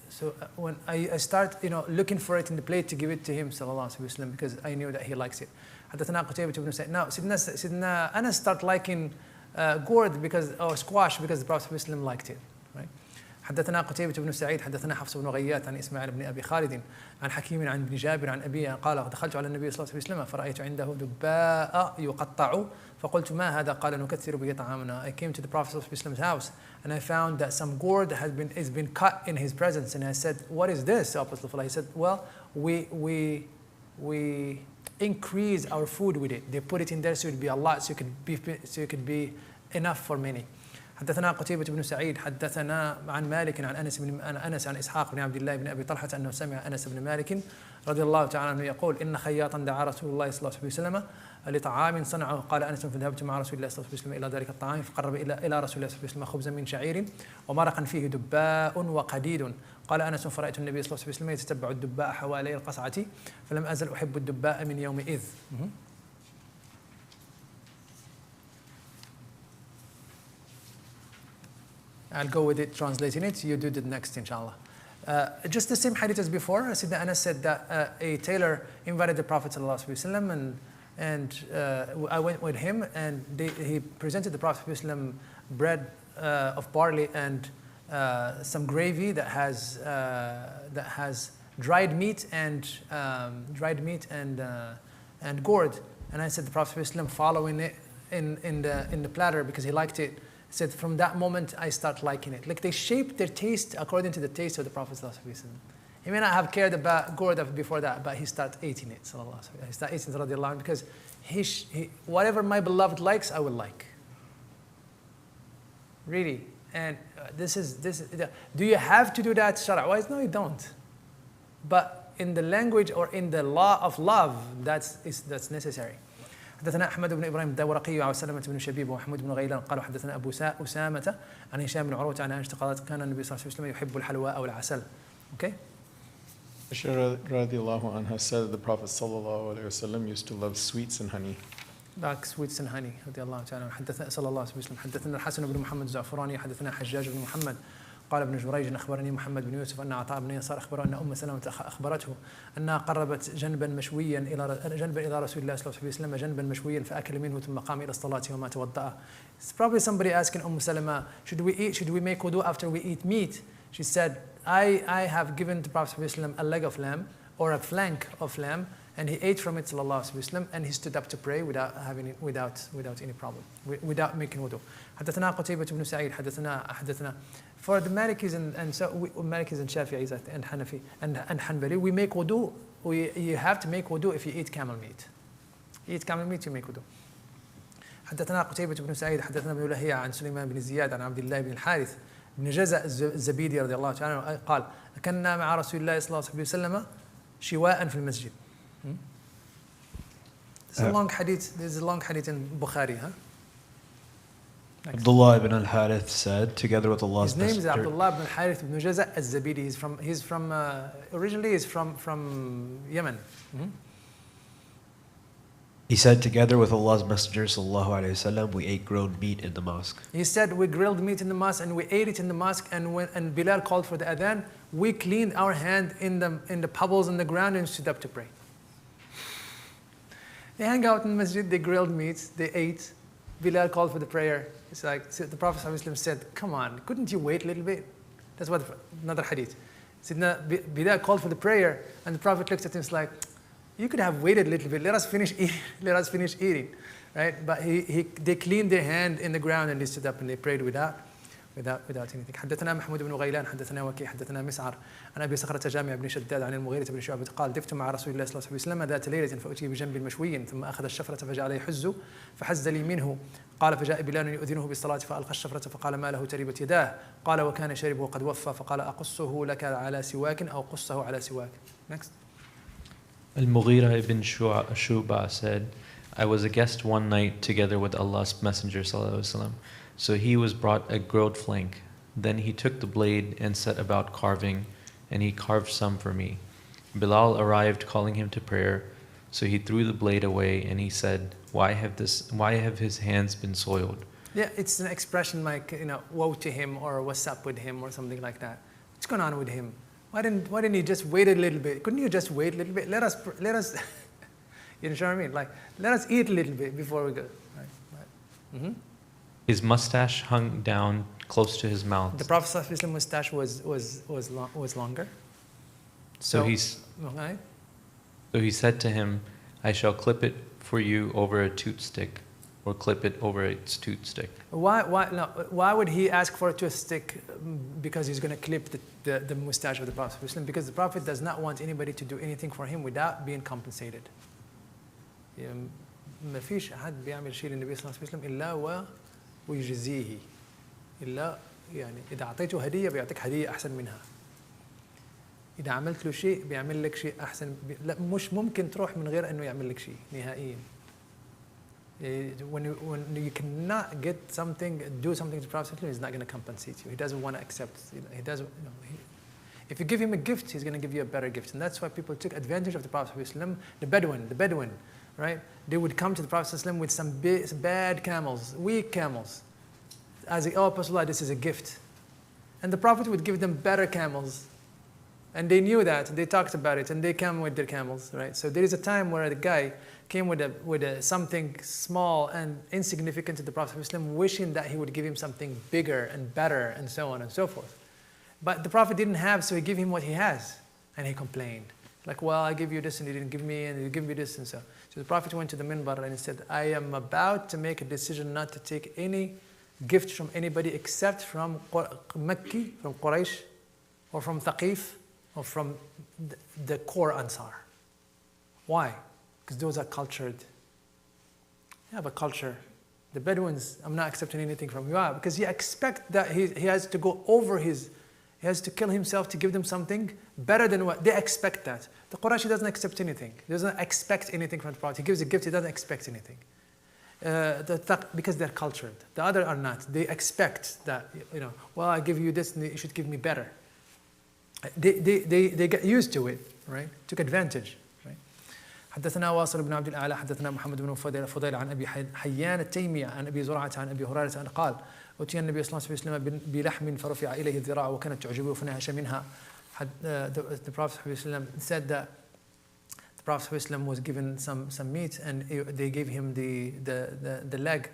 So when I start, looking for it in the plate to give it to him, sallallahu alaihi wasallam, because I knew that he likes it. حدثنا قتيبة بن سعيد. Now, Sidna Anas start liking gourd squash because the Prophet ﷺ liked it, right? حدثنا قتيبة بن سعيد حدثنا حفص بن غياث عن إسماعيل بن أبي خالد عن حكيم عن ابن جابر عن أبيه قال دخلت على النبي صلى الله عليه وسلم فرأيت عنده دباء يقطع فقلت ما هذا قال نكثر به طعامنا. I came to the Prophet ﷺ's house and I found that some gourd has been cut in his presence, and I said, what is this, Apostle? He said, well, we increase our food with it. They put it in there so it would be a lot, so it could be enough for many. حدثنا قتيبة بن سعيد حدثنا عن مالك عن أنس عن إسحاق بن عبد الله بن أبي طلحة أنه سمع أنس بن مالك رضي الله تعالى عنه يقول إن خياطا دعا رسول الله صلى الله عليه وسلم لطعام صنعه قال أنس فذهبت مع رسول الله صلى الله عليه وسلم إلى ذلك الطعام فقرب إلى رسول الله صلى الله عليه وسلم خبزا من شعير ومرقا فيه دباء وقديد قال أنس فرأيت النبي صلى الله عليه وسلم يتتبع الدباء حوالي القصعة فلم أزل أحب الدباء من يومئذ. I'll go with it, translating it. You do the next, inshallah. Just the same hadith as before. Sidna Anas said that a tailor invited the Prophet ﷺ and I went with him, and he presented the Prophet ﷺ bread of barley and some gravy that has dried meat and gourd. And I said the Prophet ﷺ following it in the platter because he liked it. Said from that moment I start liking it. Like they shape their taste according to the taste of the Prophet ﷺ. He may not have cared about gourd before that, but he started eating it. He started eating it because whatever my beloved likes, I will like. Really, and this is. Do you have to do that shara-wise? No, you don't. But in the language or in the law of love, that's necessary. حدثنا أحمد بن إبراهيم الدورقي وسلمة بن شبيب ومحمود بن غيلان قالوا حدثنا أبو أسامة عن هشام بن عروة عن عائشة قالت كان النبي صلى الله عليه وسلم يحب الحلوى أو العسل. Okay. Aisha radiallahu anha said the Prophet sallallahu alaihi wasallam used to love sweets and honey. Like sweets and honey. رضي الله تعالى حدثنا صلى الله عليه وسلم حدثنا الحسن بن محمد الزعفراني حدثنا حجاج بن محمد قال ابن جريج أخبرني محمد بن يوسف أن عطاء بن يسار أخبره أن أم سلمة أخبرته أنها قربت جنبا مشويا إلى رسول الله صلى الله عليه وسلم جنبا مشويا فأكل منه ثم قام إلى الصلاة وما توضأ. It's probably somebody asking Salama, should we make wudu after we eat meat? She said, I have given the Prophet ﷺ a leg of lamb or a flank of lamb, and he ate from it sallallahu alaihi wasallam, and he stood up to pray without any problem, without making wudu. حدثنا قتيبة بن سعيد حدثنا for the Malikis and Malikis and Shafi'is and Hanafi and Hanbali, we make wudu. You have to make wudu if you eat camel meat. You eat camel meat, you make wudu. حدثنا قتيبة بن سعيد حدثنا ابن لهيعة عن سليمان بن زياد عن عبد الله بن الحارث بن جزء الزبيدي رضي الله تعالى عنه قال كنا مع رسول الله صلى الله عليه وسلم شواء في المسجد. This is a long hadith. This is a long hadith in Bukhari, huh? Abdullah ibn al-Harith said, together with Allah's His name is Messenger. Abdullah ibn al-Harith ibn Jaza al-Zabidi. He's from originally he's from Yemen. He said, together with Allah's Messenger sallallahu alaihi wasallam, we ate grilled meat in the mosque. He said we grilled meat in the mosque and we ate it in the mosque, and when Bilal called for the adhan, we cleaned our hand in the pebbles in the ground and stood up to pray. They hang out in the masjid, they grilled meat, they ate. Bilal called for the prayer. It's like the Prophet ﷺ said, come on, couldn't you wait a little bit? That's what another hadith. Said, no, Bilal called for the prayer, and the Prophet looked at him, it's like, you could have waited a little bit. Let us finish eating. Let us finish eating, right? But they cleaned their hand in the ground and they stood up and they prayed without anything. حدثنا محمود بن غيلان حدثنا وكيع حدثنا مسعر عن ابي صخرة جامع بن شداد عن المغيرة بن شعبة قال دفت مع رسول الله صلى الله عليه وسلم ذات ليلة فأتي بجنب مشوي ثم أخذ الشفرة فجعل يحز فحز لي منه قال فجاء بلال يؤذنه بالصلاة فألقى الشفرة فقال ما له تربت يداه قال وكان شاربه قد وفى فقال أقصه لك على سواك أو قصه على سواك. Next. Al-Mughira ibn Shu'ba said, I was a guest one night together with Allah's Messenger ﷺ. So he was brought a grilled flank. Then he took the blade and set about carving, and he carved some for me. Bilal arrived calling him to prayer, so he threw the blade away and he said, why have his hands been soiled? Yeah, it's an expression like, woe to him or what's up with him or something like that. What's going on with him? Why didn't he just wait a little bit? Couldn't you just wait a little bit? Let us you know what I mean? Like, let us eat a little bit before we go. Right. His mustache hung down close to his mouth. The Prophet's mustache was longer. So he said to him, I shall clip it for you over a toot stick, or clip it over its toot stick. Why would he ask for a toot stick? Because he's going to clip the mustache of the Prophet. Because the Prophet does not want anybody to do anything for him without being compensated. ما فيش أحد بيعمل شيء للنبي صلى الله عليه وسلم إلا ويجزيه إلا يعني إذا أعطيته هدية بيعطيك هدية أحسن منها. إذا عملت له شيء بيعمل لك شيء أحسن. لا مش ممكن تروح من غير إنه يعمل لك شيء نهائيا. When you cannot get something, do something to the Prophet, he's not going to compensate you. He doesn't want to accept. He doesn't. If you give him a gift, he's going to give you a better gift, and that's why people took advantage of the Prophet. The Bedouin, right? They would come to the Prophet with some bad camels, weak camels, as Prophet, this is a gift, and the Prophet would give them better camels, and they knew that. They talked about it, and they came with their camels, right? So there is a time where the guy came with something small and insignificant to the Prophet ﷺ, wishing that he would give him something bigger and better and so on and so forth. But the Prophet didn't have, so he gave him what he has. And he complained. Like, well, I give you this and you didn't give me, and you give me this and so. So the Prophet went to the minbar and he said, I am about to make a decision not to take any gift from anybody except from Makki, from Quraysh, or from Thaqif, or from the core Ansar. Why? Because those are cultured. They have a culture. The Bedouins, I'm not accepting anything from you. Because you expect that he has to go over he has to kill himself to give them something better than what they expect that. The Qurayshi doesn't accept anything. He doesn't expect anything from the Prophet. He gives a gift, he doesn't expect anything. Because they're cultured. The other are not. They expect that, well, I give you this and you should give me better. They get used to it, right? Took advantage. حدثنا واصل بن عبد الأعلى حدثنا محمد بن فضيل عن أبي حيان التيمي عن أبي زرعة عن أبي هريرة أن قال أتي النبي صلى الله عليه وسلم بلحم فرفع إليه الذراع وكانت تعجبه فنهش منها. The Prophet said that the Prophet was given some meat and they gave him the leg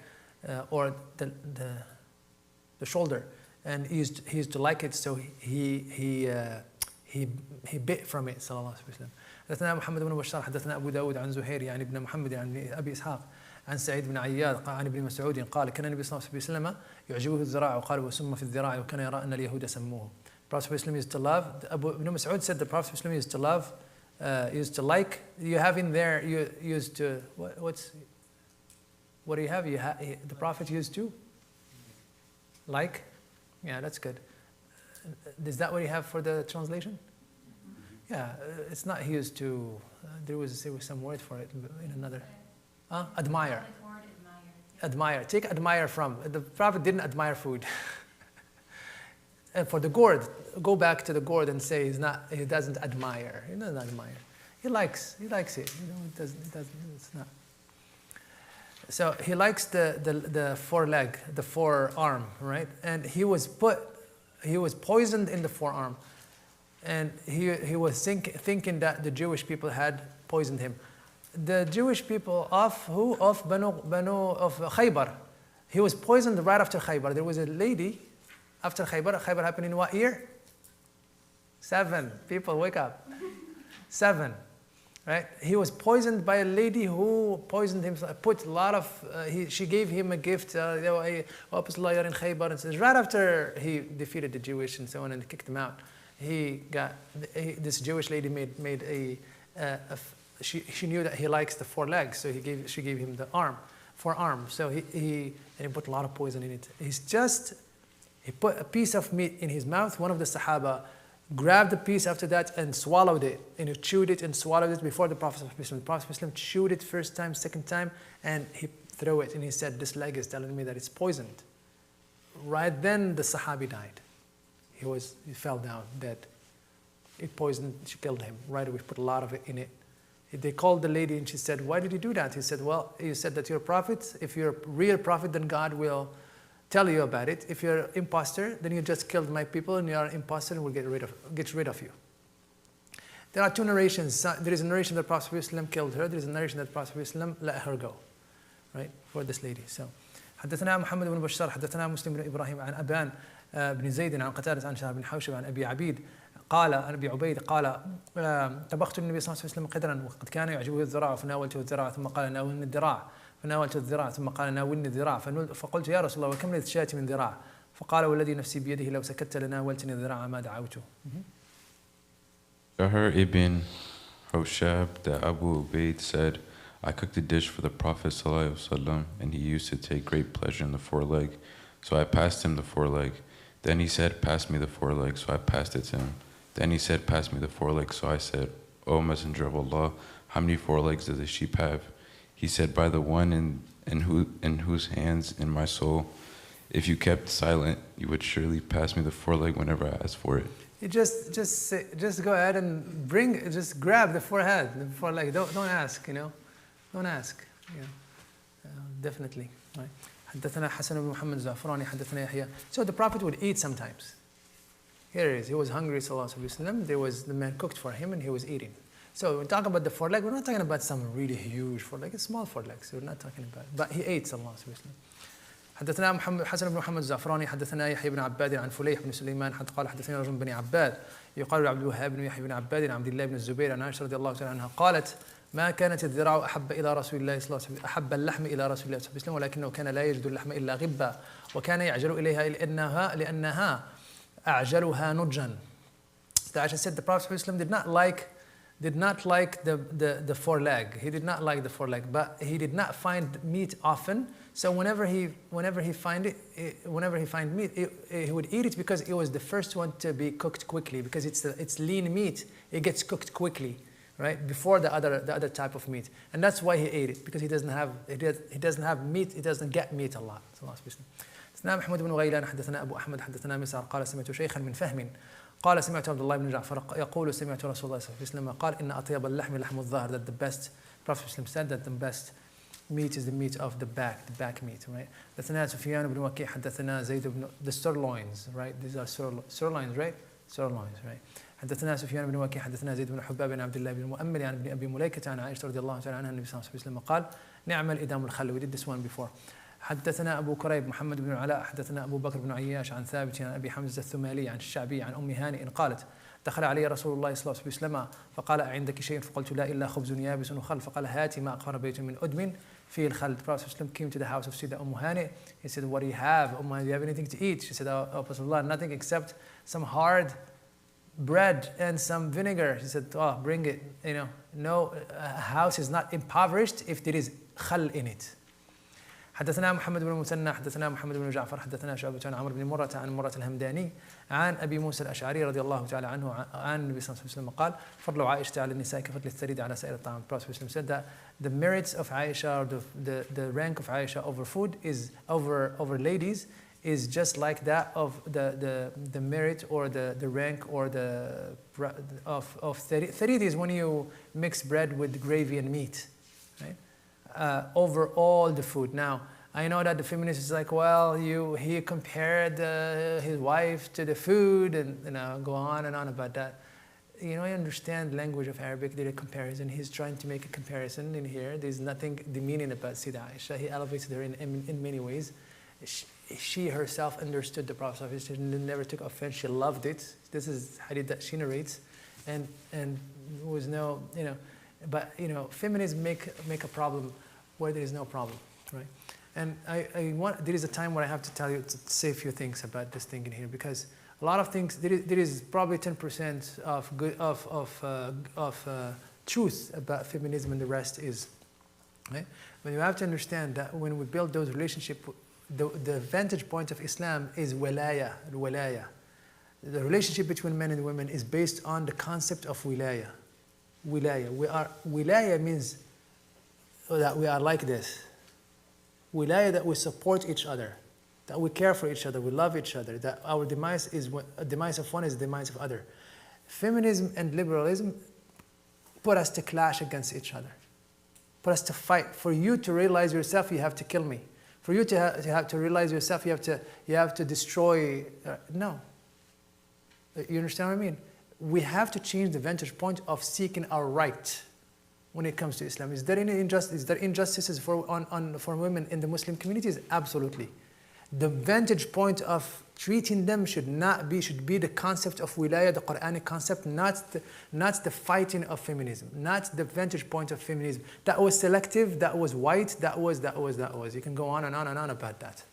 or the shoulder, and he used to like it, so he bit from it صلى الله عليه وسلم. حدثنا محمد بن بشار حدثنا أبو داود عن زهير يعني ابن محمد يعني أبي إسحاق عن سعيد بن عياض عن ابن مسعود قال كان النبي صلى الله عليه وسلم يعجبه الذراع وقال وسم في الذراع وكان يرى أن اليهود سموه. Prophet used to love. Ibn Mas'ud said the Prophet used to love, used to like. You have in there, you used to, what do you have? The Prophet used to like. Yeah, that's good. is that what you have for the translation? Yeah, it's not he used to, there was some word for it in another. Admire. Admire. Take admire from. The Prophet didn't admire food. And for the gourd, go back to the gourd and say he doesn't admire. He doesn't admire. He likes it. It's not. So he likes the foreleg, the forearm, right? And he was poisoned in the forearm. And he was thinking that the Jewish people had poisoned him. The Jewish people of Khaybar. He was poisoned right after Khaybar. There was a lady after Khaybar. Khaybar happened in what year? 7. People, wake up. 7. Right? He was poisoned by a lady who poisoned him. Put a lot of. She gave him a gift. In Khaybar, and says right after he defeated the Jewish and so on and kicked them out. This Jewish lady made a she knew that he likes the 4 legs, so she gave him the forearm. So he put a lot of poison in it. He put a piece of meat in his mouth. One of the Sahaba grabbed the piece after that and swallowed it, and he chewed it and swallowed it before the Prophet. The Prophet chewed it first time, second time, and he threw it, and he said, "This leg is telling me that it's poisoned." Right then, the Sahabi died. He fell down dead. It poisoned. She killed him. Right away, put a lot of it in it. They called the lady and she said, "Why did you do that?" He said, "Well, you said that you're a prophet. If you're a real prophet, then God will tell you about it. If you're an imposter, then you just killed my people and you are an imposter and we'll get rid of you." There are 2 narrations. There is a narration that Prophet ﷺ killed her. There is a narration that Prophet ﷺ let her go, right, for this lady. So, حدثنا محمد بن بشار حدثنا مسلم بن إبراهيم عن أبان بن زيد عن قتادة عن شهاب بن حوشب عن أبي عبيد قال عن أبي عبيد قال طبخت النبي صلى الله عليه وسلم قدرا وقد كان يعجبه الذراع فناولته الذراع ثم قال ناولني الذراع فناولته الذراع ثم قال ناولني الذراع فقلت يا رسول الله وكم للشاة من ذراع فقال والذي نفسي بيده لو سكت لناولتني الذراع ما دعوته. Shahar ibn Hoshab that Abu Ubaid said, I cooked a dish for the Prophet ﷺ, and he used to take great pleasure in the foreleg. So I passed him the foreleg. Then he said, pass me the foreleg. So I passed it to him. Then he said, pass me the foreleg. So I said, O Messenger of Allah, how many forelegs does a sheep have? He said, by the one in whose hands in my soul, if you kept silent, you would surely pass me the foreleg whenever I asked for it. You just go ahead and just grab the foreleg. Don't ask, Don't ask. Definitely. Right. حدثنا حسن بن محمد الزعفراني حدثنا يحيى. So the Prophet would eat sometimes. Here it is. He was hungry, sallallahu alaihi wasallam. The man cooked for him and he was eating. So when we talk about the foreleg, we're not talking about some really huge foreleg. It's small foreleg. So we're not talking about it. But he ate, sallallahu alaihi wasallam. حدثنا حسن بن محمد الزعفراني حدثنا يحيى بن عباد عن فليح بن سليمان قال حدثنا رجل بن عباد يقال عبد الوهاب بن يحيى بن عباد عن عبد الله بن الزبير عن عائشة رضي الله تعالى عنها قالت ما كانت الذراع أحب إلى رسول الله صلى الله عليه وسلم أحب اللحم إلى رسول الله صلى الله عليه وسلم ولكنه كان لا يجد اللحم إلا غبا وكان يعجل إليها لأنها أعجلها نضجا. Aisha said the Prophet ﷺ did not like the foreleg. He did not like the foreleg, but he did not find meat often. So whenever he find meat, he would eat it because it was the first one to be cooked quickly. Because it's lean meat, it gets cooked quickly, right, before the other type of meat, and that's why he ate it, because he doesn't have meat. He doesn't get meat a lot. حدثنا محمود بن غيلان حدثنا أبو أحمد حدثنا مسعر قال سمعت شيخا من فهم قال سمعت عبد الله بن جعفر يقول سمعت رسول الله صلى الله عليه وسلم قال إن أطيب اللحم لحم الظهر, that the best Prophet said that the best meat is the meat of the back meat, right? حدثنا سفيان بن وكيع حدثنا زيد بن the sirloins, right? These are sirloins, right? Sirloins, right? حدثنا سفيان بن وكيع حدثنا زيد بن حباب عن عبد الله بن المؤمل عن ابن أبي مليكة عن عائشة رضي الله تعالى عنها النبي صلى الله عليه وسلم قال نعم الإدام الخل. We did this one before. حدثنا أبو كريب محمد بن العلاء حدثنا أبو بكر بن عياش عن ثابت عن أبي حمزة الثمالي عن الشعبي عن أم هانئ قالت دخل علي رسول الله صلى الله عليه وسلم فقال عندك شيء فقلت لا إلا خبز يابس وخل فقال هاتي ما أقهر بيت من أدم فيه الخل. The Prophet came to the house of Sida Hani. He said, what do you have? Do you have anything to eat? She said, oh Rasulullah, nothing except some hard bread and some vinegar. She said, oh, bring it. No, a house is not impoverished if there is khal in it. حدثنا محمد بن المثنى حدثنا محمد بن جعفر حدثنا شعبة عن عمرو بن مرة عن مرة الهمداني عن أبي موسى الأشعري رضي الله تعالى عنه عن النبي صلى الله عليه وسلم قال فضل عائشة على النساء كفضل الثريد على سائر الطعام. Prophet said that the merits of Aisha, or the rank of Aisha over food is over ladies is just like that of the merit or the rank or the of tharid. Tharid is when you mix bread with gravy and meat, right? Over all the food. Now, I know that the feminist is like, well, he compared his wife to the food, and go on and on about that. I understand language of Arabic, the comparison. He's trying to make a comparison in here. There's nothing demeaning about Sayyidah Aisha. He elevated her in many ways. She herself understood the Prophet. She never took offense. She loved it. This is hadith that she narrates, and was no, but feminism make a problem where there is no problem, right? And there is a time where I have to tell you to say a few things about this thing in here, because a lot of things there is probably 10% of truth about feminism, and the rest is, right? But you have to understand that when we build those relationships, the vantage point of Islam is wilaya. The relationship between men and women is based on the concept of wilaya. Wilaya means that we are like this. Wilaya, that we support each other, that we care for each other, we love each other, that our demise of one is the demise of other. Feminism and liberalism put us to clash against each other, put us to fight. For you to realize yourself, you have to kill me. For you to have to realize yourself, you have to destroy. No. You understand what I mean? We have to change the vantage point of seeking our right when it comes to Islam. Is there any injustice? Is there injustices for women in the Muslim communities? Absolutely. The vantage point of treating them should be the concept of wilaya, the Quranic concept, not the fighting of feminism, not the vantage point of feminism. That was selective, that was white, that was. You can go on and on and on about that.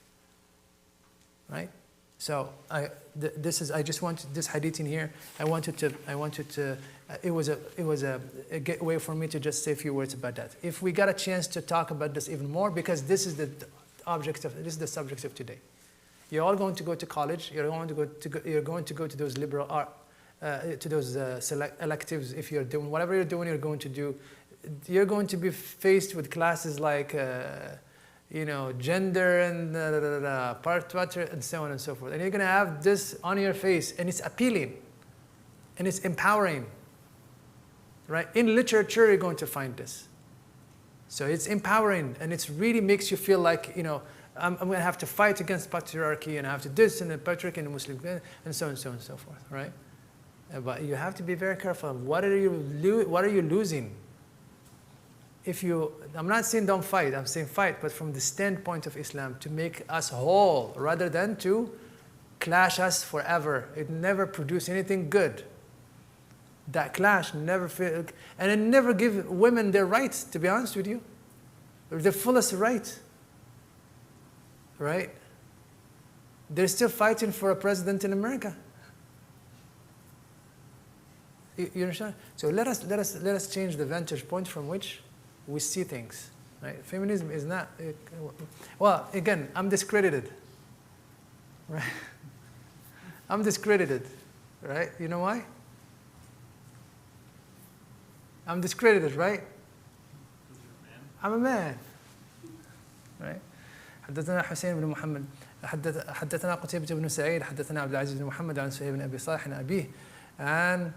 Right? So I just wanted this hadith in here. It was a gateway for me to just say a few words about that. If we got a chance to talk about this even more, because this is the subject of today. You're all going to go to college. You're going to go to those liberal art, to those electives. If you're doing whatever you're doing, you're going to do. You're going to be faced with classes like gender and part and so on and so forth. And you're going to have this on your face, and it's appealing, and it's empowering. Right? In literature, you're going to find this. So it's empowering, and it really makes you feel like, I'm going to have to fight against patriarchy, and I have to do this and the patriarchy and the Muslim, and so on and so on and so forth, right? But you have to be very careful. What are you losing? I'm not saying don't fight, I'm saying fight, but from the standpoint of Islam, to make us whole, rather than to clash us forever. It never produces anything good. That clash and it never give women their rights, to be honest with you. Their fullest right. Right? They're still fighting for a president in America. You understand? So let us change the vantage point from which we see things. Right? Feminism is not. Well, again, I'm discredited. Right? I'm discredited. Right? You know why? I'm discredited, right? I'm a man. Right? حدثنا حسين بن محمد حدثنا قتيبة بن سعيد حدثنا عبد العزيز بن محمد عن سهيل بن أبي صالح عن أبيه عن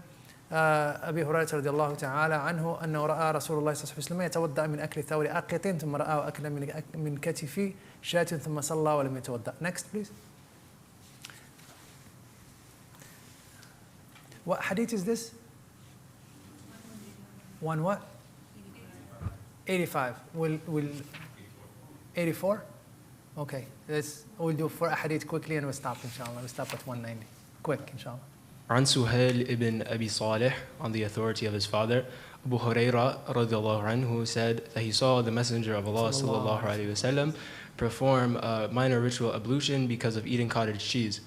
أبي هريرة رضي الله تعالى عنه أنه رأى رسول الله صلى الله عليه وسلم يتوضأ من أكل ثور أقية ثم رآه أكل من كتف شاة ثم صلى ولم يتوضأ. Next, please. What hadith is this? One what? 85. Will 84? Okay. We'll do 4 hadith quickly and we'll stop, inshallah. We'll stop at 190. Quick, inshallah. عن سهيل ibn Abi Salih, on the authority of his father, Abu Huraira radiallahu anhu said that he saw the Messenger of Allah sallallahu alaihi wasallam perform a minor ritual ablution because of eating cottage cheese.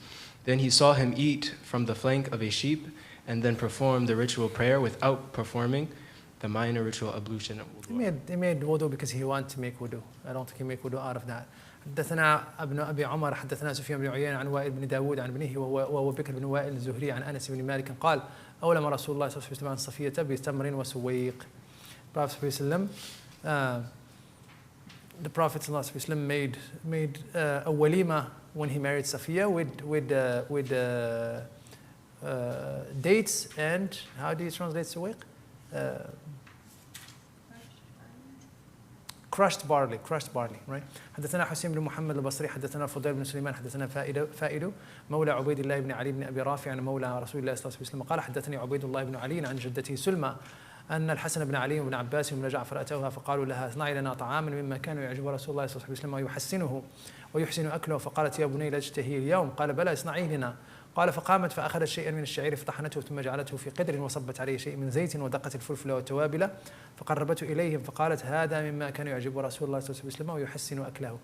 Then he saw him eat from the flank of a sheep and then perform the ritual prayer without performing the minor ritual ablution of wudu? He made wudu because he wanted to make wudu. I don't think he made wudu out of that. حدثنا ابن أبي عمر حدثنا سفيان بن عيينة عن وائل بن داود عن ابنه وهو بكر بن وائل الزهري عن أنس بن مالك قال أولم رسول الله صلى الله عليه وسلم عن صفية بتمر وسويق. The Prophet ﷺ made a walima when he married Safiya with dates and, how do you translate suwiq? crushed barley, right? حدثنا حسين بن محمد البصري حدثنا فضيل بن سليمان حدثنا فائد مولى عبيد الله بن علي بن أبي رافع عن مولى رسول الله صلى الله عليه وسلم قال حدثني عبيد الله بن علي عن جدته سلمى أن الحسن بن علي وابن عباس وابن جعفر أتوها فقالوا لها اصنعي لنا طعاما مما كان يعجب رسول الله صلى الله عليه وسلم ويحسنه ويحسن أكله، فقالت يا بني لا تشتهي اليوم، قال بلى اصنعيه لنا. قال فقامت فأخذت شيئا من الشعير فطحنته ثم جعلته في قدر وصبت عليه شيء من زيت ودقت الفلفل والتوابل فقربته إليهم فقالت هذا مما كان يعجب رسول الله صلى الله عليه وسلم ويحسن أكله.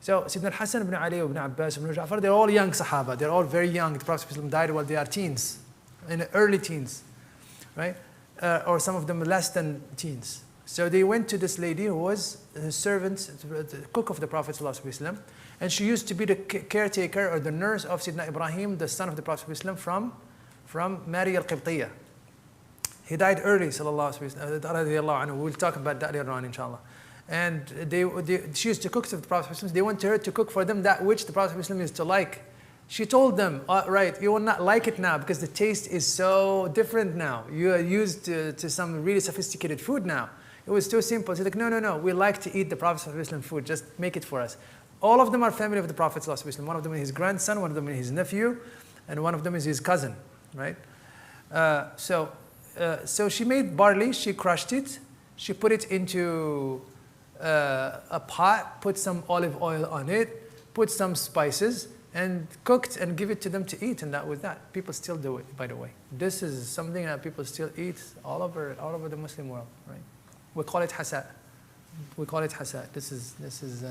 So Sayyidina Hassan ibn Ali, ibn Abbas, ibn Ja'far, they're all young Sahaba. They're all very young. The Prophet died while they are teens, in the early teens, right? Or some of them less than teens. So they went to this lady who was his servant, the cook of the Prophet ﷺ, and she used to be the caretaker or the nurse of Sayyidina Ibrahim, the son of the Prophet ﷺ, from Mary al-Qibtiyya. He died early, sallallahu alayhi wa sallam. We'll talk about that later on, inshallah. And she used to cook for the Prophet ﷺ. They went to her to cook for them that which the Prophet ﷺ used to like. She told them, right, you will not like it now because the taste is so different now. You are used to some really sophisticated food now. It was too simple. She's like, no, we like to eat the Prophet ﷺ food. Just make it for us. All of them are family of the Prophet ﷺ. One of them is his grandson, one of them is his nephew, and one of them is his cousin, right? So she made barley, she crushed it, she put it into a pot, put some olive oil on it, put some spices, and cooked and give it to them to eat, and that was that. People still do it, by the way. This is something that people still eat all over the Muslim world, right? We call it hasa. This is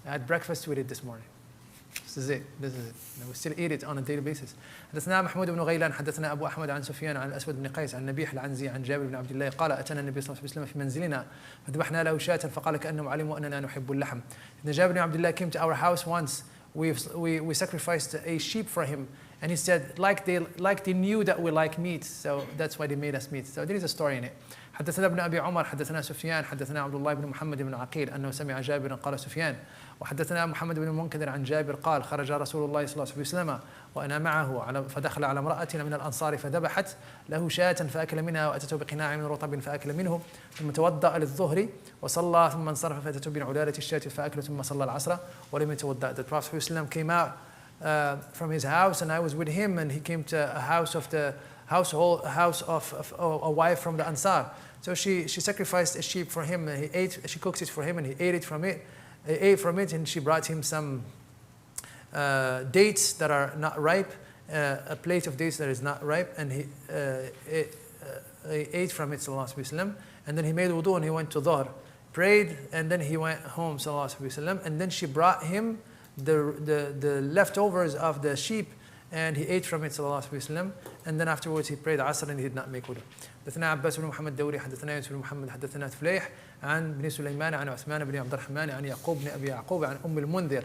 I had breakfast with it this morning. This is it. We still eat it on a daily basis. حدثنا محمود بن غيلان حدثنا أبو أحمد عن سفيان عن الأسود بن قيس عن نبيح العنزي عن جابر بن عبد الله قال أتانا النبي صلى الله عليه وسلم في منزلنا فذبحنا له شاة فقال كأنهم علموا أننا نحب اللحم. Jabir bin Abdullah came to our house once. We sacrificed a sheep for him, and he said like they knew that we like meat, so that's why they made us meat. So there is a story in it. حدثنا ابن أبي عمر حدثنا سفيان حدثنا عبد الله بن محمد بن عقيل أنه سمع جابر قال سفيان وحدثنا محمد بن المنكدر عن جابر قال خرج رسول الله صلى الله عليه وسلم وأنا معه فدخل على امرأة من الأنصار فذبحت له شاة فأكل منها وأتته بقناع من رطب فأكل منه ثم توضأ للظهر وصلى ثم انصرف فأتته بعلالة الشاة فأكل ثم صلى العصر ولم يتوضأ. The Prophet ﷺ came out from his house and I was with him, and he came to a house of a wife from the Ansar. So she sacrificed a sheep for him, and she cooks it for him, and he ate from it, and she brought him some dates that are not ripe, a plate of dates that is not ripe, and he ate from it, sallallahu alaihi wasallam. And then he made wudu and he went to Dhuhr, prayed, and then he went home, sallallahu alaihi wasallam. And then she brought him the leftovers of the sheep, and he ate from it, sallallahu alaihi wasallam. And then afterwards he prayed Asr and he did not make wudu. حدثنا عباس بن محمد الدوري حدثنا يوسف بن محمد حدثنا فليح عن بن سليمان عن عثمان بن عبد الرحمن عن يعقوب بن أبي يعقوب عن أم المنذر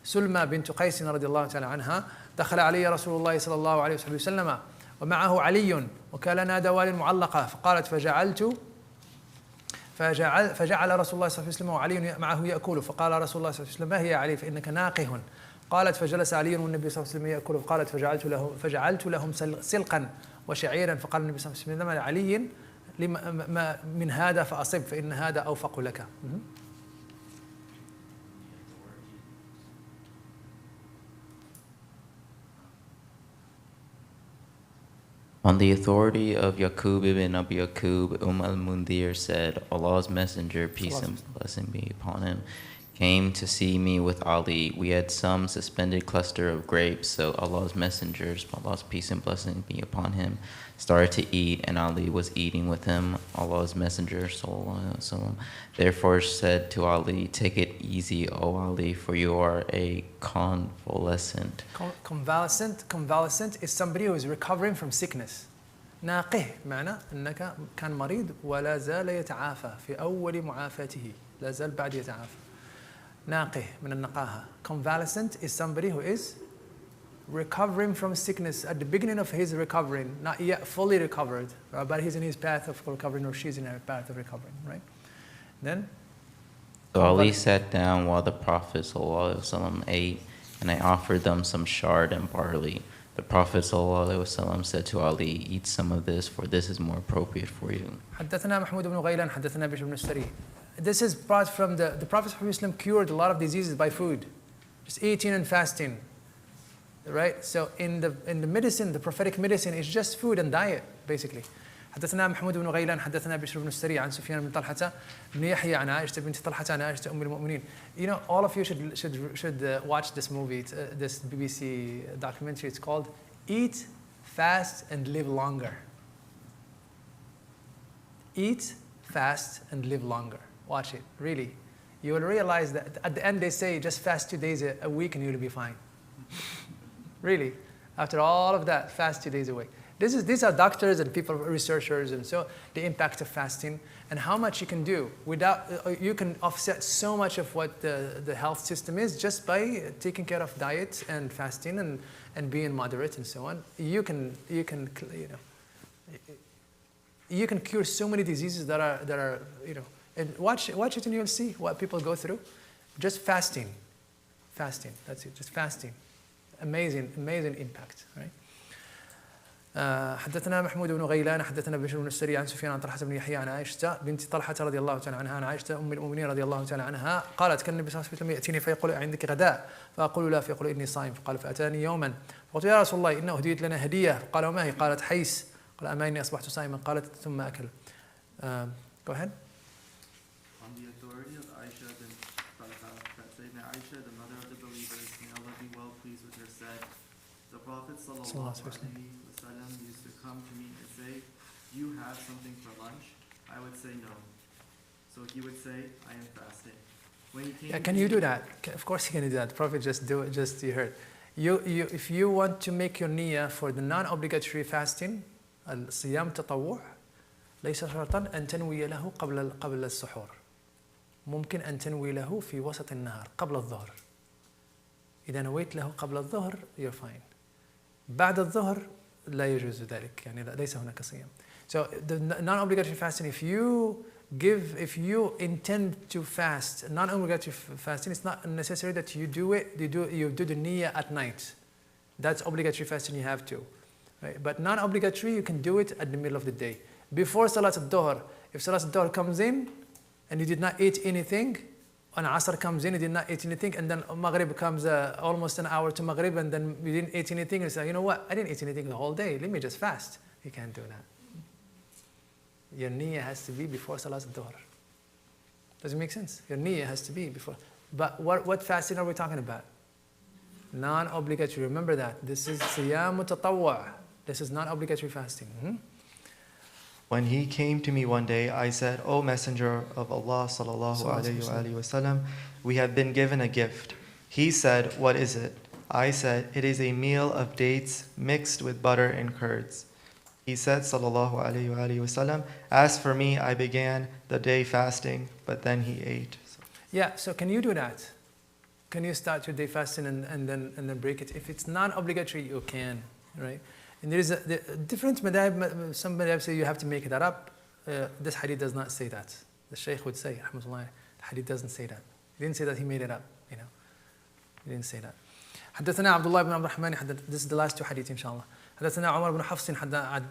سلمى بنت قيس رضي الله تعالى عنها دخل علي رسول الله صلى الله عليه وسلم ومعه علي وكان لنا دوال معلقة فقالت فجعل رسول الله صلى الله عليه وسلم وعلي معه يأكل فقال رسول الله صلى الله عليه وسلم ما هي علي فإنك ناقه. قالت فجلس علي والنبي صلى الله عليه وسلم يأكل فقالت فجعلت لهم سلقا وشعيرا فقال النبي صلى الله عليه وسلم علي من هذا فأصب فإن هذا أوفق لك. On the authority of Yaqub ibn Abi Yaqub, al-Mundhir said, Allah's Messenger, peace and blessing be upon him, came to see me with Ali. We had some suspended cluster of grapes, so Allah's messengers, Allah's peace and blessing be upon him, started to eat, and Ali was eating with him. Allah's messenger, sallallahu alaihi wasallam, therefore said to Ali, take it easy, O Ali, for you are a convalescent. Convalescent is somebody who is recovering from sickness. ناقه معنى أنك كان مريض ولا زال يتعافى في أول معافاته لا زال بعد يتعافى. ناقه من النقاهة. Convalescent is somebody who is recovering from sickness at the beginning of his recovering, not yet fully recovered, but he's in his path of recovering, or she's in her path of recovering, right? Then So Ali sat down while the Prophet ﷺ ate, and I offered them some shard and barley. The Prophet ﷺ said to Ali, eat some of this, for this is more appropriate for you. حدثنا محمود بن غيلان حدثنا بشر بن السري. This is brought from the Prophet ﷺ cured a lot of diseases by food, just eating and fasting. Right? So in the medicine, the prophetic medicine is just food and diet, basically. حدثنا محمود بن غيلان حدثنا بشر بن السري عن سفيان بن طلحة بن يحيى عن عائشة بنت طلحة عن عائشة أم المؤمنين. You know, all of you should watch this movie, this BBC documentary. It's called Eat, Fast and Live Longer. Eat, fast and live longer. Watch it, really. You will realize that at the end they say just fast 2 days a week and you'll be fine. Really, after all of that, fast 2 days a week. These are doctors and people, researchers, and so the impact of fasting and how much you can do without, you can offset so much of what the health system is just by taking care of diet and fasting and being moderate and so on. You can cure so many diseases that are and watch it and you'll see what people go through. Just fasting, that's it, just fasting. Amazing impact, right? حدثنا محمود بن غيلان حدثنا بشر بن السري عن سفيان عن طلحة بن يحيى عن عائشة بنت طلحة رضي الله تعالى عنها عن عائشة أم المؤمنين رضي الله تعالى عنها قالت كان النبي صلى الله عليه وسلم يأتيني فيقول عندك غداء فأقول لا فيقول إني صائم فقال فأتاني يوما فقلت يا رسول الله إنه هديت لنا هدية قال وما هي قالت حيس قال أما إني أصبحت صائما قالت ثم أكل. Go ahead. On the authority of Aisha bint Talha, that Sayyidina Aisha, the mother of the believers, may Allah be well pleased with her, said, the Prophet sallallahu alaihi wasallam used to come to me and say, do you have something for lunch? I would say no. So he would say, I am fasting. When he came Can you do that? Of course you can do that. The Prophet just do it, just you heard. If you want to make your niyyah for the non-obligatory fasting, الصيام تطوع ليس شرطا أن تنوي له قبل السحور. ممكن أن تنوي له في وسط النهار قبل الظهر. إذا نويت له قبل الظهر you're fine. بعد الظهر لا يجوز ذلك يعني ليس هناك صيام. So the non-obligatory fasting, if you intend to fast non-obligatory fasting, it's not necessary that you do the niyyah at night. That's obligatory fasting, you have to. Right? But non-obligatory, you can do it at the middle of the day. Before Salat al-Dhuhr, if Salat al-Dhuhr comes in and you did not eat anything, and Asr comes in, you did not eat anything, and then Maghrib comes almost an hour to Maghrib, and then you didn't eat anything, and you say, you know what, I didn't eat anything the whole day, let me just fast. You can't do that. Your niyyah has to be before Salat al-Dhuhr. Does it make sense? Your niyyah has to be before. But what fasting are we talking about? Non-obligatory. Remember that. This is siyam tatawwa'. This is not obligatory fasting. When he came to me one day, I said, O Messenger of Allah sallallahu alaihi wasallam, we have been given a gift. He said, what is it? I said, it is a meal of dates mixed with butter and curds. He said, sallallahu alaihi wasallam, as for me, I began the day fasting, but then he ate. Yeah, so can you do that? Can you start your day fasting and then break it? If it's non-obligatory, you can, right? And there is a different madhab. Some madhab say you have to make that up. This hadith does not say that. The Shaykh would say, rahmatullah, the hadith doesn't say that. He didn't say that he made it up, you know. He didn't say that. حدثنا عبد الله بن عبد الرحمن This is the last two hadith إن شاء الله. حدثنا عمر بن حفص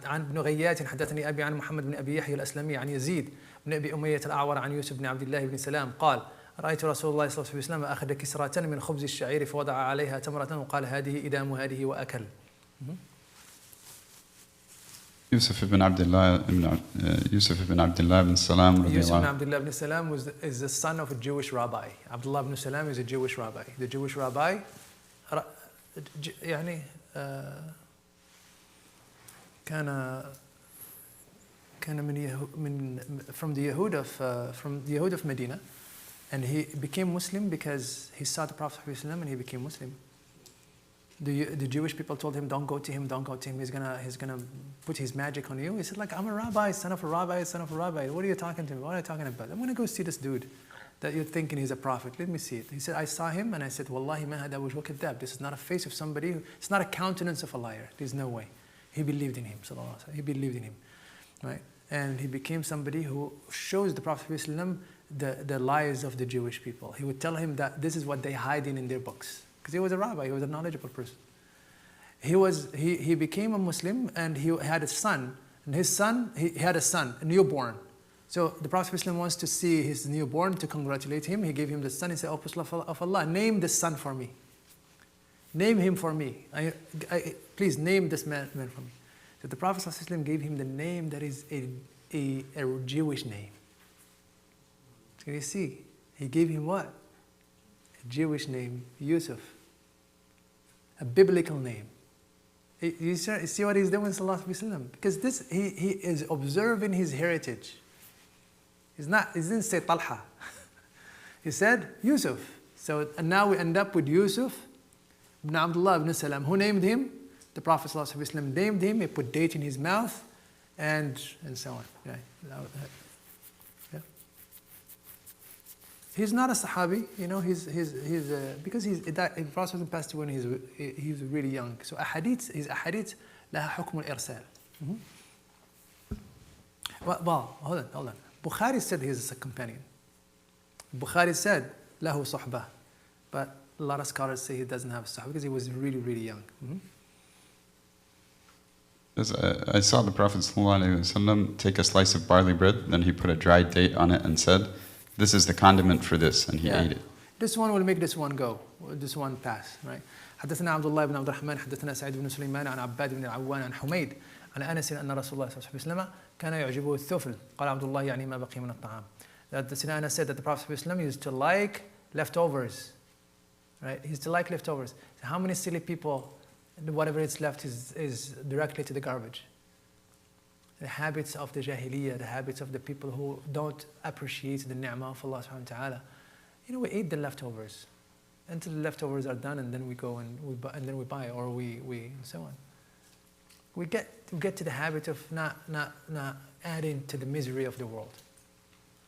عن بن غيات حدثني أبي عن محمد بن أبي يحيى الأسلمي عن يزيد بن أبي أمية الأعور عن يوسف بن عبد الله بن سلام قال رأيت رسول الله صلى الله عليه وسلم أخذ كسرة من خبز الشعير فوضع عليها تمرة وقال هذه إدام هذه وأكل. Yusuf ibn Abdullah ibn Salam. Yusuf ibn Abdullah ibn Salam is the son of a Jewish rabbi. Abdullah ibn Salam is a Jewish rabbi. The Jewish rabbi يعني كان from the Yahud of Medina, and he became Muslim because he saw the Prophet ﷺ and he became Muslim. The Jewish people told him, don't go to him, don't go to him. He's gonna put his magic on you. He said, like, I'm a rabbi, son of a rabbi, son of a rabbi. What are you talking to me? What are you talking about? I'm gonna go see this dude that you're thinking he's a prophet. Let me see it. He said, I saw him and I said, Wallahi ma hada wajhu kadhab. This is not a face of somebody, it's not a countenance of a liar. There's no way. He believed in him, sallallahu alaihi wasallam. He believed in him, right? And he became somebody who shows the Prophet ﷺ the lies of the Jewish people. He would tell him that this is what they hide in their books. Because he was a rabbi, he was a knowledgeable person. He became a Muslim and he had a son. And his son, he had a son, a newborn. So the Prophet ﷺ wants to see his newborn to congratulate him. He gave him the son. He said, "O Prophet of Allah, name this son for me. Name him for me. Please name this man for me." So the Prophet ﷺ gave him the name that is a Jewish name. So you see, he gave him what? A Jewish name, Yusuf. A biblical name. You see what he's doing, sallallahu alaihi wasallam? Because he is observing his heritage. He didn't say Talha. He said Yusuf. So and now we end up with Yusuf ibn Abdullah ibn Salam. Who named him? The Prophet sallallahu alaihi wasallam named him. He put date in his mouth, and so on. Yeah. He's not a Sahabi, you know. Because the Prophet passed away when he was really young. So his ahadith لها حكم الإرسال. Well, hold on. Bukhari said he's a companion. Bukhari said له صحبة, but a lot of scholars say he doesn't have a صحبة because he was really, really young. I saw the Prophet ﷺ take a slice of barley bread, then he put a dried date on it and said, "This is the condiment for this," and he ate it. This one will make this one go, this one pass, right? حدثنا عبد الله بن عبد الرحمن حدثنا سعيد بن سليمان عن عباد بن العوان عن حميد عن أنس أن رسول الله صلى الله عليه وسلم كان يعجبه الثفل قال عبد الله يعني ما بقي من الطعام. That the Sayyidina Anas said that the Prophet ﷺ used to like leftovers, right? He used to like leftovers. So how many silly people, whatever is left is directly to the garbage? The habits of the jahiliyyah, the habits of the people who don't appreciate the ni'mah of Allah subhanahu wa ta'ala. You know, we eat the leftovers until the leftovers are done, and then we go and we buy, or we and so on. We get to the habit of not adding to the misery of the world.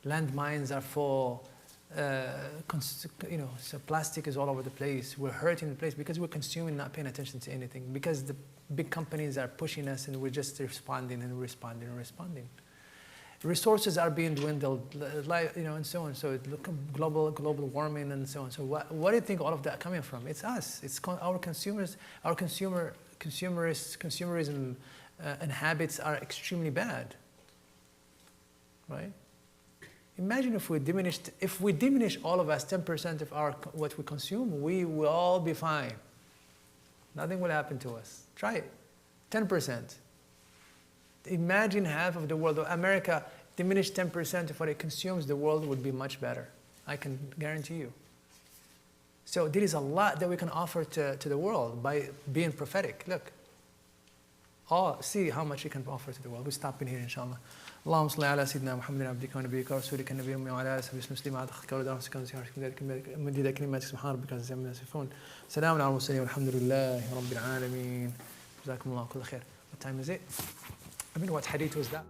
Landmines are full, so plastic is all over the place. We're hurting the place because we're consuming, not paying attention to anything. Because the big companies are pushing us, and we're just responding. Resources are being dwindled, and so on. So look, global warming and so on. So what do you think all of that coming from? It's us. It's our consumers. Our consumerism and habits are extremely bad, right? Imagine if we diminish all of us 10% of what we consume, we will all be fine. Nothing will happen to us. Try it. 10%. Imagine half of the world. America diminished 10% of what it consumes, the world would be much better. I can guarantee you. So there is a lot that we can offer to the world by being prophetic. Look. See how much we can offer to the world. We'll stop in here, inshallah. اللهم صل على سيدنا محمد عبدك ونبيك ورسولك النبي الأمي وعلى آله وصحبه وسلم على خيرك ودراسك مديد كلماتك سبحان ربك رب العزة عما يصفون سلام على المرسلين والحمد لله رب العالمين جزاكم الله كل خير. What time is it? What hadith was that?